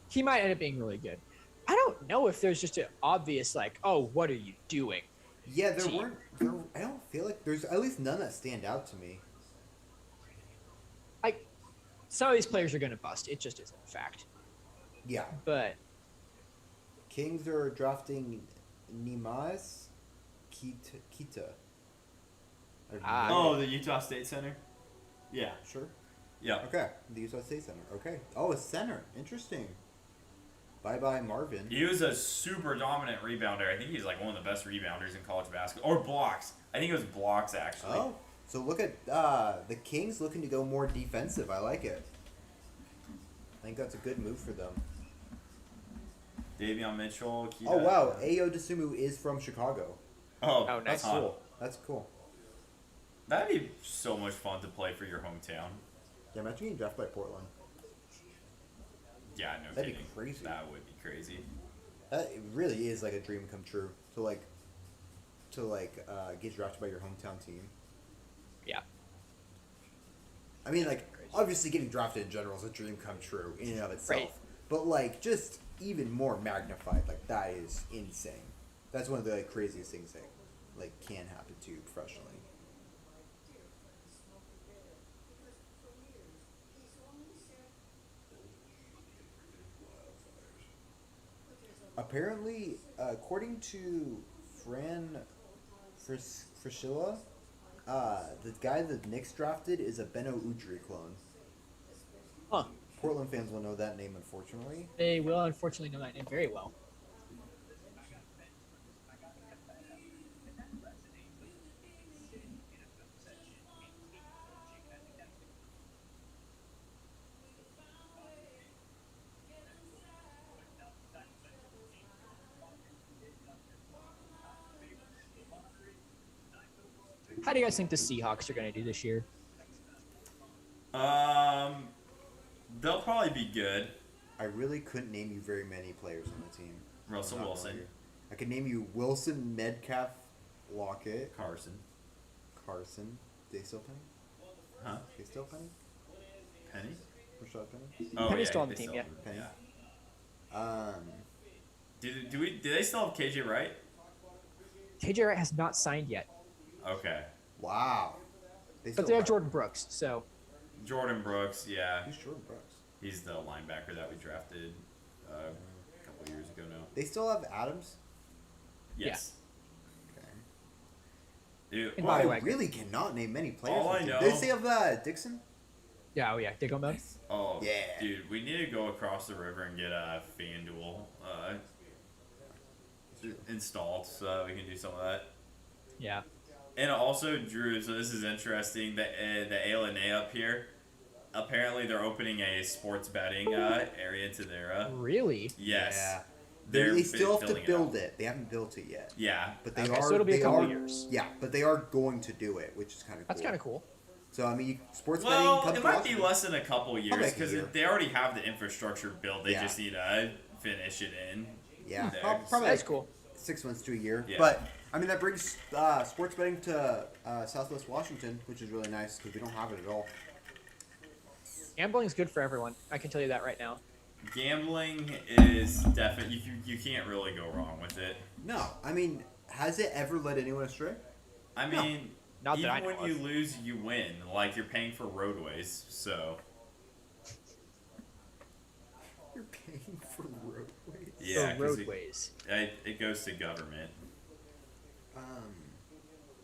He might end up being really good. I don't know if there's just an obvious, like, oh, what are you doing? Yeah, there weren't. I don't feel like there's at least none that stand out to me. Like, some of these players are going to bust. It just isn't a fact. Yeah. But Kings are drafting Nemaz Kita. Oh, the Utah State Center? Yeah. Sure. Yeah. Okay, the Utah State Center. Okay. Oh, a center. Interesting. Bye-bye, Marvin. He was a super dominant rebounder. I think he's like one of the best rebounders in college basketball. Or blocks. I think it was blocks, actually. Oh, so look at the Kings looking to go more defensive. I like it. I think that's a good move for them. Davion Mitchell. Keita. Oh, wow. Ayo Dosunmu is from Chicago. Oh, nice. That's cool. That's cool. That'd be so much fun to play for your hometown. Yeah, imagine getting drafted by Portland. Yeah, no That'd kidding. be crazy. That would be crazy. That it really is like a dream come true to get drafted by your hometown team. yeah. I mean, like, obviously getting drafted in general is a dream come true in and of itself. Right. But, like, just even more magnified, like, that is insane. That's one of the craziest things that, like, can happen to you professionally. Apparently, according to Fran Fraschilla, the guy that the Knicks drafted is a Beno Udrih clone. Huh. Portland fans will know that name, unfortunately. They will unfortunately know that name very well. How do you guys think the Seahawks are going to do this year? They'll probably be good. I really couldn't name you very many players on the team. Russell I'm not Wilson. gonna lie. I could name you Wilson, Metcalf, Lockett, Carson. They still Penny? Huh? They still Penny? Penny? Rashad Penny? Oh, Penny's yeah, still on they the team, still yeah. have him, Penny. yeah. Do they still have KJ Wright? KJ Wright has not signed yet, Okay. Wow. but they have Jordan Brooks, so Jordan Brooks, yeah. Who's Jordan Brooks? He's the linebacker that we drafted a couple of years ago now. They still have Adams? Yes. Okay. Dude, And Wow, by the I way- really cannot name many players. All on I the team. know- They still have Dixon? yeah, oh yeah, Diggle mode. Oh, Yeah. dude, we need to go across the river and get a FanDuel installed so that we can do some of that. Yeah. And also, Drew, so this is interesting, the ALNA up here, apparently they're opening a sports betting area to their, Really? yes. Yeah. They're They still have to filling build out. it. They haven't built it yet. Yeah. But they Okay, are. so it'll be a they couple are- years. Yeah, but they are going to do it, which is kind of cool. That's kind of cool. So I mean, sports Well, betting. it might be less than a couple years make a because year. they already have the infrastructure built. They Yeah. just need to finish it in. Yeah, there. probably That's like cool. 6 months to a year. Yeah. But I mean, that brings sports betting to Southwest Washington, which is really nice because we don't have it at all. Gambling is good for everyone. I can tell you that right now. Gambling is definitely you can't really go wrong with it. No, I mean, has it ever led anyone astray? I No. mean, Not that even I know when you of. lose, you win. Like you're paying for roadways, so You're paying for roadways. yeah, For 'cause roadways. it goes to government.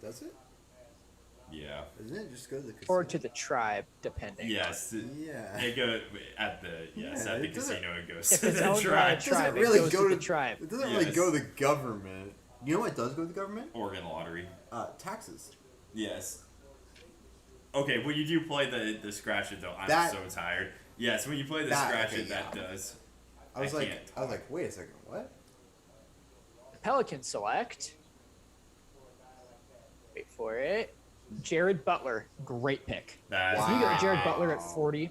Does it? Yeah. Doesn't it just go to the casino? Or to the tribe, depending. Yes. Yeah. It go at the Yeah, at the it doesn't- casino. It goes If to it's the owned by a tribe. It doesn't tribe, really it goes go to to the tribe. It doesn't really Yes. go to the government. You know what does go to the government? Oregon lottery. Taxes. Yes. Okay, when you do play the scratch it though, I'm That- so tired. Yes, when you play the That- scratch okay, it, that yeah. does. I was I like, can't wait a second, what? Pelicans select. Wait for it. Jared Butler, great pick. That's So you got Jared Butler at 40.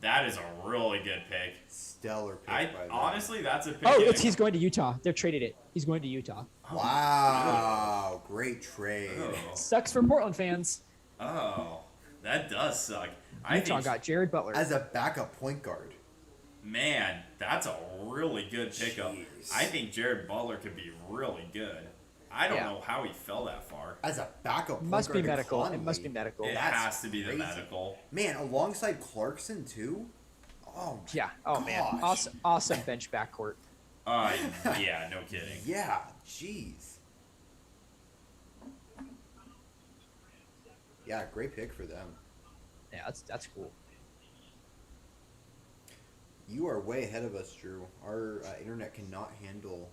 That is a really good pick. Stellar pick I by them. honestly, that's a pick. Oh, he's going to Utah. They've traded it. He's going to Utah. Wow, great trade. Oh. Sucks for Portland fans. Oh, that does suck. Utah got Jared Butler. As a backup point guard. Man, that's a really good pickup. Jeez. I think Jared Butler could be really good. I don't Yeah. know how he fell that far. As a backup point Must be guard to medical. It Conley. must be medical. It That's has to be the crazy. medical. Man, alongside Clarkson too? Oh my Yeah. Oh man. gosh. Awesome bench backcourt. Yeah, no kidding. Yeah, jeez. Yeah, great pick for them. Yeah, that's cool. You are way ahead of us, Drew. Our internet cannot handle.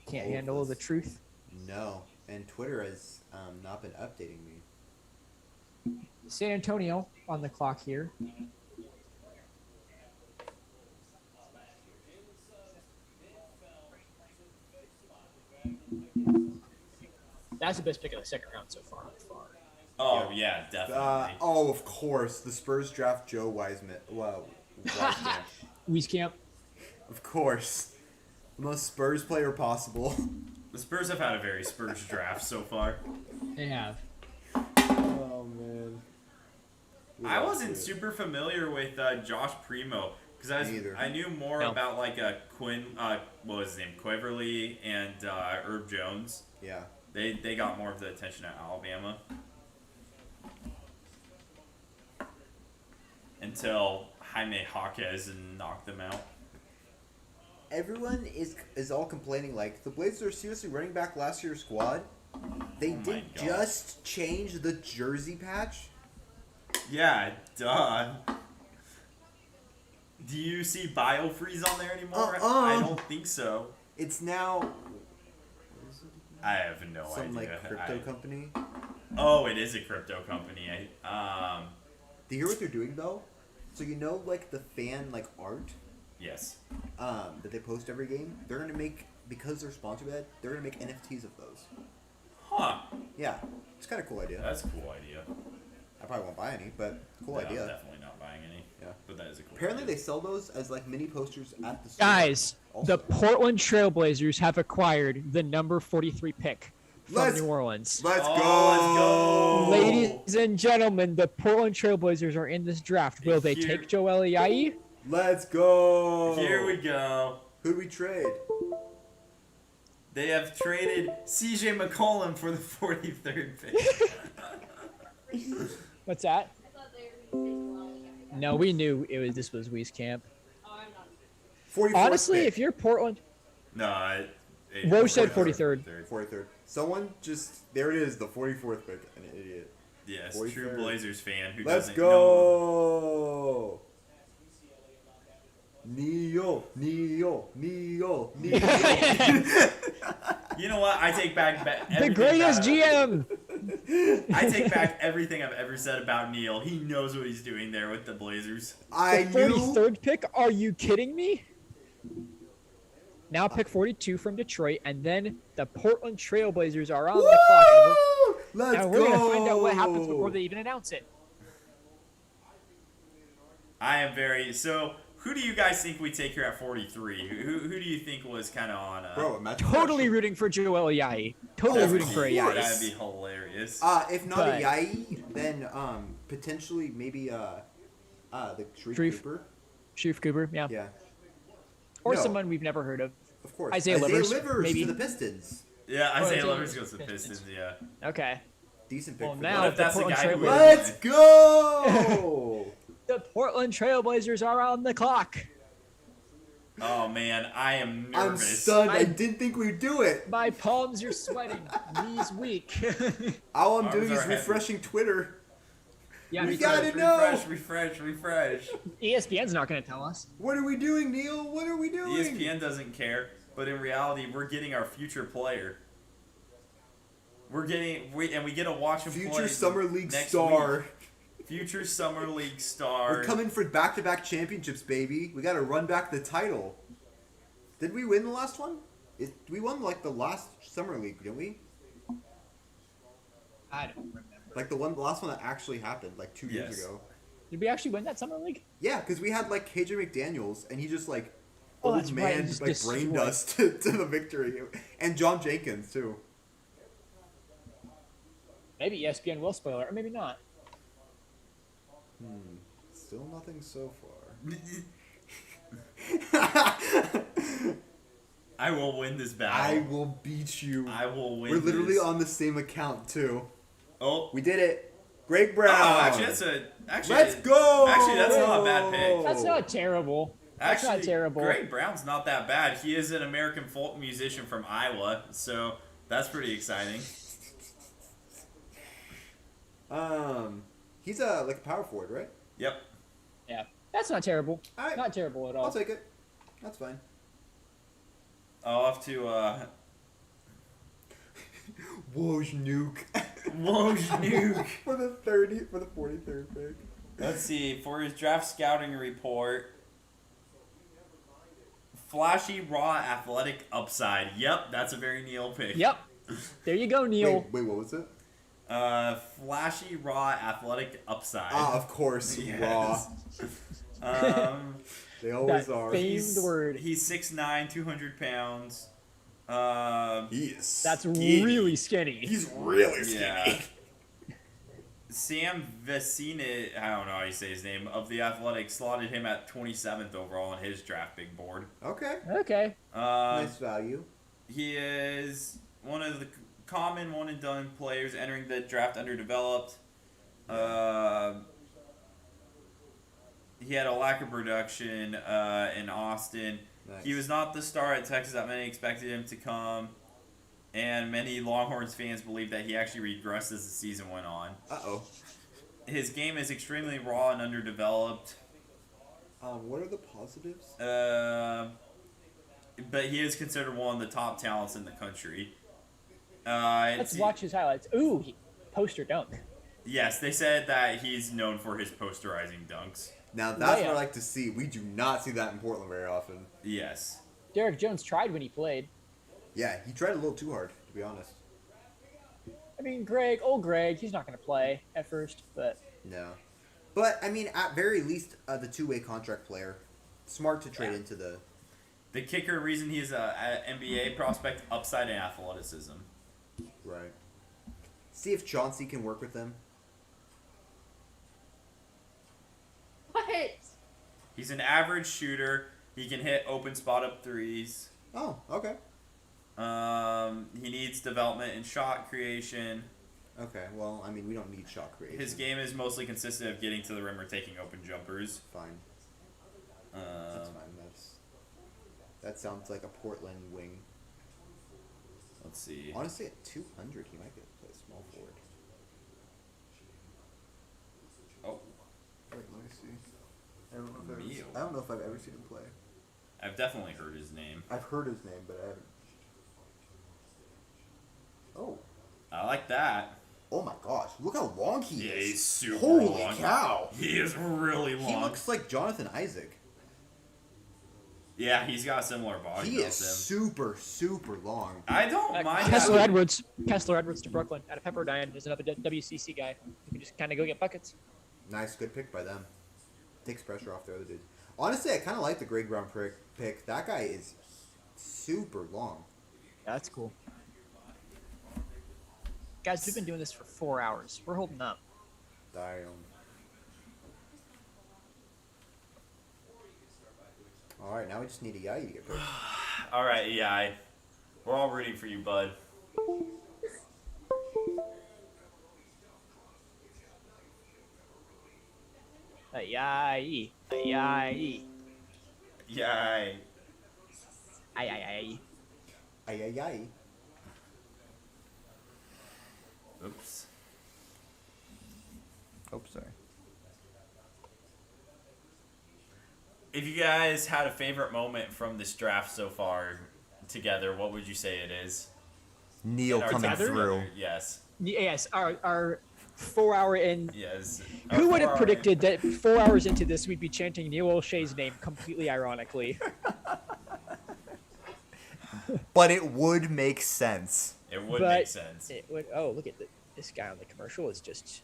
Can't all of handle the this. truth. No, and Twitter has not been updating me. San Antonio on the clock here. That's the best pick of the second round so far. Oh yeah, definitely. Oh, of course, the Spurs draft Joe Wiseman. Wow, Wiseman. Wieskamp. Of course, the most Spurs player possible. The Spurs have had a very Spurs draft so far. They have. Oh man. I wasn't super familiar with Josh Primo because Me either. I knew more No. about like Quinn, what was his name, Quiverly and Herb Jones. Yeah. They got more of the attention at Alabama until Jaime Jaquez knocked them out. Everyone is all complaining like the Blazers are seriously running back last year's squad. They Oh my did God. just change the jersey patch. Yeah, duh. Do you see BioFreeze on there anymore? I don't think so. It's now I have no some idea. like crypto company. Oh, it is a crypto company. Do you hear what they're doing though? So you know like the fan like art Yes. that they post every game? They're gonna make, because they're sponsored by that, they're gonna make NFTs of those. Huh. Yeah. It's kinda cool idea. That's a cool idea. I probably won't buy any, but cool Yeah, idea. I'm definitely not buying any. Yeah. But that is a cool Apparently idea. they sell those as like mini posters at the store. Guys, also. the Portland Trailblazers have acquired the number 43 pick from Let's- New Orleans. Let's Oh, go! let's go! Ladies and gentlemen, the Portland Trailblazers are in this draft. Will they Here- take Joel Ayayi? Let's go! Here we go. Who'd we trade? They have traded CJ McCollum for the 43rd pick. What's that? I thought they were going to take Wally. No, we knew this was Wieskamp. Oh, I'm not. 44th Honestly, pick. if you're Portland, No, Rose said 43rd. 43rd. Someone just, there it is, the 44th pick. An idiot. Yes, 43rd. true Blazers fan who Let's doesn't know. go! Neo. You know what? I take back the everything greatest back. GM. I take back everything I've ever said about Neil. He knows what he's doing there with the Blazers. I The knew. 43rd pick? Are you kidding me? Now pick 42 from Detroit, and then the Portland Trailblazers are on the clock. Woo! Let's And go! we're gonna find out what happens before they even announce it. I am very so. Who do you guys think we take here at 43? Who do you think was kind of on? Bro, imagine Totally rooting for Joel Ayayi. Totally Of rooting for course. Ayayi. That'd be hilarious. if not But- a Yai, then potentially maybe the Sharif Sharif. Cooper. Sharif Cooper, yeah. Yeah, Or No. someone we've never heard of. of course. Isaiah Livers, maybe. to the Pistons. Yeah, Oh, Isaiah it's Livers a- goes to the Pistons. Yeah. Okay. Decent pick. Well, for now What if the that's the Portland guy who Trailblazers. Let's go! The Portland Trailblazers are on the clock. Oh man, I am I'm nervous. stunned. I didn't think we'd do it. My palms are sweating. Knees weak. All I'm Arms doing is are heavy. refreshing Twitter. yeah, We me got too. it. know. Refresh. ESPN's not going to tell us. What are we doing, Neil? What are we doing? ESPN doesn't care, but in reality, we're getting our future player. We get to watch him play Future Summer League next star. week. Future Summer League star. We're coming for back-to-back championships, baby. We got to run back the title. Did we win the last one? We won like the last summer league, didn't we? I don't remember. Like the last one that actually happened, like 2 years Yes. ago. Did we actually win that summer league? Yeah, because we had like KJ McDaniels, and he just like Oh, old that's right, he man just like brained destroyed. us to the victory, and John Jenkins too. Maybe ESPN will spoil it, or maybe not. Still nothing so far. I will win this I battle. will beat you. I will win. We're literally this. on the same account too. Oh. We did it. Greg Brown. Oh, actually, Let's go. Actually, that's not a bad pick. That's not terrible. That's Actually, not terrible. Greg Brown's not that bad. He is an American folk musician from Iowa, so that's pretty exciting. He's a like a power forward, right? Yep. Yeah, that's not terrible. Alright. Not terrible at all. I'll take it. That's fine. I'll have to. Woj nuke. Woj nuke. for the 43rd pick. Let's see. For his draft scouting report, flashy, raw, athletic upside. Yep, that's a very Neil pick. Yep. There you go, Neil. Wait, what was it? Flashy, raw, athletic upside. Ah, of course, Yes. raw. They always That are. famed word. He's 6'9", 200 pounds. He is. That's skinny. really skinny. He's really skinny. Yeah. Sam Vecina, I don't know how you say his name, of the Athletic slotted him at 27th overall on his draft big board. Okay. Okay. Nice value. He is one of the common one and done players entering the draft underdeveloped. He had a lack of production in Austin. Nice. He was not the star at Texas that many expected him to come, and many Longhorns fans believe that he actually regressed as the season went on. Uh-oh. His game is extremely raw and underdeveloped. What are the positives? But he is considered one of the top talents in the country. Let's watch his highlights. Ooh, poster dunk. Yes, they said that he's known for his posterizing dunks. Now that's Layup. what I like to see. We do not see that in Portland very often. Yes. Derek Jones tried when he played. Yeah, he tried a little too hard, to be honest. I mean, old Greg, he's not going to play at first, but No. But, I mean, at very least, the two-way contract player. Smart to trade Yeah. into the... The kicker reason he's a NBA prospect, upside and athleticism. Right. See if Chauncey can work with them. What? He's an average shooter. He can hit open spot up threes. Oh, okay. He needs development in shot creation. Okay, well, I mean, we don't need shot creation. His game is mostly consistent of getting to the rim or taking open jumpers. Fine. That's fine. That sounds like a Portland wing. Let's see. Honestly, at 200, he might get to play small forward. Oh, Wait, let me see. Meal. I don't know if I've ever seen him play. I've definitely heard his name. I've heard his name, but I haven't. Oh. I like that. Oh my gosh, look how long he Yeah, is. he's super Holy long. cow. He is really long. He looks like Jonathan Isaac. Yeah, he's got a similar body He build is to him. super, super long. I don't mind Kessler that. Edwards. Kessler Edwards to Brooklyn out of Pepperdine is another WCC guy. You can just kind of go get buckets. Nice, good pick by them. Takes pressure off the other dudes. Honestly, I kind of like the Greg Brown pick. That guy is super long. That's cool. Guys, we've been doing this for 4 hours. We're holding up. Damn. Alright, now we just need a Yai to get picked. All right, yeah, we're all rooting for you, bud. Ay. Yay. Ay. Ay, ay, ay. Oops. Oh, sorry. If you guys had a favorite moment from this draft so far together, what would you say it is? Neil In our coming time through. together, Yes. Yes, our 4 hour in. Yes. Who would have 4 hour- predicted that 4 hours into this we'd be chanting Neil O'Shea's name completely ironically? but it would make sense. It would But make sense. It would. Oh, look at this guy on the commercial is just.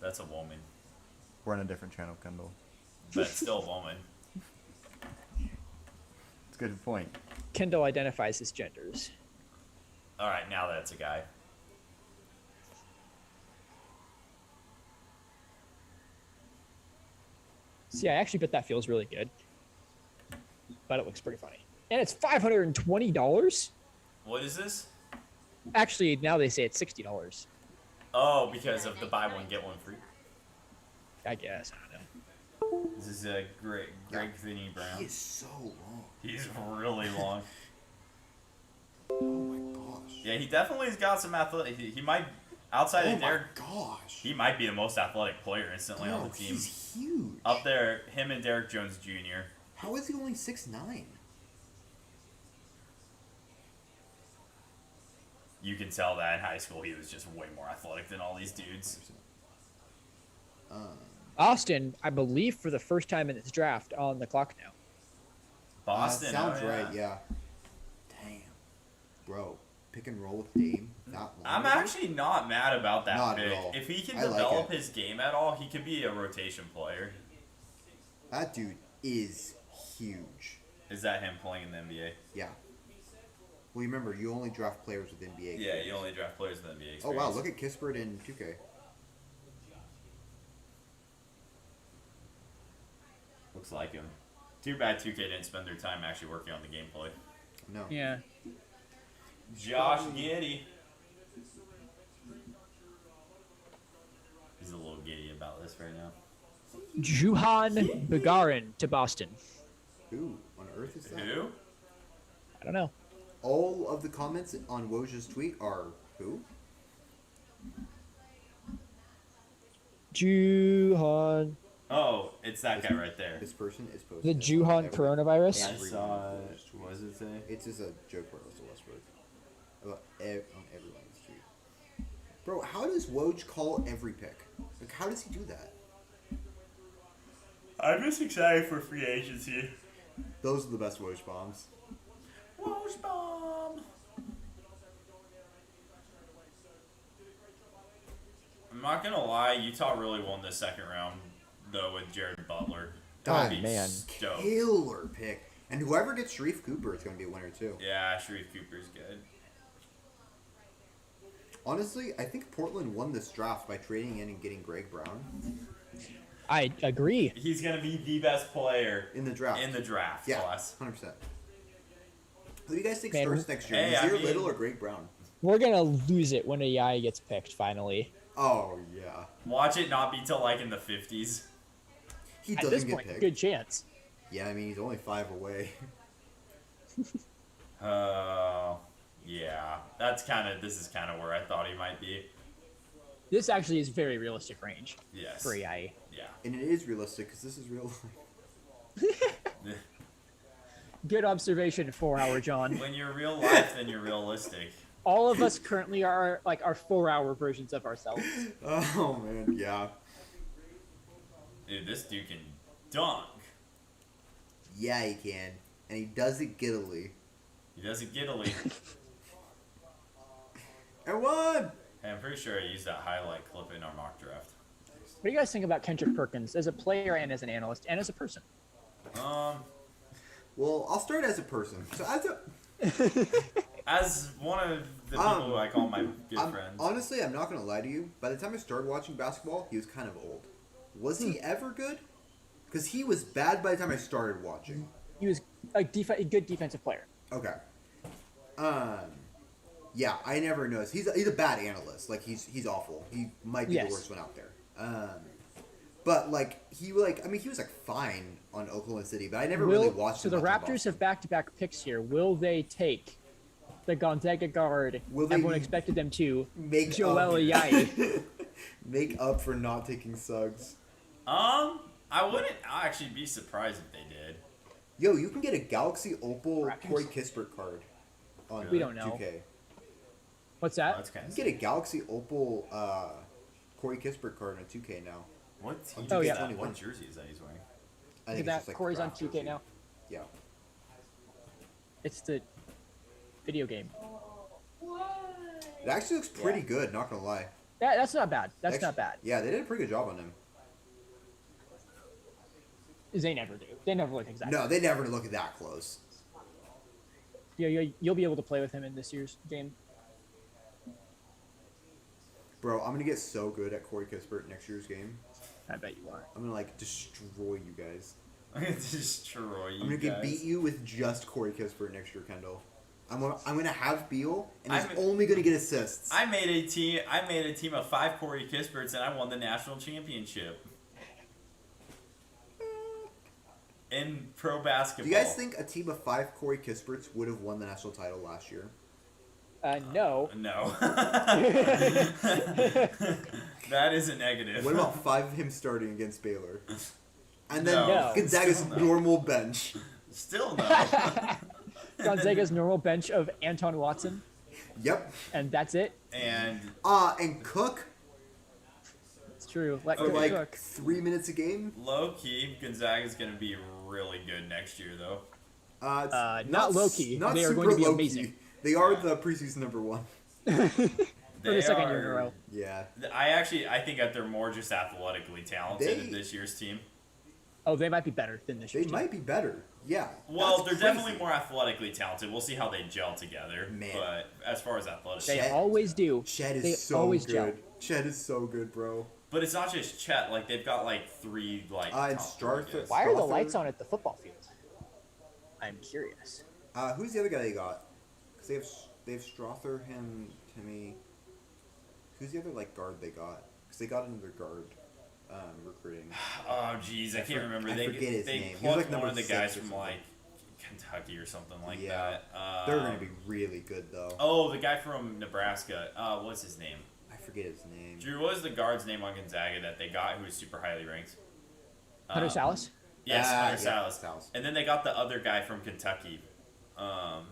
That's a woman, We're on a different channel, Kendall. but it's still a woman. It's a good point. Kendall identifies his genders. All right, now that's a guy. See, I actually bet that feels really good. But it looks pretty funny. And it's $520? What is this? Actually, now they say it's $60. Oh, because of the buy one get one free. I guess. I don't know. This is a Greg Vinny Brown. He is so long. He's really long. Oh my gosh. Yeah, he definitely has got some athletic. He might, outside Oh of my Derek, gosh. he might be the most athletic player instantly on Bro, the team. he's huge. Up there, him and Derek Jones Jr. How is he only 6'9"? You can tell that in high school he was just way more athletic than all these dudes. Austin, I believe for the first time in this draft, on the clock now. Boston, Sounds oh, yeah. right, yeah. Damn. Bro, pick and roll with Dame. Not long I'm ago? actually not mad about that Not at pick. all. If he can I like develop it. his game at all, he could be a rotation player. That dude is huge. Is that him playing in the NBA? Yeah. Well, you remember, you only draft players with NBA. Yeah, you only draft players in the NBA experience. Oh, wow, look at Kispert in 2K. Looks like him. Too bad 2K didn't spend their time actually working on the gameplay. No. Yeah. Josh Giddey. He's a little giddy about this right now. Juhan Begarin to Boston. Who on earth is that? Who? I don't know. All of the comments on Woj's tweet are who? Juhan. Oh, it's that guy right there. This person is posted. The Juhan Every- coronavirus? I everyone saw it. else's tweet. What does it say? It's just a joke for Russell Westbrook. On everyone's tweet. Bro, how does Woj call every pick? Like, how does he do that? I'm just excited for free agency. Those are the best Woj bombs. Woj bomb. I'm not gonna lie, Utah really won the second round though with Jared Butler. God, That'd be dope. Killer pick. And whoever gets Sharif Cooper is going to be a winner too. Yeah, Sharif Cooper's good. Honestly, I think Portland won this draft by trading in and getting Greg Brown I agree. He's gonna be the best player in the draft. Yeah, class. 100%. Who do you guys think Man, starts next year? hey, I Nazir mean- Little or Greg Brown? We're going to lose it when AI gets picked, finally. Oh, yeah. Watch it not be till like in the 50s. He At doesn't this get point, picked. good chance. Yeah, I mean, he's only 5 away. Yeah. This is kind of where I thought he might be. This actually is very realistic range Yes. for AI. Yeah. And it is realistic because this is real life. Good observation, 4-hour John. When you're real life, then you're realistic. All of us currently are like our 4-hour versions of ourselves. Oh, man, yeah. Dude, this dude can dunk. Yeah, he can. And he does it giddily. He doesn't get a lead. And won! Hey, I'm pretty sure I used that highlight clip in our mock draft. What do you guys think about Kendrick Perkins as a player and as an analyst and as a person? Well, I'll start as a person. So As one of the people who I call my good friends. Honestly, I'm not going to lie to you. By the time I started watching basketball, he was kind of old. Was he ever good? Because he was bad by the time I started watching. He was a good defensive player. Okay. Yeah, I never noticed. He's a bad analyst. Like he's awful. He might be the worst one out there. But he was fine on Oklahoma City, but I never really watched. So him the much on Raptors Boston. have back-to-back picks here. Will they take the Gonzaga guard everyone expected them to, make Joel up, Ayayi? make up for not taking Suggs? I wouldn't actually be surprised if they did. Yo, you can get a Galaxy Opal Raptors? Corey Kispert card on We don't know. 2K. What's that? That's kind You of can get a Galaxy Opal Corey Kispert card on 2K now. What team Oh, is yeah. that? What jersey is that he's wearing? I Look think at it's just that. like Corey's on draft 2K jersey. now. Yeah. It's the video game. It actually looks pretty good, not gonna lie. That's not bad. That's Actually- not bad. Yeah, they did a pretty good job on him. They never do. They never look exactly. No, they never look that close. Yeah, you'll be able to play with him in this year's game. Bro, I'm gonna get so good at Corey Kispert next year's game. I bet you are. I'm gonna like destroy you guys. I'm gonna destroy you I'm gonna guys. beat you with just Corey Kispert next year, Kendall. I'm gonna have Beal, and he's I'm- only gonna get assists. I made a team of 5 Corey Kisperts, and I won the national championship in pro basketball. Do you guys think a team of 5 Corey Kisperts would have won the national title last year? No. No. That is a negative. What about 5 of him starting against Baylor? And then No. Gonzaga's Still no. normal bench. Still no. Gonzaga's normal bench of Anton Watson, Yep. and that's it. And And Cook It's true. Let for Cook like cook. 3 minutes a game. low key, Gonzaga's gonna be really good next year, though. It's Not low-key. Not They are super going to be low-key. amazing. They are the preseason number 1. For the second year in a row. Yeah. I think that they're more just athletically talented in this year's team. Oh, they might be better than this They year's team. might be better. Yeah. Well, That's they're crazy. definitely more athletically talented. We'll see how they gel together. Man. But as far as athletics, They Chet- always do. Chet is They so always good. gel. Chet is so good, bro. but it's not just Chet. Like they've got like 3 like. And top Strarth- guys. Why are the Strother? lights on at the football field? I'm curious. Who's the other guy they got? Because they have Strother, him, Timmy. Who's the other like guard they got? Because they got another guard recruiting. Oh jeez, I can't remember. I They forget his they name. He was, plucked like, one number of the 6 guys or from something. like Kentucky or something like Yeah. that. They're gonna be really good though. Oh, the guy from Nebraska. What's his name? I forget his name. Drew, what was the guard's name on Gonzaga that they got who was super highly ranked? Hunter Salas? Yes, Ah, Hunter yeah, Salas. Salas. And then they got the other guy from Kentucky.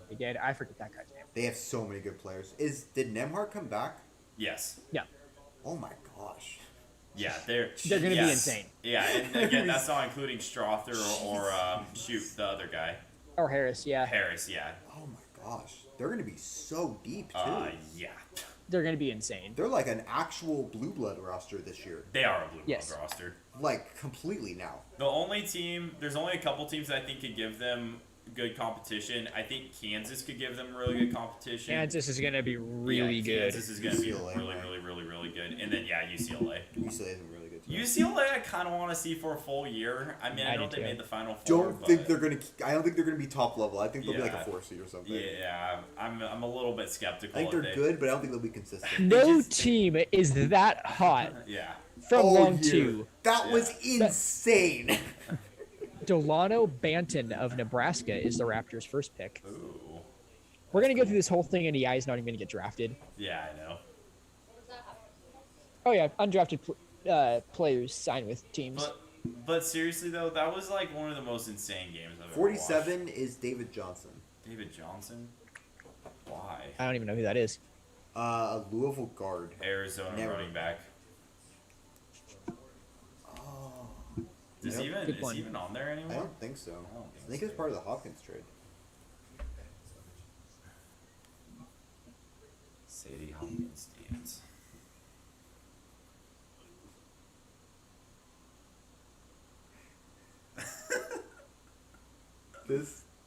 They did. I forget that guy's name. They have so many good players. Did Nemhart come back? Yes. Yeah. Oh my gosh. Yeah, they're They're gonna be yes. insane. Yeah, and again, that's not including Strother or shoot the other guy, Or Harris, yeah. Harris. Yeah. Oh my gosh. They're gonna be so deep too. Yeah. They're going to be insane. They're like an actual blue blood roster this year. They are a blue blood Yes. roster. Like completely now. There's only a couple teams that I think could give them good competition. I think Kansas could give them really good competition. Kansas is going to be really Yeah, good. Kansas is going to be UCLA, really, right? really, really, really good. And then, yeah, UCLA. UCLA isn't really good too. UCLA, I kind of want to see for a full year. I mean, I I know do they too. made the Final Four. Don't think but- they're gonna. I don't think they're gonna be top level. I think they'll be like Yeah. a 4 seed or something. Yeah, I'm a little bit skeptical. I think if they're they- good, but I don't think they'll be consistent. No just- team is that hot Yeah. from All long year. two. That Yeah. was insane. Delano Banton of Nebraska is the Raptors' first pick. Ooh. We're going to go through this whole thing, and EI is not even going to get drafted. Yeah, I know. Oh, yeah. Undrafted players sign with teams. But seriously though, that was like one of the most insane games I've ever 47 is David Johnson. watched. David Johnson. Why? I don't even know who that is. A Louisville guard. Arizona Never. running back. Oh. Is Yep. he even Good is one. he even on there I anymore? don't think so. I don't I think it's part of the Hopkins trade. Sadie Hopkins dance.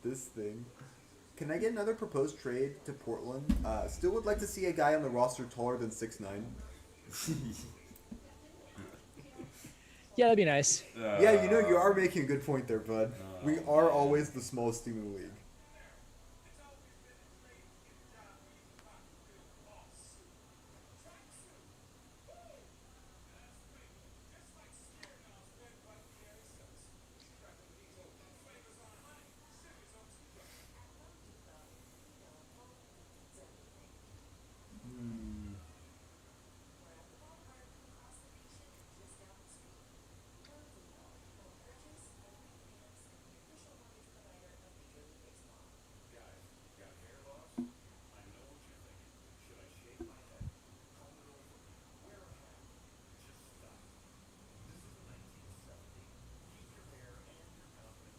This thing. Can I get another proposed trade to Portland? Still would like to see a guy on the roster taller than 6'9". Yeah, that'd be nice. Yeah, you know, you are making a good point there, bud. We are always the smallest team in the league.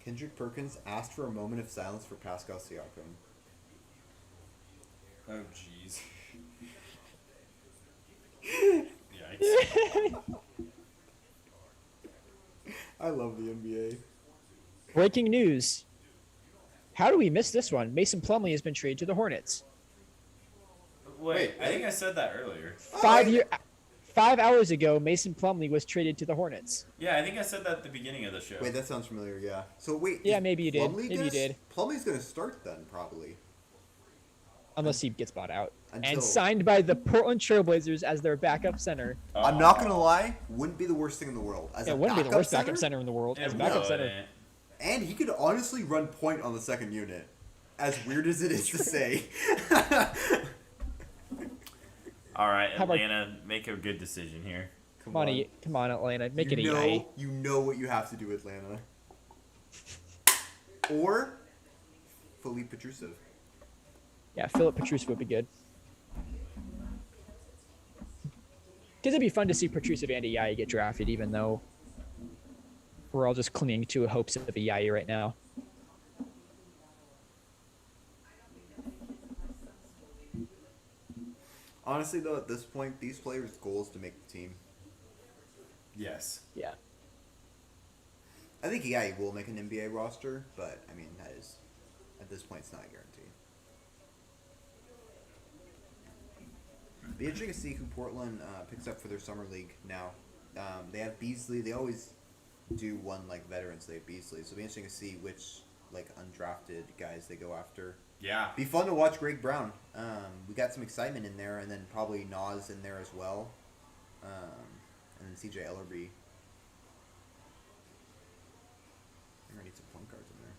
Kendrick Perkins asked for a moment of silence for Pascal Siakam. Oh, jeez. Yikes. I love the NBA. Breaking news. How do we miss this one? Mason Plumlee has been traded to the Hornets. Wait, I think I said that earlier. 5 hours ago, Mason Plumlee was traded to the Hornets. Yeah, I think I said that at the beginning of the show. Wait, that sounds familiar. Yeah. So wait. Yeah, is maybe you did. Plumlee Maybe you did. Plumlee's gonna start then, probably. Unless he gets bought out. Until- And signed by the Portland Trailblazers as their backup center. I'm not gonna lie. Wouldn't be the worst thing in the world. As It a wouldn't be the backup worst backup center in the world. As a backup center. wouldn't. And he could honestly run point on the second unit. As weird as it is to say. All right, How about- Atlanta, make a good decision here. Come on, Atlanta. Make it a EI. You know what you have to do, Atlanta. Or Philippe Petrusev. Yeah, Philip Petrusev would be good. Because it'd be fun to see Petrusev and Iai get drafted, even though we're all just clinging to hopes of Iai right now. Honestly, though, at this point, these players' goal is to make the team. Yes. Yeah. I think he will make an NBA roster, but I mean that is at this point it's not a guarantee. Be interesting to see who Portland picks up for their summer league now. They have Beasley. They always do one like veterans. They have Beasley, so it'll be interesting to see which like undrafted guys they go after. Yeah. Be fun to watch Greg Brown. We got some excitement in there, and then probably Nas in there as well, and then CJ Ellerby. I think I need some point guards in there.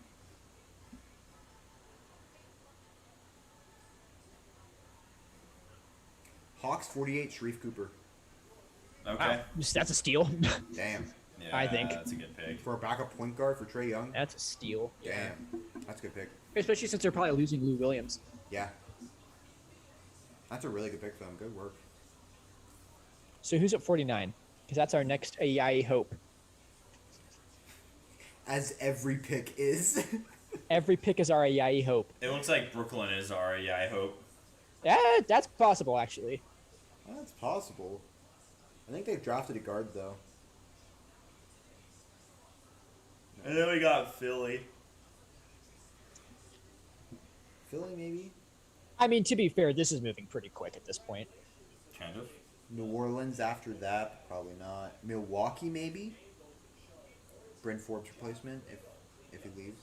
Hawks 48, Sharif Cooper. Okay. That's a steal. Damn. Yeah, I think. that's a good pick. For a backup point guard for Trae Young. That's a steal. Damn. That's a good pick. Especially since they're probably losing Lou Williams. Yeah. That's a really good pick for them. Good work. So who's at 49? Because that's our next AIE hope. As every pick is. Every pick is our AIE hope. It looks like Brooklyn is our, yeah, I hope. Yeah, that's possible, actually. That's possible. I think they've drafted a guard, though. And then we got Philly. Philly, maybe? I mean, to be fair, this is moving pretty quick at this point. Kind of. New Orleans after that, probably not. Milwaukee, maybe? Bryn Forbes replacement, if he leaves.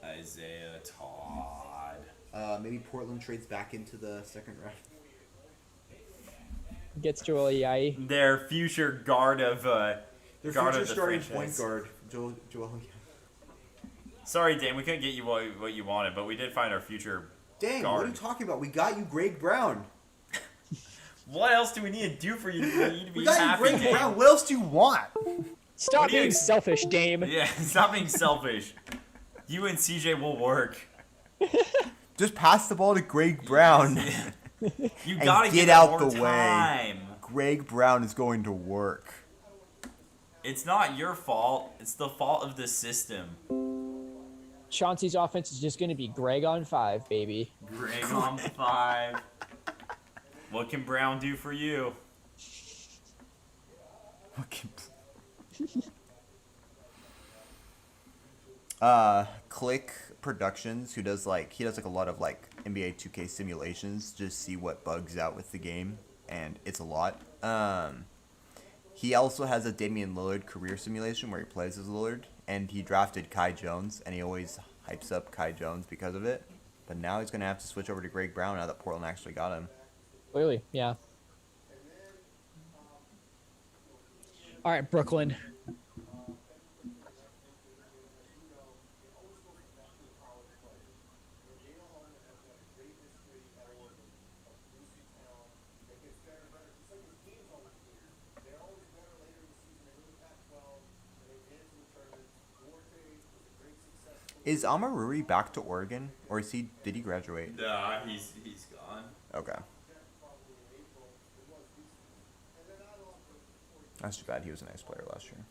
Isaiah Todd. Maybe Portland trades back into the second round. Gets to AIE. Their future guard of Their guard future of the starting franchise. point guard, Joel. Sorry, Dan, we couldn't get you what you wanted, but we did find our future Dang, guard. what are you talking about? We got you Greg Brown. What else do we need to do for you to be We got happy? you Greg Dan? Brown. What else do you want? Stop What do you being ex- selfish, Dame. Yeah, stop being selfish. You and CJ will work. Just pass the ball to Greg Brown. You And gotta get give out it more the way. time. Greg Brown is going to work. It's not your fault. It's the fault of the system. Chauncey's offense is just going to be Greg on 5, baby. Greg on 5. What can Brown do for you? Click Productions, who does he does a lot of NBA 2K simulations, just see what bugs out with the game, and it's a lot. He also has a Damian Lillard career simulation where he plays as Lillard, and he drafted Kai Jones, and he always hypes up Kai Jones because of it. But now he's gonna have to switch over to Greg Brown now that Portland actually got him. Clearly, yeah. All right, Brooklyn. Is Amaruri back to Oregon, or did he graduate? Nah, he's gone. Okay. That's too bad. He was a nice player last year.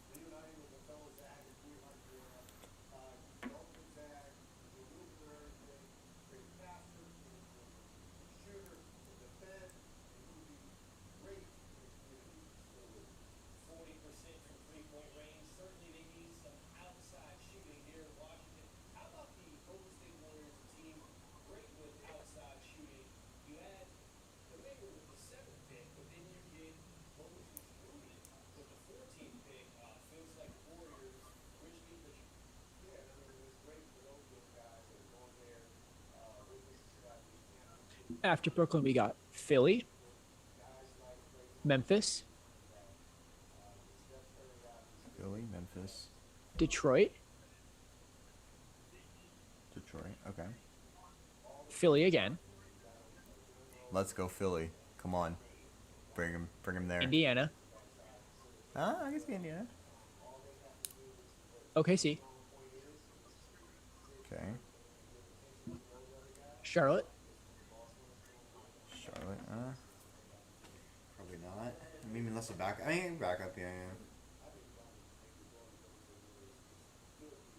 After Brooklyn, we got Philly, Memphis, Philly, Memphis, Detroit, Detroit. Okay. Philly again, Let's go Philly. Come on. Bring him there. Indiana, I guess Indiana. OKC, Okay. Charlotte, Charlotte. Probably not. I mean, unless a back. I mean, back up. Yeah.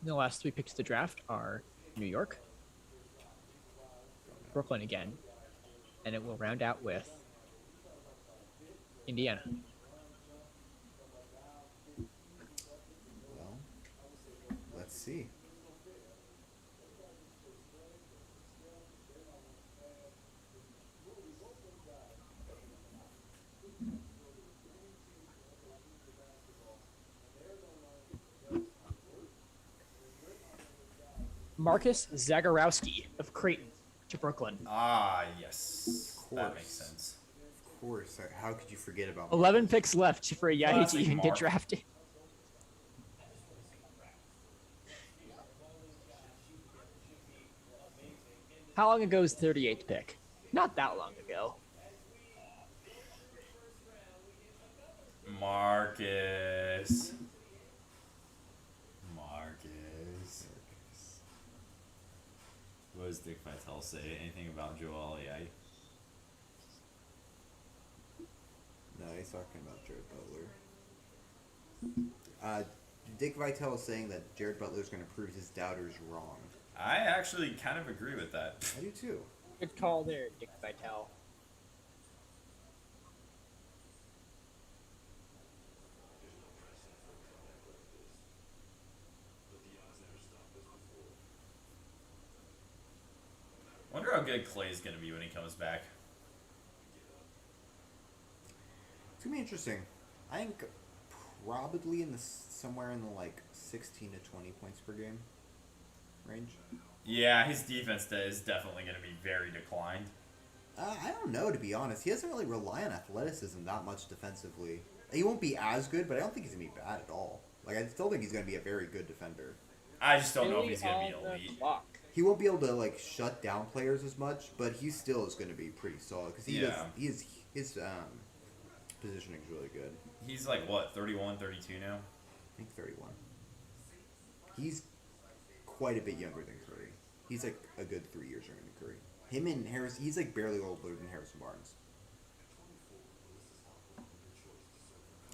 and the last 3 picks of the draft are New York, Brooklyn again, and it will round out with Indiana. Well, let's see. Marcus Zagorowski of Creighton to Brooklyn. Ah, yes. Of That course. makes sense. Of course. How could you forget about 11 picks left for Yahi to Classic even get Mark. drafted. How long ago was 38th pick? Not that long ago. Marcus. Marcus. What does Dick Vitale say? Anything about Joel Ayai? No, he's talking about Jared Butler. Dick Vitale is saying that Jared Butler's going to prove his doubters wrong. I actually kind of agree with that. I do too. Good call there, Dick Vitale. Wonder how good Clay's gonna be when he comes back. It's going to be interesting. I think probably in the somewhere in the like 16 to 20 points per game range. Yeah, his defense is definitely gonna be very declined. I don't know, to be honest. He doesn't really rely on athleticism that much defensively. He won't be as good, but I don't think he's going to be bad at all. Like, I still think he's going to be a very good defender. I just don't know if he's gonna be elite. He won't be able to, like, shut down players as much, but he still is going to be pretty solid. Because his positioning is really good. He's like, what, 31, 32 now? I think 31. He's quite a bit younger than Curry. He's like a good 3 years younger than Curry. Him and Harris, he's like barely older than Harrison Barnes.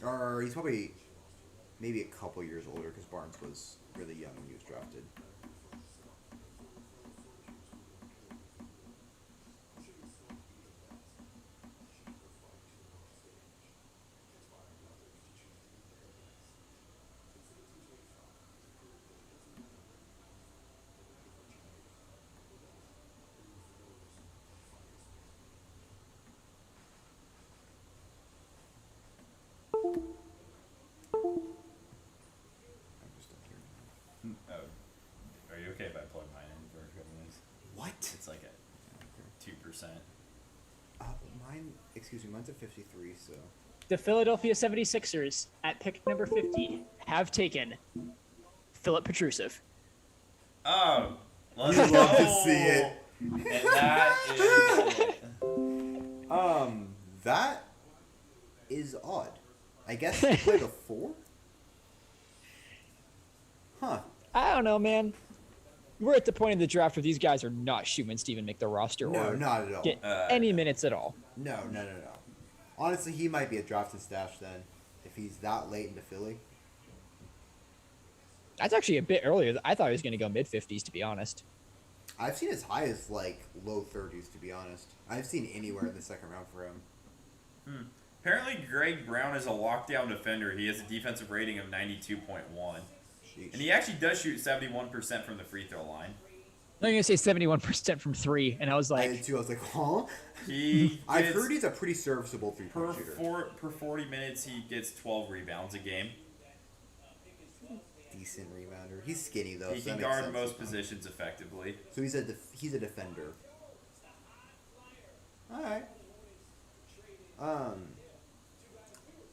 Or he's probably maybe a couple years older because Barnes was really young when he was drafted. I'm just up here. Oh, are you okay if I plug mine in for a couple minutes? What? It's like at 2%. Mine's at 53, so. The Philadelphia 76ers at pick number 50 have taken Philip Petrusev. Oh, let's You'd go. love to see it. And that is it. That is odd. I guess he played a 4? Huh. I don't know, man. We're at the point in the draft where these guys are not shooting to even make the roster No, or not at all. get any minutes at all. No. Honestly, he might be a drafted stash then, if he's that late into Philly. That's actually a bit earlier. I thought he was going to go mid 50s, to be honest. I've seen as high as like low 30s, to be honest. I've seen anywhere in the second round for him. Apparently, Greg Brown is a lockdown defender. He has a defensive rating of 92.1. Sheesh. And he actually does shoot 71% from the free throw line. I'm going to say 71% from 3, and I was I like, did too. I was like, huh? He I've gets- heard he's a pretty serviceable three-point shooter. per 40 minutes, he gets 12 rebounds a game. Decent rebounder. He's skinny though. He so can that makes guard sense. most positions effectively. So he's a defender. All right.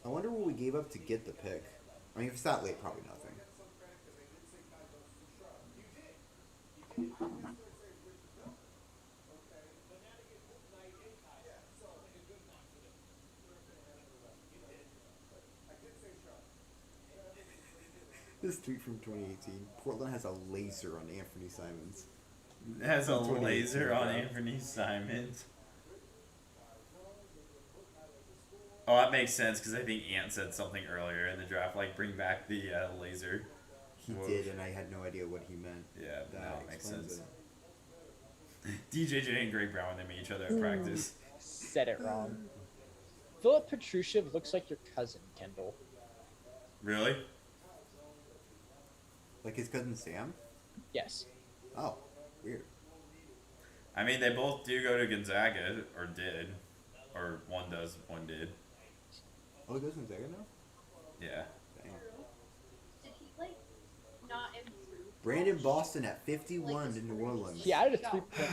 I wonder what we gave up to get the pick. I mean, if it's that late, probably nothing. This tweet from 2018. Portland has a laser on Anthony Simons. Has a 2018, laser on bro. Anthony Simons. Oh, that makes sense because I think Ant said something earlier in the draft, like bring back the laser. He Whoa. did, and I had no idea what he meant. Yeah, That that makes explains sense. DJJ and Greg Brown, when they meet each other at practice. Said it wrong. Philip Petrushiev looks like your cousin, Kendall. Really? Like his cousin Sam? Yes. Oh, weird. I mean, they both do go to Gonzaga, or did. Or one does, one did. Oh, he goes to Gonzaga now? Yeah. Dang. Did he like not improve? Brandon Boston at 51 in New Orleans. He added a 3-point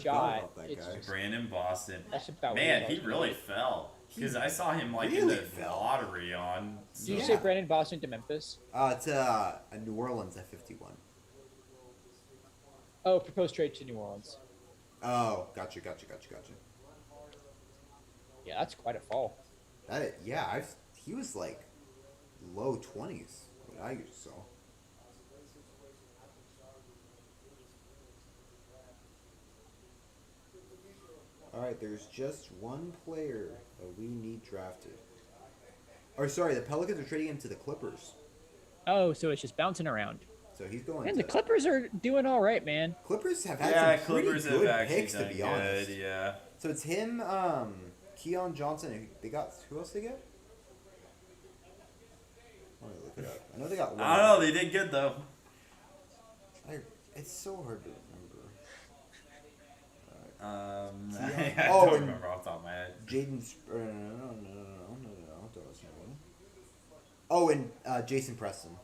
shot. about that It's guy. just- Brandon Boston. That's about Man, what he was. really fell. Because I saw him like in really the fell. lottery on. Did you Yeah. say Brandon Boston to Memphis? To New Orleans at 51. Oh, proposed trade to New Orleans. Oh, gotcha. Yeah, that's quite a fall. He was like low 20s, what I saw. Alright, there's just one player that we need drafted. Or sorry, the Pelicans are trading him to the Clippers. Oh, so it's just bouncing around. So he's going Man, to the Clippers are doing all right, man. Clippers have had Yeah, some pretty Clippers have good actually picks, to done be good, honest. yeah. So it's him, Keon Johnson. And they got who else they get? Let me look it up. I know they got one. I don't know, they did good though. It's so hard to remember. I Oh, don't and- remember off the top of my head. Jaden. No. Don't listen to me. Oh, and Jason Preston.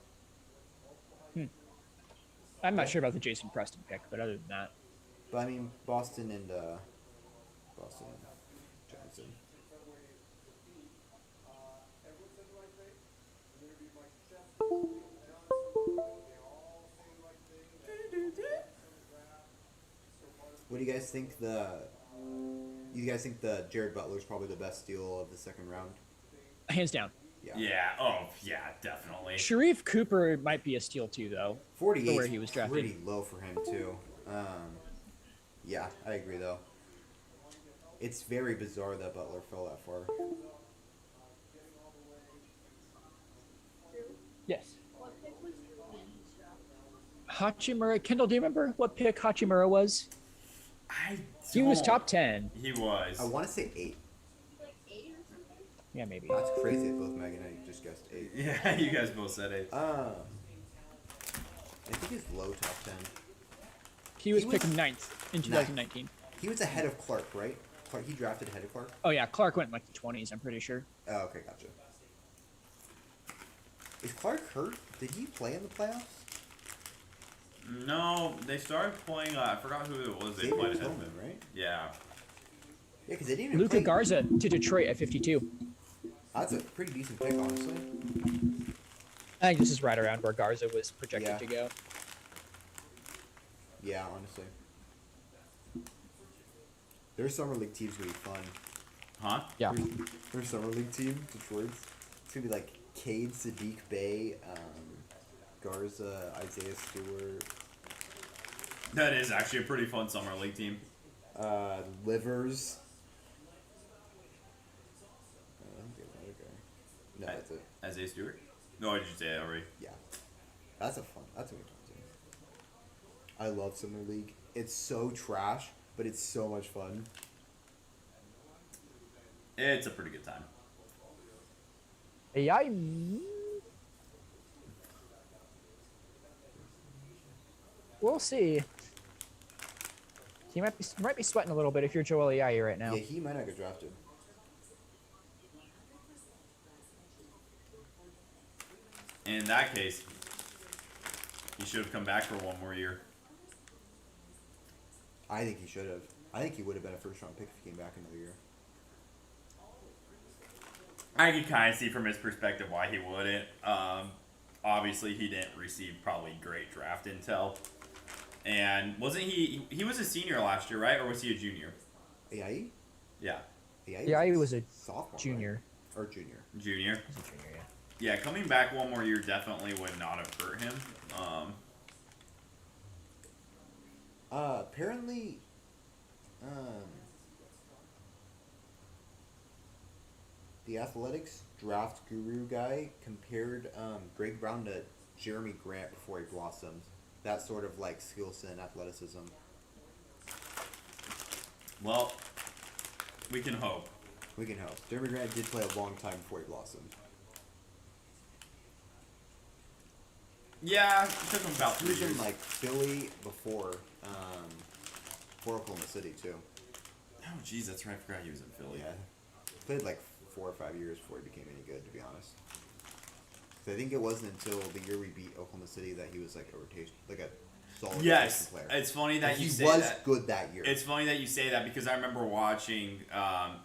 I'm not sure about the Jason Preston pick, but other than that, But I mean, Boston and Johnson. What do you guys think You guys think the Jared Butler's probably the best steal of the second round? hands down. Yeah, oh, yeah, definitely. Sharif Cooper might be a steal too, though. 48 where he was drafted. Pretty low for him too. Yeah, I agree though. It's very bizarre that Butler fell that far. Yes. What pick was he? Hachimura. Kendall, do you remember what pick Hachimura was? He was don't- top 10. He was. I want to say 8. Like 8 or something? Yeah, maybe. That's crazy. Both Meg and I just guessed 8. Yeah, you guys both said it. I think he's low top 10. He was He picked was 9th in 2019. He was ahead of Clark, right? He drafted ahead of Clark. Oh yeah, Clark went in like the 20s. I'm pretty sure. Oh, okay, gotcha. Is Clark hurt? Did he play in the playoffs? No, they started playing. I forgot who it was. They Xavier played ahead of Tillman, him. right? Yeah. Yeah, because they didn't even Luca play. Garza to Detroit at 52. That's a pretty decent pick, honestly. I think this is right around where Garza was projected Yeah. to go. Yeah, honestly. Their summer league team's gonna be fun. Huh? Yeah. Their summer league team, Detroit's. It's gonna be like Cade, Sadiq Bey, Garza, Isaiah Stewart, That is actually a pretty fun summer league team. Livers. I think there's another guy. No, that's it. Isaiah Stewart? No, did you say that already? Yeah. That's a good fun team. I love summer league. It's so trash, but it's so much fun. It's a pretty good time. Yeah. We'll see. You might be sweating a little bit if you're Joel Ayayi right now. Yeah, he might not get drafted. In that case, he should have come back for one more year. I think he should have. I think he would have been a first-round pick if he came back another year. I can kind of see from his perspective why he wouldn't. Obviously, he didn't receive probably great draft intel. And wasn't he was a senior last year, right? Or was he a junior? AI? Yeah. Yeah, he was a sophomore, junior. right? Or junior. Junior. He's a junior, yeah. Yeah, coming back one more year definitely would not have hurt him. Apparently, the athletics draft guru guy compared Greg Brown to Jeremy Grant before he blossomed. That sort of like skill set and athleticism. Well, we can hope. We can hope. Jeremy Grant did play a long time before he blossomed. Yeah, it took him about He 3 was years. in like Philly before Oklahoma City too. Oh, jeez, that's right. I forgot he was in Philly. Yeah, played like 4 or 5 years before he became any good, to be honest. 'Cause I think it wasn't until the year we beat Oklahoma City that he was like a rotation, like a solid Yes, rotation player. it's funny that And you he say was that. good that year. It's funny that you say that because I remember watching.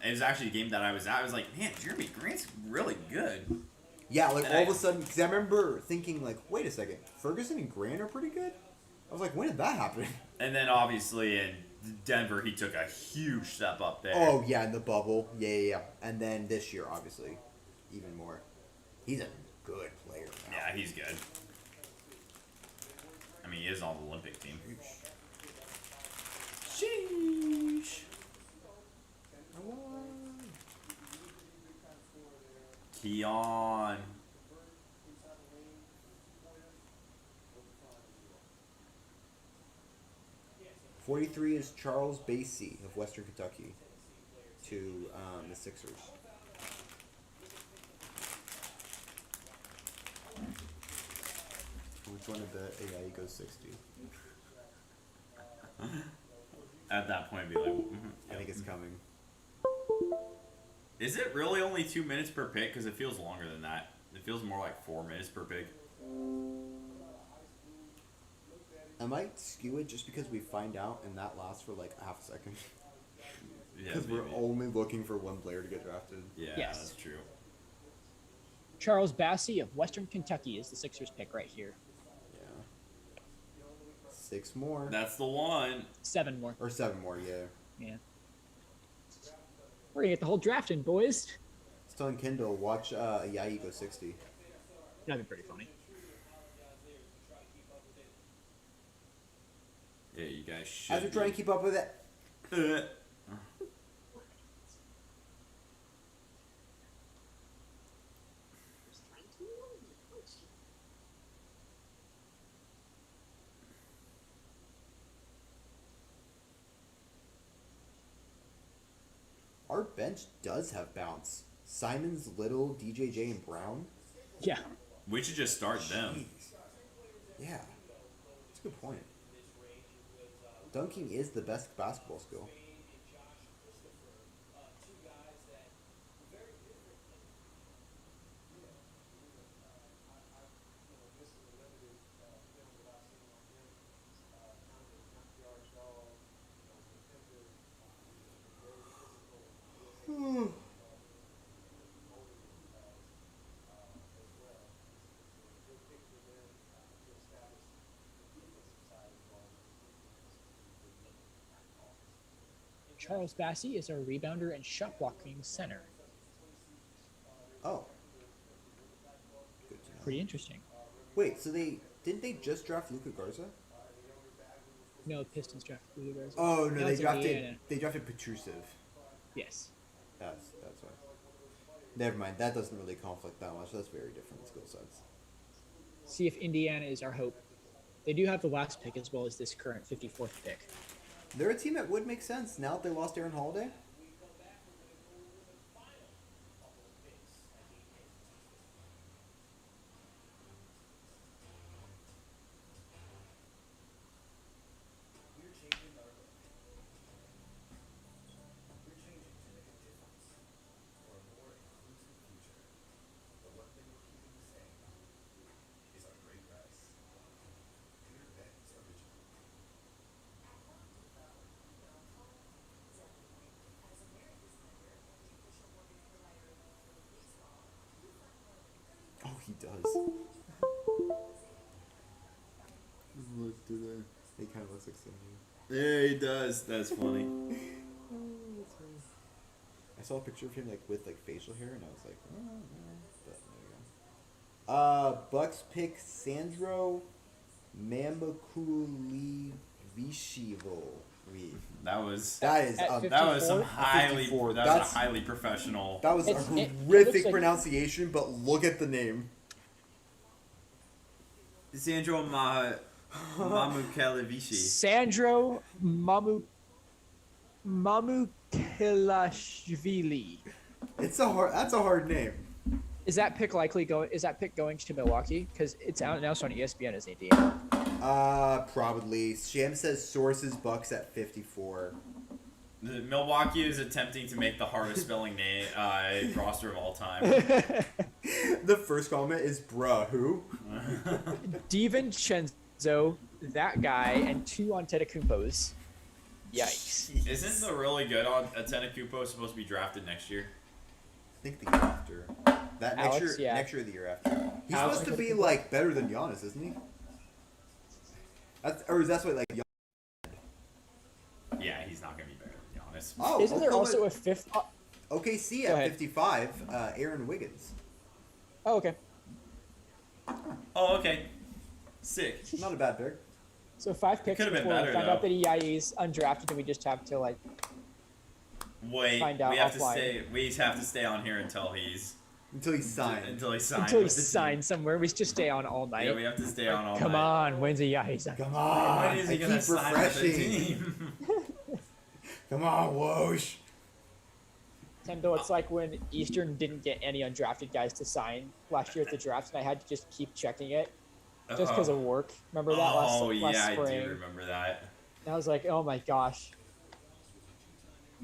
It was actually a game that I was at. I was like, man, Jeremy Grant's really good. Yeah, like And all of a sudden, because I remember thinking like, wait a second, Ferguson and Grant are pretty good. I was like, when did that happen? And then obviously in Denver, he took a huge step up there. Oh yeah, in the bubble, yeah. And then this year, obviously, even more. He's a good player now. Yeah, he's good. I mean, he is on the Olympic team. Sheesh. Keon. .43 is Charles Basie of Western Kentucky to the Sixers. Which one of the AI goes 60? At that point, be like, I think it's coming. Is it really only 2 minutes per pick? Because it feels longer than that. It feels more like 4 minutes per pick. I might skew it just because we find out and that lasts for like a half a second. Yeah, Because we're maybe. only looking for one player to get drafted. Yeah, Yes. that's true. Charles Bassey of Western Kentucky is the Sixers pick right here. Yeah. 6 more. That's the one. 7 more. Or 7 more, yeah. Yeah. We're gonna get the whole draft in, boys. It's telling Kindle, watch Yai go 60. That'd be pretty funny. Yeah, you guys should. As we're trying to keep up with it. Our bench does have bounce. Simons, Little, DJJ, and Brown. Yeah. We should just start them. Jeez. Yeah. That's a good point. Dunking is the best basketball skill. Charles Bassey is a rebounder and shot blocking center. Oh. Good to know. Pretty interesting. Wait, so didn't they just draft Luka Garza? No, Pistons drafted Luka Garza. Oh no, Now they it's Indiana. drafted Petrusev. Yes. That's why. Never mind. That doesn't really conflict that much. That's very different skill sets. See if Indiana is our hope. They do have the last pick as well as this current 54th pick. They're a team that would make sense now that they lost Aaron Holiday. he does. Look to the. He kind of looks like Sandy. Yeah, he does. That's funny. I saw a picture of him like with like facial hair, and I was like, oh, no. But there you go. Bucks pick Sandro Mamakulivishivo. That was That is At that was some 54? highly 54. that was That's- a highly professional. That was a It looks horrific like- pronunciation, but look at the name. Sandro Mamukelevici. Sandro Mamukelashvili. That's a hard name. Is that pick going to Milwaukee? Because it's out now on ESPN as AD. Probably. Sham says sources Bucks at 54. The Milwaukee is attempting to make the hardest spelling name roster of all time. The first comment is bruh, who? DiVincenzo, that guy, and 2 Antetokounmpos. Yikes. Isn't the really good on Antetokounmpo supposed to be drafted next year? I think the year after. That next Alex, year, yeah. next year or the year after. He's Alex- supposed to be like better than Giannis, isn't he? That's what like. Yeah, he's not gonna be better than Giannis. Oh, Isn't there Oklahoma- also a fifth? OKC Go at ahead. 55? Aaron Wiggins. Oh, okay. Oh, okay. Sick. Not a bad pick. So 5 picks could've been before we better, find though. out that EIE's undrafted, and we just have to like. Wait, Find out we have offline. We have to stay on here until he's signed. Until he's signed. Until with he's the team. signed somewhere, we just stay on all night. Yeah, we have to stay on all Come night. on, when's EIE's on? Come on. When is he I gonna keep sign with the refreshing. team? Come on, Woj. Tendo, it's like when Eastern didn't get any undrafted guys to sign last year at the draft, and I had to just keep checking it just because of work. Remember that last yeah, spring? I do remember that. And I was like, oh my gosh.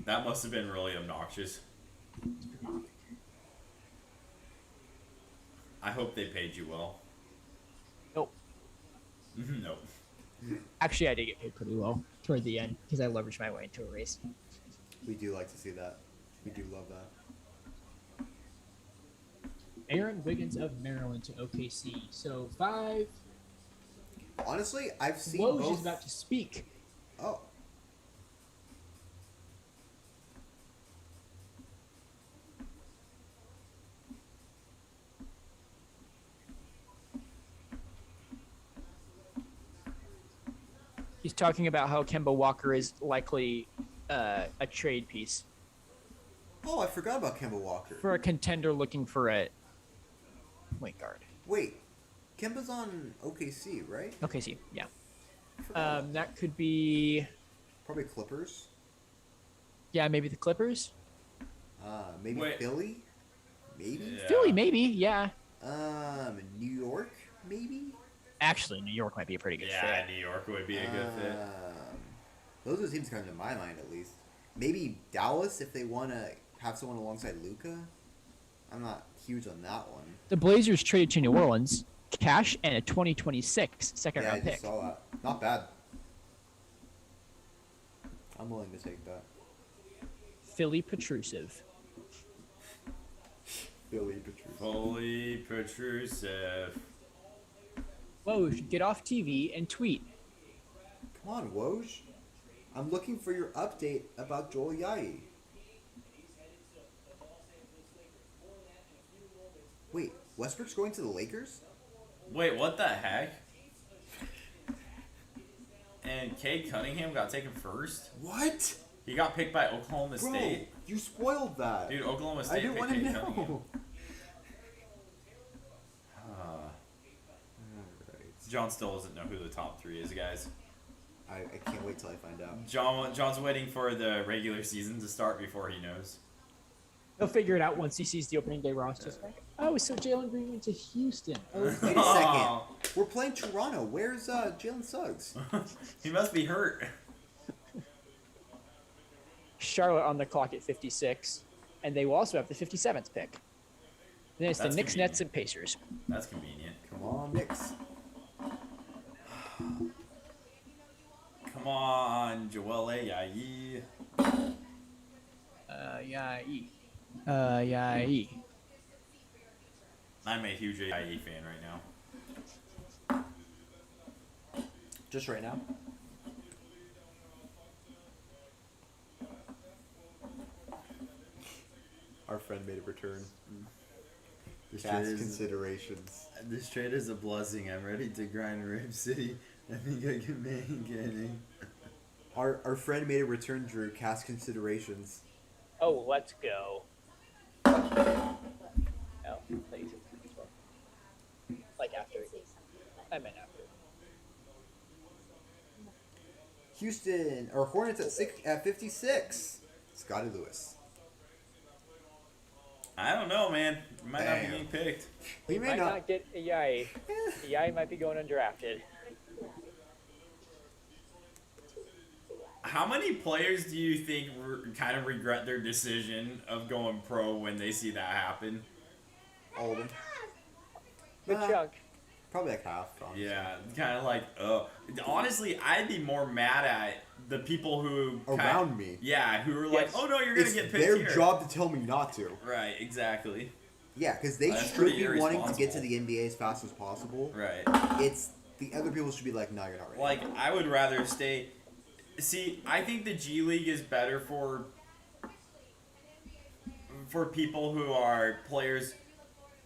That must have been really obnoxious. I hope they paid you well. Nope. Nope. Actually, I did get paid pretty well toward the end because I leveraged my way into a race. We do like to see that. We do love that. Aaron Wiggins of Maryland to OKC. So 5. Honestly, I've seen Woj both. is about to speak. Oh. He's talking about how Kemba Walker is likely a trade piece Oh, I forgot about Kemba Walker. for a contender looking for a point guard. Wait, Kemba's on OKC, right? OKC, yeah. That could be, Probably Clippers. yeah, maybe the Clippers. Maybe Wait. Philly. Maybe. Yeah. Philly, maybe, yeah. New York, maybe. Actually, New York might be a pretty good Yeah, fit. New York would be a good fit. Those are the teams coming to my mind, at least. Maybe Dallas if they want to have someone alongside Luca. I'm not huge on that one. The Blazers traded to New Orleans, cash and a 2026 second Yeah, I round just pick. saw that. Not bad. I'm willing to take that. Philly Petrusev. Billy Patrice. Fully protrusive. Woj, get off TV and tweet. Come on, Woj. I'm looking for your update about Joel Yai. Wait, Westbrook's going to the Lakers? Wait, what the heck? And Cade Cunningham got taken first? What? He got picked by Oklahoma Bro, State. you spoiled that. Dude, Oklahoma I State didn't picked want to Cade Cunningham. know. John still doesn't know who the top 3 is, guys. I can't wait till I find out. John's waiting for the regular season to start before he knows. He'll figure it out once he sees the opening day roster. Oh, so Jalen Green went to Houston. Oh, Wait a second. We're playing Toronto. Where's Jalen Suggs? He must be hurt. Charlotte on the clock at 56, and they will also have the 57th pick. Then it's That's the Knicks, convenient. Nets, and Pacers. That's convenient. Come on, Knicks. Come on, Joel Ayayi. Yeah. I'm a huge AIE fan right now. Just right now. Our friend made a return. This Cast trade is considerations. this trade is a blessing. I'm ready to grind Rave City. I think I can make getting. Our friend made a return, Drew. Cast considerations. Oh, let's go. Oh, like after. I meant after. Houston or Hornets at 56. Scotty Lewis. I don't know, man. You might not Damn. be getting picked. We Might not get a Yai. Yai might be going undrafted. How many players do you think kind of regret their decision of going pro when they see that happen? All of them. Good chunk. Probably like half. Honestly. Yeah, kind of like, honestly, I'd be more mad at the people who Around me. Yeah, who are like, Yes. oh no, you're gonna It's get picked their here. job to tell me not to. Right, exactly. Yeah, because they That's should pretty be wanting to get to irresponsible. the NBA as fast as possible. Right. It's the other people should be like, no, you're not ready. Like, I would rather stay. See, I think the G League is better for people who are players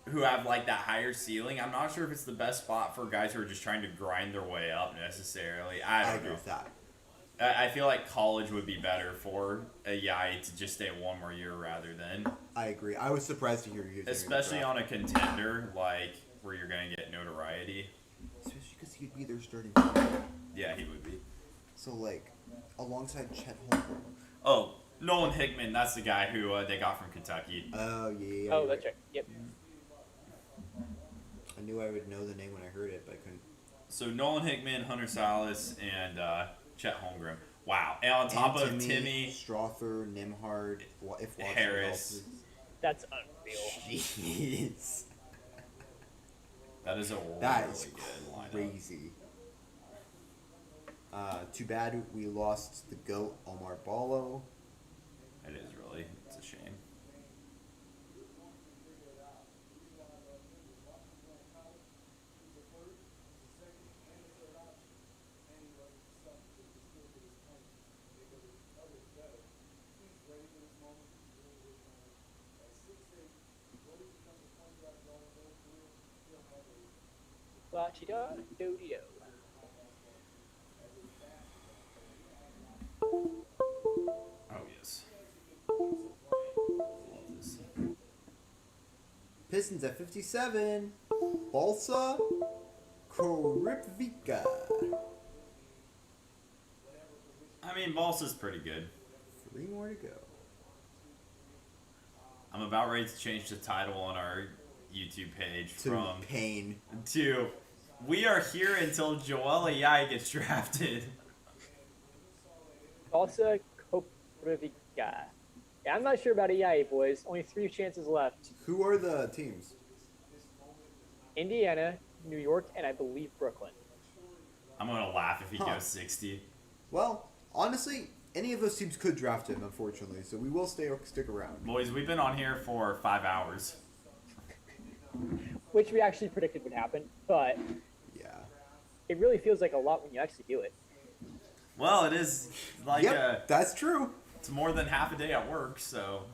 who have like that higher ceiling. I'm not sure if it's the best spot for guys who are just trying to grind their way up necessarily. I I don't agree know. with that. I feel like college would be better for a Yai to just stay one more year rather than, I agree. I was surprised to hear you. especially on a contender like where you're gonna get notoriety. Especially because he'd be their starting. Yeah, he would be. So like, alongside Chet Holmgren. Oh, Nolan Hickman, that's the guy who they got from Kentucky. Oh yeah. Oh, you're that's right. Yep. I knew I would know the name when I heard it, but I couldn't. So Nolan Hickman, Hunter Salas, and Chet Holmgren. Wow. And on top of Timmy, Strother, Nimhard, if Watson Harris. That's unreal. Jeez. that is a That really is good lineup. crazy. Too bad we lost the GOAT, Omar Ballo. It is really. It's a shame. La-chi-da, do-di-do. Oh, yes. Love this. Pistons at 57. Balsa Koripvika. I mean, Balsa's pretty good. 3 more to go. I'm about ready to change the title on our YouTube page To from Pain. to "We are here until Joel Ayai gets drafted." Balsa Koprivica. Yeah, I'm not sure about EIA, boys. Only 3 chances left. Who are the teams? Indiana, New York, and I believe Brooklyn. I'm gonna laugh if he Huh. goes 60. Well, honestly, any of those teams could draft him, unfortunately, so we will stick around. Boys, we've been on here for 5 hours. Which we actually predicted would happen, but Yeah. it really feels like a lot when you actually do it. Well, it is like Yep, that's true. it's more than half a day at work, so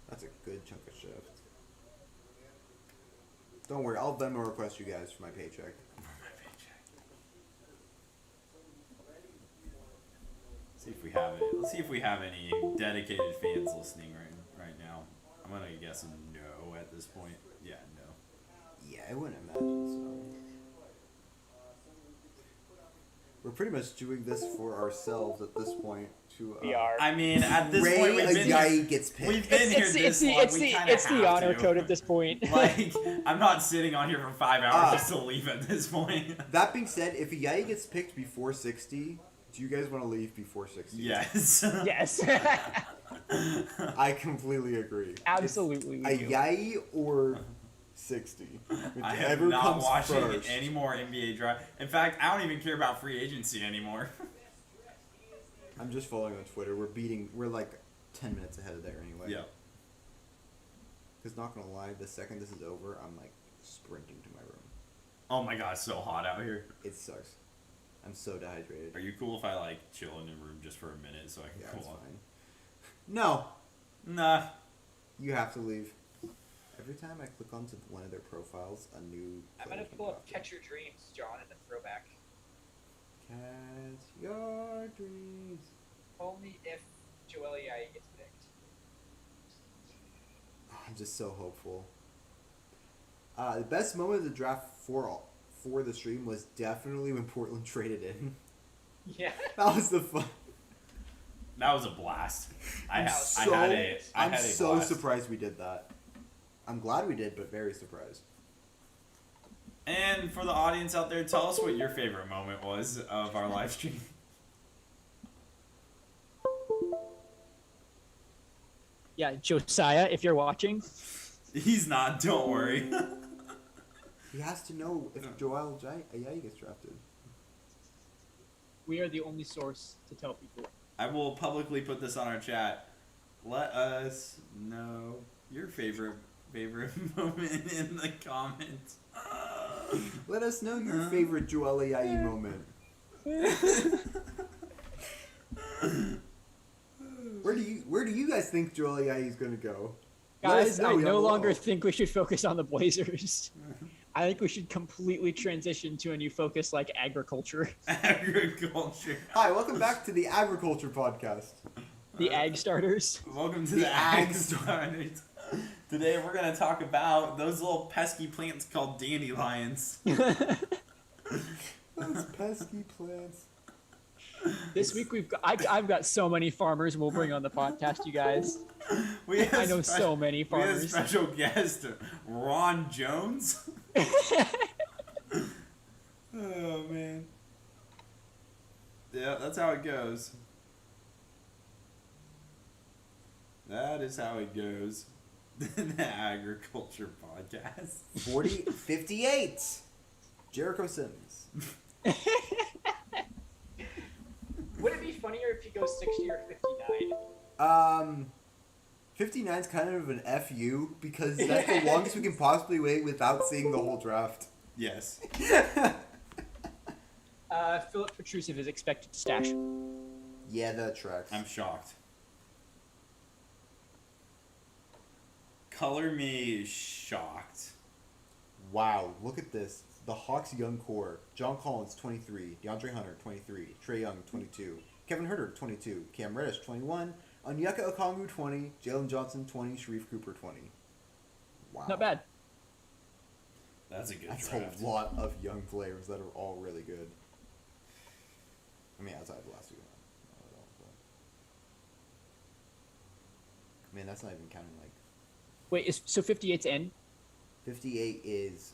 That's a good chunk of shift. Don't worry, I'll Venmo request you guys for my paycheck. see if we have it. Let's see if we have any dedicated fans listening right now. I'm gonna guess a no at this point. Yeah, no. Yeah, I wouldn't imagine so. We're pretty much doing this for ourselves at this point. To We are. I mean, at this Ray point, we've been Ajayi gets picked. we've been here this long. We kinda it's the have honor to. code at this point. Like, I'm not sitting on here for 5 hours Ah. just to leave at this point. That being said, if Ajayi gets picked before 60, do you guys want to leave before 60? Yes. Yes. I completely agree. Absolutely. we do. Ajayi or 60? I have Whichever not comes watching first. any more NBA draft. In fact, I don't even care about free agency anymore. I'm just following on Twitter. We're like 10 minutes ahead of there anyway. Yeah. Because not gonna lie, the second this is over, I'm like sprinting to my room. Oh my god, it's so hot out here. It sucks. I'm so dehydrated. Are you cool if I like chill in the room just for a minute so I can Yeah, cool it's off? fine. No, Nah. you have to leave. Every time I click onto one of their profiles, a new. I'm gonna pull up Catch Your Dreams, John, in the throwback. Catch your dreams. Only if Joel Yai gets picked. I'm just so hopeful. The best moment of the draft for the stream was definitely when Portland traded in. Yeah. That was the fun. That was a blast. I had I'm a so blast. surprised we did that. I'm glad we did, but very surprised. And for the audience out there, tell us what your favorite moment was of our live stream. Yeah, Josiah, if you're watching. He's not, don't worry. He has to know if Joel Ayayi gets drafted. We are the only source to tell people. I will publicly put this on our chat. Let us know your favorite moment in the comments. Let us know your favorite Joel Ayayi moment. Where do you guys think Joel Ayayi is gonna go? Let us Guys, know I down no longer below. think we should focus on the Blazers. I think we should completely transition to a new focus like agriculture. Agriculture. Hi, welcome back to the Agriculture Podcast. The Ag Starters. Welcome to The the Ag Ag Starters. Today we're going to talk about those little pesky plants called dandelions. Those pesky plants. This week I've got so many farmers we'll bring on the podcast, you guys. I know so many We had a farmers. special guest, Ron Jones. Oh, man. Yeah, that's how it goes. That is how it goes. The Agriculture Podcast. 58. Jericho Sims. Would it be funnier if he goes 60 or 59? 59 is kind of an FU because that's the longest we can possibly wait without seeing the whole draft. Yes. Philip Petrusev is expected to stash. Yeah, that tracks. I'm shocked. Color me shocked. Wow, look at this. The Hawks young core. John Collins, 23. DeAndre Hunter, 23. Trae Young, 22. Kevin Huerter, 22. Cam Reddish, 21. Onyeka Okongwu, 20. Jalen Johnson, 20. Sharif Cooper, 20. Wow. Not bad. That's a good That's draft. a lot of young players that are all really good. I mean, outside the last two. Not at all, but... Man, that's not even counting, like... Wait, so 58's in? 58 is,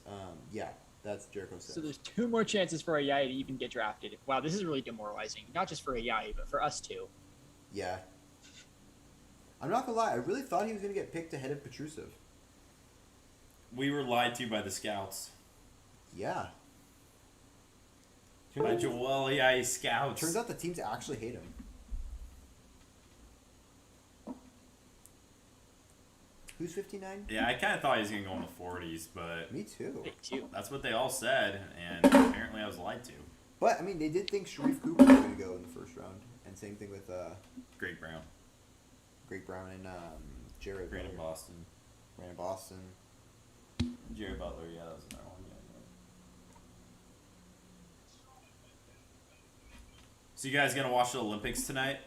yeah, that's Jericho Sims. So there's 2 more chances for Ayayi to even get drafted. Wow, this is really demoralizing. Not just for Ayayi, but for us too. Yeah. I'm not gonna lie, I really thought he was gonna get picked ahead of Petrusev. We were lied to by the scouts. Yeah. By Joel Ayayi scouts. Turns out the teams actually hate him. Who's 59? Yeah, I kind of thought he was going to go in the 40s, but Me too. Me too. that's what they all said, and apparently I was lied to. But, I mean, they did think Sharif Cooper was gonna go in the first round. And same thing with, Greg Brown. Greg Brown and, Jared Brandon Butler. Boston. Brandon Boston. Jerry Butler, yeah, that was another one. Yeah. So you guys going to watch the Olympics tonight?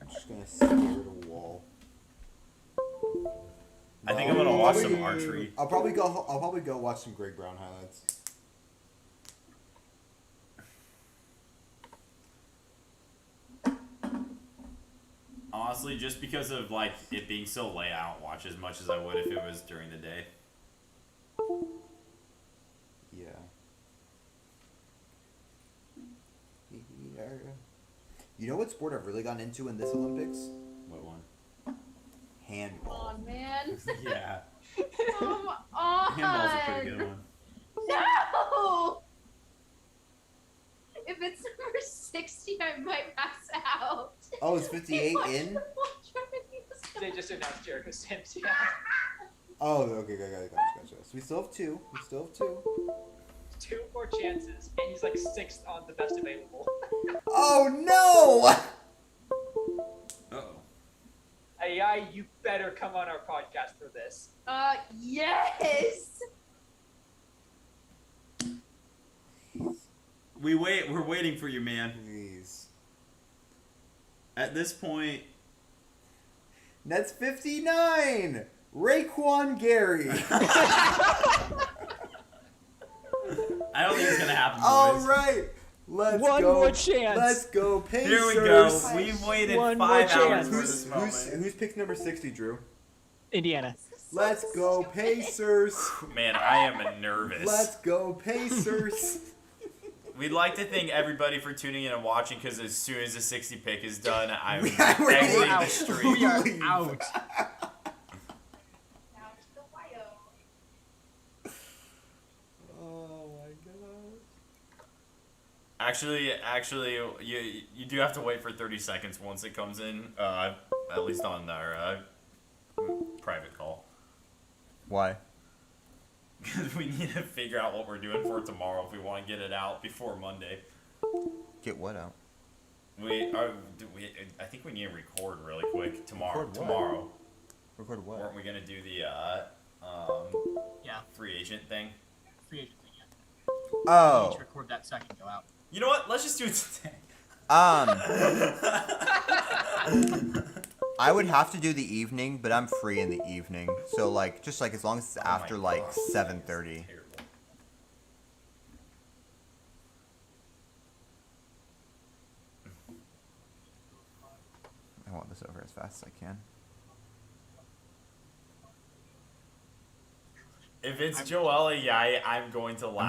I'm just gonna stare at a wall. I think I'm going to watch Probably- some archery. I'll probably go watch some Greg Brown highlights. Honestly, just because of like it being so late, I don't watch as much as I would if it was during the day. Yeah. You know what sport I've really gotten into in this Olympics? What one? Handball. Oh man. Yeah. Come on. Handball's a pretty good one. No. If it's number 60, I might pass out. Oh, is 58 in? they just announced Jericho Sims. Yeah. Oh, okay, gotcha. So we still have two. 2 more chances, and he's like 6th on the best available. Oh no! Uh-oh. AI, you better come on our podcast for this. Yes! We're waiting for you, man. Please. At this point, That's 59. Raekwon Gary. I don't think it's gonna happen, boys. All right. Let's One go. more chance. Let's go, Pacers. Here we go. We've waited One more 5 hours chance. for this moment. Who's pick number 60, Drew? Indiana. Let's go, Pacers. Man, I am nervous. Let's go, Pacers. We'd like to thank everybody for tuning in and watching, because as soon as the 60 pick is done, I'm We are exiting out. the stream. We are Leave. out. Now to the wire. Oh my god. Actually, you do have to wait for 30 seconds once it comes in, at least on our private call. Why? Because we need to figure out what we're doing for tomorrow if we want to get it out before Monday. Get what out? I think we need to record really quick tomorrow. Record what? Tomorrow. Record what? Weren't we gonna do the Yeah, free agent thing? free agent thing. Yeah. Oh. Need to record that second go out. You know what? Let's just do it today. I would have to do the evening, but I'm free in the evening. So like, just like as long as it's after my like God. 7:30. Terrible. I want this over as fast as I can. If it's Joel, yeah, I'm going to laugh.